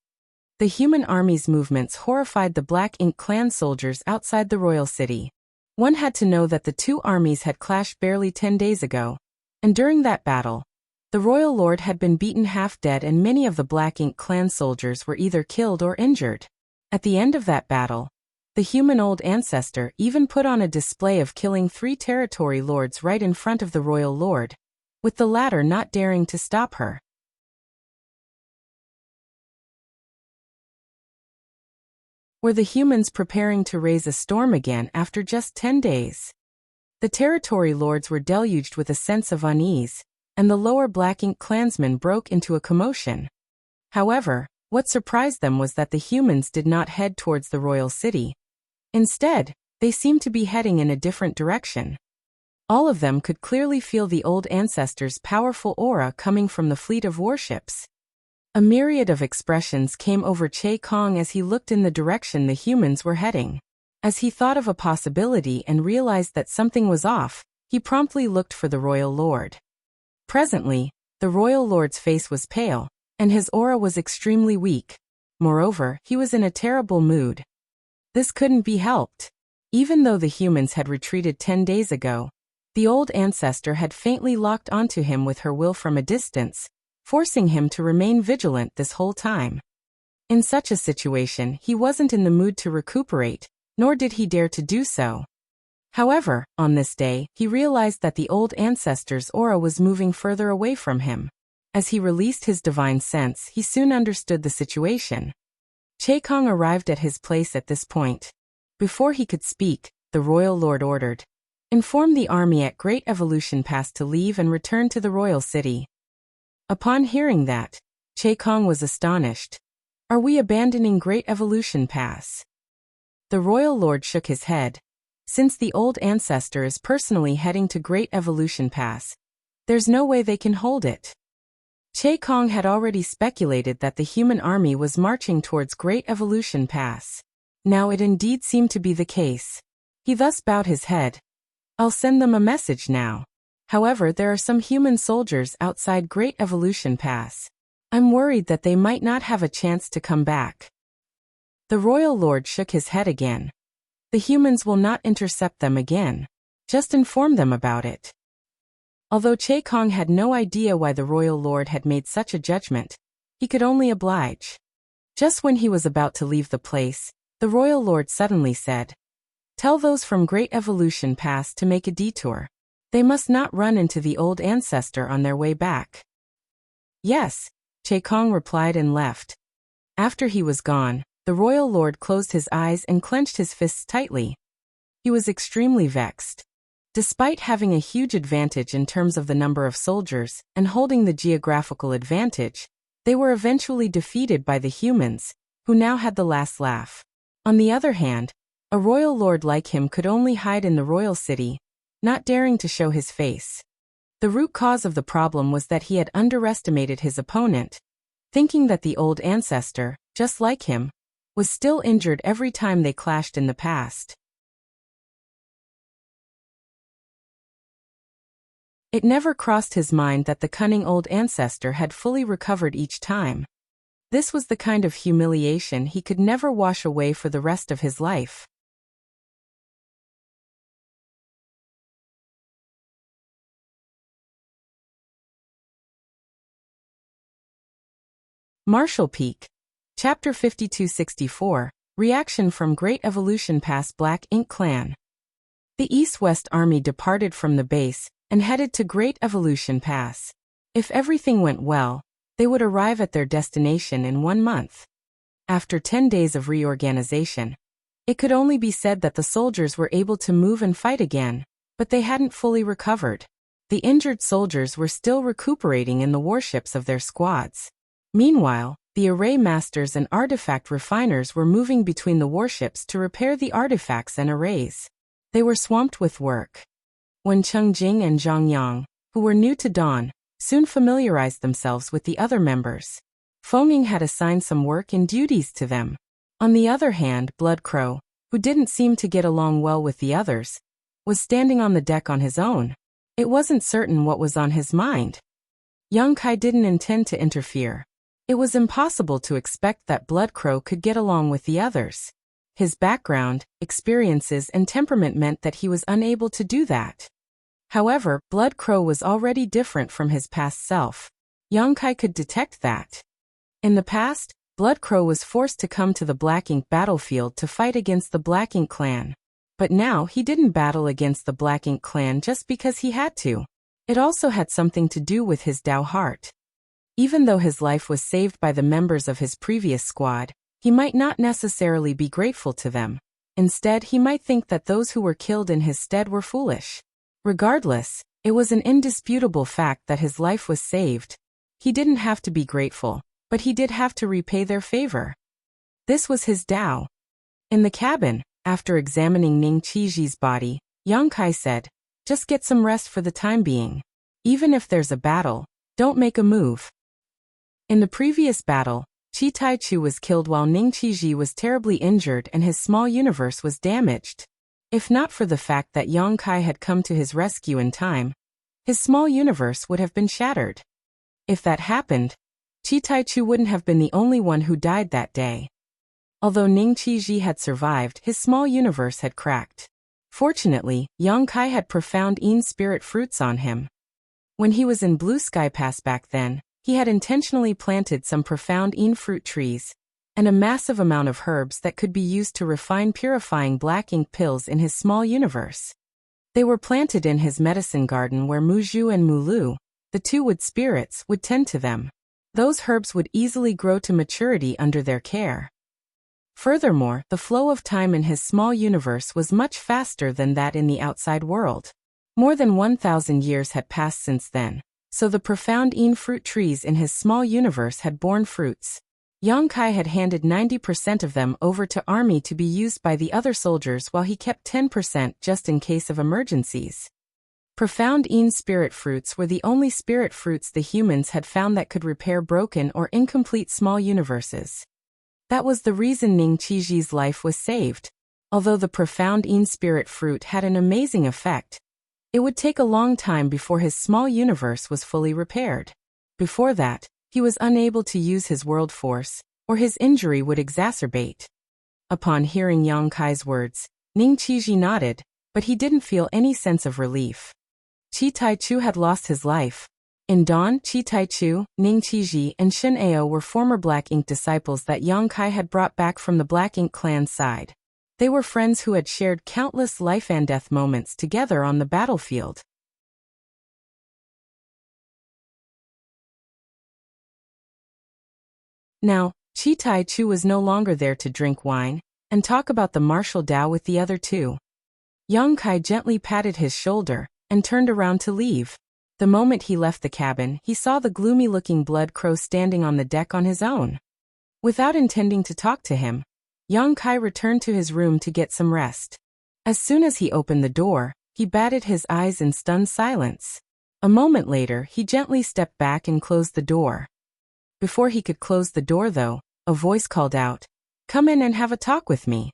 The human army's movements horrified the Black Ink clan soldiers outside the royal city. One had to know that the two armies had clashed barely 10 days ago, and during that battle, the royal lord had been beaten half dead and many of the Black Ink clan soldiers were either killed or injured. At the end of that battle, the human old ancestor even put on a display of killing 3 territory lords right in front of the royal lord, with the latter not daring to stop her. Were the humans preparing to raise a storm again after just 10 days? The territory lords were deluged with a sense of unease, and the lower Black Ink clansmen broke into a commotion. However, what surprised them was that the humans did not head towards the royal city. Instead, they seemed to be heading in a different direction. All of them could clearly feel the old ancestor's powerful aura coming from the fleet of warships. A myriad of expressions came over Che Kong as he looked in the direction the humans were heading. As he thought of a possibility and realized that something was off, he promptly looked for the royal lord. Presently, the royal lord's face was pale, and his aura was extremely weak. Moreover, he was in a terrible mood. This couldn't be helped. Even though the humans had retreated 10 days ago, the old ancestor had faintly locked onto him with her will from a distance, forcing him to remain vigilant this whole time. In such a situation, he wasn't in the mood to recuperate, nor did he dare to do so. However, on this day, he realized that the old ancestor's aura was moving further away from him. As he released his divine sense, he soon understood the situation. Che Kong arrived at his place at this point. Before he could speak, the royal lord ordered, "Inform the army at Great Evolution Pass to leave and return to the royal city." Upon hearing that, Che Kong was astonished. "Are we abandoning Great Evolution Pass?" The royal lord shook his head. "Since the old ancestor is personally heading to Great Evolution Pass, there's no way they can hold it." Che Kong had already speculated that the human army was marching towards Great Evolution Pass. Now it indeed seemed to be the case. He thus bowed his head. "I'll send them a message now. However, there are some human soldiers outside Great Evolution Pass. I'm worried that they might not have a chance to come back." The royal lord shook his head again. "The humans will not intercept them again. Just inform them about it." Although Che Kong had no idea why the royal lord had made such a judgment, he could only oblige. Just when he was about to leave the place, the royal lord suddenly said, "Tell those from Great Evolution Pass to make a detour. They must not run into the old ancestor on their way back." "Yes," Che Kong replied and left. After he was gone, the royal lord closed his eyes and clenched his fists tightly. He was extremely vexed. Despite having a huge advantage in terms of the number of soldiers and holding the geographical advantage, they were eventually defeated by the humans, who now had the last laugh. On the other hand, a royal lord like him could only hide in the royal city, not daring to show his face. The root cause of the problem was that he had underestimated his opponent, thinking that the old ancestor, just like him, was still injured every time they clashed in the past. It never crossed his mind that the cunning old ancestor had fully recovered each time. This was the kind of humiliation he could never wash away for the rest of his life. Marshall Peak. Chapter 5264, Reaction from Great Evolution Pass. Black Ink Clan. The East-West Army departed from the base and headed to Great Evolution Pass. If everything went well, they would arrive at their destination in 1 month. After 10 days of reorganization, it could only be said that the soldiers were able to move and fight again, but they hadn't fully recovered. The injured soldiers were still recuperating in the warships of their squads. Meanwhile, the array masters and artifact refiners were moving between the warships to repair the artifacts and arrays. They were swamped with work. When Cheng Jing and Zhang Yang, who were new to Dawn, soon familiarized themselves with the other members. Fengming had assigned some work and duties to them. On the other hand, Blood Crow, who didn't seem to get along well with the others, was standing on the deck on his own. It wasn't certain what was on his mind. Yang Kai didn't intend to interfere. It was impossible to expect that Blood Crow could get along with the others. His background, experiences, and temperament meant that he was unable to do that. However, Blood Crow was already different from his past self. Yongkai could detect that. In the past, Blood Crow was forced to come to the Black Ink battlefield to fight against the Black Ink clan. But now he didn't battle against the Black Ink clan just because he had to. It also had something to do with his Dao heart. Even though his life was saved by the members of his previous squad, he might not necessarily be grateful to them. Instead, he might think that those who were killed in his stead were foolish. Regardless, it was an indisputable fact that his life was saved. He didn't have to be grateful, but he did have to repay their favor. This was his Dao. In the cabin, after examining Ning Qiji's body, Yongkai said, "Just get some rest for the time being. Even if there's a battle, don't make a move." In the previous battle, Qi Taichu was killed while Ning Qiji was terribly injured and his small universe was damaged. If not for the fact that Yongkai had come to his rescue in time, his small universe would have been shattered. If that happened, Qi Taichu wouldn't have been the only one who died that day. Although Ning Qiji had survived, his small universe had cracked. Fortunately, Yongkai had profound Yin spirit fruits on him. When he was in Blue Sky Pass back then, he had intentionally planted some profound Yin fruit trees, and a massive amount of herbs that could be used to refine purifying black ink pills in his small universe. They were planted in his medicine garden where Muzhu and Mulu, the two wood spirits, would tend to them. Those herbs would easily grow to maturity under their care. Furthermore, the flow of time in his small universe was much faster than that in the outside world. More than 1,000 years had passed since then, so the profound Yin fruit trees in his small universe had borne fruits. Yongkai had handed 90% of them over to army to be used by the other soldiers while he kept 10% just in case of emergencies. Profound Yin spirit fruits were the only spirit fruits the humans had found that could repair broken or incomplete small universes. That was the reason Ning Qiji's life was saved. Although the profound Yin spirit fruit had an amazing effect, it would take a long time before his small universe was fully repaired. Before that, he was unable to use his world force, or his injury would exacerbate. Upon hearing Yongkai's words, Ning Qiji nodded, but he didn't feel any sense of relief. Qi Taichu had lost his life. In Dawn, Qi Taichu, Ning Qiji, and Shin Ao were former Black Ink disciples that Yongkai had brought back from the Black Ink clan's side. They were friends who had shared countless life and death moments together on the battlefield. Now, Qi Taichu was no longer there to drink wine and talk about the martial Dao with the other two. Yongkai gently patted his shoulder and turned around to leave. The moment he left the cabin, he saw the gloomy-looking Blood Crow standing on the deck on his own. Without intending to talk to him, Yongkai returned to his room to get some rest. As soon as he opened the door, he batted his eyes in stunned silence. A moment later, he gently stepped back and closed the door. Before he could close the door, though, a voice called out, "Come in and have a talk with me."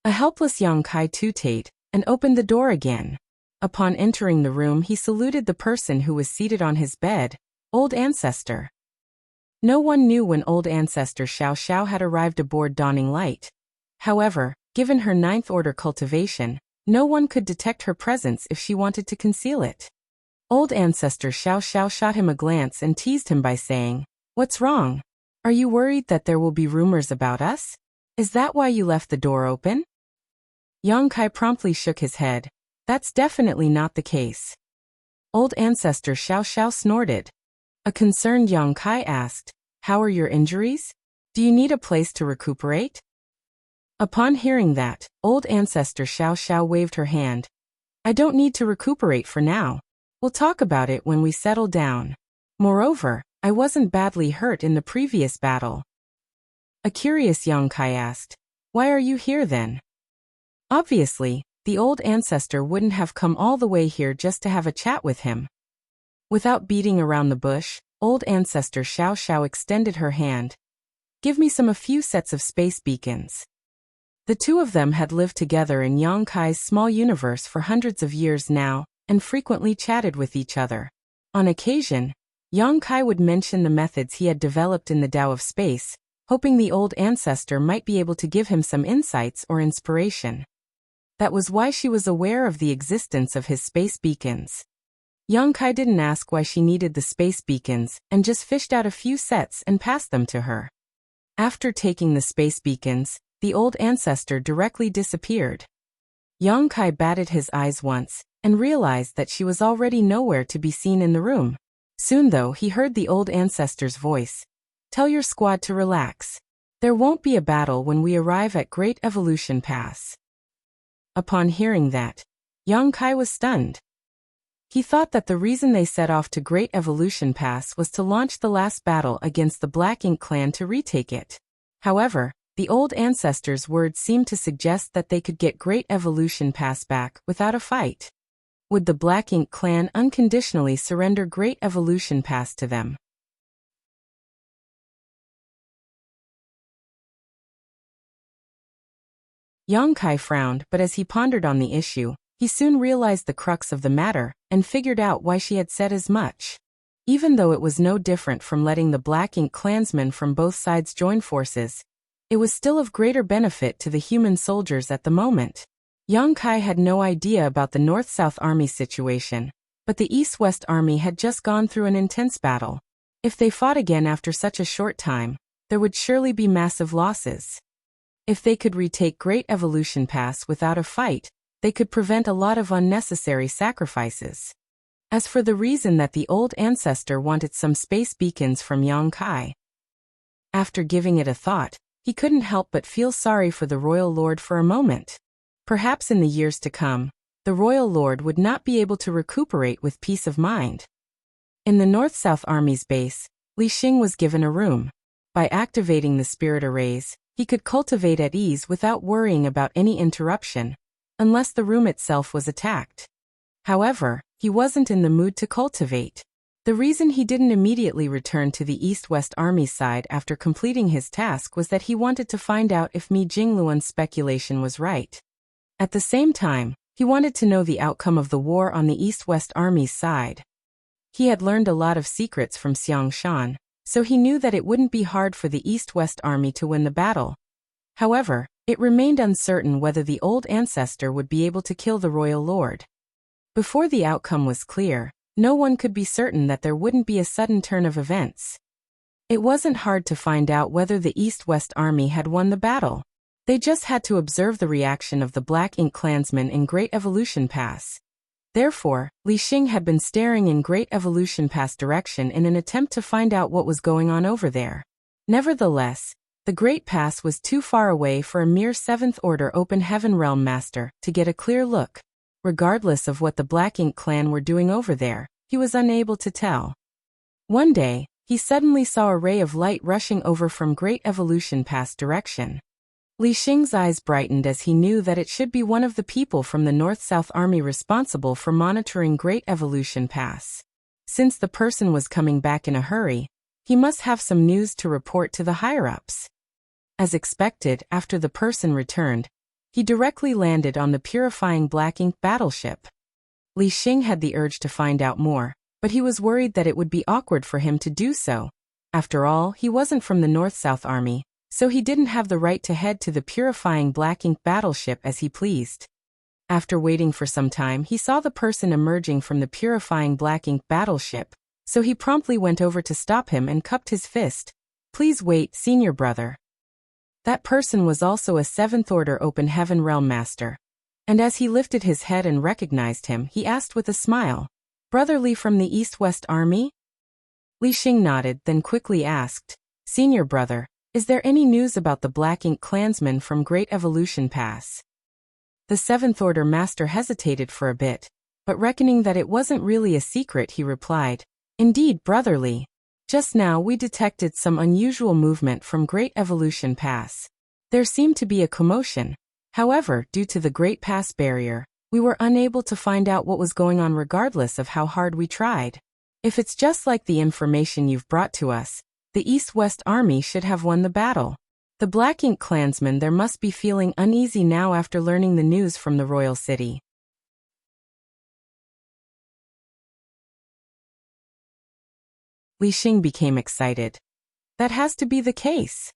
A helpless Yongkai tooted and opened the door again. Upon entering the room, he saluted the person who was seated on his bed, Old Ancestor. No one knew when Old Ancestor Xiao Xiao had arrived aboard Dawning Light. However, given her ninth order cultivation, no one could detect her presence if she wanted to conceal it. Old Ancestor Xiao Xiao shot him a glance and teased him by saying, "What's wrong? Are you worried that there will be rumors about us? Is that why you left the door open?" Yongkai promptly shook his head. "That's definitely not the case." Old Ancestor Xiao Xiao snorted. A concerned Yongkai asked, "How are your injuries? Do you need a place to recuperate?" Upon hearing that, Old Ancestor Xiao Xiao waved her hand. "I don't need to recuperate for now. We'll talk about it when we settle down. Moreover, I wasn't badly hurt in the previous battle." A curious Yongkai asked, "Why are you here then?" Obviously, the Old Ancestor wouldn't have come all the way here just to have a chat with him. Without beating around the bush, Old Ancestor Xiao Xiao extended her hand. "Give me a few sets of space beacons." The two of them had lived together in Yongkai's small universe for hundreds of years now, and frequently chatted with each other. On occasion, Yang Kai would mention the methods he had developed in the Tao of Space, hoping the old ancestor might be able to give him some insights or inspiration. That was why she was aware of the existence of his space beacons. Yang Kai didn't ask why she needed the space beacons and just fished out a few sets and passed them to her. After taking the space beacons, the old ancestor directly disappeared. Yang Kai batted his eyes once and realized that she was already nowhere to be seen in the room. Soon though, he heard the old ancestor's voice. "Tell your squad to relax. There won't be a battle when we arrive at Great Evolution Pass." Upon hearing that, Yang Kai was stunned. He thought that the reason they set off to Great Evolution Pass was to launch the last battle against the Black Ink clan to retake it. However, the old ancestor's words seemed to suggest that they could get Great Evolution Pass back without a fight. Would the Black Ink clan unconditionally surrender Great Evolution Pass to them? Yang Kai frowned, but as he pondered on the issue, he soon realized the crux of the matter and figured out why she had said as much. Even though it was no different from letting the Black Ink clansmen from both sides join forces, it was still of greater benefit to the human soldiers at the moment. Yang Kai had no idea about the North-South Army situation, but the East-West Army had just gone through an intense battle. If they fought again after such a short time, there would surely be massive losses. If they could retake Great Evolution Pass without a fight, they could prevent a lot of unnecessary sacrifices. As for the reason that the old ancestor wanted some space beacons from Yang Kai, after giving it a thought, he couldn't help but feel sorry for the Royal Lord for a moment. Perhaps in the years to come, the Royal Lord would not be able to recuperate with peace of mind. In the North-South Army's base, Li Xing was given a room. By activating the spirit arrays, he could cultivate at ease without worrying about any interruption, unless the room itself was attacked. However, he wasn't in the mood to cultivate. The reason he didn't immediately return to the East-West Army's side after completing his task was that he wanted to find out if Mi Jingluan's speculation was right. At the same time, he wanted to know the outcome of the war on the East-West Army's side. He had learned a lot of secrets from Xiang Shan, so he knew that it wouldn't be hard for the East-West Army to win the battle. However, it remained uncertain whether the old ancestor would be able to kill the Royal Lord. Before the outcome was clear, no one could be certain that there wouldn't be a sudden turn of events. It wasn't hard to find out whether the East-West Army had won the battle. They just had to observe the reaction of the Black Ink clansmen in Great Evolution Pass. Therefore, Li Xing had been staring in Great Evolution Pass direction in an attempt to find out what was going on over there. Nevertheless, the Great Pass was too far away for a mere 7th Order Open Heaven Realm Master to get a clear look. Regardless of what the Black Ink clan were doing over there, he was unable to tell. One day, he suddenly saw a ray of light rushing over from Great Evolution Pass direction. Li Xing's eyes brightened as he knew that it should be one of the people from the North-South Army responsible for monitoring Great Evolution Pass. Since the person was coming back in a hurry, he must have some news to report to the higher-ups. As expected, after the person returned, he directly landed on the purifying Black Ink battleship. Li Xing had the urge to find out more, but he was worried that it would be awkward for him to do so. After all, he wasn't from the North-South Army, so he didn't have the right to head to the purifying Black Ink battleship as he pleased. After waiting for some time, he saw the person emerging from the purifying Black Ink battleship, so he promptly went over to stop him and cupped his fist. "Please wait, senior brother." That person was also a 7th Order Open Heaven Realm Master, and as he lifted his head and recognized him, he asked with a smile, "Brother Li from the East-West Army?" Li Xing nodded, then quickly asked, "Senior brother, is there any news about the Black Ink clansmen from Great Evolution Pass?" The 7th Order Master hesitated for a bit, but reckoning that it wasn't really a secret, he replied, "Indeed, Brother Li. Just now we detected some unusual movement from Great Evolution Pass. There seemed to be a commotion. However, due to the Great Pass barrier, we were unable to find out what was going on regardless of how hard we tried. If it's just like the information you've brought to us, the East-West Army should have won the battle. The Black Ink clansmen there must be feeling uneasy now after learning the news from the royal city." Li Xing became excited. That has to be the case.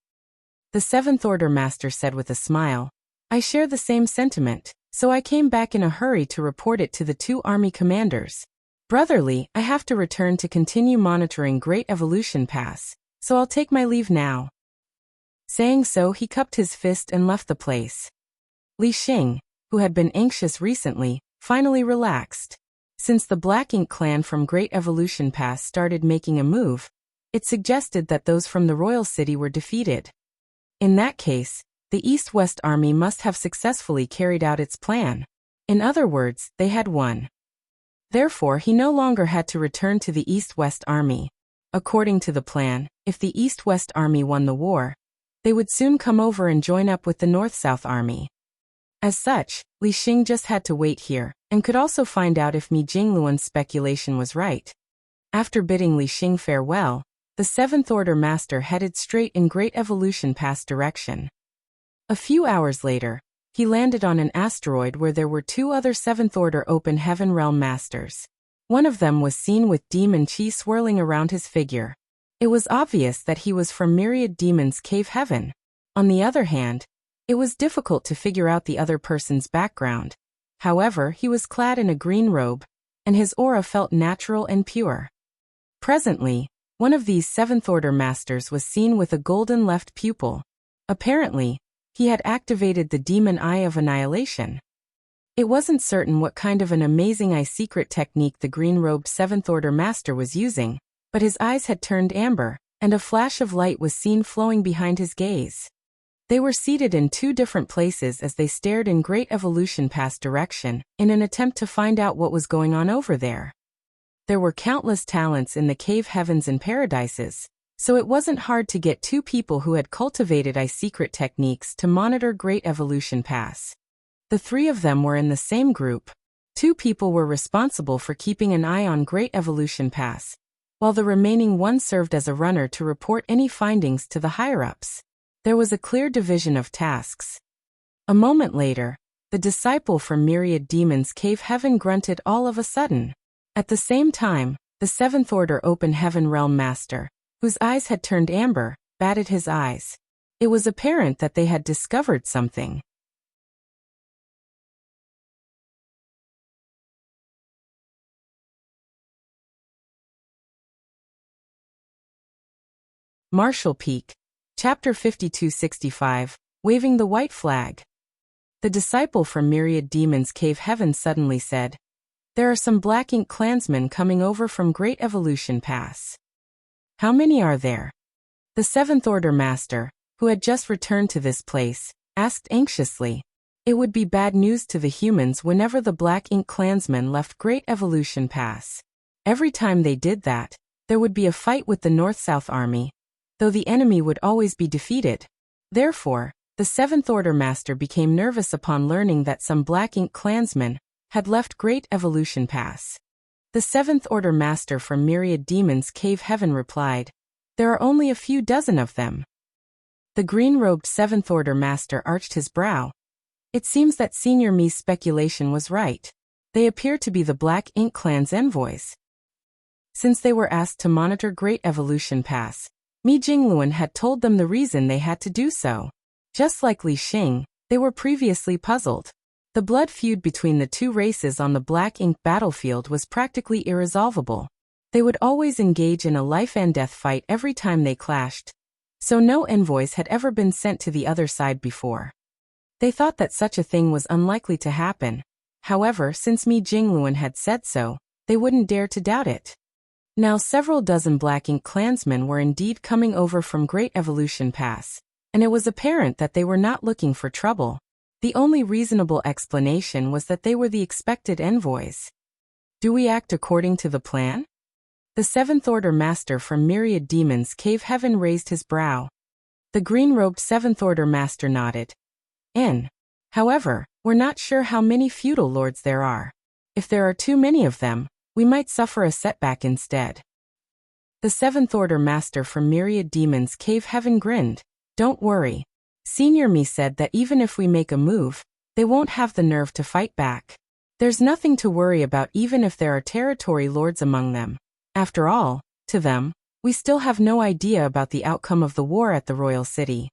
The Seventh Order Master said with a smile. I share the same sentiment, so I came back in a hurry to report it to the two army commanders. Brotherly, I have to return to continue monitoring Great Evolution Pass, so I'll take my leave now. Saying so, he cupped his fist and left the place. Li Xing, who had been anxious recently, finally relaxed. Since the Black Ink clan from Great Evolution Pass started making a move, it suggested that those from the royal city were defeated. In that case, the East-West Army must have successfully carried out its plan. In other words, they had won. Therefore, he no longer had to return to the East-West Army. According to the plan, if the East-West Army won the war, they would soon come over and join up with the North-South Army. As such, Li Xing just had to wait here, and could also find out if Mi Jingluan's speculation was right. After bidding Li Xing farewell, the Seventh Order Master headed straight in Great Evolution Pass direction. A few hours later, he landed on an asteroid where there were two other Seventh Order Open Heaven Realm Masters. One of them was seen with demon chi swirling around his figure. It was obvious that he was from Myriad Demon's Cave Heaven. On the other hand, it was difficult to figure out the other person's background. However, he was clad in a green robe, and his aura felt natural and pure. Presently, one of these Seventh Order Masters was seen with a golden left pupil. Apparently, he had activated the Demon Eye of Annihilation. It wasn't certain what kind of an amazing eye secret technique the green-robed Seventh Order Master was using, but his eyes had turned amber, and a flash of light was seen flowing behind his gaze. They were seated in two different places as they stared in Great Evolution Pass direction, in an attempt to find out what was going on over there. There were countless talents in the cave heavens and paradises, so it wasn't hard to get two people who had cultivated eye secret techniques to monitor Great Evolution Pass. The three of them were in the same group. Two people were responsible for keeping an eye on Great Evolution Pass, while the remaining one served as a runner to report any findings to the higher-ups. There was a clear division of tasks. A moment later, the disciple from Myriad Demon's Cave Heaven grunted all of a sudden. At the same time, the Seventh Order Open Heaven Realm Master, whose eyes had turned amber, batted his eyes. It was apparent that they had discovered something. Marshall Peak, Chapter 5265, Waving the White Flag. The disciple from Myriad Demon's Cave Heaven suddenly said, "There are some Black Ink clansmen coming over from Great Evolution Pass." "How many are there?" The Seventh Order Master, who had just returned to this place, asked anxiously. It would be bad news to the humans whenever the Black Ink clansmen left Great Evolution Pass. Every time they did that, there would be a fight with the North-South Army, though the enemy would always be defeated. Therefore, the Seventh Order Master became nervous upon learning that some Black Ink clansmen had left Great Evolution Pass. The Seventh Order Master from Myriad Demon's Cave Heaven replied, "There are only a few dozen of them." The green-robed Seventh Order Master arched his brow. It seems that Senior Mi's speculation was right. They appear to be the Black Ink clan's envoys. Since they were asked to monitor Great Evolution Pass, Mi Jingluan had told them the reason they had to do so. Just like Li Xing, they were previously puzzled. The blood feud between the two races on the Black Ink battlefield was practically irresolvable. They would always engage in a life-and-death fight every time they clashed, so no envoys had ever been sent to the other side before. They thought that such a thing was unlikely to happen. However, since Mi Jingluan had said so, they wouldn't dare to doubt it. Now several dozen Black Ink clansmen were indeed coming over from Great Evolution Pass, and it was apparent that they were not looking for trouble. The only reasonable explanation was that they were the expected envoys. "Do we act according to the plan?" The Seventh Order Master from Myriad Demon's Cave Heaven raised his brow. The green-robed Seventh Order Master nodded. However, we're not sure how many feudal lords there are. If there are too many of them, we might suffer a setback instead. The Seventh Order Master from Myriad Demon's Cave Heaven grinned. "Don't worry. Senior Mi said that even if we make a move, they won't have the nerve to fight back. There's nothing to worry about even if there are territory lords among them. After all, to them, We still have no idea about the outcome of the war at the royal city.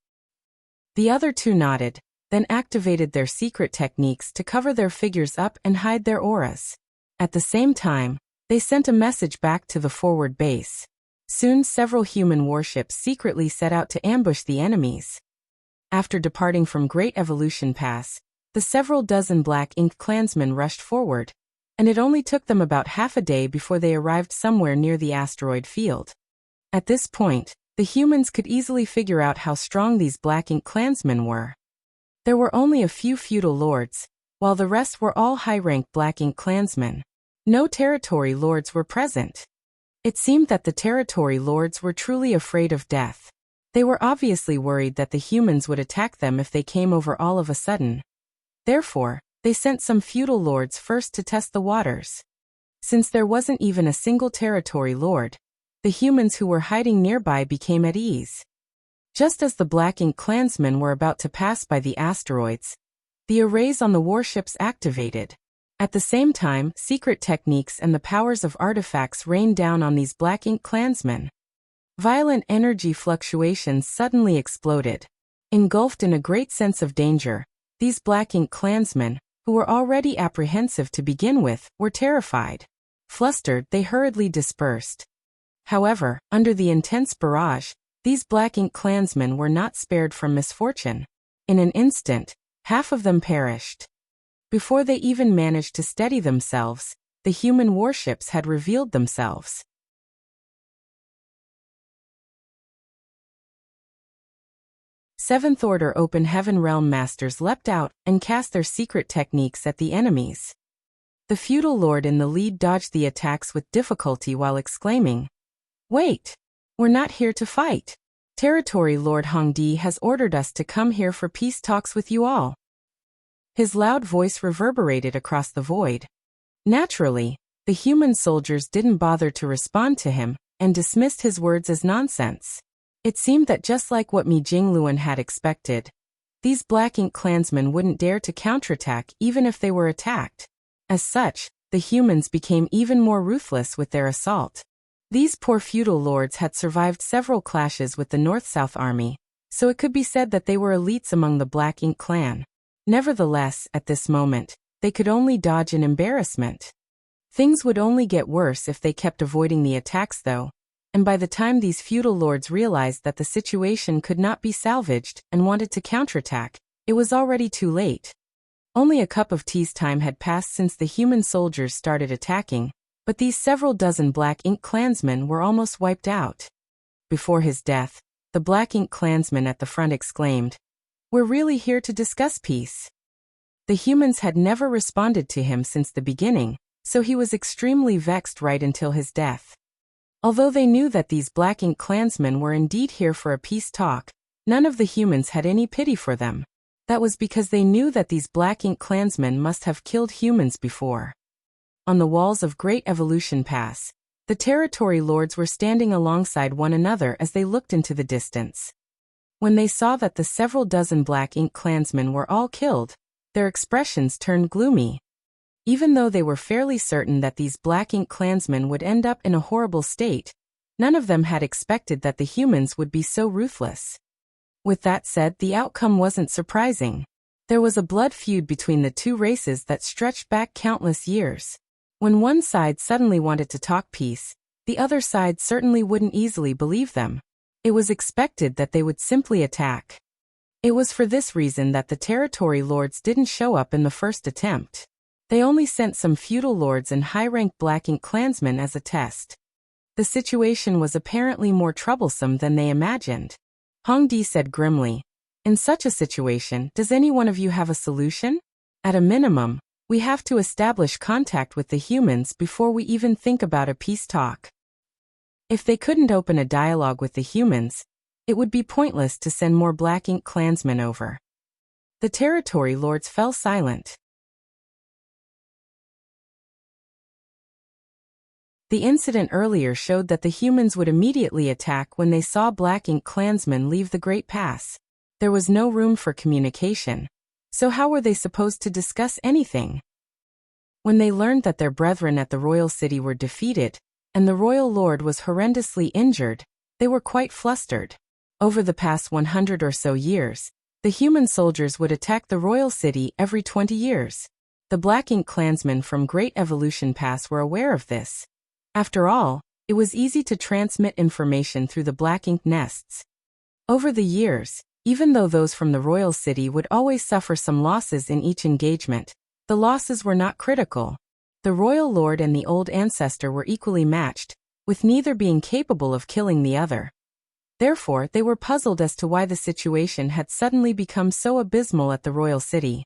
The other two nodded, then activated their secret techniques to cover their figures up and hide their auras. At the same time, they sent a message back to the forward base. Soon several human warships secretly set out to ambush the enemies. After departing from Great Evolution Pass, the several dozen black-inked clansmen rushed forward, and it only took them about half a day before they arrived somewhere near the asteroid field. At this point, the humans could easily figure out how strong these black-inked clansmen were. There were only a few feudal lords, while the rest were all high-ranked black-inked clansmen. No territory lords were present. It seemed that the territory lords were truly afraid of death. They were obviously worried that the humans would attack them if they came over all of a sudden. Therefore, they sent some feudal lords first to test the waters. Since there wasn't even a single territory lord, the humans who were hiding nearby became at ease. Just as the black-inked clansmen were about to pass by the asteroids, the arrays on the warships activated. At the same time, secret techniques and the powers of artifacts rained down on these black-inked clansmen. Violent energy fluctuations suddenly exploded. Engulfed in a great sense of danger, these black-inked clansmen, who were already apprehensive to begin with, were terrified. Flustered, they hurriedly dispersed. However, under the intense barrage, these black-inked clansmen were not spared from misfortune. In an instant, half of them perished. Before they even managed to steady themselves, the human warships had revealed themselves. Seventh Order Open Heaven Realm Masters leapt out and cast their secret techniques at the enemies. The feudal lord in the lead dodged the attacks with difficulty while exclaiming, "Wait! We're not here to fight. Territory Lord Hongdi has ordered us to come here for peace talks with you all." His loud voice reverberated across the void. Naturally, the human soldiers didn't bother to respond to him and dismissed his words as nonsense. It seemed that just like what Mi Jingluan had expected, these black-inked clansmen wouldn't dare to counterattack even if they were attacked. As such, the humans became even more ruthless with their assault. These poor feudal lords had survived several clashes with the North-South army, so it could be said that they were elites among the black-inked clan. Nevertheless, at this moment, they could only dodge in embarrassment. Things would only get worse if they kept avoiding the attacks though, and by the time these feudal lords realized that the situation could not be salvaged and wanted to counterattack, it was already too late. Only a cup of tea's time had passed since the human soldiers started attacking, but these several dozen black-inked clansmen were almost wiped out. Before his death, the black-inked clansman at the front exclaimed, "We're really here to discuss peace." The humans had never responded to him since the beginning, so he was extremely vexed right until his death. Although they knew that these black-inked clansmen were indeed here for a peace talk, none of the humans had any pity for them. That was because they knew that these black-inked clansmen must have killed humans before. On the walls of Great Evolution Pass, the territory lords were standing alongside one another as they looked into the distance. When they saw that the several dozen black-inked clansmen were all killed, their expressions turned gloomy. Even though they were fairly certain that these black-inked clansmen would end up in a horrible state, none of them had expected that the humans would be so ruthless. With that said, the outcome wasn't surprising. There was a blood feud between the two races that stretched back countless years. When one side suddenly wanted to talk peace, the other side certainly wouldn't easily believe them. It was expected that they would simply attack. It was for this reason that the territory lords didn't show up in the first attempt. They only sent some feudal lords and high-ranked black-inked clansmen as a test. The situation was apparently more troublesome than they imagined. Hongdi said grimly, "In such a situation, does any one of you have a solution? At a minimum, we have to establish contact with the humans before we even think about a peace talk. If they couldn't open a dialogue with the humans, it would be pointless to send more black-inked clansmen over." The territory lords fell silent. The incident earlier showed that the humans would immediately attack when they saw black-inked clansmen leave the Great Pass. There was no room for communication, so how were they supposed to discuss anything? When they learned that their brethren at the royal city were defeated, and the royal lord was horrendously injured, they were quite flustered. Over the past 100 or so years, the human soldiers would attack the royal city every 20 years. The Black Ink clansmen from Great Evolution Pass were aware of this. After all, it was easy to transmit information through the Black Ink nests. Over the years, even though those from the royal city would always suffer some losses in each engagement, the losses were not critical. The royal lord and the old ancestor were equally matched, with neither being capable of killing the other. Therefore, they were puzzled as to why the situation had suddenly become so abysmal at the royal city.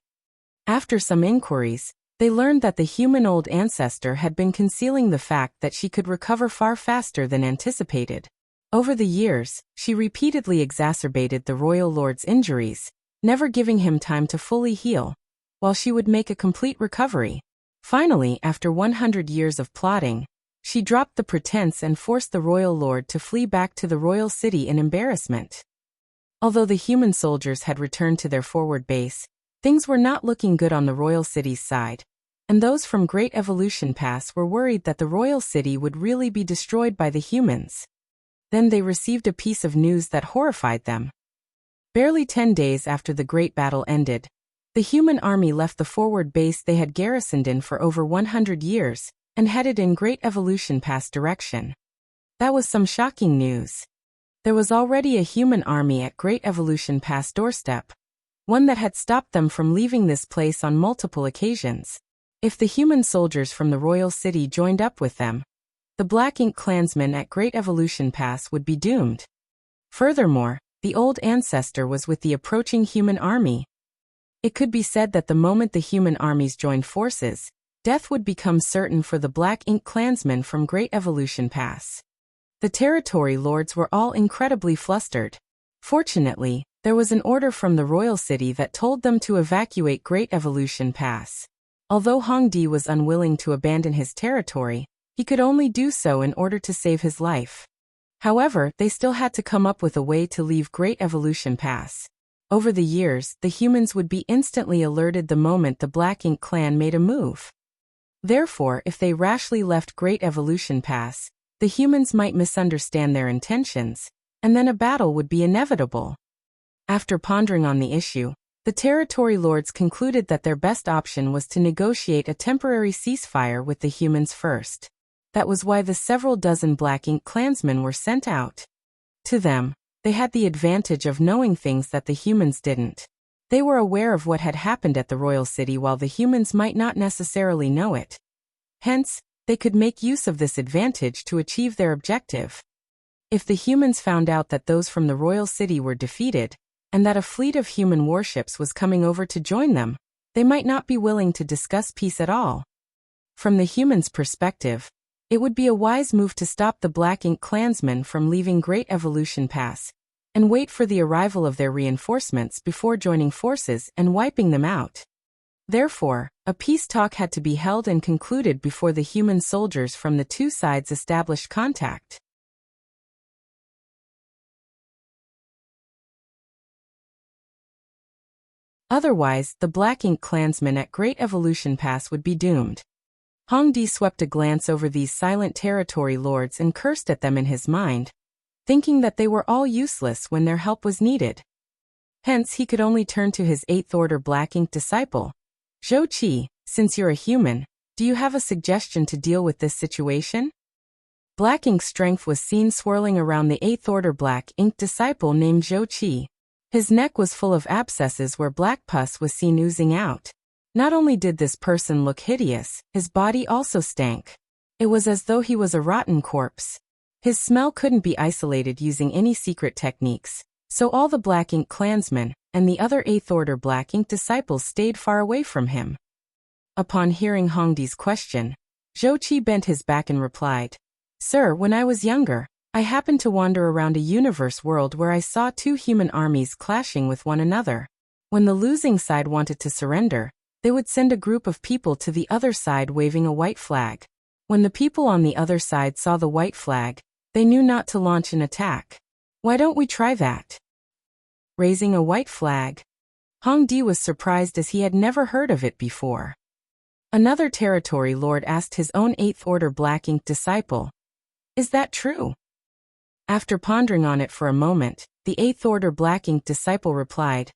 After some inquiries, they learned that the human old ancestor had been concealing the fact that she could recover far faster than anticipated. Over the years, she repeatedly exacerbated the royal lord's injuries, never giving him time to fully heal, while she would make a complete recovery. Finally, after 100 years of plotting, she dropped the pretense and forced the royal lord to flee back to the royal city in embarrassment. Although the human soldiers had returned to their forward base, things were not looking good on the royal city's side, and those from Great Evolution Pass were worried that the royal city would really be destroyed by the humans. Then they received a piece of news that horrified them. Barely 10 days after the great battle ended, the human army left the forward base they had garrisoned in for over 100 years and headed in Great Evolution Pass direction. That was some shocking news. There was already a human army at Great Evolution Pass doorstep, one that had stopped them from leaving this place on multiple occasions. If the human soldiers from the royal city joined up with them, the Black Ink clansmen at Great Evolution Pass would be doomed. Furthermore, the old ancestor was with the approaching human army. It could be said that the moment the human armies joined forces, death would become certain for the Black Ink clansmen from Great Evolution Pass. The territory lords were all incredibly flustered. Fortunately, there was an order from the royal city that told them to evacuate Great Evolution Pass. Although Hongdi was unwilling to abandon his territory, he could only do so in order to save his life. However, they still had to come up with a way to leave Great Evolution Pass. Over the years, the humans would be instantly alerted the moment the Black Ink clan made a move. Therefore, if they rashly left Great Evolution Pass, the humans might misunderstand their intentions, and then a battle would be inevitable. After pondering on the issue, the territory lords concluded that their best option was to negotiate a temporary ceasefire with the humans first. That was why the several dozen Black Ink clansmen were sent out. To them, they had the advantage of knowing things that the humans didn't. They were aware of what had happened at the royal city while the humans might not necessarily know it. Hence, they could make use of this advantage to achieve their objective. If the humans found out that those from the royal city were defeated, and that a fleet of human warships was coming over to join them, they might not be willing to discuss peace at all. From the humans' perspective, it would be a wise move to stop the Black Ink clansmen from leaving Great Evolution Pass, and wait for the arrival of their reinforcements before joining forces and wiping them out. Therefore, a peace talk had to be held and concluded before the human soldiers from the two sides established contact. Otherwise, the Black Ink clansmen at Great Evolution Pass would be doomed. Hongdi swept a glance over these silent territory lords and cursed at them in his mind, thinking that they were all useless when their help was needed. Hence he could only turn to his 8th Order Black Ink disciple. Zhou Qi, since you're a human, do you have a suggestion to deal with this situation? Black Ink's strength was seen swirling around the 8th Order Black Ink disciple named Zhou Qi. His neck was full of abscesses where black pus was seen oozing out. Not only did this person look hideous, his body also stank. It was as though he was a rotten corpse. His smell couldn't be isolated using any secret techniques, so all the Black Ink clansmen and the other 8th Order Black Ink disciples stayed far away from him. Upon hearing Hongdi's question, Zhou Qi bent his back and replied, "Sir, when I was younger, I happened to wander around a universe world where I saw two human armies clashing with one another. When the losing side wanted to surrender, they would send a group of people to the other side waving a white flag. When the people on the other side saw the white flag, they knew not to launch an attack. Why don't we try that?" Raising a white flag. Hongdi was surprised as he had never heard of it before. Another territory lord asked his own 8th Order Black Ink disciple, Is that true? After pondering on it for a moment, the Eighth Order Black Ink Disciple replied,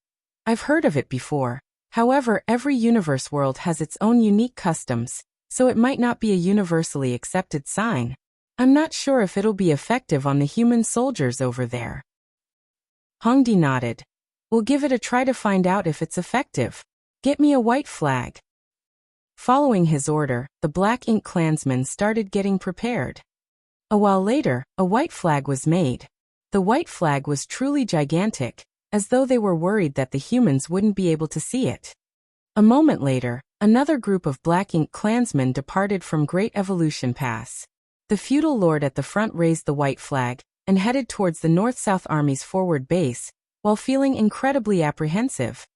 I've heard of it before. However, every universe world has its own unique customs, so it might not be a universally accepted sign. I'm not sure if it'll be effective on the human soldiers over there. Hongdi nodded. We'll give it a try to find out if it's effective. Get me a white flag. Following his order, the Black Ink clansmen started getting prepared. A while later, a white flag was made. The white flag was truly gigantic, as though they were worried that the humans wouldn't be able to see it. A moment later, another group of Black Ink clansmen departed from Great Evolution Pass. The feudal lord at the front raised the white flag and headed towards the North-South Army's forward base, while feeling incredibly apprehensive.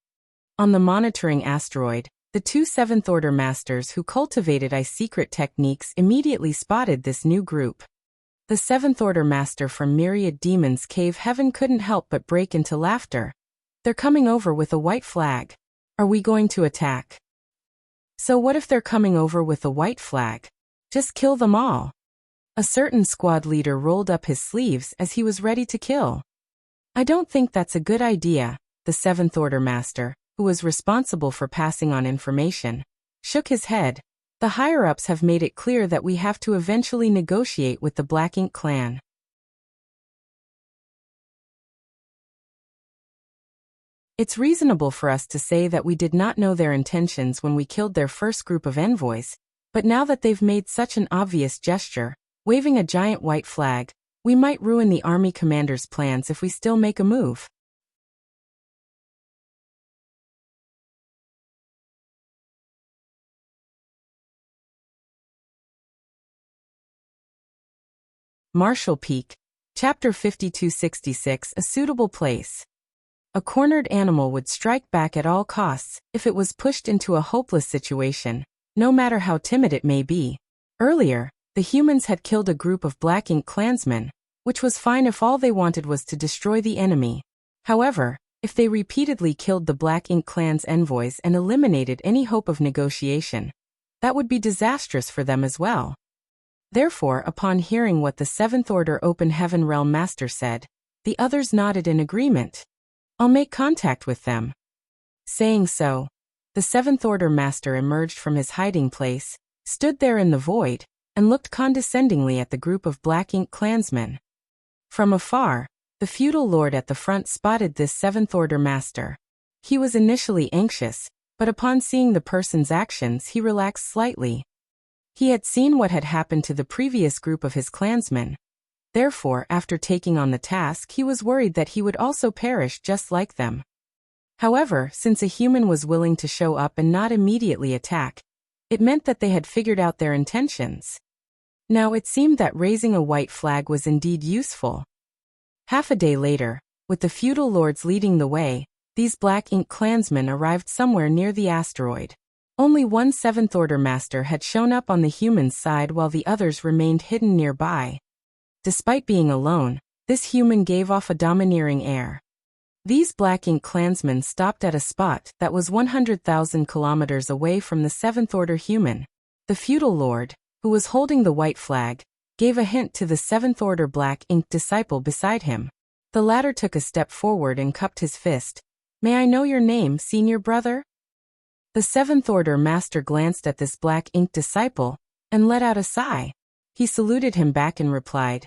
On the monitoring asteroid, the two Seventh Order masters who cultivated secret techniques immediately spotted this new group. The Seventh Order master from Myriad Demons Cave Heaven couldn't help but break into laughter. They're coming over with a white flag. Are we going to attack? So what if they're coming over with a white flag? Just kill them all. A certain squad leader rolled up his sleeves as he was ready to kill. I don't think that's a good idea, the Seventh Order master, who was responsible for passing on information, shook his head. The higher-ups have made it clear that we have to eventually negotiate with the Black Ink clan. It's reasonable for us to say that we did not know their intentions when we killed their first group of envoys, but now that they've made such an obvious gesture, waving a giant white flag, we might ruin the army commander's plans if we still make a move. Marshall Peak, Chapter 5266. A suitable place. A cornered animal would strike back at all costs if it was pushed into a hopeless situation, no matter how timid it may be. Earlier, the humans had killed a group of Black Ink clansmen, which was fine if all they wanted was to destroy the enemy. However, if they repeatedly killed the Black Ink clan's envoys and eliminated any hope of negotiation, that would be disastrous for them as well. Therefore, upon hearing what the Seventh Order Open Heaven Realm Master said, the others nodded in agreement. I'll make contact with them. Saying so, the Seventh Order Master emerged from his hiding place, stood there in the void, and looked condescendingly at the group of Black Ink clansmen. From afar, the feudal lord at the front spotted this Seventh Order Master. He was initially anxious, but upon seeing the person's actions he relaxed slightly. He had seen what had happened to the previous group of his clansmen. Therefore, after taking on the task, he was worried that he would also perish just like them. However, since a human was willing to show up and not immediately attack, it meant that they had figured out their intentions. Now it seemed that raising a white flag was indeed useful. Half a day later, with the feudal lords leading the way, these Black Ink clansmen arrived somewhere near the asteroid. Only one Seventh Order master had shown up on the humans' side while the others remained hidden nearby. Despite being alone, this human gave off a domineering air. These Black Ink clansmen stopped at a spot that was 100,000 kilometers away from the Seventh Order human. The feudal lord, who was holding the white flag, gave a hint to the Seventh Order Black Ink disciple beside him. The latter took a step forward and cupped his fist. May I know your name, senior brother? The Seventh Order master glanced at this Black Ink disciple and let out a sigh. He saluted him back and replied,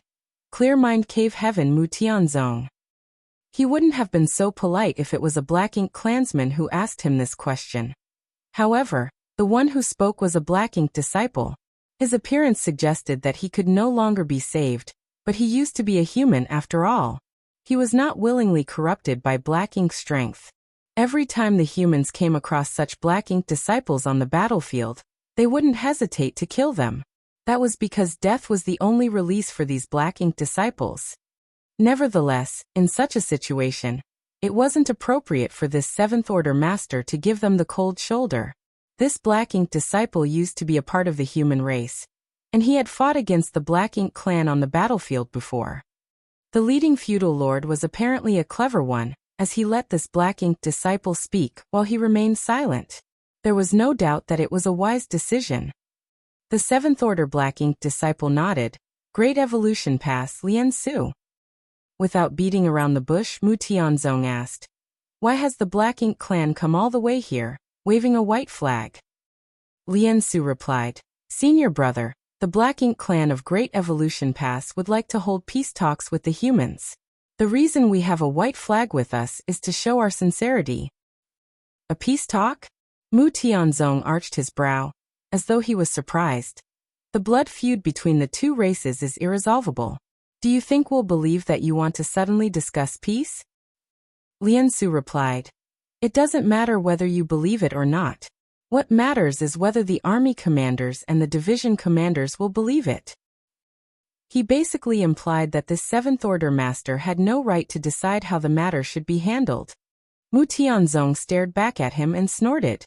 Clear Mind Cave Heaven Mu Tianzong. He wouldn't have been so polite if it was a Black Ink clansman who asked him this question. However, the one who spoke was a Black Ink disciple. His appearance suggested that he could no longer be saved, but he used to be a human after all. He was not willingly corrupted by Black Ink strength. Every time the humans came across such Black Ink disciples on the battlefield, they wouldn't hesitate to kill them. That was because death was the only release for these Black Ink disciples. Nevertheless, in such a situation, it wasn't appropriate for this Seventh Order master to give them the cold shoulder. This Black Ink disciple used to be a part of the human race, and he had fought against the Black Ink clan on the battlefield before. The leading feudal lord was apparently a clever one, as he let this Black Ink disciple speak while he remained silent. There was no doubt that it was a wise decision. The Seventh Order Black Ink disciple nodded, Great Evolution Pass, Lian Su. Without beating around the bush, Mu Tianzong asked, "Why has the Black Ink clan come all the way here, waving a white flag?" Lian Su replied, "Senior brother, the Black Ink clan of Great Evolution Pass would like to hold peace talks with the humans. The reason we have a white flag with us is to show our sincerity." A peace talk? Mu Tianzong arched his brow, as though he was surprised. The blood feud between the two races is irresolvable. Do you think we'll believe that you want to suddenly discuss peace? Lian Su replied, "It doesn't matter whether you believe it or not. What matters is whether the army commanders and the division commanders will believe it." He basically implied that this Seventh Order master had no right to decide how the matter should be handled. Mu Tianzong stared back at him and snorted.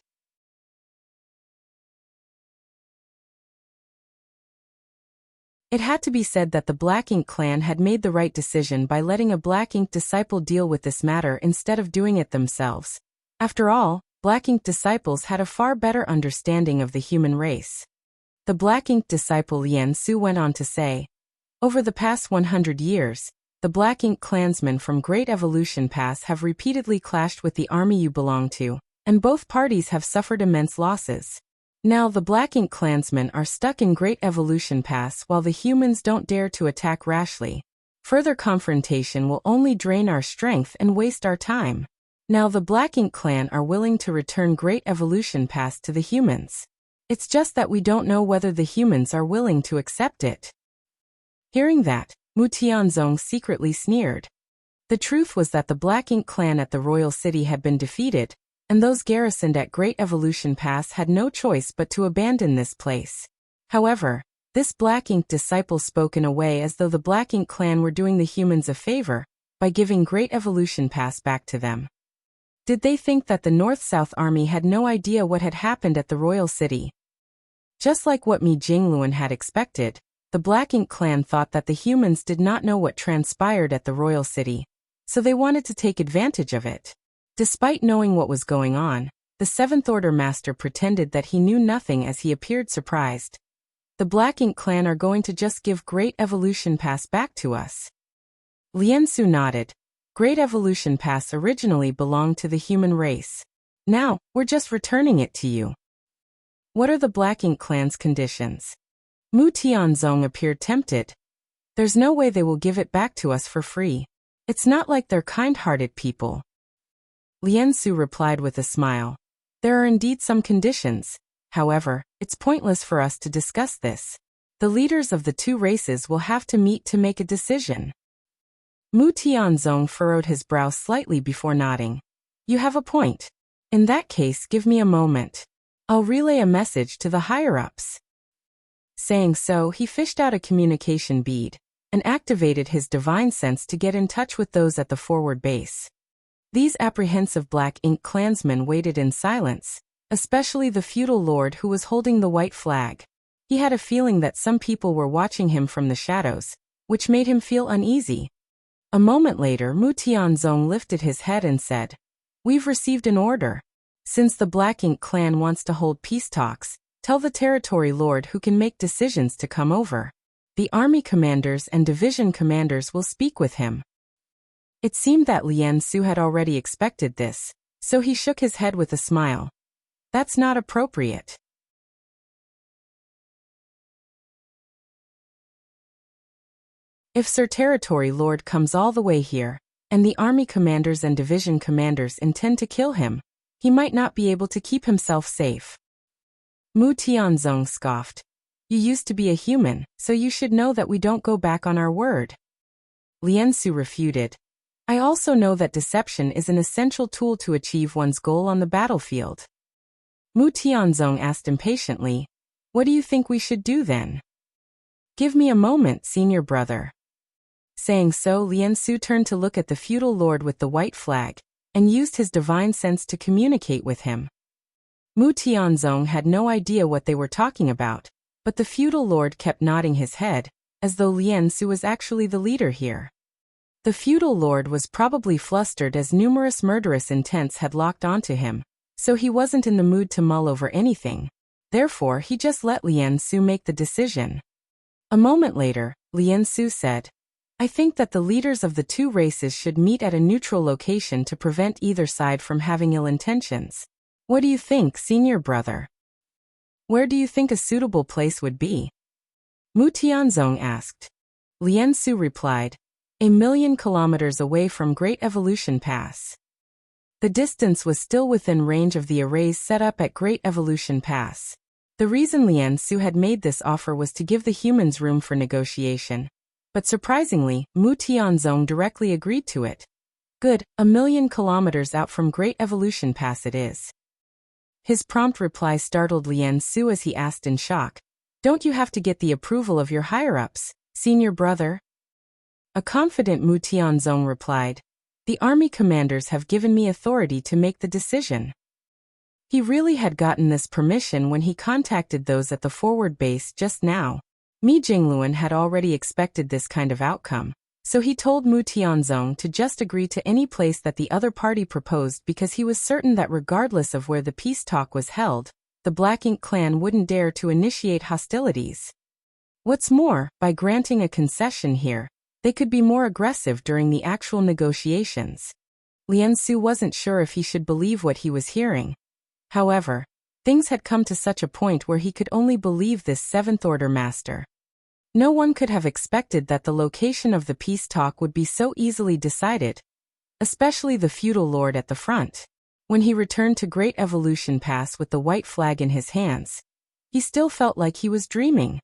It had to be said that the Black Ink clan had made the right decision by letting a Black Ink disciple deal with this matter instead of doing it themselves. After all, Black Ink disciples had a far better understanding of the human race. The Black Ink disciple Lian Su went on to say, "Over the past 100 years, the Black Ink clansmen from Great Evolution Pass have repeatedly clashed with the army you belong to, and both parties have suffered immense losses. Now the Black Ink clansmen are stuck in Great Evolution Pass while the humans don't dare to attack rashly. Further confrontation will only drain our strength and waste our time. Now the Black Ink clan are willing to return Great Evolution Pass to the humans. It's just that we don't know whether the humans are willing to accept it." Hearing that, Mu Tianzong secretly sneered. The truth was that the Black Ink clan at the royal city had been defeated, and those garrisoned at Great Evolution Pass had no choice but to abandon this place. However, this Black Ink disciple spoke in a way as though the Black Ink clan were doing the humans a favor by giving Great Evolution Pass back to them. Did they think that the North-South Army had no idea what had happened at the royal city? Just like what Mi Jingluan had expected, the Black Ink clan thought that the humans did not know what transpired at the royal city, so they wanted to take advantage of it. Despite knowing what was going on, the Seventh Order master pretended that he knew nothing as he appeared surprised. "The Black Ink clan are going to just give Great Evolution Pass back to us?" Lian Su nodded. "Great Evolution Pass originally belonged to the human race. Now, we're just returning it to you." "What are the Black Ink clan's conditions?" Mu Tianzong appeared tempted. "There's no way they will give it back to us for free. It's not like they're kind-hearted people." Lian Su replied with a smile. "There are indeed some conditions. However, it's pointless for us to discuss this. The leaders of the two races will have to meet to make a decision." Mu Tianzong furrowed his brow slightly before nodding. "You have a point. In that case, give me a moment. I'll relay a message to the higher-ups." Saying so, he fished out a communication bead and activated his divine sense to get in touch with those at the forward base. These apprehensive Black Ink clansmen waited in silence, especially the feudal lord who was holding the white flag. He had a feeling that some people were watching him from the shadows, which made him feel uneasy. A moment later, Mu Tianzong lifted his head and said, "We've received an order. Since the Black Ink clan wants to hold peace talks, tell the territory lord who can make decisions to come over. The army commanders and division commanders will speak with him." It seemed that Lian Su had already expected this, so he shook his head with a smile. "That's not appropriate." If Sir Territory Lord comes all the way here, and the army commanders and division commanders intend to kill him, he might not be able to keep himself safe. Mu Tianzong scoffed. "You used to be a human, so you should know that we don't go back on our word." Lian Su refuted. "I also know that deception is an essential tool to achieve one's goal on the battlefield." Mu Tianzong asked impatiently, "What do you think we should do then?" "Give me a moment, senior brother." Saying so, Lian Su turned to look at the feudal lord with the white flag, and used his divine sense to communicate with him. Mu Tianzong had no idea what they were talking about, but the feudal lord kept nodding his head, as though Lian Su was actually the leader here. The feudal lord was probably flustered as numerous murderous intents had locked onto him, so he wasn't in the mood to mull over anything. Therefore, he just let Lian Su make the decision. A moment later, Lian Su said, I think that the leaders of the two races should meet at a neutral location to prevent either side from having ill intentions. What do you think, senior brother? Where do you think a suitable place would be? Mu Tianzong asked. Lian Su replied, 1,000,000 kilometers away from Great Evolution Pass. The distance was still within range of the arrays set up at Great Evolution Pass. The reason Lian Su had made this offer was to give the humans room for negotiation. But surprisingly, Mu Tianzong directly agreed to it. Good, 1,000,000 kilometers out from Great Evolution Pass it is. His prompt reply startled Lian Su as he asked in shock, Don't you have to get the approval of your higher-ups, senior brother? A confident Mu Tianzong replied, The army commanders have given me authority to make the decision. He really had gotten this permission when he contacted those at the forward base just now. Mi Jingluan had already expected this kind of outcome, so he told Mu Tianzong to just agree to any place that the other party proposed because he was certain that regardless of where the peace talk was held, the Black Ink clan wouldn't dare to initiate hostilities. What's more, by granting a concession here, they could be more aggressive during the actual negotiations. Lian Su wasn't sure if he should believe what he was hearing. However, things had come to such a point where he could only believe this Seventh Order master. No one could have expected that the location of the peace talk would be so easily decided, especially the feudal lord at the front. When he returned to Great Evolution Pass with the white flag in his hands, he still felt like he was dreaming.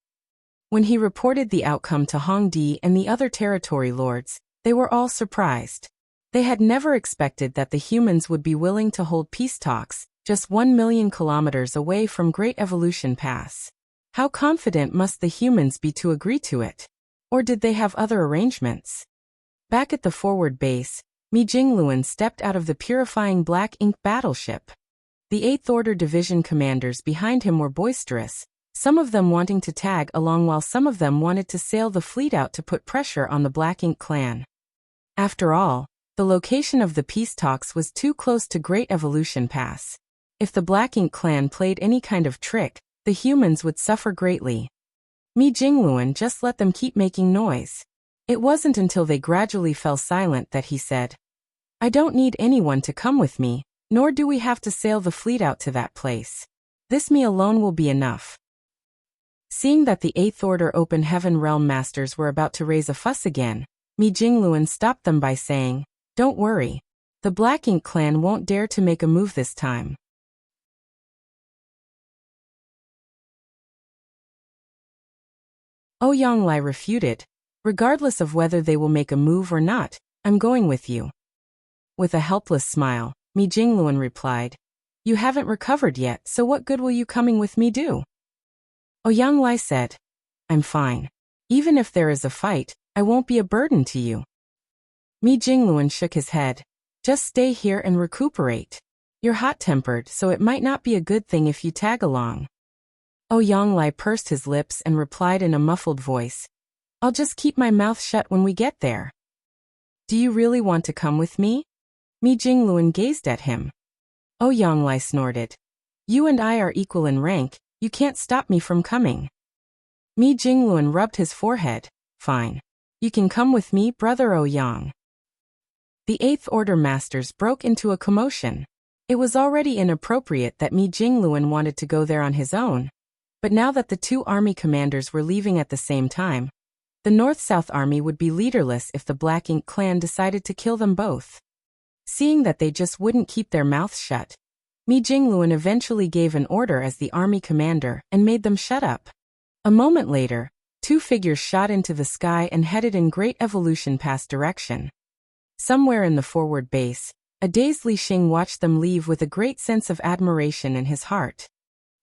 When he reported the outcome to Hong Di and the other territory lords, they were all surprised. They had never expected that the humans would be willing to hold peace talks, just 1,000,000 kilometers away from Great Evolution Pass. How confident must the humans be to agree to it? Or did they have other arrangements? Back at the forward base, Mi Jingluan stepped out of the purifying Black Ink battleship. The 8th Order Division commanders behind him were boisterous, some of them wanting to tag along while some of them wanted to sail the fleet out to put pressure on the Black Ink clan. After all, the location of the peace talks was too close to Great Evolution Pass. If the Black Ink clan played any kind of trick, the humans would suffer greatly. Mi Jingluan just let them keep making noise. It wasn't until they gradually fell silent that he said, I don't need anyone to come with me, nor do we have to sail the fleet out to that place. This me alone will be enough. Seeing that the 8th Order Open Heaven Realm Masters were about to raise a fuss again, Mi Jingluan stopped them by saying, Don't worry. The Black Ink clan won't dare to make a move this time. Ouyang refuted, Regardless of whether they will make a move or not, I'm going with you. With a helpless smile, Mi Jingluan replied, You haven't recovered yet, so what good will you coming with me do? Ouyang said, I'm fine. Even if there is a fight, I won't be a burden to you. Mi Jingluan shook his head. Just stay here and recuperate. You're hot-tempered, so it might not be a good thing if you tag along. Ouyang pursed his lips and replied in a muffled voice, I'll just keep my mouth shut when we get there. Do you really want to come with me? Mi Jingluan gazed at him. Ouyang snorted. You and I are equal in rank, you can't stop me from coming. Mi Jingluan rubbed his forehead. Fine. You can come with me, brother Ouyang. The 8th Order Masters broke into a commotion. It was already inappropriate that Mi Jingluan wanted to go there on his own. But now that the two army commanders were leaving at the same time, the North-South Army would be leaderless if the Black Ink clan decided to kill them both. Seeing that they just wouldn't keep their mouths shut, Mi Jingluan eventually gave an order as the army commander and made them shut up. A moment later, two figures shot into the sky and headed in Great Evolution Pass direction. Somewhere in the forward base, a dazed Li Xing watched them leave with a great sense of admiration in his heart.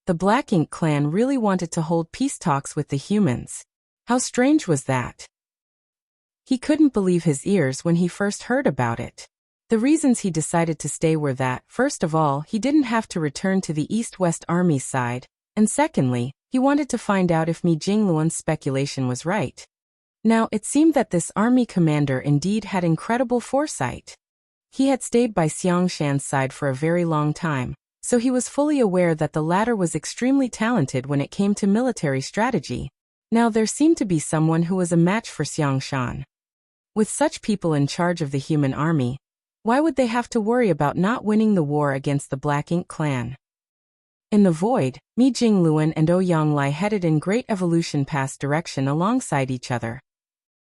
The Black Ink clan really wanted to hold peace talks with the humans. How strange was that? He couldn't believe his ears when he first heard about it. The reasons he decided to stay were that, first of all, he didn't have to return to the East-West Army's side, and secondly, he wanted to find out if Mi Jingluan's speculation was right. Now, it seemed that this army commander indeed had incredible foresight. He had stayed by Xiang Shan's side for a very long time, so he was fully aware that the latter was extremely talented when it came to military strategy. Now there seemed to be someone who was a match for Xiang Shan. With such people in charge of the human army, why would they have to worry about not winning the war against the Black Ink clan? In the void, Mi Jingluan and Ouyang Lai headed in Great Evolution Pass direction alongside each other.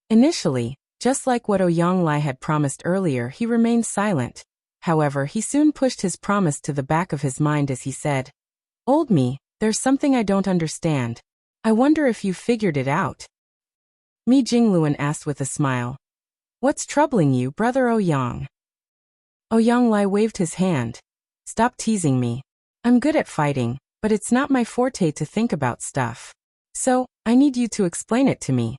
Initially, just like what Ouyang Lai had promised earlier, he remained silent. However, he soon pushed his promise to the back of his mind as he said, "Old Mi, there's something I don't understand. I wonder if you've figured it out." Mi Jingluan asked with a smile. "What's troubling you, brother Ouyang?" Ouyang Lai waved his hand. "Stop teasing me. I'm good at fighting, but it's not my forte to think about stuff. So, I need you to explain it to me."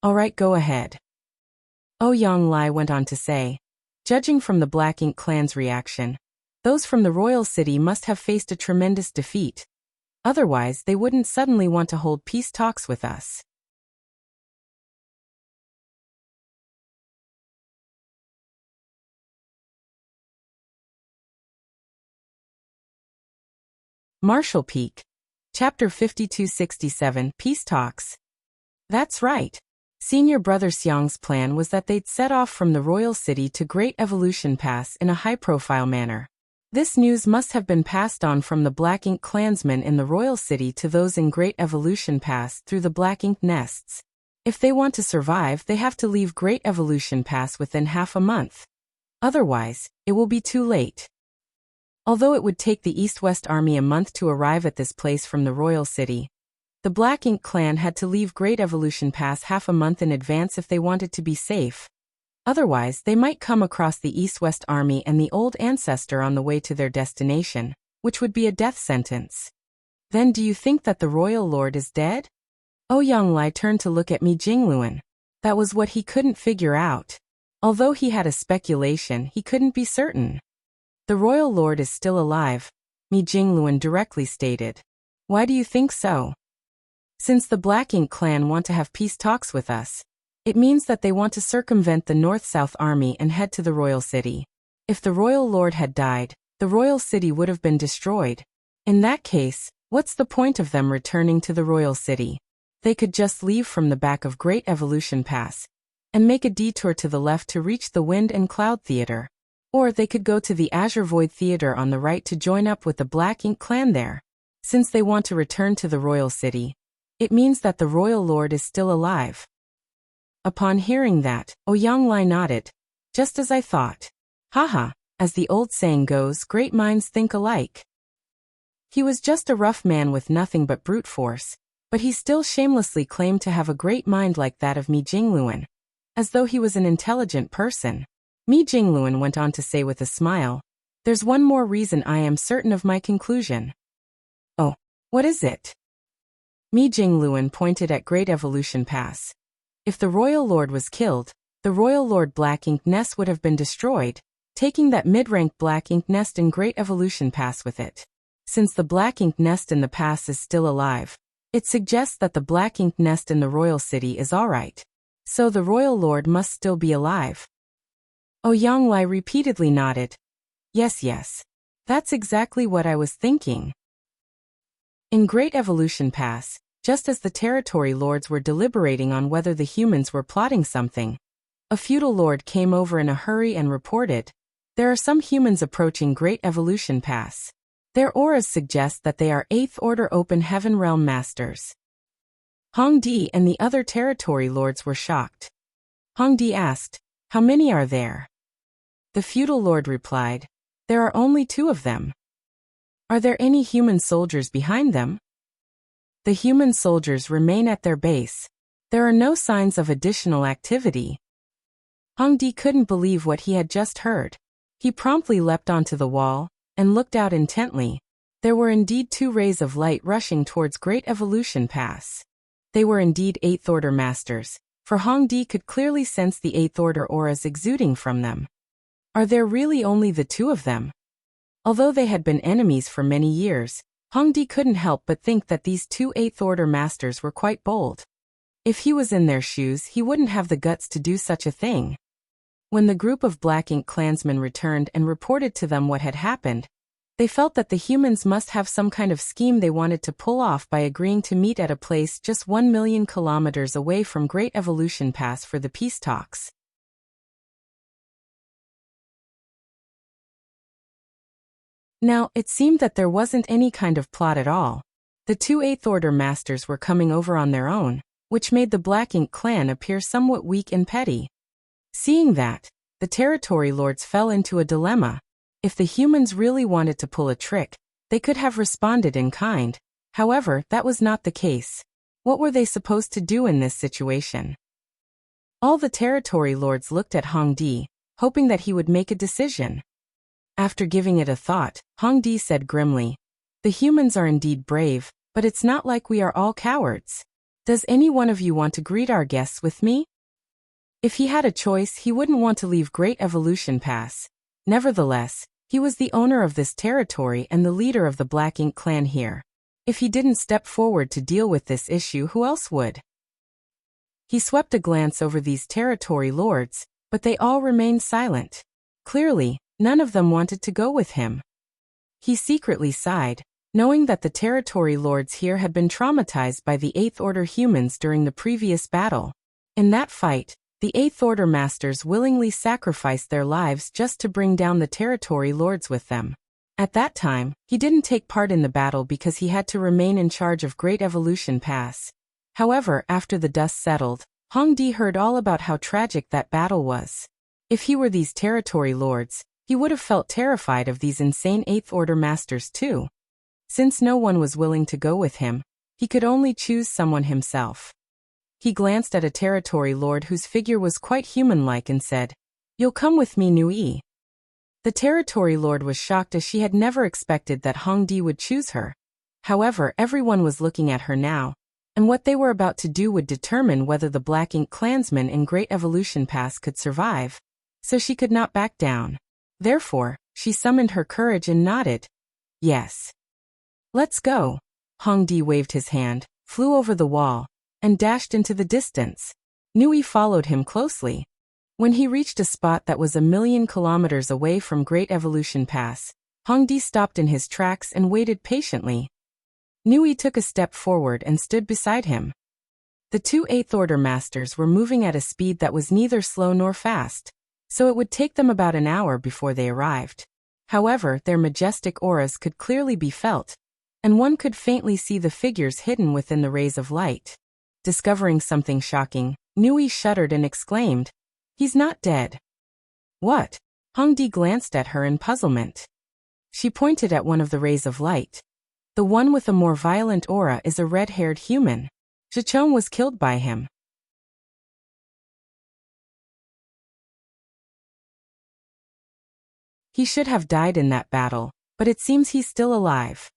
"Alright, go ahead." Ouyang Lai went on to say, "Judging from the Black Ink clan's reaction, those from the royal city must have faced a tremendous defeat. Otherwise, they wouldn't suddenly want to hold peace talks with us." Marshall Peak. Chapter 5267, Peace Talks. That's right. Senior Brother Xiang's plan was that they'd set off from the royal city to Great Evolution Pass in a high-profile manner. This news must have been passed on from the Black Ink clansmen in the royal city to those in Great Evolution Pass through the Black Ink nests. If they want to survive, they have to leave Great Evolution Pass within half a month. Otherwise, it will be too late. Although it would take the East-West Army a month to arrive at this place from the royal city, the Black Ink clan had to leave Great Evolution Pass half a month in advance if they wanted to be safe. Otherwise, they might come across the East-West Army and the old ancestor on the way to their destination, which would be a death sentence. "Then do you think that the royal lord is dead?" Ouyang Lai turned to look at Mi Jingluan. That was what he couldn't figure out. Although he had a speculation, he couldn't be certain. "The royal lord is still alive," Mi Jingluan directly stated. "Why do you think so?" "Since the Black Ink clan want to have peace talks with us, it means that they want to circumvent the North-South Army and head to the royal city. If the royal lord had died, the royal city would have been destroyed. In that case, what's the point of them returning to the royal city? They could just leave from the back of Great Evolution Pass and make a detour to the left to reach the Wind and Cloud Theater. Or they could go to the Azure Void Theater on the right to join up with the Black Ink clan there. Since they want to return to the royal city, it means that the royal lord is still alive." Upon hearing that, Ouyang Lai nodded. "Just as I thought. Haha, as the old saying goes, great minds think alike." He was just a rough man with nothing but brute force, but he still shamelessly claimed to have a great mind like that of Mi Jingluan, as though he was an intelligent person. Mi Jingluan went on to say with a smile, "There's one more reason I am certain of my conclusion." "Oh, what is it?" Mi Jingluan pointed at Great Evolution Pass. "If the royal lord was killed, the royal lord Black Ink nest would have been destroyed, taking that mid-rank Black Ink nest in Great Evolution Pass with it. Since the Black Ink nest in the pass is still alive, it suggests that the Black Ink nest in the royal city is alright. So the royal lord must still be alive." Ouyang Lai repeatedly nodded. Yes. That's exactly what I was thinking." In Great Evolution Pass, just as the territory lords were deliberating on whether the humans were plotting something, a feudal lord came over in a hurry and reported, "There are some humans approaching Great Evolution Pass. Their auras suggest that they are 8th Order Open Heaven Realm Masters." Hong Di and the other territory lords were shocked. Hong Di asked, "How many are there?" The feudal lord replied, "There are only 2 of them." "Are there any human soldiers behind them?" "The human soldiers remain at their base. There are no signs of additional activity." Hong Di couldn't believe what he had just heard. He promptly leapt onto the wall and looked out intently. There were indeed 2 rays of light rushing towards Great Evolution Pass. They were indeed 8th Order Masters, for Hong Di could clearly sense the 8th Order auras exuding from them. Are there really only the 2 of them? Although they had been enemies for many years, Hong Di couldn't help but think that these 2 8th Order Masters were quite bold. If he was in their shoes, he wouldn't have the guts to do such a thing. When the group of Black Ink clansmen returned and reported to them what had happened, They felt that the humans must have some kind of scheme they wanted to pull off by agreeing to meet at a place just 1,000,000 kilometers away from Great Evolution Pass for the peace talks. Now, it seemed that there wasn't any kind of plot at all. The two Eighth Order masters were coming over on their own, which made the Black Ink clan appear somewhat weak and petty. Seeing that, the territory lords fell into a dilemma. If the humans really wanted to pull a trick, they could have responded in kind. However, that was not the case. What were they supposed to do in this situation? All the territory lords looked at Hong Di, hoping that he would make a decision. After giving it a thought, Hong Di said grimly, "The humans are indeed brave, but it's not like we are all cowards. Does any one of you want to greet our guests with me?" If he had a choice, he wouldn't want to leave Great Evolution Pass. Nevertheless, he was the owner of this territory and the leader of the Black Ink clan here. If he didn't step forward to deal with this issue, who else would? He swept a glance over these territory lords, but they all remained silent. Clearly, none of them wanted to go with him. He secretly sighed, knowing that the territory lords here had been traumatized by the Eighth Order humans during the previous battle. In that fight, the Eighth Order masters willingly sacrificed their lives just to bring down the territory lords with them. At that time, he didn't take part in the battle because he had to remain in charge of Great Evolution Pass. However, after the dust settled, Hong Di heard all about how tragic that battle was. If he were these territory lords, he would have felt terrified of these insane Eighth Order masters too. Since no one was willing to go with him, he could only choose someone himself. He glanced at a territory lord whose figure was quite human-like and said, "You'll come with me, Nui." The territory lord was shocked as she had never expected that Hong Di would choose her. However, everyone was looking at her now, and what they were about to do would determine whether the Black Ink clansmen in Great Evolution Pass could survive. So she could not back down. Therefore, she summoned her courage and nodded. "Yes. Let's go." Hong Di waved his hand, flew over the wall, and dashed into the distance. Nui followed him closely. When he reached a spot that was 1,000,000 kilometers away from Great Evolution Pass, Hong Di stopped in his tracks and waited patiently. Nui took a step forward and stood beside him. The two Eighth Order masters were moving at a speed that was neither slow nor fast, so it would take them about an hour before they arrived. However, their majestic auras could clearly be felt, and one could faintly see the figures hidden within the rays of light. Discovering something shocking, Nui shuddered and exclaimed, "He's not dead." "What?" Hong Di glanced at her in puzzlement. She pointed at one of the rays of light. The one with a more violent aura is a red-haired human. Zhicheng was killed by him. He should have died in that battle, but it seems he's still alive.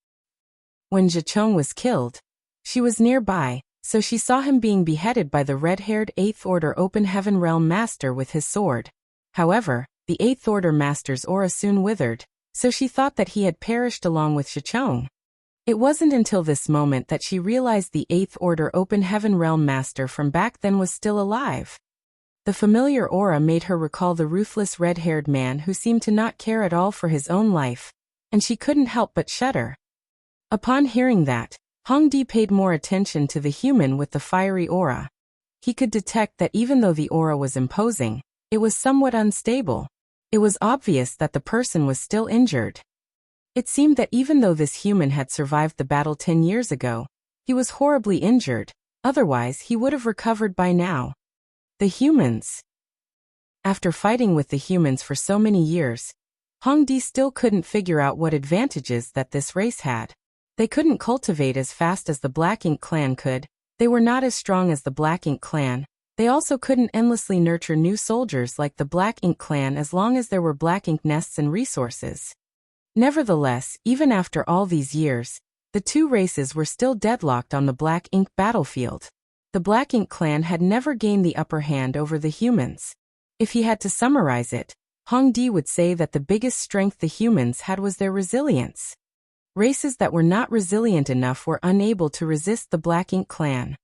When Zhicheng was killed, she was nearby, so she saw him being beheaded by the red-haired Eighth Order Open Heaven Realm Master with his sword. However, the Eighth Order Master's aura soon withered, so she thought that he had perished along with Zhicheng. It wasn't until this moment that she realized the Eighth Order Open Heaven Realm Master from back then was still alive. The familiar aura made her recall the ruthless red-haired man who seemed to not care at all for his own life, and she couldn't help but shudder. Upon hearing that, Hong Di paid more attention to the human with the fiery aura. He could detect that even though the aura was imposing, it was somewhat unstable. It was obvious that the person was still injured. It seemed that even though this human had survived the battle 10 years ago, he was horribly injured, otherwise he would have recovered by now. The humans. After fighting with the humans for so many years, Hong Di still couldn't figure out what advantages that this race had. They couldn't cultivate as fast as the Black Ink clan could, they were not as strong as the Black Ink clan, they also couldn't endlessly nurture new soldiers like the Black Ink clan as long as there were Black Ink nests and resources. Nevertheless, even after all these years, the two races were still deadlocked on the Black Ink battlefield. The Black Ink clan had never gained the upper hand over the humans. If he had to summarize it, Hong Di would say that the biggest strength the humans had was their resilience. Races that were not resilient enough were unable to resist the Black Ink clan.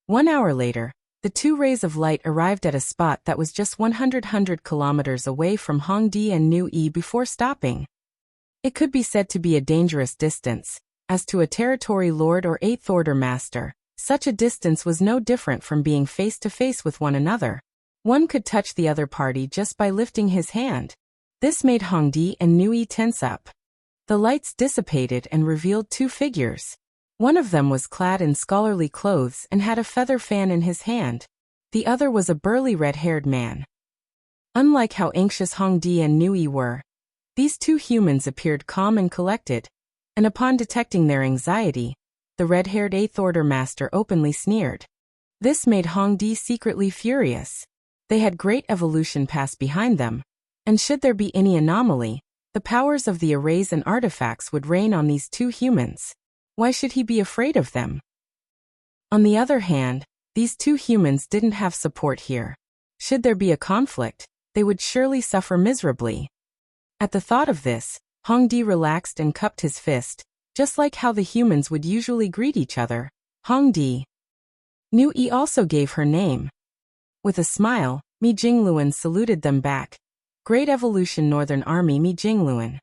1 hour later, the two rays of light arrived at a spot that was just 100 kilometers away from Hong Di and Nui before stopping. It could be said to be a dangerous distance. As to a territory lord or Eighth Order master, such a distance was no different from being face to face with one another. One could touch the other party just by lifting his hand. This made Hongdi and Nui tense up. The lights dissipated and revealed two figures. One of them was clad in scholarly clothes and had a feather fan in his hand. The other was a burly red-haired man. Unlike how anxious Hongdi and Nui were, these two humans appeared calm and collected, and upon detecting their anxiety, the red-haired Eighth Order master openly sneered. This made Hongdi secretly furious. They had great evolution pass behind them, and should there be any anomaly, the powers of the arrays and artifacts would rain on these two humans. Why should he be afraid of them? On the other hand, these two humans didn't have support here. Should there be a conflict, they would surely suffer miserably. At the thought of this, Hongdi relaxed and cupped his fist, just like how the humans would usually greet each other. Hongdi. Nui also gave her name. With a smile, Mi Jingluan saluted them back. Great Evolution Northern Army Mi Jingluan.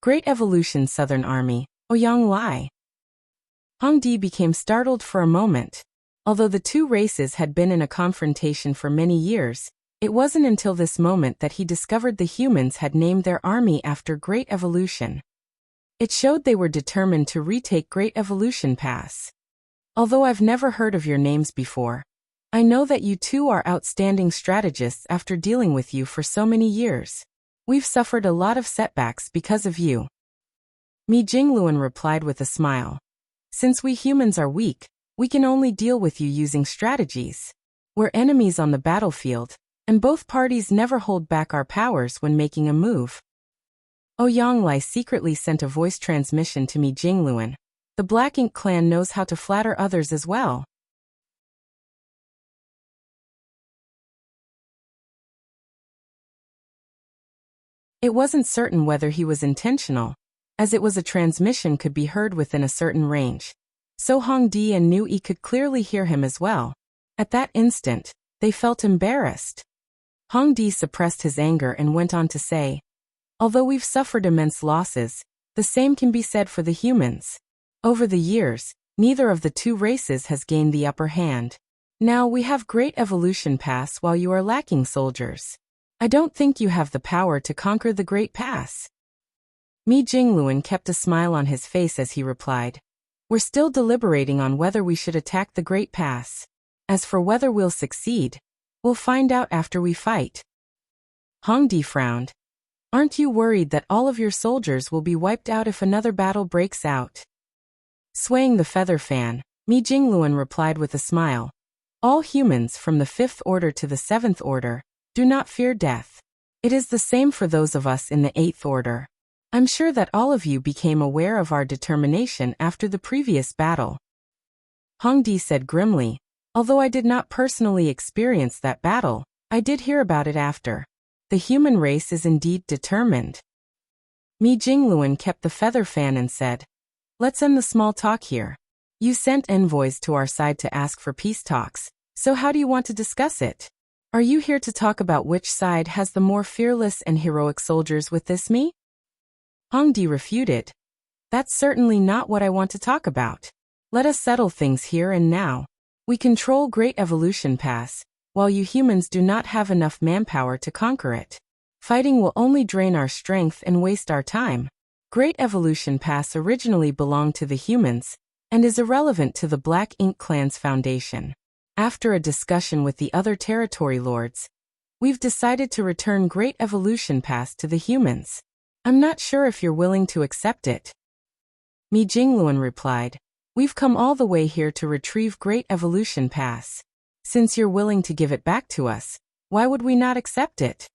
Great Evolution Southern Army, Ouyang Lai. Hongdi became startled for a moment. Although the two races had been in a confrontation for many years, it wasn't until this moment that he discovered the humans had named their army after Great Evolution. It showed they were determined to retake Great Evolution Pass. Although I've never heard of your names before, I know that you two are outstanding strategists after dealing with you for so many years. We've suffered a lot of setbacks because of you. Mi Jingluan replied with a smile. Since we humans are weak, we can only deal with you using strategies. We're enemies on the battlefield, and both parties never hold back our powers when making a move. Ouyang Lai secretly sent a voice transmission to Mi Jingluan. The Black Ink clan knows how to flatter others as well. It wasn't certain whether he was intentional, as it was a transmission could be heard within a certain range. So Hongdi and Nui could clearly hear him as well. At that instant, they felt embarrassed. Hongdi suppressed his anger and went on to say, although we've suffered immense losses, the same can be said for the humans. Over the years, neither of the two races has gained the upper hand. Now we have Great Evolution Pass while you are lacking soldiers. I don't think you have the power to conquer the Great Pass. Mi Jingluan kept a smile on his face as he replied, we're still deliberating on whether we should attack the Great Pass. As for whether we'll succeed, we'll find out after we fight. Hongdi frowned. Aren't you worried that all of your soldiers will be wiped out if another battle breaks out? Swaying the feather fan, Mi Jingluan replied with a smile. All humans from the 5th Order to the 7th Order do not fear death. It is the same for those of us in the 8th Order. I'm sure that all of you became aware of our determination after the previous battle. Hongdi said grimly, although I did not personally experience that battle, I did hear about it after. The human race is indeed determined. Mi Jingluan kept the feather fan and said, let's end the small talk here. You sent envoys to our side to ask for peace talks, so how do you want to discuss it? Are you here to talk about which side has the more fearless and heroic soldiers with this me? Hongdi refuted. That's certainly not what I want to talk about. Let us settle things here and now. We control Great Evolution Pass, while you humans do not have enough manpower to conquer it. Fighting will only drain our strength and waste our time. Great Evolution Pass originally belonged to the humans, and is irrelevant to the Black Ink clan's foundation. After a discussion with the other territory lords, we've decided to return Great Evolution Pass to the humans. I'm not sure if you're willing to accept it. Mi Jingluan replied, we've come all the way here to retrieve Great Evolution Pass. Since you're willing to give it back to us, why would we not accept it?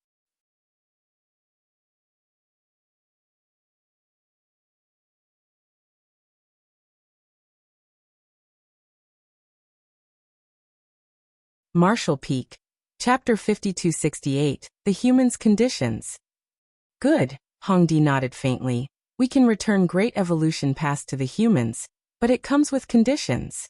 Marshall Peak. Chapter 5268, The Human's Conditions. Good, Hongdi nodded faintly. We can return Great Evolution Pass to the humans, but it comes with conditions.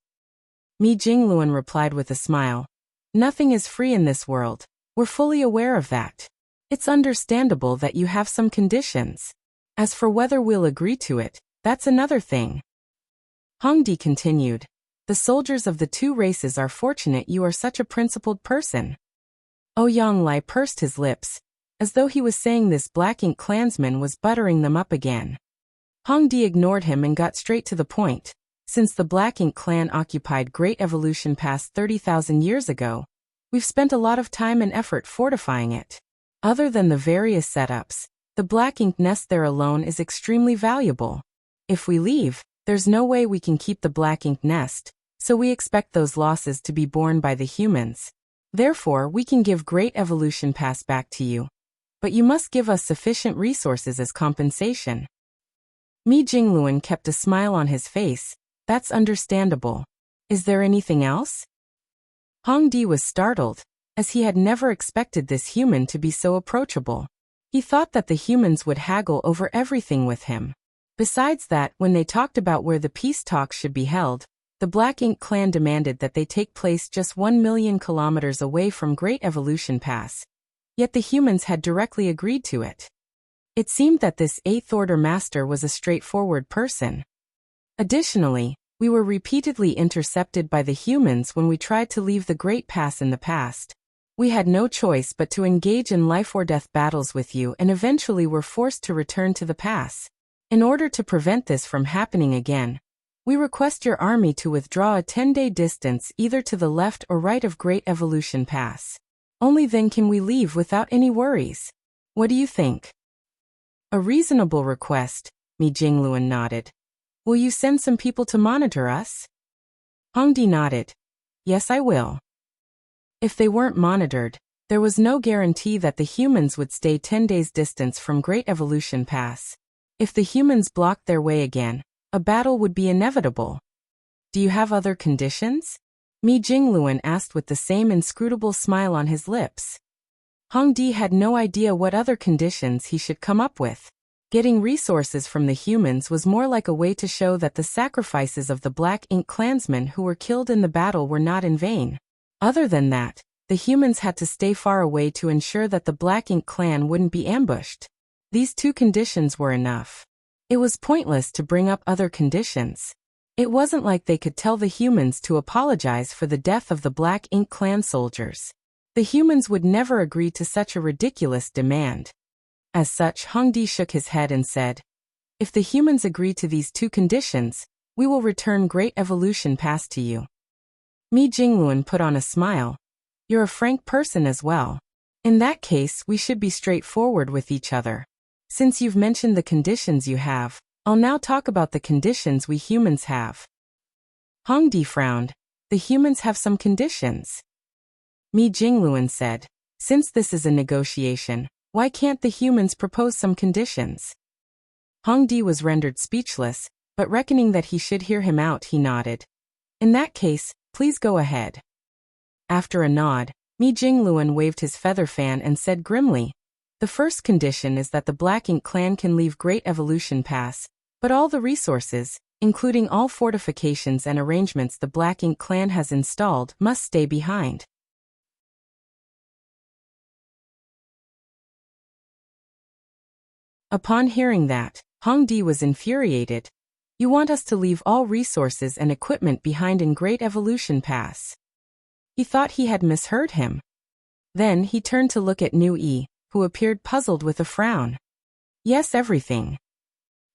Mi Jingluan replied with a smile. Nothing is free in this world. We're fully aware of that. It's understandable that you have some conditions. As for whether we'll agree to it, that's another thing. Hongdi continued. The soldiers of the two races are fortunate you are such a principled person. Ouyang Lai pursed his lips, as though he was saying this Black Ink clansman was buttering them up again. Hongdi ignored him and got straight to the point. Since the Black Ink clan occupied Great Evolution past 30,000 years ago, we've spent a lot of time and effort fortifying it. Other than the various setups, the Black Ink nest there alone is extremely valuable. If we leave, there's no way we can keep the Black Ink nest, so we expect those losses to be borne by the humans. Therefore, we can give Great Evolution Pass back to you. But you must give us sufficient resources as compensation. Mi Jingluan kept a smile on his face. That's understandable. Is there anything else? Hongdi was startled, as he had never expected this human to be so approachable. He thought that the humans would haggle over everything with him. Besides that, when they talked about where the peace talks should be held, the Black Ink clan demanded that they take place just 1 million kilometers away from Great Evolution Pass. Yet the humans had directly agreed to it. It seemed that this Eighth Order Master was a straightforward person. Additionally, we were repeatedly intercepted by the humans when we tried to leave the Great Pass in the past. We had no choice but to engage in life-or-death battles with you and eventually were forced to return to the pass. In order to prevent this from happening again, we request your army to withdraw a 10-day distance either to the left or right of Great Evolution Pass. Only then can we leave without any worries. What do you think? A reasonable request, Mi Jingluan nodded. Will you send some people to monitor us? Hongdi nodded. Yes, I will. If they weren't monitored, there was no guarantee that the humans would stay 10 days distance from Great Evolution Pass. If the humans blocked their way again, a battle would be inevitable. Do you have other conditions? Mi Jingluan asked with the same inscrutable smile on his lips. Hongdi had no idea what other conditions he should come up with. Getting resources from the humans was more like a way to show that the sacrifices of the Black Ink clansmen who were killed in the battle were not in vain. Other than that, the humans had to stay far away to ensure that the Black Ink clan wouldn't be ambushed. These two conditions were enough. It was pointless to bring up other conditions. It wasn't like they could tell the humans to apologize for the death of the Black Ink clan soldiers. The humans would never agree to such a ridiculous demand. As such, Hongdi shook his head and said, if the humans agree to these two conditions, we will return Great Evolution Pass to you. Mi Jingluan put on a smile. You're a frank person as well. In that case, we should be straightforward with each other. Since you've mentioned the conditions you have, I'll now talk about the conditions we humans have. Hongdi frowned. The humans have some conditions. Mi Jingluan said, since this is a negotiation, why can't the humans propose some conditions? Hongdi was rendered speechless, but reckoning that he should hear him out, he nodded. In that case, please go ahead. After a nod, Mi Jingluan waved his feather fan and said grimly, the first condition is that the Black Ink clan can leave Great Evolution Pass, but all the resources, including all fortifications and arrangements the Black Ink clan has installed, must stay behind. Upon hearing that, Hongdi was infuriated. You want us to leave all resources and equipment behind in Great Evolution Pass? He thought he had misheard him. Then he turned to look at Nu Yi, who appeared puzzled with a frown. Yes, everything.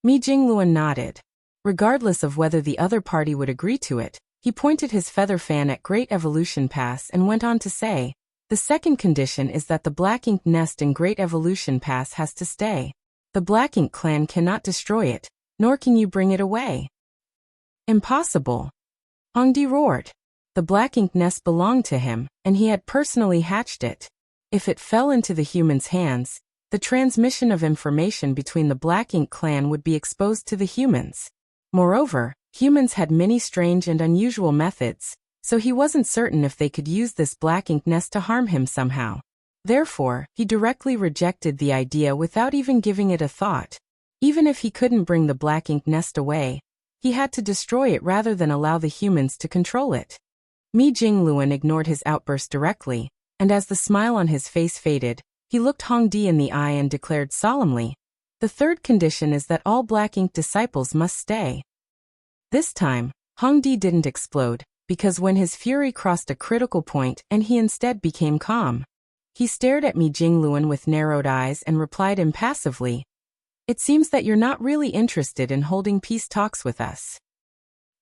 Mi Jingluan nodded. Regardless of whether the other party would agree to it, he pointed his feather fan at Great Evolution Pass and went on to say, the second condition is that the Black Ink nest in Great Evolution Pass has to stay. The Black Ink clan cannot destroy it, nor can you bring it away. Impossible. Hongdi roared. The Black Ink nest belonged to him, and he had personally hatched it. If it fell into the humans' hands, the transmission of information between the Black Ink clan would be exposed to the humans. Moreover, humans had many strange and unusual methods, so he wasn't certain if they could use this Black Ink nest to harm him somehow. Therefore, he directly rejected the idea without even giving it a thought. Even if he couldn't bring the Black Ink nest away, he had to destroy it rather than allow the humans to control it. Mi Jingluan ignored his outburst directly, and as the smile on his face faded, he looked Hongdi in the eye and declared solemnly, The third condition is that all black ink disciples must stay. This time, Hongdi didn't explode, because when his fury crossed a critical point and he instead became calm, he stared at Mi Jingluan with narrowed eyes and replied impassively, "It seems that you're not really interested in holding peace talks with us."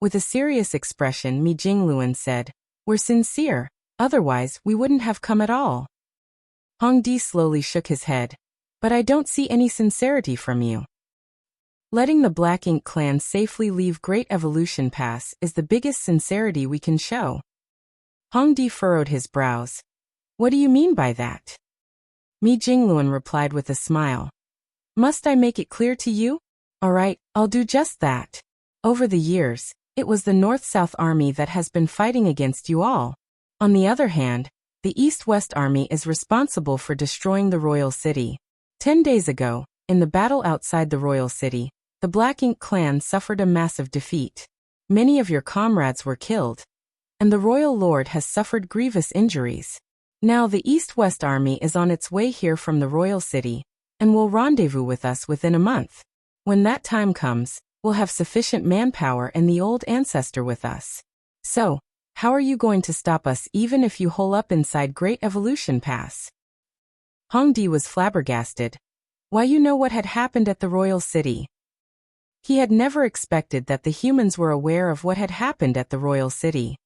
With a serious expression, Mi Jingluan said, "We're sincere, otherwise we wouldn't have come at all." Hongdi slowly shook his head, "But I don't see any sincerity from you. Letting the Black Ink clan safely leave Great Evolution Pass is the biggest sincerity we can show." Hongdi furrowed his brows. "What do you mean by that?" Mi Jingluan replied with a smile. "Must I make it clear to you? All right, I'll do just that. Over the years, it was the North-South Army that has been fighting against you all. On the other hand, the East-West Army is responsible for destroying the Royal City. 10 days ago, in the battle outside the Royal City, the Black Ink clan suffered a massive defeat. Many of your comrades were killed, and the Royal Lord has suffered grievous injuries. Now the East-West Army is on its way here from the Royal City, and will rendezvous with us within a month. When that time comes, we'll have sufficient manpower and the old ancestor with us. So, how are you going to stop us even if you hole up inside Great Evolution Pass?" Hongdi was flabbergasted. Why, you know what had happened at the Royal City? He had never expected that the humans were aware of what had happened at the Royal City.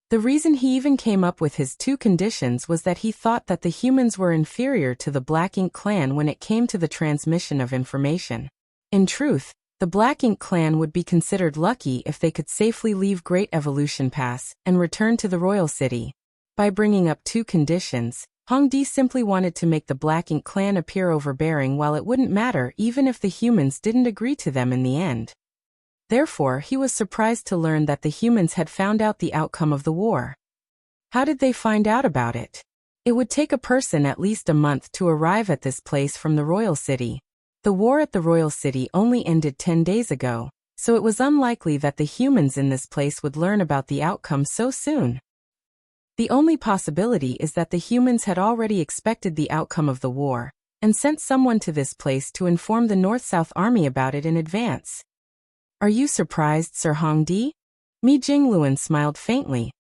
The reason he even came up with his two conditions was that he thought that the humans were inferior to the Black Ink clan when it came to the transmission of information. In truth, the Black Ink clan would be considered lucky if they could safely leave Great Evolution Pass and return to the Royal City. By bringing up two conditions, Hongdi simply wanted to make the Black Ink clan appear overbearing while it wouldn't matter even if the humans didn't agree to them in the end. Therefore, he was surprised to learn that the humans had found out the outcome of the war. How did they find out about it? It would take a person at least a month to arrive at this place from the Royal City. The war at the Royal City only ended 10 days ago, so it was unlikely that the humans in this place would learn about the outcome so soon. The only possibility is that the humans had already expected the outcome of the war, and sent someone to this place to inform the North-South Army about it in advance. "Are you surprised, Sir Hongdi?" Mi Jingluan smiled faintly.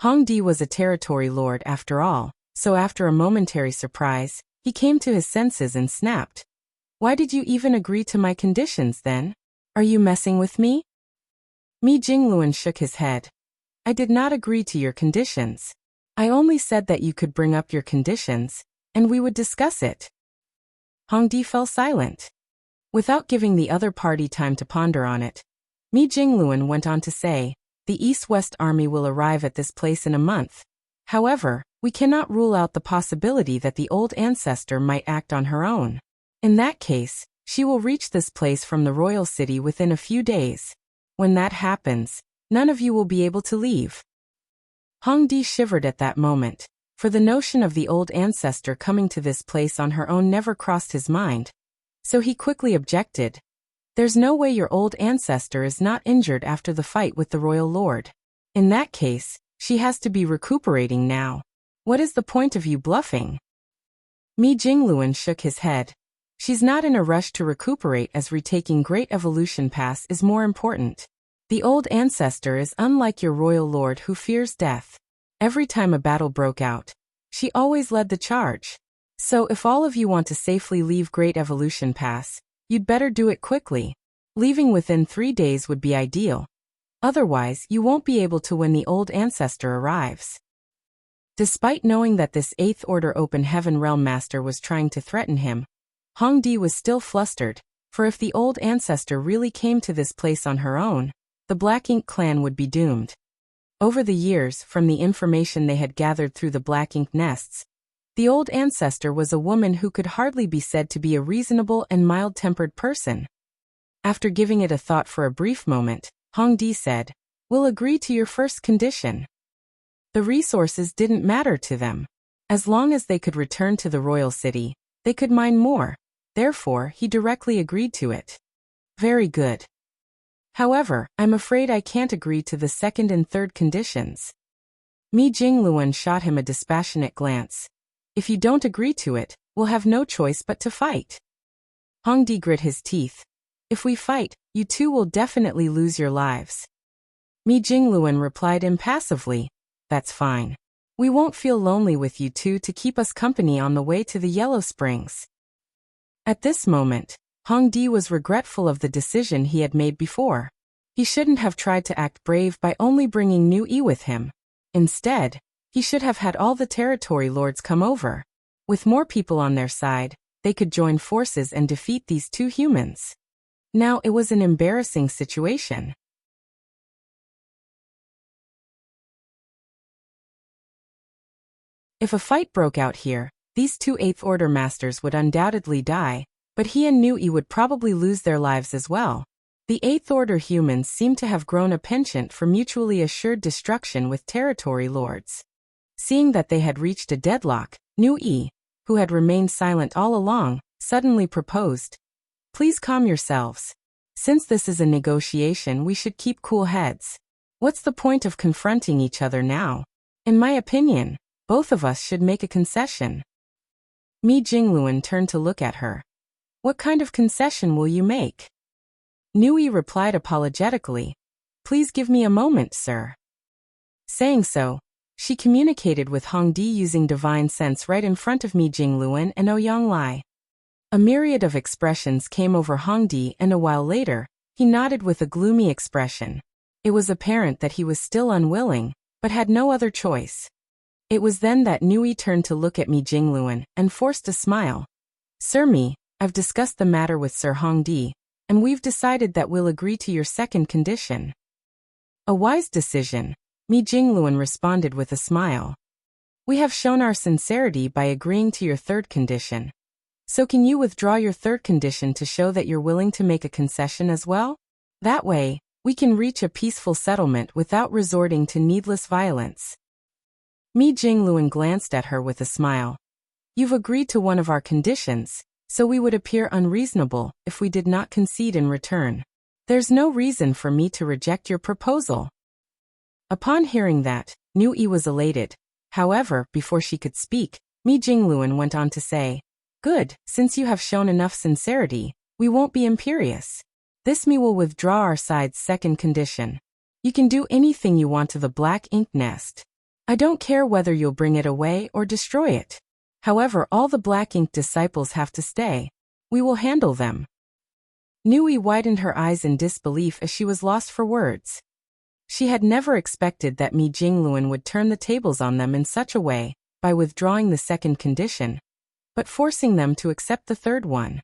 Hongdi was a territory lord after all, so after a momentary surprise, he came to his senses and snapped. "Why did you even agree to my conditions then? Are you messing with me?" Mi Jingluan shook his head. "I did not agree to your conditions. I only said that you could bring up your conditions, and we would discuss it." Hongdi fell silent. Without giving the other party time to ponder on it, Mi Jingluan went on to say, "The East-West Army will arrive at this place in a month. However, we cannot rule out the possibility that the old ancestor might act on her own. In that case, she will reach this place from the Royal City within a few days. When that happens, none of you will be able to leave." Hongdi shivered at that moment, for the notion of the old ancestor coming to this place on her own never crossed his mind. So he quickly objected. "There's no way your old ancestor is not injured after the fight with the Royal Lord. In that case, she has to be recuperating now. What is the point of you bluffing?" Mi Jingluan shook his head. "She's not in a rush to recuperate, as retaking Great Evolution Pass is more important. The old ancestor is unlike your Royal Lord who fears death. Every time a battle broke out, she always led the charge. So if all of you want to safely leave Great Evolution Pass, you'd better do it quickly. Leaving within 3 days would be ideal. Otherwise, you won't be able to when the old ancestor arrives." Despite knowing that this 8th Order Open Heaven Realm Master was trying to threaten him, Hongdi was still flustered, for if the old ancestor really came to this place on her own, the Black Ink clan would be doomed. Over the years, from the information they had gathered through the Black Ink nests, the old ancestor was a woman who could hardly be said to be a reasonable and mild-tempered person. After giving it a thought for a brief moment, Hongdi said, "We'll agree to your first condition." The resources didn't matter to them. As long as they could return to the Royal City, they could mine more. Therefore, he directly agreed to it. "Very good. However, I'm afraid I can't agree to the second and third conditions." Mi Jingluan shot him a dispassionate glance. If you don't agree to it, we'll have no choice but to fight. Hongdi grit his teeth. If we fight, you two will definitely lose your lives. Mi Jingluan replied impassively, that's fine. We won't feel lonely with you two to keep us company on the way to the Yellow Springs. At this moment, Hongdi was regretful of the decision he had made before. He shouldn't have tried to act brave by only bringing New Yi with him. Instead, he should have had all the territory lords come over. With more people on their side, they could join forces and defeat these two humans. Now it was an embarrassing situation. If a fight broke out here, these two Eighth Order masters would undoubtedly die, but he and New Yi would probably lose their lives as well. The Eighth Order humans seemed to have grown a penchant for mutually assured destruction with territory lords. Seeing that they had reached a deadlock, New Yi, who had remained silent all along, suddenly proposed, "Please calm yourselves. Since this is a negotiation, we should keep cool heads. What's the point of confronting each other now? In my opinion, both of us should make a concession." Mi Jingluan turned to look at her. "What kind of concession will you make?" New Yi replied apologetically, "Please give me a moment, sir." Saying so, she communicated with Hongdi using divine sense right in front of Mi Jingluan and Ouyang Lai. A myriad of expressions came over Hongdi, and a while later, he nodded with a gloomy expression. It was apparent that he was still unwilling, but had no other choice. It was then that New Yi turned to look at Mi Jingluan and forced a smile. "Sir Mi, I've discussed the matter with Sir Hongdi, and we've decided that we'll agree to your second condition." "A wise decision," Mi Jingluan responded with a smile. "We have shown our sincerity by agreeing to your third condition. So can you withdraw your third condition to show that you're willing to make a concession as well? That way, we can reach a peaceful settlement without resorting to needless violence." Mi Jingluan glanced at her with a smile. "You've agreed to one of our conditions, so we would appear unreasonable if we did not concede in return. There's no reason for me to reject your proposal." Upon hearing that, New Yi was elated. However, before she could speak, Mi Jingluan went on to say, "Good, since you have shown enough sincerity, we won't be imperious. This me will withdraw our side's second condition. You can do anything you want to the black ink nest. I don't care whether you'll bring it away or destroy it. However, all the black ink disciples have to stay. We will handle them." New Yi widened her eyes in disbelief as she was lost for words. She had never expected that Mi Jingluan would turn the tables on them in such a way, by withdrawing the second condition, but forcing them to accept the third one.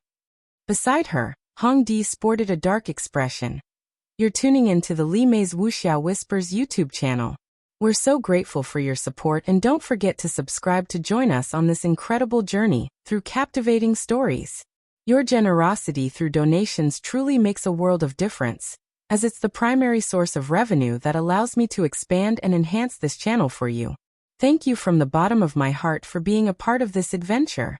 Beside her, Hongdi sported a dark expression. "You're tuning in to the Li Mei's Wuxia Whispers YouTube channel. We're so grateful for your support, and don't forget to subscribe to join us on this incredible journey through captivating stories. Your generosity through donations truly makes a world of difference, as it's the primary source of revenue that allows me to expand and enhance this channel for you. Thank you from the bottom of my heart for being a part of this adventure."